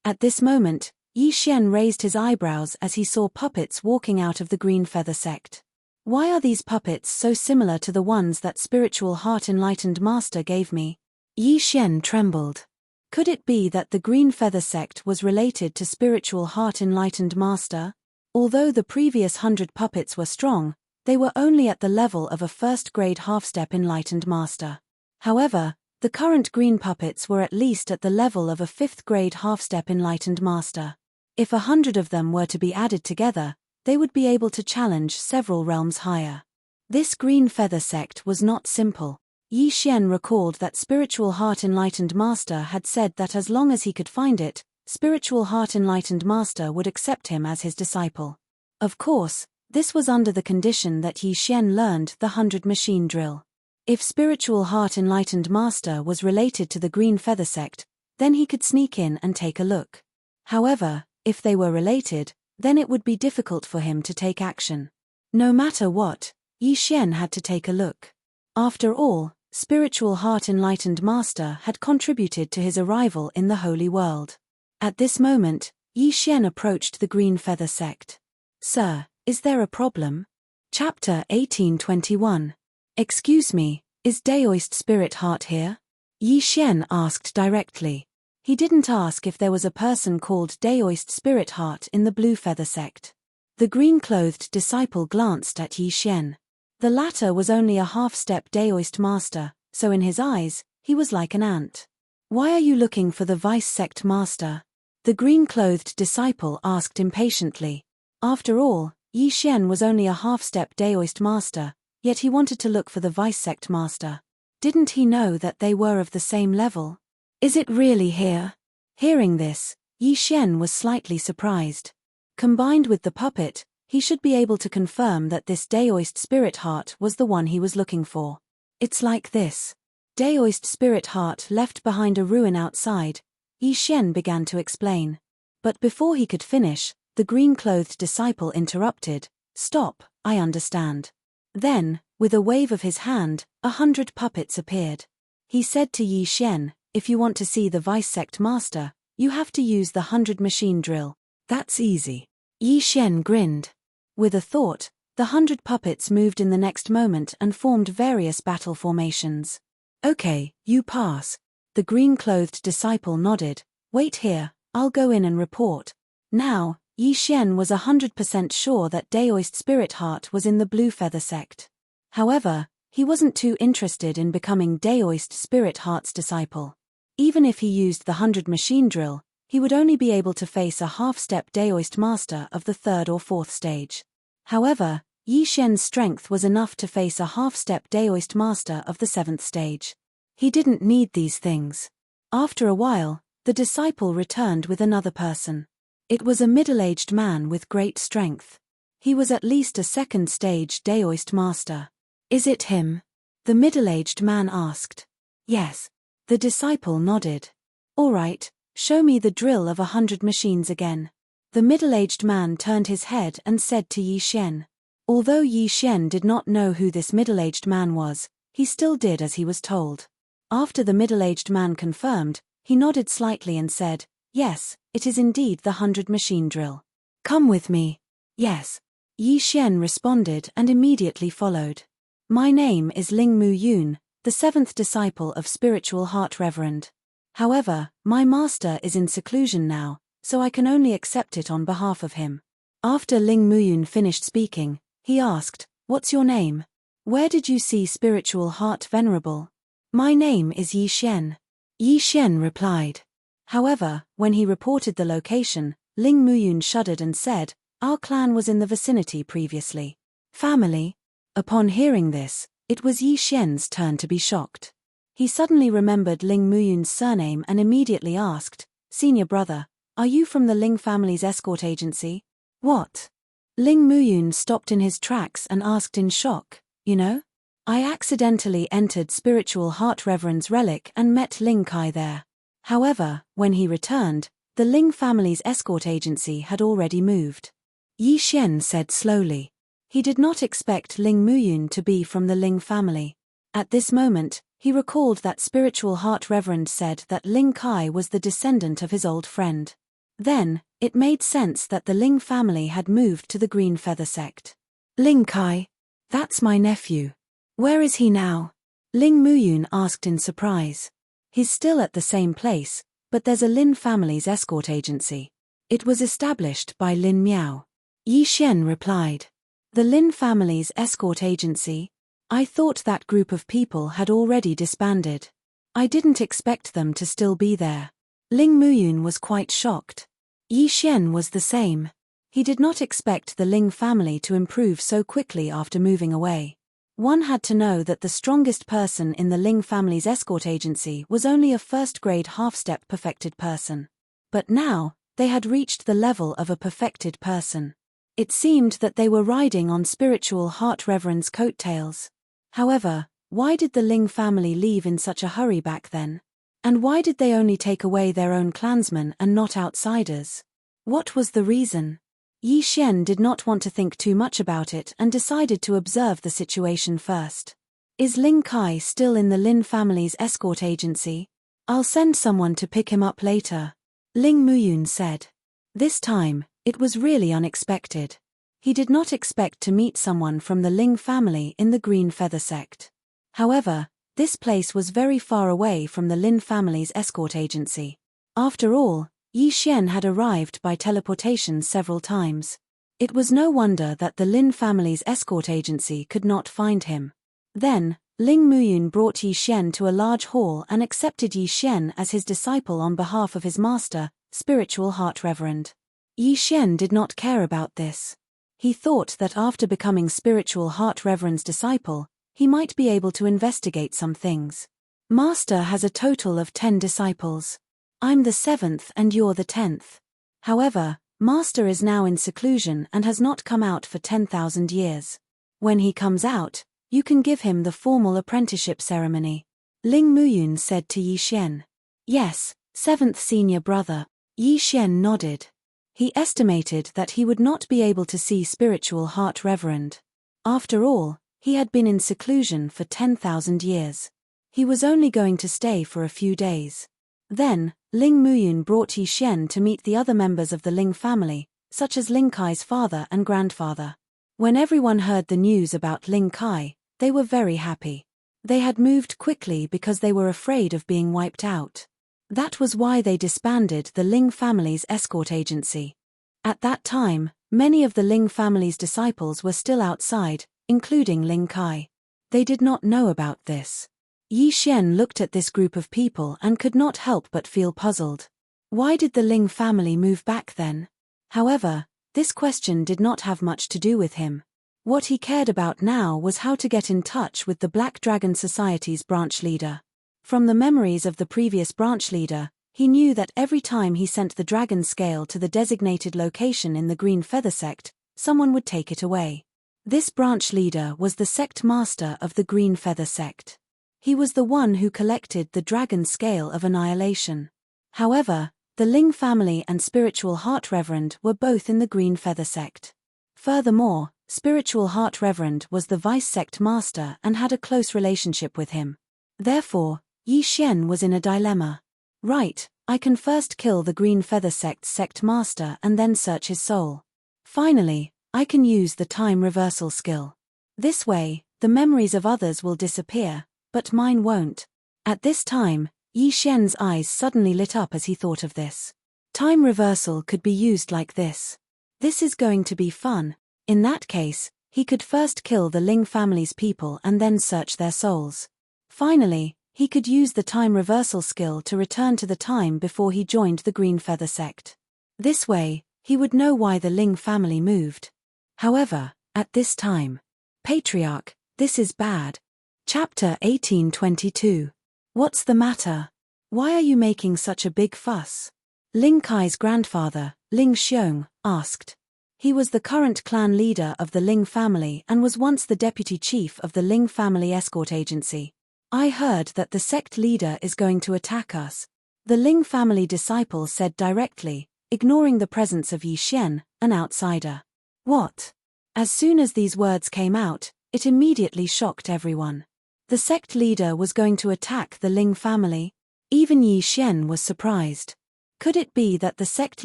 at this moment, Yi Xian raised his eyebrows as he saw puppets walking out of the Green Feather Sect. Why are these puppets so similar to the ones that Spiritual Heart Enlightened Master gave me? Yi Xian trembled. Could it be that the Green Feather Sect was related to Spiritual Heart Enlightened Master? Although the previous 100 puppets were strong, they were only at the level of a first-grade half-step Enlightened Master. However, the current green puppets were at least at the level of a 5th-grade half-step Enlightened Master. If 100 of them were to be added together, they would be able to challenge several realms higher. This Green Feather Sect was not simple. Yi Xian recalled that Spiritual Heart Enlightened Master had said that as long as he could find it, Spiritual Heart Enlightened Master would accept him as his disciple. Of course, this was under the condition that Yi Xian learned the 100 machine drill. If Spiritual Heart Enlightened Master was related to the Green Feather Sect, then he could sneak in and take a look. However, if they were related, then it would be difficult for him to take action. No matter what, Yi Xian had to take a look. After all, Spiritual Heart Enlightened Master had contributed to his arrival in the Holy World. At this moment, Yi Xian approached the Green Feather Sect. "Sir, is there a problem?" Chapter 1821. "Excuse me, is Daoist Spirit Heart here?" Yi Xian asked directly. He didn't ask if there was a person called Daoist Spirit Heart in the Blue Feather Sect. The green-clothed disciple glanced at Yi Xian. The latter was only a half-step Daoist master, so in his eyes, he was like an ant. "Why are you looking for the Vice Sect Master?" The green-clothed disciple asked impatiently. After all, Yi Xian was only a half-step Daoist master, yet he wanted to look for the Vice Sect Master. Didn't he know that they were of the same level? "Is it really here?" Hearing this, Yi Xian was slightly surprised. Combined with the puppet, he should be able to confirm that this Daoist Spirit Heart was the one he was looking for. "It's like this. Daoist Spirit Heart left behind a ruin outside," Yi Xian began to explain. But before he could finish, the green-clothed disciple interrupted. "Stop, I understand." Then, with a wave of his hand, 100 puppets appeared. He said to Yi Xian, "If you want to see the Vice Sect Master, you have to use the 100 machine drill. That's easy." Yi Xian grinned. With a thought, the 100 puppets moved in the next moment and formed various battle formations. "Okay, you pass." The green-clothed disciple nodded. "Wait here, I'll go in and report." Now, Yi Xian was 100% sure that Daoist Spirit Heart was in the Blue Feather Sect. However, he wasn't too interested in becoming Daoist Spirit Heart's disciple. Even if he used the 100 machine drill, he would only be able to face a half-step Daoist master of the 3rd or 4th stage. However, Yi Xian's strength was enough to face a half-step Daoist master of the 7th stage. He didn't need these things. After a while, the disciple returned with another person. It was a middle-aged man with great strength. He was at least a 2nd stage Daoist master. Is it him? The middle-aged man asked. Yes. The disciple nodded. All right, show me the drill of 100 machines again. The middle-aged man turned his head and said to Yi Xian. Although Yi Xian did not know who this middle-aged man was, he still did as he was told. After the middle-aged man confirmed, he nodded slightly and said, yes, it is indeed the 100-machine drill. Come with me. Yes. Yi Xian responded and immediately followed. My name is Ling Mu Yun, the 7th disciple of Spiritual Heart Reverend. However, my master is in seclusion now, so I can only accept it on behalf of him. After Ling Mu Yun finished speaking, he asked, what's your name? Where did you see Spiritual Heart Venerable? My name is Yi Xian. Yi Xian replied. However, when he reported the location, Ling Mu Yun shuddered and said, our clan was in the vicinity previously. Family? Upon hearing this, it was Yi Xian's turn to be shocked. He suddenly remembered Ling Mu Yun's surname and immediately asked, Senior brother, are you from the Ling family's escort agency? What? Ling Mu Yun stopped in his tracks and asked in shock, you know? I accidentally entered Spiritual Heart Reverend's relic and met Ling Kai there. However, when he returned, the Ling family's escort agency had already moved. Yi Xian said slowly. He did not expect Ling Mu Yun to be from the Ling family. At this moment, he recalled that Spiritual Heart Reverend said that Ling Kai was the descendant of his old friend. Then, it made sense that the Ling family had moved to the Green Feather sect. Ling Kai? That's my nephew. Where is he now? Ling Mu Yun asked in surprise. He's still at the same place, but there's a Lin family's escort agency. It was established by Lin Miao. Yi Xian replied. The Lin family's escort agency? I thought that group of people had already disbanded. I didn't expect them to still be there. Ling Mu Yun was quite shocked. Yi Xian was the same. He did not expect the Ling family to improve so quickly after moving away. One had to know that the strongest person in the Ling family's escort agency was only a first-grade half-step perfected person. But now, they had reached the level of a perfected person. It seemed that they were riding on Spiritual Heart Reverend's coattails. However, why did the Ling family leave in such a hurry back then? And why did they only take away their own clansmen and not outsiders? What was the reason? Yi Xian did not want to think too much about it and decided to observe the situation first. Is Ling Kai still in the Lin family's escort agency? I'll send someone to pick him up later. Ling Mu Yun said. This time, it was really unexpected. He did not expect to meet someone from the Ling family in the Green Feather sect. However, this place was very far away from the Lin family's escort agency. After all, Yi Xian had arrived by teleportation several times. It was no wonder that the Lin family's escort agency could not find him. Then, Ling Mu Yun brought Yi Xian to a large hall and accepted Yi Xian as his disciple on behalf of his master, Spiritual Heart Reverend. Yi Xian did not care about this. He thought that after becoming Spiritual Heart Reverend's disciple, he might be able to investigate some things. Master has a total of 10 disciples. I'm the 7th and you're the 10th. However, Master is now in seclusion and has not come out for 10,000 years. When he comes out, you can give him the formal apprenticeship ceremony. Ling Mu Yun said to Yi Xian. Yes, 7th senior brother. Yi Xian nodded. He estimated that he would not be able to see Spiritual Heart Reverend. After all, he had been in seclusion for 10,000 years. He was only going to stay for a few days. Then, Ling Mu Yun brought Yi Xian to meet the other members of the Ling family, such as Ling Kai's father and grandfather. When everyone heard the news about Ling Kai, they were very happy. They had moved quickly because they were afraid of being wiped out. That was why they disbanded the Ling family's escort agency. At that time, many of the Ling family's disciples were still outside, including Ling Kai. They did not know about this. Yi Xian looked at this group of people and could not help but feel puzzled. Why did the Ling family move back then? However, this question did not have much to do with him. What he cared about now was how to get in touch with the Black Dragon Society's branch leader. From the memories of the previous branch leader, he knew that every time he sent the dragon scale to the designated location in the Green Feather Sect, someone would take it away. This branch leader was the sect master of the Green Feather Sect. He was the one who collected the dragon scale of annihilation. However, the Ling family and Spiritual Heart Reverend were both in the Green Feather Sect. Furthermore, Spiritual Heart Reverend was the vice sect master and had a close relationship with him. Therefore, Yi Xian was in a dilemma. Right, I can first kill the Green Feather Sect's sect master and then search his soul. Finally, I can use the time reversal skill. This way, the memories of others will disappear, but mine won't. At this time, Yi Xian's eyes suddenly lit up as he thought of this. Time reversal could be used like this. This is going to be fun. In that case, he could first kill the Ling family's people and then search their souls. Finally, he could use the time reversal skill to return to the time before he joined the Green Feather Sect. This way, he would know why the Ling family moved. However, at this time, Patriarch, this is bad. Chapter 1822. What's the matter? Why are you making such a big fuss? Ling Kai's grandfather, Ling Xiong, asked. He was the current clan leader of the Ling family and was once the deputy chief of the Ling family escort agency. I heard that the sect leader is going to attack us. The Ling family disciple said directly, ignoring the presence of Yi Xian, an outsider. What? As soon as these words came out, it immediately shocked everyone. The sect leader was going to attack the Ling family? Even Yi Xian was surprised. Could it be that the sect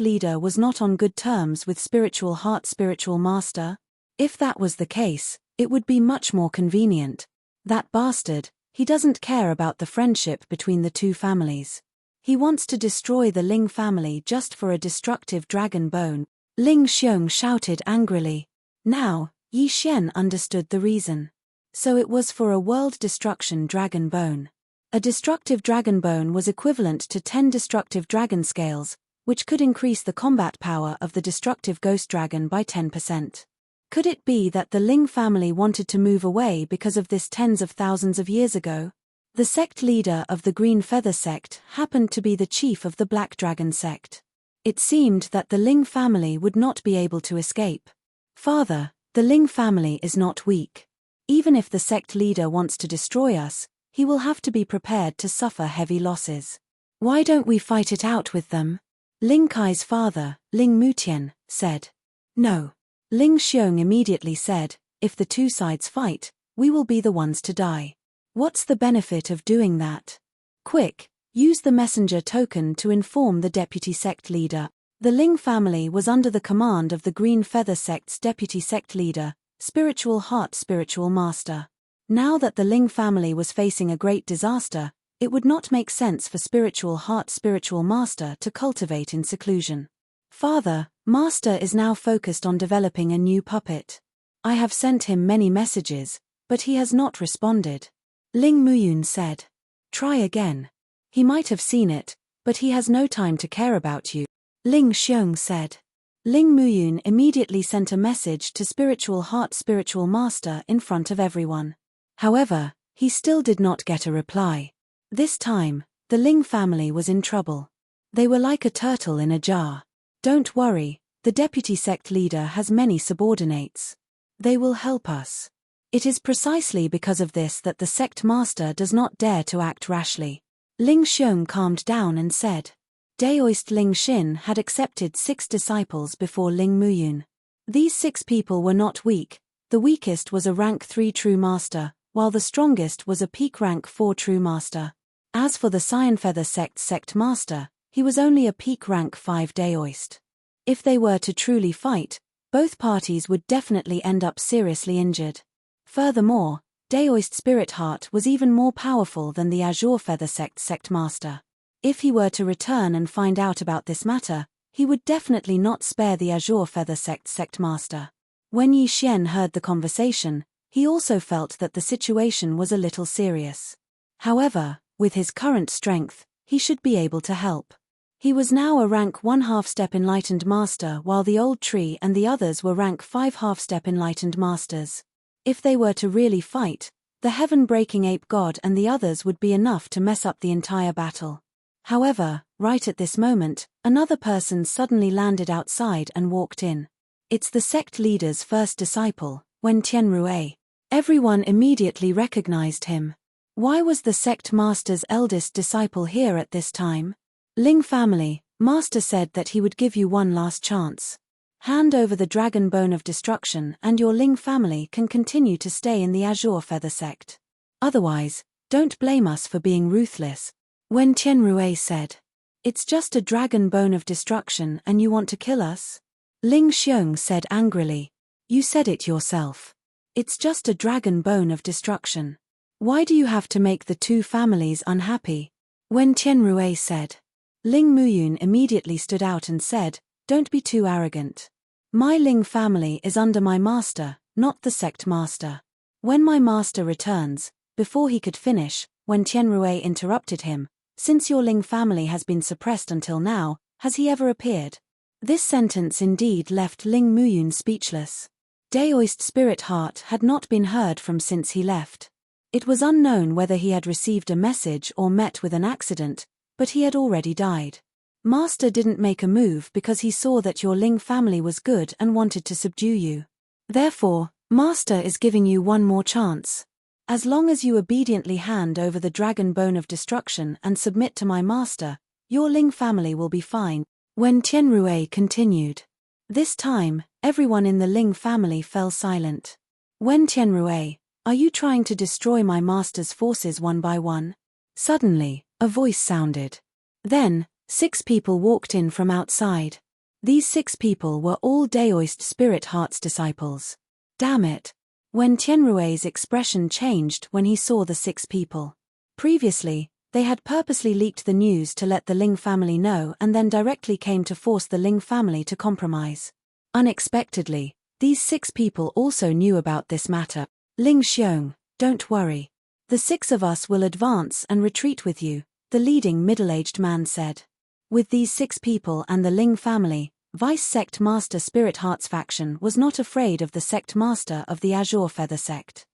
leader was not on good terms with Spiritual Heart Spiritual Master? If that was the case, it would be much more convenient. That bastard, he doesn't care about the friendship between the two families. He wants to destroy the Ling family just for a destructive dragon bone. Ling Xiong shouted angrily. Now, Yi Xian understood the reason. So it was for a world destruction dragon bone. A destructive dragon bone was equivalent to 10 destructive dragon scales, which could increase the combat power of the destructive ghost dragon by 10%. Could it be that the Ling family wanted to move away because of this tens of thousands of years ago? The sect leader of the Green Feather Sect happened to be the chief of the Black Dragon Sect. It seemed that the Ling family would not be able to escape. Father, the Ling family is not weak. Even if the sect leader wants to destroy us, he will have to be prepared to suffer heavy losses. Why don't we fight it out with them? Ling Kai's father, Ling Mutian, said. No. Ling Xiong immediately said, if the two sides fight, we will be the ones to die. What's the benefit of doing that? Quick, use the messenger token to inform the deputy sect leader. The Ling family was under the command of the Green Feather Sect's deputy sect leader, Spiritual Heart Spiritual Master. Now that the Ling family was facing a great disaster, it would not make sense for Spiritual Heart Spiritual Master to cultivate in seclusion. Father, Master is now focused on developing a new puppet. I have sent him many messages, but he has not responded. Ling Muyun said. Try again. He might have seen it, but he has no time to care about you. Ling Xiong said. Ling Muyun immediately sent a message to Spiritual Heart Spiritual Master in front of everyone. However, he still did not get a reply. This time, the Ling family was in trouble. They were like a turtle in a jar. Don't worry, the deputy sect leader has many subordinates. They will help us. It is precisely because of this that the sect master does not dare to act rashly. Ling Xiong calmed down and said. Daoist Ling Xin had accepted 6 disciples before Ling Muyun. These 6 people were not weak. The weakest was a rank 3 true master, while the strongest was a peak rank 4 true master. As for the Cyan Feather Sect's sect master, he was only a peak rank 5 Daoist. If they were to truly fight, both parties would definitely end up seriously injured. Furthermore, Daoist Spirit Heart was even more powerful than the Azure Feather Sect's sect master. If he were to return and find out about this matter, he would definitely not spare the Azure Feather Sect's sect master. When Yi Xian heard the conversation, he also felt that the situation was a little serious. However, with his current strength, he should be able to help. He was now a rank 1 half-step enlightened master, while the old tree and the others were rank 5 half-step enlightened masters. If they were to really fight, the heaven-breaking ape god and the others would be enough to mess up the entire battle. However, right at this moment, another person suddenly landed outside and walked in. It's the sect leader's first disciple, Wen Tianrui. Everyone immediately recognized him. Why was the sect master's eldest disciple here at this time? Ling family, master said that he would give you one last chance. Hand over the dragon bone of destruction and your Ling family can continue to stay in the Azure Feather sect. Otherwise, don't blame us for being ruthless. Wen Tianrui said. It's just a dragon bone of destruction and you want to kill us? Ling Xiong said angrily. You said it yourself. It's just a dragon bone of destruction. Why do you have to make the two families unhappy? Wen Tianrui said. Ling Muyun immediately stood out and said, don't be too arrogant. My Ling family is under my master, not the sect master. When my master returns, before he could finish, Wen Tianrui interrupted him, since your Ling family has been suppressed until now, has he ever appeared? This sentence indeed left Ling Muyun speechless. Daoist Spirit Heart had not been heard from since he left. It was unknown whether he had received a message or met with an accident, but he had already died. Master didn't make a move because he saw that your Ling family was good and wanted to subdue you. Therefore, Master is giving you one more chance. As long as you obediently hand over the dragon bone of destruction and submit to my master, your Ling family will be fine. Wen Tianrui continued. This time, everyone in the Ling family fell silent. Wen Tianrui, are you trying to destroy my master's forces one by one? Suddenly, a voice sounded. Then, 6 people walked in from outside. These 6 people were all Daoist Spirit Heart's disciples. Damn it. Wen Tianrui's expression changed when he saw the 6 people. Previously, they had purposely leaked the news to let the Ling family know and then directly came to force the Ling family to compromise. Unexpectedly, these 6 people also knew about this matter. Ling Xiong, don't worry. The 6 of us will advance and retreat with you, the leading middle-aged man said. With these 6 people and the Ling family, Vice Sect Master Spirit Heart's faction was not afraid of the sect master of the Azure Feather sect.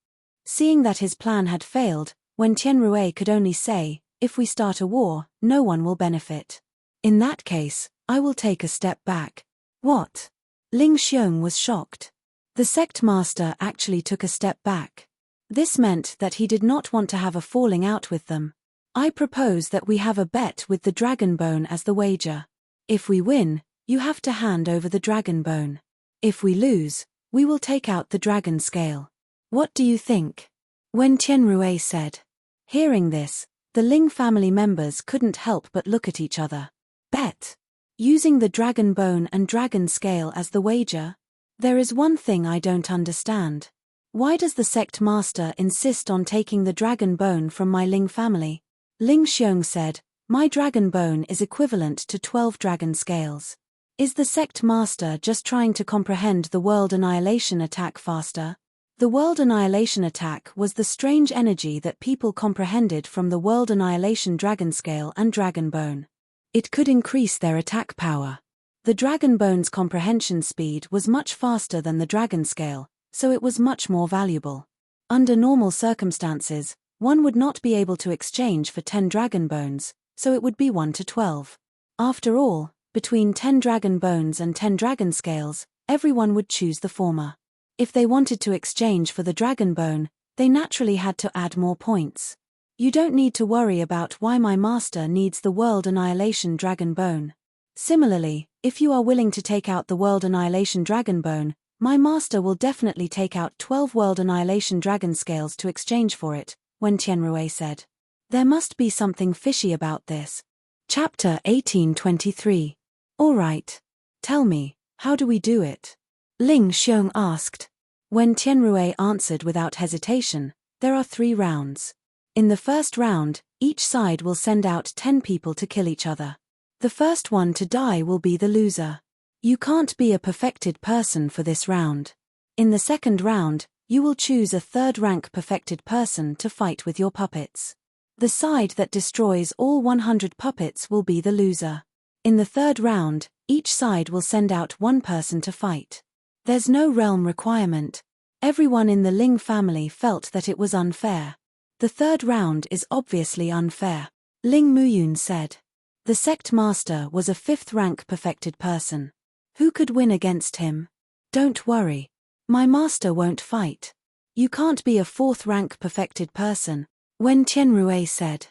Seeing that his plan had failed, Wen Tianrui could only say, if we start a war, no one will benefit. In that case, I will take a step back. What? Ling Xiong was shocked. The sect master actually took a step back. This meant that he did not want to have a falling out with them. I propose that we have a bet with the dragon bone as the wager. If we win, you have to hand over the dragon bone. If we lose, we will take out the dragon scale. What do you think? Wen Tianrui said. Hearing this, the Ling family members couldn't help but look at each other. Bet. Using the dragon bone and dragon scale as the wager? There is one thing I don't understand. Why does the sect master insist on taking the dragon bone from my Ling family? Ling Xiong said, my dragon bone is equivalent to 12 dragon scales. Is the sect master just trying to comprehend the world annihilation attack faster? The world annihilation attack was the strange energy that people comprehended from the world annihilation dragon scale and dragon bone. It could increase their attack power. The dragon bone's comprehension speed was much faster than the dragon scale, so it was much more valuable. Under normal circumstances, one would not be able to exchange for 10 dragon bones, so it would be 1 to 12. After all, between 10 dragon bones and 10 dragon scales, everyone would choose the former. If they wanted to exchange for the dragon bone, they naturally had to add more points. You don't need to worry about why my master needs the world annihilation dragon bone. Similarly, if you are willing to take out the world annihilation dragon bone, my master will definitely take out 12 world annihilation dragon scales to exchange for it, Wen Tianrui said. There must be something fishy about this. Chapter 1823. All right. Tell me, how do we do it? Ling Xiong asked. Wen Tianrui answered without hesitation, there are 3 rounds. In the first round, each side will send out 10 people to kill each other. The first one to die will be the loser. You can't be a perfected person for this round. In the second round, you will choose a 3rd-rank perfected person to fight with your puppets. The side that destroys all 100 puppets will be the loser. In the third round, each side will send out one person to fight. There's no realm requirement. Everyone in the Ling family felt that it was unfair. The third round is obviously unfair, Ling Muyun said. The sect master was a 5th rank perfected person. Who could win against him? Don't worry. My master won't fight. You can't be a 4th rank perfected person, Wen Tianrue said.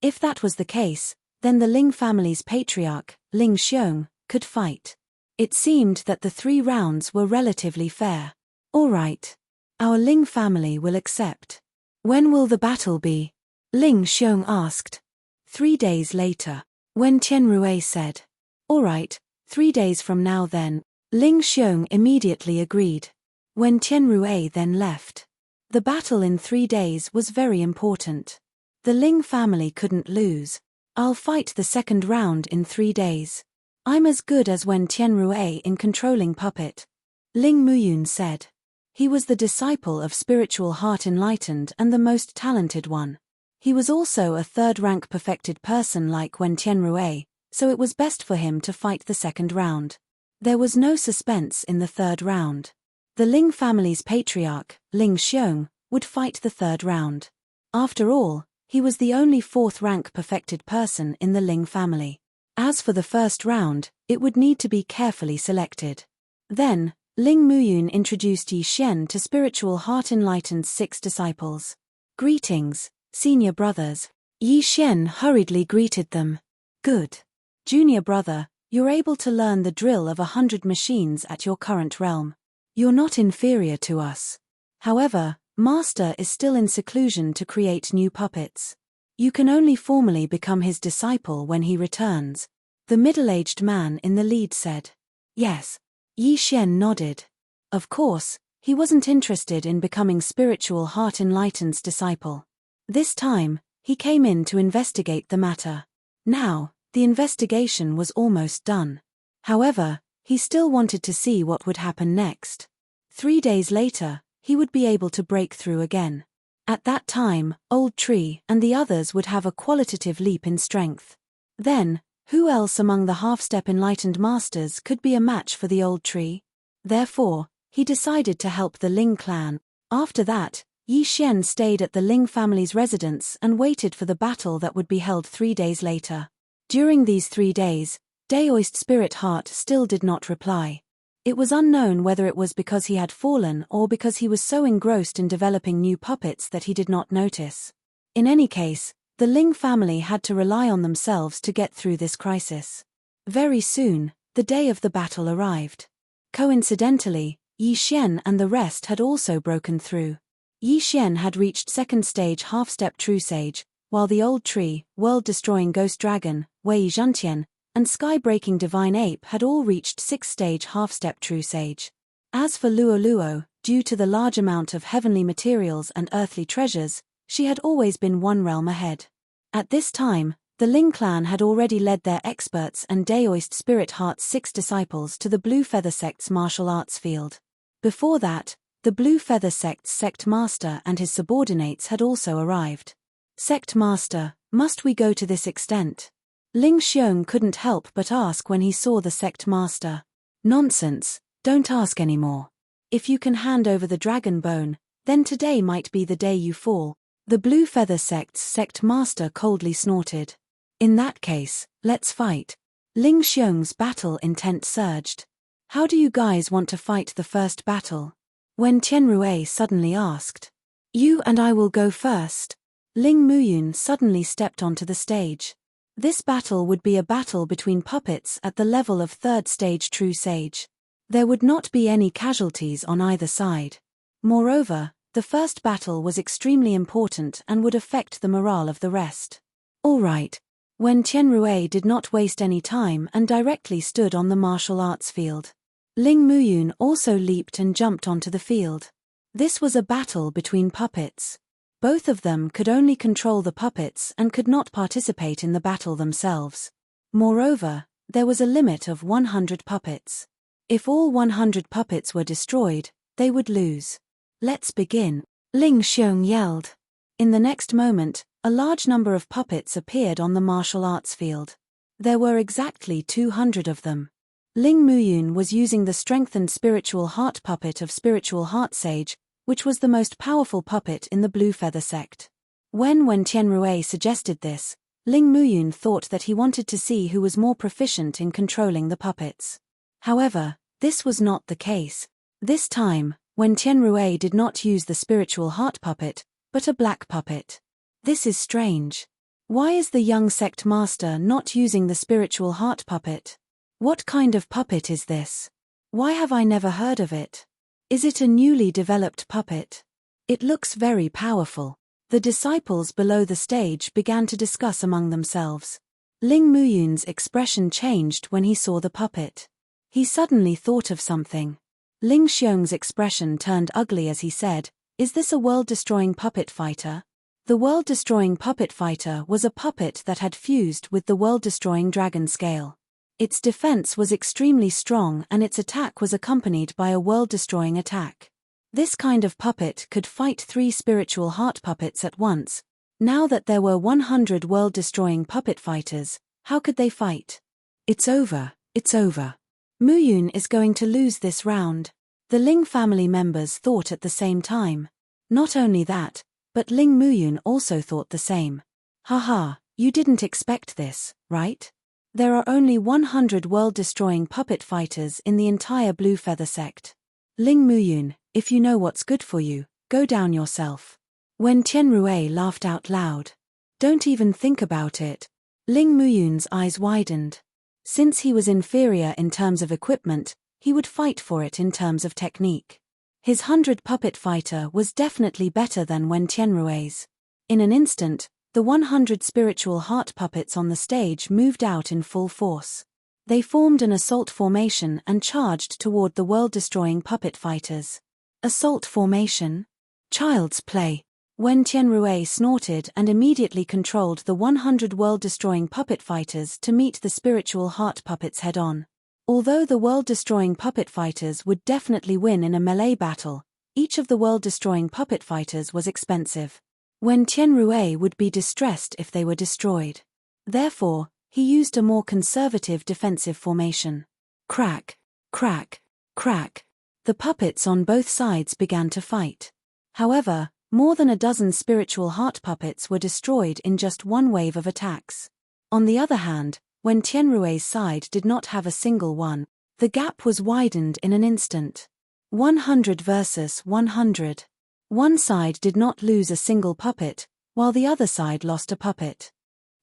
If that was the case, then the Ling family's patriarch, Ling Xiong, could fight. It seemed that the 3 rounds were relatively fair. All right. Our Ling family will accept. When will the battle be? Ling Xiong asked. 3 days later, Wen Tianrue said. All right, 3 days from now then. Ling Xiong immediately agreed. Wen Tianrue then left. The battle in 3 days was very important. The Ling family couldn't lose. I'll fight the second round in 3 days. I'm as good as Wen Tianrue in controlling puppet. Ling Muyun said. He was the disciple of Spiritual Heart Enlightened and the most talented one. He was also a 3rd rank perfected person like Wen Tianrue, so it was best for him to fight the second round. There was no suspense in the third round. The Ling family's patriarch, Ling Xiong, would fight the third round. After all, he was the only 4th rank perfected person in the Ling family. As for the first round, it would need to be carefully selected. Then, Ling Muyun introduced Yi Xian to Spiritual Heart Enlightened's 6 disciples. Greetings, senior brothers. Yi Xian hurriedly greeted them. Good. Junior brother, you're able to learn the drill of 100 machines at your current realm. You're not inferior to us. However, Master is still in seclusion to create new puppets. You can only formally become his disciple when he returns. The middle-aged man in the lead said. Yes. Yi Xian nodded. Of course, he wasn't interested in becoming Spiritual Heart Enlightened's disciple. This time, he came in to investigate the matter. Now, the investigation was almost done. However, he still wanted to see what would happen next. 3 days later, he would be able to break through again. At that time, Old Tree and the others would have a qualitative leap in strength. Then, who else among the half-step enlightened masters could be a match for the Old Tree? Therefore, he decided to help the Ling clan. After that, Yi Xian stayed at the Ling family's residence and waited for the battle that would be held 3 days later. During these 3 days, Daoist Spirit Heart still did not reply. It was unknown whether it was because he had fallen or because he was so engrossed in developing new puppets that he did not notice. In any case, the Ling family had to rely on themselves to get through this crisis. Very soon, the day of the battle arrived. Coincidentally, Yi Xian and the rest had also broken through. Yi Xian had reached 2nd stage half-step True Sage, while the Old Tree, world-destroying Ghost Dragon, Wei Zhantian, and sky-breaking Divine Ape had all reached 6th stage half-step True Sage. As for Luo Luo, due to the large amount of heavenly materials and earthly treasures, she had always been 1 realm ahead. At this time, the Ling clan had already led their experts and Daoist Spirit Heart's 6 disciples to the Blue Feather Sect's martial arts field. Before that, the Blue Feather Sect's sect master and his subordinates had also arrived. Sect master, must we go to this extent? Ling Xiong couldn't help but ask when he saw the sect master. Nonsense, don't ask anymore. If you can hand over the dragon bone, then today might be the day you fall. The Blue Feather Sect's sect master coldly snorted. In that case, let's fight. Ling Xiong's battle intent surged. How do you guys want to fight the first battle? Wen Tianrue suddenly asked. You and I will go first. Ling Muyun suddenly stepped onto the stage. This battle would be a battle between puppets at the level of 3rd stage True Sage. There would not be any casualties on either side. Moreover, the first battle was extremely important and would affect the morale of the rest. All right. Wen Tianrue did not waste any time and directly stood on the martial arts field. Ling Muyun also leaped and jumped onto the field. This was a battle between puppets. Both of them could only control the puppets and could not participate in the battle themselves. Moreover, there was a limit of 100 puppets. If all 100 puppets were destroyed, they would lose. Let's begin, Ling Xiong yelled. In the next moment, a large number of puppets appeared on the martial arts field. There were exactly 200 of them. Ling Muyun was using the strengthened spiritual heart puppet of Spiritual Heart Sage, which was the most powerful puppet in the Blue Feather sect. When Tianrui suggested this, Ling Muyun thought that he wanted to see who was more proficient in controlling the puppets. However, this was not the case. This time, Tianrui did not use the spiritual heart puppet, but a black puppet. This is strange. Why is the young sect master not using the spiritual heart puppet? What kind of puppet is this? Why have I never heard of it? Is it a newly developed puppet? It looks very powerful. The disciples below the stage began to discuss among themselves. Ling Muyun's expression changed when he saw the puppet. He suddenly thought of something. Ling Xiong's expression turned ugly as he said, "Is this a world-destroying puppet fighter?" The world-destroying puppet fighter was a puppet that had fused with the world-destroying dragon scale. Its defense was extremely strong and its attack was accompanied by a world-destroying attack. This kind of puppet could fight 3 spiritual heart puppets at once. Now that there were 100 world-destroying puppet fighters, how could they fight? It's over, it's over. Muyun is going to lose this round. The Ling family members thought at the same time. Not only that, but Ling Muyun also thought the same. Haha, you didn't expect this, right? There are only 100 world-destroying puppet fighters in the entire Blue Feather sect. Ling Muyun, if you know what's good for you, go down yourself. When Tianrui laughed out loud. Don't even think about it. Ling Muyun's eyes widened. Since he was inferior in terms of equipment, he would fight for it in terms of technique. His 100 puppet fighter was definitely better than Tianrui's. In an instant, the 100 spiritual heart puppets on the stage moved out in full force. They formed an assault formation and charged toward the world-destroying puppet fighters. Assault formation? Child's play. When Tianrui snorted and immediately controlled the 100 world-destroying puppet fighters to meet the spiritual heart puppets head-on. Although the world-destroying puppet fighters would definitely win in a melee battle, each of the world-destroying puppet fighters was expensive. When Tianrui would be distressed if they were destroyed. Therefore, he used a more conservative defensive formation. Crack, crack, crack. The puppets on both sides began to fight. However, more than a dozen spiritual heart puppets were destroyed in just one wave of attacks. On the other hand, when Tianrui's side did not have a single one, the gap was widened in an instant. 100 versus 100. One side did not lose a single puppet, while the other side lost a puppet.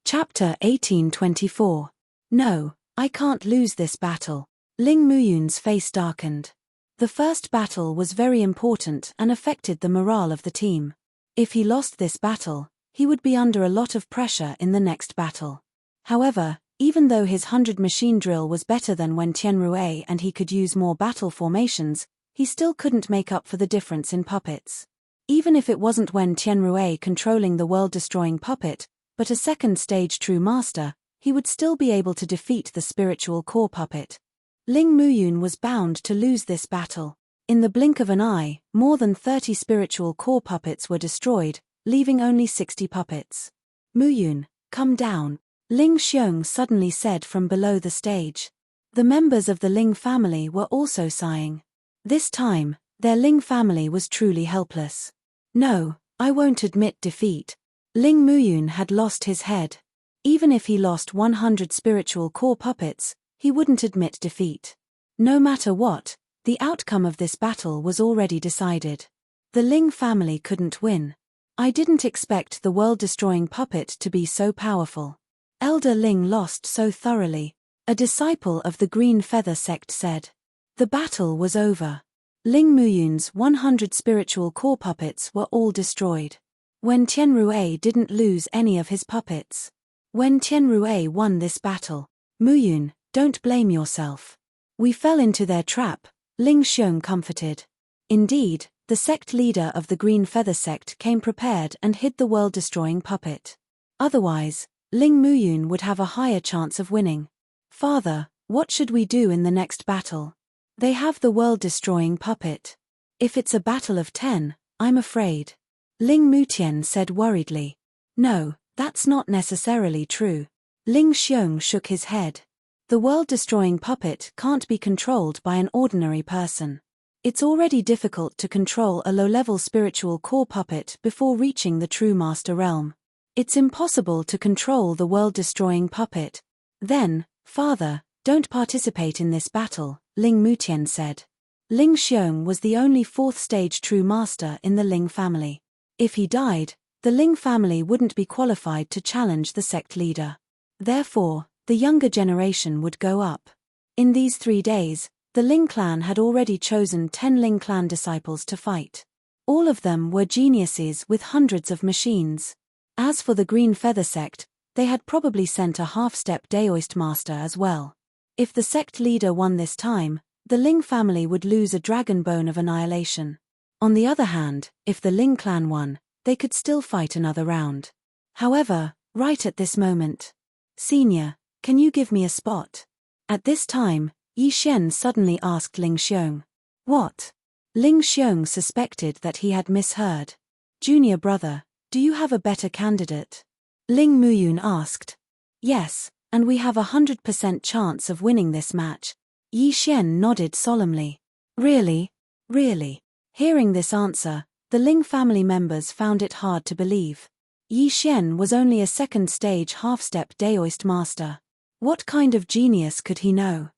Chapter 1824. No, I can't lose this battle. Ling Muyun's face darkened. The first battle was very important and affected the morale of the team. If he lost this battle, he would be under a lot of pressure in the next battle. However, even though his 100 machine drill was better than Tianrui and he could use more battle formations, he still couldn't make up for the difference in puppets. Even if it wasn't Tianrui controlling the world-destroying puppet, but a second stage true master, he would still be able to defeat the spiritual core puppet. Ling Muyun was bound to lose this battle. In the blink of an eye, more than 30 spiritual core puppets were destroyed, leaving only 60 puppets. Muyun, come down, Ling Xiong suddenly said from below the stage. The members of the Ling family were also sighing. This time, their Ling family was truly helpless. No, I won't admit defeat. Ling Muyun had lost his head. Even if he lost 100 spiritual core puppets, he wouldn't admit defeat. No matter what, the outcome of this battle was already decided. The Ling family couldn't win. I didn't expect the world-destroying puppet to be so powerful. Elder Ling lost so thoroughly, a disciple of the Green Feather sect said. The battle was over. Ling Muyun's 100 spiritual core puppets were all destroyed. When Tianrui didn't lose any of his puppets. When Tianrui won this battle. Muyun, don't blame yourself. We fell into their trap, Ling Xiong comforted. Indeed, the sect leader of the Green Feather sect came prepared and hid the world-destroying puppet. Otherwise, Ling Muyun would have a higher chance of winning. Father, what should we do in the next battle? They have the world-destroying puppet. If it's a battle of 10, I'm afraid. Ling Mutian said worriedly. No, that's not necessarily true. Ling Xiong shook his head. The world-destroying puppet can't be controlled by an ordinary person. It's already difficult to control a low-level spiritual core puppet before reaching the true master realm. It's impossible to control the world-destroying puppet. Then, Father, don't participate in this battle, Ling Mutian said. Ling Xiong was the only fourth-stage true master in the Ling family. If he died, the Ling family wouldn't be qualified to challenge the sect leader. Therefore, the younger generation would go up. In these 3 days, the Ling clan had already chosen 10 Ling clan disciples to fight. All of them were geniuses with hundreds of machines. As for the Green Feather sect, they had probably sent a half-step Daoist master as well. If the sect leader won this time, the Ling family would lose a dragon bone of annihilation. On the other hand, if the Ling clan won, they could still fight another round. However, right at this moment, Senior, can you give me a spot? At this time, Yi Xian suddenly asked Ling Xiong. What? Ling Xiong suspected that he had misheard. Junior brother, do you have a better candidate? Ling Muyun asked. Yes, and we have 100% chance of winning this match. Yi Xian nodded solemnly. Really? Really? Hearing this answer, the Ling family members found it hard to believe. Yi Xian was only a second-stage half-step Daoist master. What kind of genius could he know?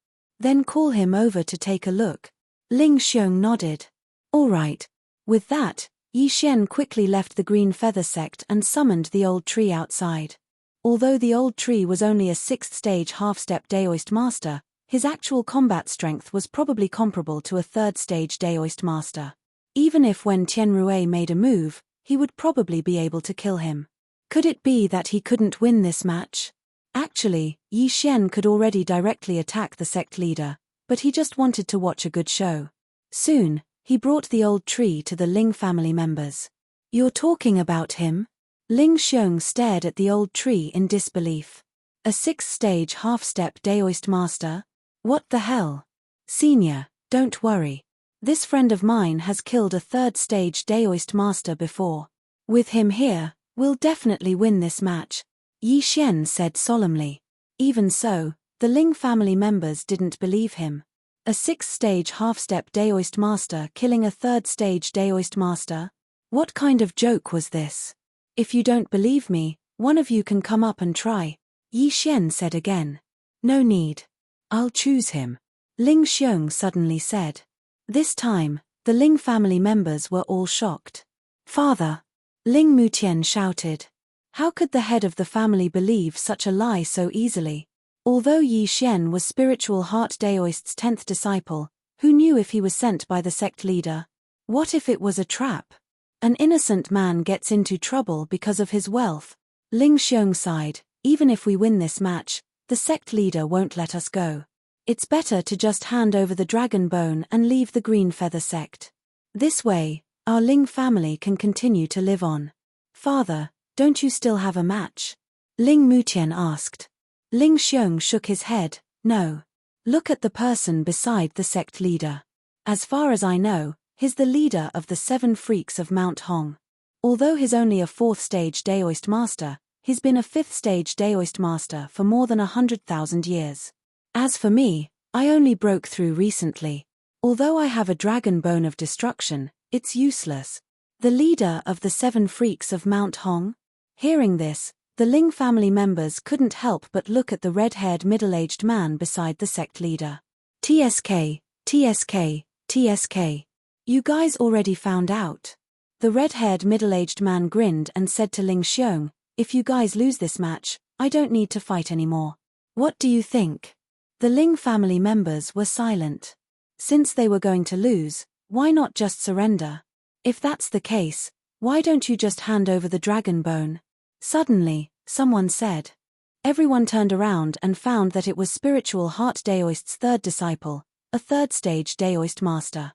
Then call him over to take a look. Ling Xiong nodded. All right. With that, Yi Xian quickly left the Green Feather sect and summoned the old tree outside. Although the old tree was only a sixth-stage half-step Daoist master, his actual combat strength was probably comparable to a third-stage Daoist master. Even if when Tianrue made a move, he would probably be able to kill him. Could it be that he couldn't win this match? Actually, Yi Xian could already directly attack the sect leader, but he just wanted to watch a good show. Soon, he brought the old tree to the Ling family members. You're talking about him? Ling Xiong stared at the old tree in disbelief. A sixth-stage half-step Daoist master? What the hell? Senior, don't worry. This friend of mine has killed a third-stage Daoist master before. With him here, we'll definitely win this match, Yi Xian said solemnly. Even so, the Ling family members didn't believe him. A sixth-stage half-step Daoist master killing a third-stage Daoist master? What kind of joke was this? If you don't believe me, one of you can come up and try, Yi Xian said again. No need. I'll choose him, Ling Xiong suddenly said. This time, the Ling family members were all shocked. Father! Ling Mutian shouted. How could the head of the family believe such a lie so easily? Although Yi Xian was spiritual heart Daoist's 10th disciple, who knew if he was sent by the sect leader? What if it was a trap? An innocent man gets into trouble because of his wealth. Ling Xiong sighed. Even if we win this match, the sect leader won't let us go. It's better to just hand over the dragon bone and leave the Green Feather sect. This way, our Ling family can continue to live on. Father, don't you still have a match? Ling Mutian asked. Ling Xiong shook his head. No. Look at the person beside the sect leader. As far as I know, he's the leader of the 7 freaks of Mount Hong. Although he's only a 4th-stage Daoist master, he's been a 5th-stage Daoist master for more than 100,000 years. As for me, I only broke through recently. Although I have a dragon bone of destruction, it's useless. The leader of the 7 freaks of Mount Hong? Hearing this, the Ling family members couldn't help but look at the red-haired middle-aged man beside the sect leader. TSK, TSK, TSK. You guys already found out. The red-haired middle-aged man grinned and said to Ling Xiong, if you guys lose this match, I don't need to fight anymore. What do you think? The Ling family members were silent. Since they were going to lose, why not just surrender? If that's the case, why don't you just hand over the dragon bone? Suddenly, someone said. Everyone turned around and found that it was Spiritual Heart Daoist's 3rd disciple, a 3rd-stage Daoist master.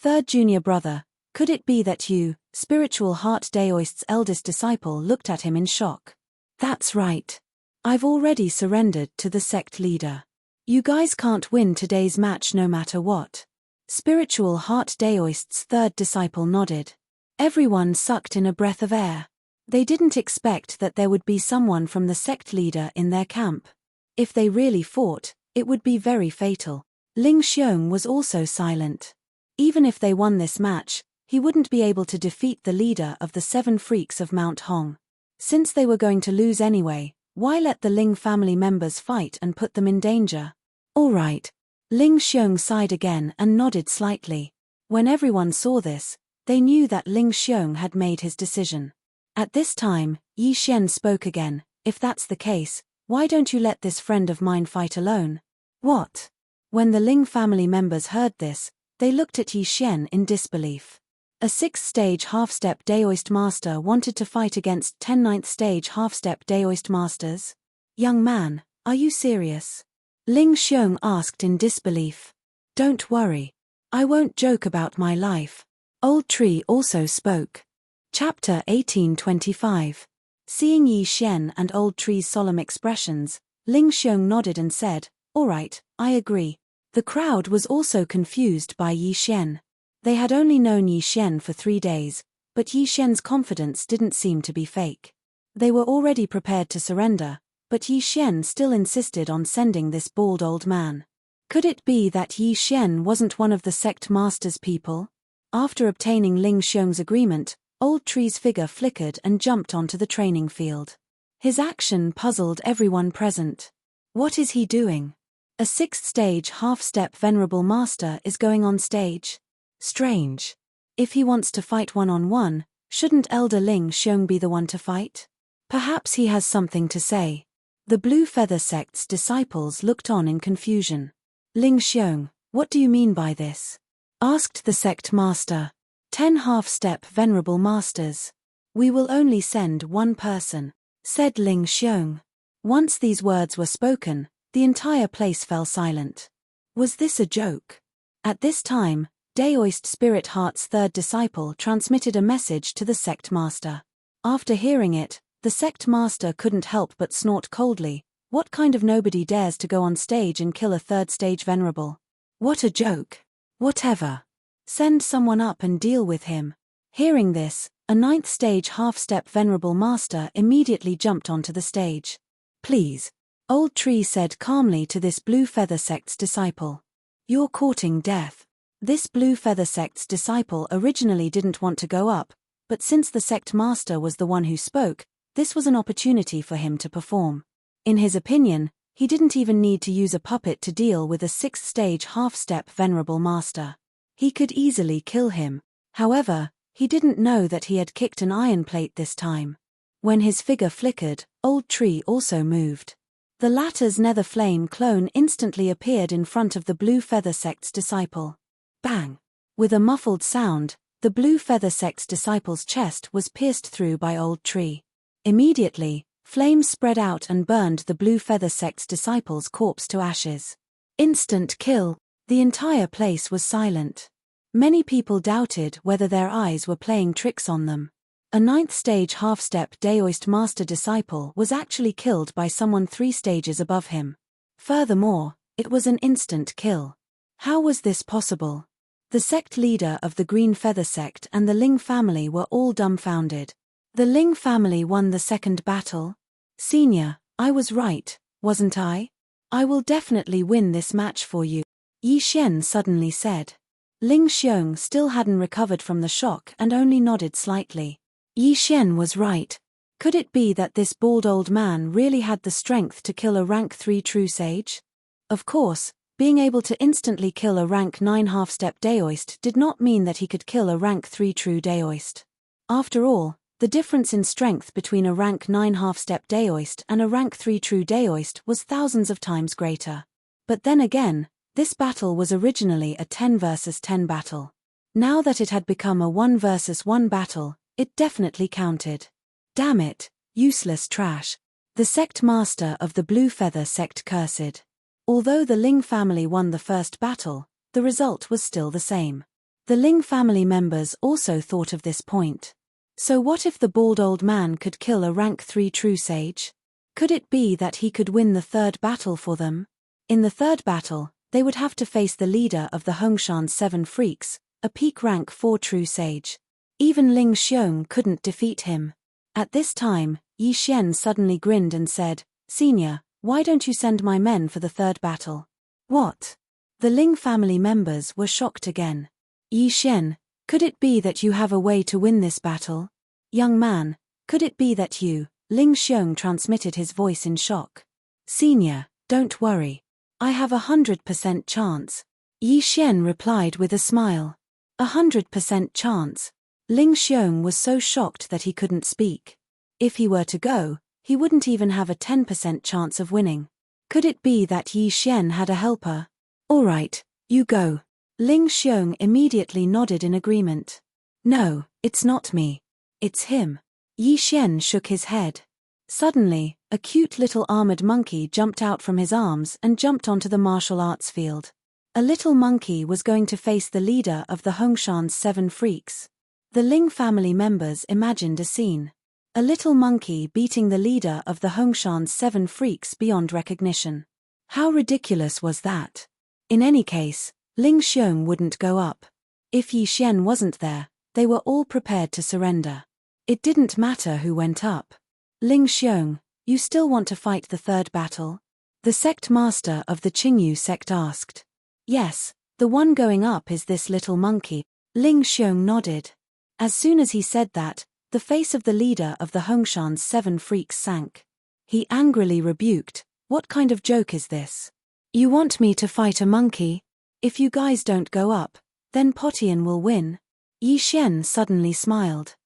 3rd junior brother, could it be that you, Spiritual Heart Daoist's eldest disciple, looked at him in shock? That's right. I've already surrendered to the sect leader. You guys can't win today's match no matter what. Spiritual Heart Daoist's 3rd disciple nodded. Everyone sucked in a breath of air. They didn't expect that there would be someone from the sect leader in their camp. If they really fought, it would be very fatal. Ling Xiong was also silent. Even if they won this match, he wouldn't be able to defeat the leader of the 7 freaks of Mount Hong. Since they were going to lose anyway, why let the Ling family members fight and put them in danger? All right. Ling Xiong sighed again and nodded slightly. When everyone saw this, they knew that Ling Xiong had made his decision. At this time, Yi Xian spoke again. If that's the case, why don't you let this friend of mine fight alone? What? When the Ling family members heard this, they looked at Yi Xian in disbelief. A 6th-stage half-step Daoist master wanted to fight against 10 9th-stage half-step Daoist masters? Young man, are you serious? Ling Xiong asked in disbelief. Don't worry. I won't joke about my life. Old Tree also spoke. Chapter 1825. Seeing Yi Xian and Old Tree's solemn expressions, Ling Xiong nodded and said, All right, I agree. The crowd was also confused by Yi Xian. They had only known Yi Xian for 3 days, but Yi Xian's confidence didn't seem to be fake. They were already prepared to surrender, but Yi Xian still insisted on sending this bald old man. Could it be that Yi Xian wasn't one of the sect master's people? After obtaining Ling Xiong's agreement, Old Tree's figure flickered and jumped onto the training field. His action puzzled everyone present. What is he doing? A 6th-stage half-step venerable master is going on stage? Strange. If he wants to fight one-on-one, shouldn't Elder Ling Xiong be the one to fight? Perhaps he has something to say. The Blue Feather Sect's disciples looked on in confusion. Ling Xiong, what do you mean by this? Asked the sect master. 10 half-step venerable masters. We will only send one person, said Ling Xiong. Once these words were spoken, the entire place fell silent. Was this a joke? At this time, Daoist Spirit Heart's 3rd disciple transmitted a message to the sect master. After hearing it, the sect master couldn't help but snort coldly. What kind of nobody dares to go on stage and kill a 3rd-stage venerable? What a joke. Whatever. Send someone up and deal with him. Hearing this, a 9th-stage half-step venerable master immediately jumped onto the stage. Please. Old Tree said calmly to this Blue Feather Sect's disciple. You're courting death. This Blue Feather Sect's disciple originally didn't want to go up, but since the sect master was the one who spoke, this was an opportunity for him to perform. In his opinion, he didn't even need to use a puppet to deal with a 6th-stage half-step venerable master. He could easily kill him. However, he didn't know that he had kicked an iron plate this time. When his figure flickered, Old Tree also moved. The latter's nether flame clone instantly appeared in front of the Blue Feather Sect's disciple. Bang! With a muffled sound, the Blue Feather Sect's disciple's chest was pierced through by Old Tree. Immediately, flames spread out and burned the Blue Feather Sect's disciple's corpse to ashes. Instant kill. The entire place was silent. Many people doubted whether their eyes were playing tricks on them. A 9th-stage half-step Daoist master disciple was actually killed by someone 3 stages above him. Furthermore, it was an instant kill. How was this possible? The sect leader of the Green Feather Sect and the Ling family were all dumbfounded. The Ling family won the 2nd battle? Senior, I was right, wasn't I? I will definitely win this match for you, Yi Xian suddenly said. Ling Xiong still hadn't recovered from the shock and only nodded slightly. Yi Xian was right. Could it be that this bald old man really had the strength to kill a rank 3 true sage? Of course, being able to instantly kill a rank 9 half-step Daoist did not mean that he could kill a rank 3 true Daoist. After all, the difference in strength between a rank 9 half-step Daoist and a rank 3 true Daoist was thousands of times greater. But then again, this battle was originally a 10 versus 10 battle. Now that it had become a 1 versus 1 battle, it definitely counted. Damn it, useless trash. The sect master of the Blue Feather Sect cursed. Although the Ling family won the first battle, the result was still the same. The Ling family members also thought of this point. So what if the bald old man could kill a rank 3 true sage? Could it be that he could win the 3rd battle for them? In the 3rd battle, they would have to face the leader of the Hongshan's 7 freaks, a peak rank 4 true sage. Even Ling Xiong couldn't defeat him. At this time, Yi Xian suddenly grinned and said, "Senior, why don't you send my men for the third battle?" "What?" The Ling family members were shocked again. "Yi Xian, could it be that you have a way to win this battle?" "Young man, could it be that you..." Ling Xiong transmitted his voice in shock. "Senior, don't worry. I have 100% chance." Yi Xian replied with a smile. 100% chance. Ling Xiong was so shocked that he couldn't speak. If he were to go, he wouldn't even have a 10% chance of winning. Could it be that Yi Xian had a helper? "All right, you go." Ling Xiong immediately nodded in agreement. "No, it's not me. It's him." Yi Xian shook his head. Suddenly, a cute little armored monkey jumped out from his arms and jumped onto the martial arts field. A little monkey was going to face the leader of the Hongshan's 7 freaks. The Ling family members imagined a scene. A little monkey beating the leader of the Hongshan's 7 freaks beyond recognition. How ridiculous was that? In any case, Ling Xiong wouldn't go up. If Yi Xian wasn't there, they were all prepared to surrender. It didn't matter who went up. "Ling Xiong, you still want to fight the third battle?" The sect master of the Qingyu sect asked. "Yes, the one going up is this little monkey." Ling Xiong nodded. As soon as he said that, the face of the leader of the Hongshan's 7 freaks sank. He angrily rebuked, "What kind of joke is this? You want me to fight a monkey? If you guys don't go up, then Potian will win." Yi Xian suddenly smiled.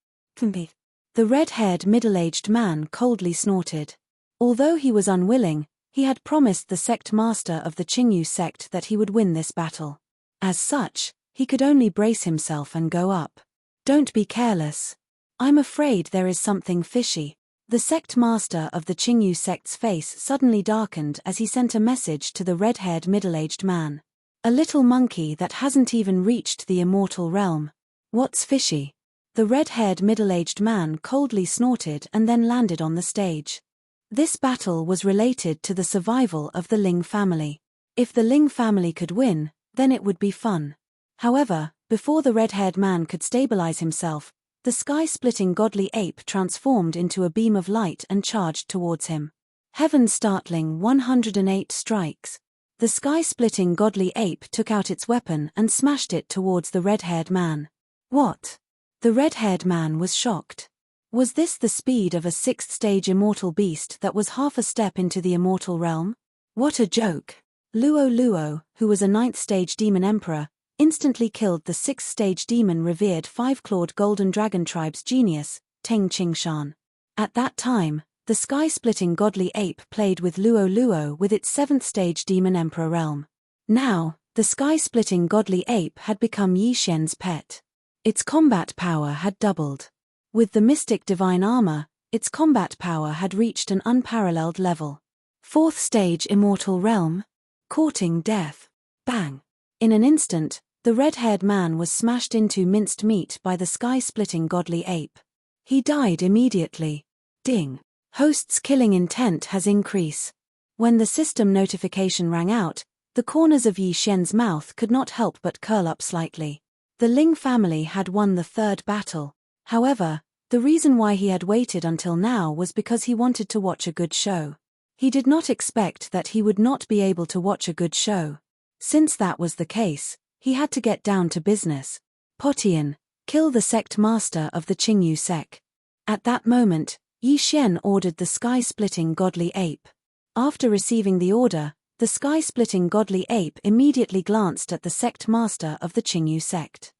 The red-haired middle-aged man coldly snorted. Although he was unwilling, he had promised the sect master of the Qingyu sect that he would win this battle. As such, he could only brace himself and go up. "Don't be careless. I'm afraid there is something fishy." The sect master of the Qingyu sect's face suddenly darkened as he sent a message to the red-haired middle-aged man. "A little monkey that hasn't even reached the immortal realm. What's fishy?" The red-haired middle-aged man coldly snorted and then landed on the stage. This battle was related to the survival of the Ling family. If the Ling family could win, then it would be fun. However, before the red-haired man could stabilize himself, the sky-splitting godly ape transformed into a beam of light and charged towards him. Heaven's startling 108 strikes. The sky-splitting godly ape took out its weapon and smashed it towards the red-haired man. "What?" The red-haired man was shocked. Was this the speed of a 6th-stage immortal beast that was half a step into the immortal realm? What a joke! Luo Luo, who was a 9th-stage demon emperor, instantly killed the 6th-stage demon revered 5-clawed golden dragon tribe's genius, Teng Qingshan. At that time, the sky-splitting godly ape played with Luo Luo with its 7th-stage demon emperor realm. Now, the sky-splitting godly ape had become Yi Xian's pet. Its combat power had doubled. With the mystic divine armor, its combat power had reached an unparalleled level. 4th stage immortal realm? Courting death. Bang! In an instant, the red-haired man was smashed into minced meat by the sky-splitting godly ape. He died immediately. Ding! Host's killing intent has increased. When the system notification rang out, the corners of Yi Xian's mouth could not help but curl up slightly. The Ling family had won the third battle. However, the reason why he had waited until now was because he wanted to watch a good show. He did not expect that he would not be able to watch a good show. Since that was the case, he had to get down to business. "Potian, kill the sect master of the Qingyu sect." At that moment, Yi Xian ordered the sky-splitting godly ape. After receiving the order, the sky-splitting godly ape immediately glanced at the sect master of the Qingyu sect.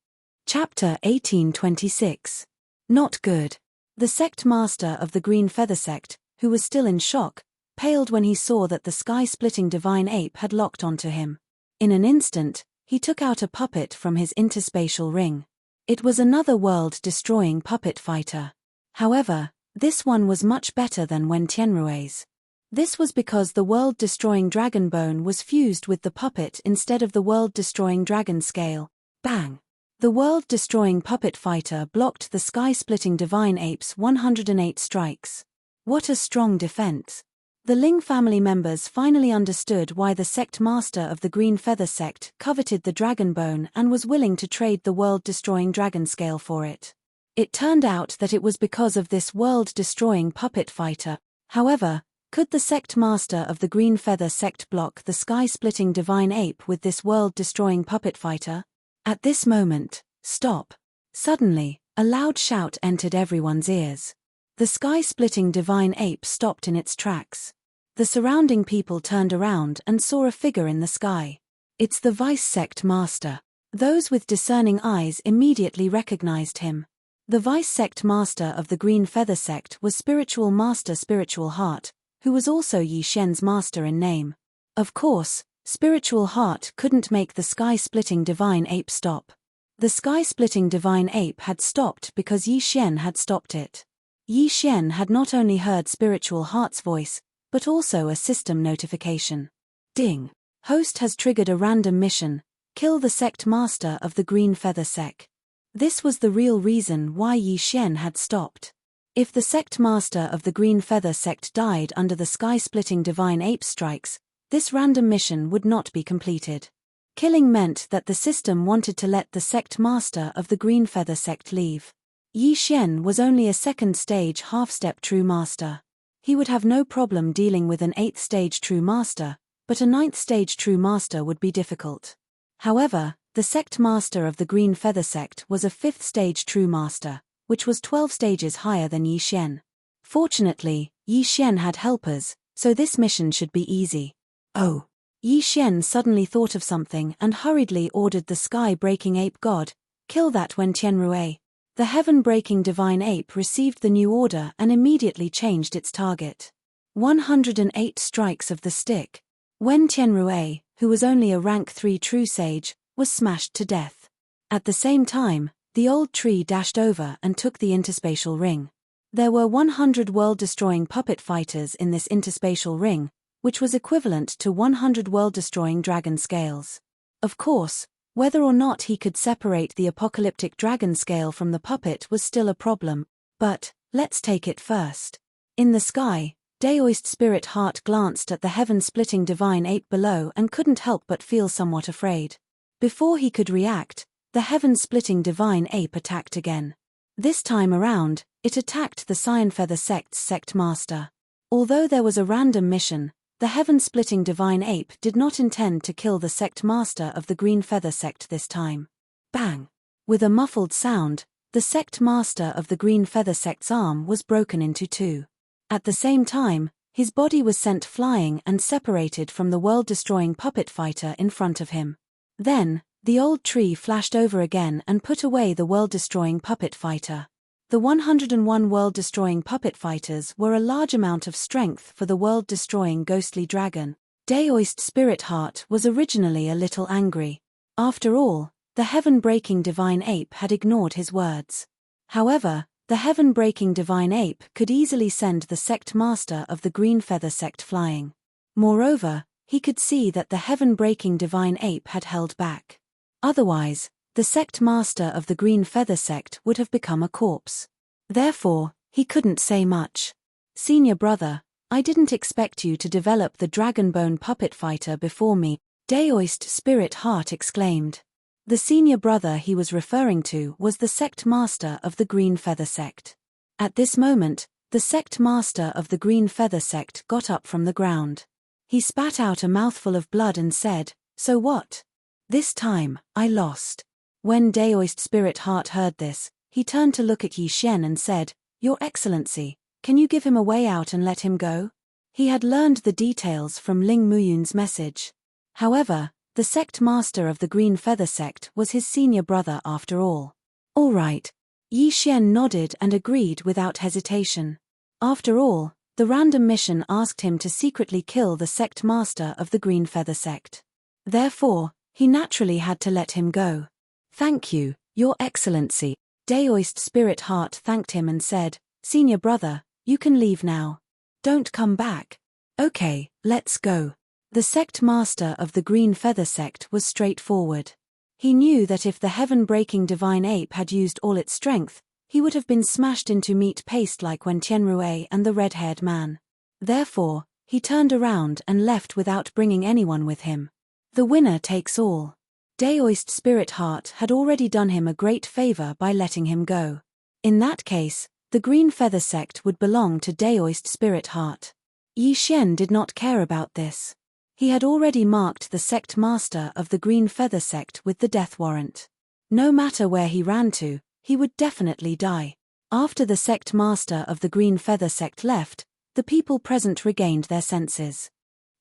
Chapter 1826. Not good. The sect master of the Green Feather sect, who was still in shock, paled when he saw that the sky-splitting divine ape had locked onto him. In an instant, he took out a puppet from his interspatial ring. It was another world-destroying puppet fighter. However, this one was much better than Wen Tianrui's. This was because the world-destroying dragon bone was fused with the puppet instead of the world-destroying dragon scale. Bang! The world-destroying puppet fighter blocked the sky-splitting divine ape's 108 strikes. What a strong defense! The Ling family members finally understood why the sect master of the Green Feather sect coveted the dragon bone and was willing to trade the world-destroying dragon scale for it. It turned out that it was because of this world-destroying puppet fighter. However, could the sect master of the Green Feather sect block the sky-splitting divine ape with this world-destroying puppet fighter? At this moment, stop. Suddenly, a loud shout entered everyone's ears. The sky-splitting divine ape stopped in its tracks. The surrounding people turned around and saw a figure in the sky. It's the vice sect master. Those with discerning eyes immediately recognized him. The vice sect master of the Green Feather sect was Spiritual Master Spiritual Heart, who was also Yi Xian's master in name. Of course, Spiritual Heart couldn't make the sky-splitting divine ape stop. The sky-splitting divine ape had stopped because Yi Xian had stopped it. Yi Xian had not only heard Spiritual Heart's voice, but also a system notification. Ding! Host has triggered a random mission, kill the sect master of the Green Feather sect. This was the real reason why Yi Xian had stopped. If the sect master of the Green Feather sect died under the sky-splitting divine ape strikes, this random mission would not be completed. Killing meant that the system wanted to let the sect master of the Green Feather sect leave. Yi Xian was only a second-stage half-step true master. He would have no problem dealing with an 8th-stage true master, but a 9th-stage true master would be difficult. However, the sect master of the Green Feather sect was a 5th-stage true master, which was 12 stages higher than Yi Xian. Fortunately, Yi Xian had helpers, so this mission should be easy. Oh! Yi Xian suddenly thought of something and hurriedly ordered the sky-breaking ape god, kill that Wen Tianrui. The heaven-breaking divine ape received the new order and immediately changed its target. 108 strikes of the stick. Wen Tianrui, who was only a rank 3 true sage, was smashed to death. At the same time, the old tree dashed over and took the interspatial ring. There were 100 world-destroying puppet fighters in this interspatial ring, which was equivalent to 100 world-destroying dragon scales. Of course, whether or not he could separate the apocalyptic dragon scale from the puppet was still a problem, but let's take it first. In the sky, Daoist Spirit Heart glanced at the heaven-splitting divine ape below and couldn't help but feel somewhat afraid. Before he could react, the heaven-splitting divine ape attacked again. This time around, it attacked the Cyan Feather sect's sect master. Although there was a random mission, the heaven-splitting divine ape did not intend to kill the sect master of the Green Feather sect this time. Bang! With a muffled sound, the sect master of the Green Feather sect's arm was broken into two. At the same time, his body was sent flying and separated from the world-destroying puppet fighter in front of him. Then, the old tree flashed over again and put away the world-destroying puppet fighter. The 101 world-destroying puppet fighters were a large amount of strength for the world-destroying ghostly dragon. Daoist Spirit Heart was originally a little angry. After all, the heaven-breaking divine ape had ignored his words. However, the heaven-breaking divine ape could easily send the sect master of the Green Feather sect flying. Moreover, he could see that the heaven-breaking divine ape had held back. Otherwise, the sect master of the Green Feather sect would have become a corpse. Therefore, he couldn't say much. Senior brother, I didn't expect you to develop the Dragonbone puppet fighter before me, Daoist Spirit Heart exclaimed. The senior brother he was referring to was the sect master of the Green Feather sect. At this moment, the sect master of the Green Feather sect got up from the ground. He spat out a mouthful of blood and said, "So what? This time, I lost." When Daoist Spirit Heart heard this, he turned to look at Yi Xian and said, "Your Excellency, can you give him a way out and let him go?" He had learned the details from Ling Muyun's message. However, the sect master of the Green Feather sect was his senior brother after all. All right. Yi Xian nodded and agreed without hesitation. After all, the random mission asked him to secretly kill the sect master of the Green Feather sect. Therefore, he naturally had to let him go. "Thank you, Your Excellency." Daoist Spirit Heart thanked him and said, "Senior brother, you can leave now. Don't come back." "Okay, let's go." The sect master of the Green Feather sect was straightforward. He knew that if the heaven-breaking divine ape had used all its strength, he would have been smashed into meat paste like Wen Tianrui and the red-haired man. Therefore, he turned around and left without bringing anyone with him. The winner takes all. Daoist Spirit Heart had already done him a great favor by letting him go. In that case, the Green Feather sect would belong to Daoist Spirit Heart. Yi Xian did not care about this. He had already marked the sect master of the Green Feather sect with the death warrant. No matter where he ran to, he would definitely die. After the sect master of the Green Feather sect left, the people present regained their senses.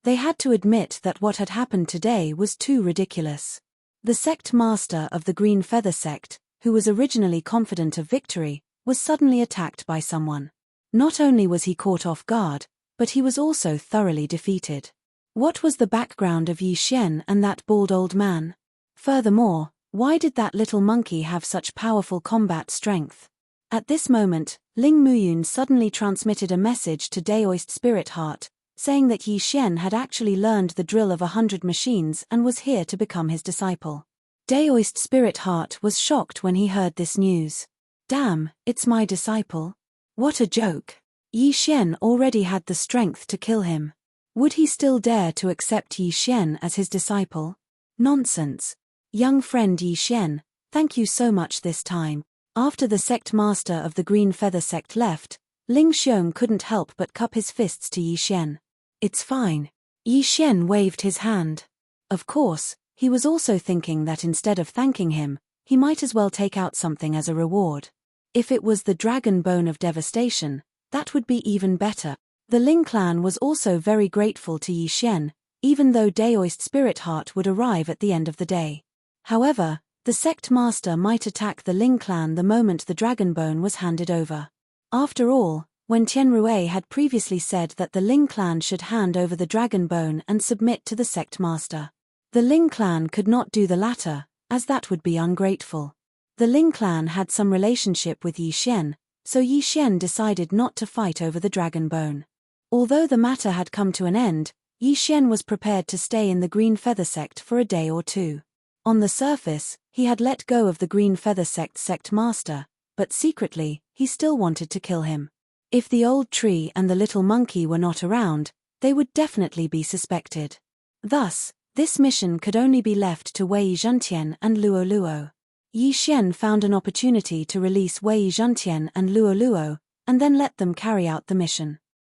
They had to admit that what had happened today was too ridiculous. The sect master of the Green Feather sect, who was originally confident of victory, was suddenly attacked by someone. Not only was he caught off guard, but he was also thoroughly defeated. What was the background of Yi Xian and that bald old man? Furthermore, why did that little monkey have such powerful combat strength? At this moment, Ling Muyun suddenly transmitted a message to Daoist Spirit Heart, saying that Yi Xian had actually learned the drill of 100 machines and was here to become his disciple. Daoist Spirit Heart was shocked when he heard this news. Damn, it's my disciple? What a joke. Yi Xian already had the strength to kill him. Would he still dare to accept Yi Xian as his disciple? Nonsense. Young friend Yi Xian, thank you so much this time. After the sect master of the Green Feather sect left, Ling Xiong couldn't help but cup his fists to Yi Xian. It's fine. Yi Xian waved his hand. Of course, he was also thinking that instead of thanking him, he might as well take out something as a reward. If it was the Dragon Bone of Devastation, that would be even better. The Ling clan was also very grateful to Yi Xian, even though Daoist Spirit Heart would arrive at the end of the day. However, the sect master might attack the Ling clan the moment the Dragon Bone was handed over. After all, when Tianrui had previously said that the Ling clan should hand over the Dragon Bone and submit to the sect master, the Ling clan could not do the latter, as that would be ungrateful. The Ling clan had some relationship with Yi Xian, so Yi Xian decided not to fight over the Dragon Bone. Although the matter had come to an end, Yi Xian was prepared to stay in the Green Feather sect for a day or two. On the surface, he had let go of the Green Feather sect's sect master, but secretly, he still wanted to kill him. If the old tree and the little monkey were not around, they would definitely be suspected. Thus, this mission could only be left to Wei Zhentian and Luo Luo. Yi Xian found an opportunity to release Wei Zhentian and Luo Luo, and then let them carry out the mission.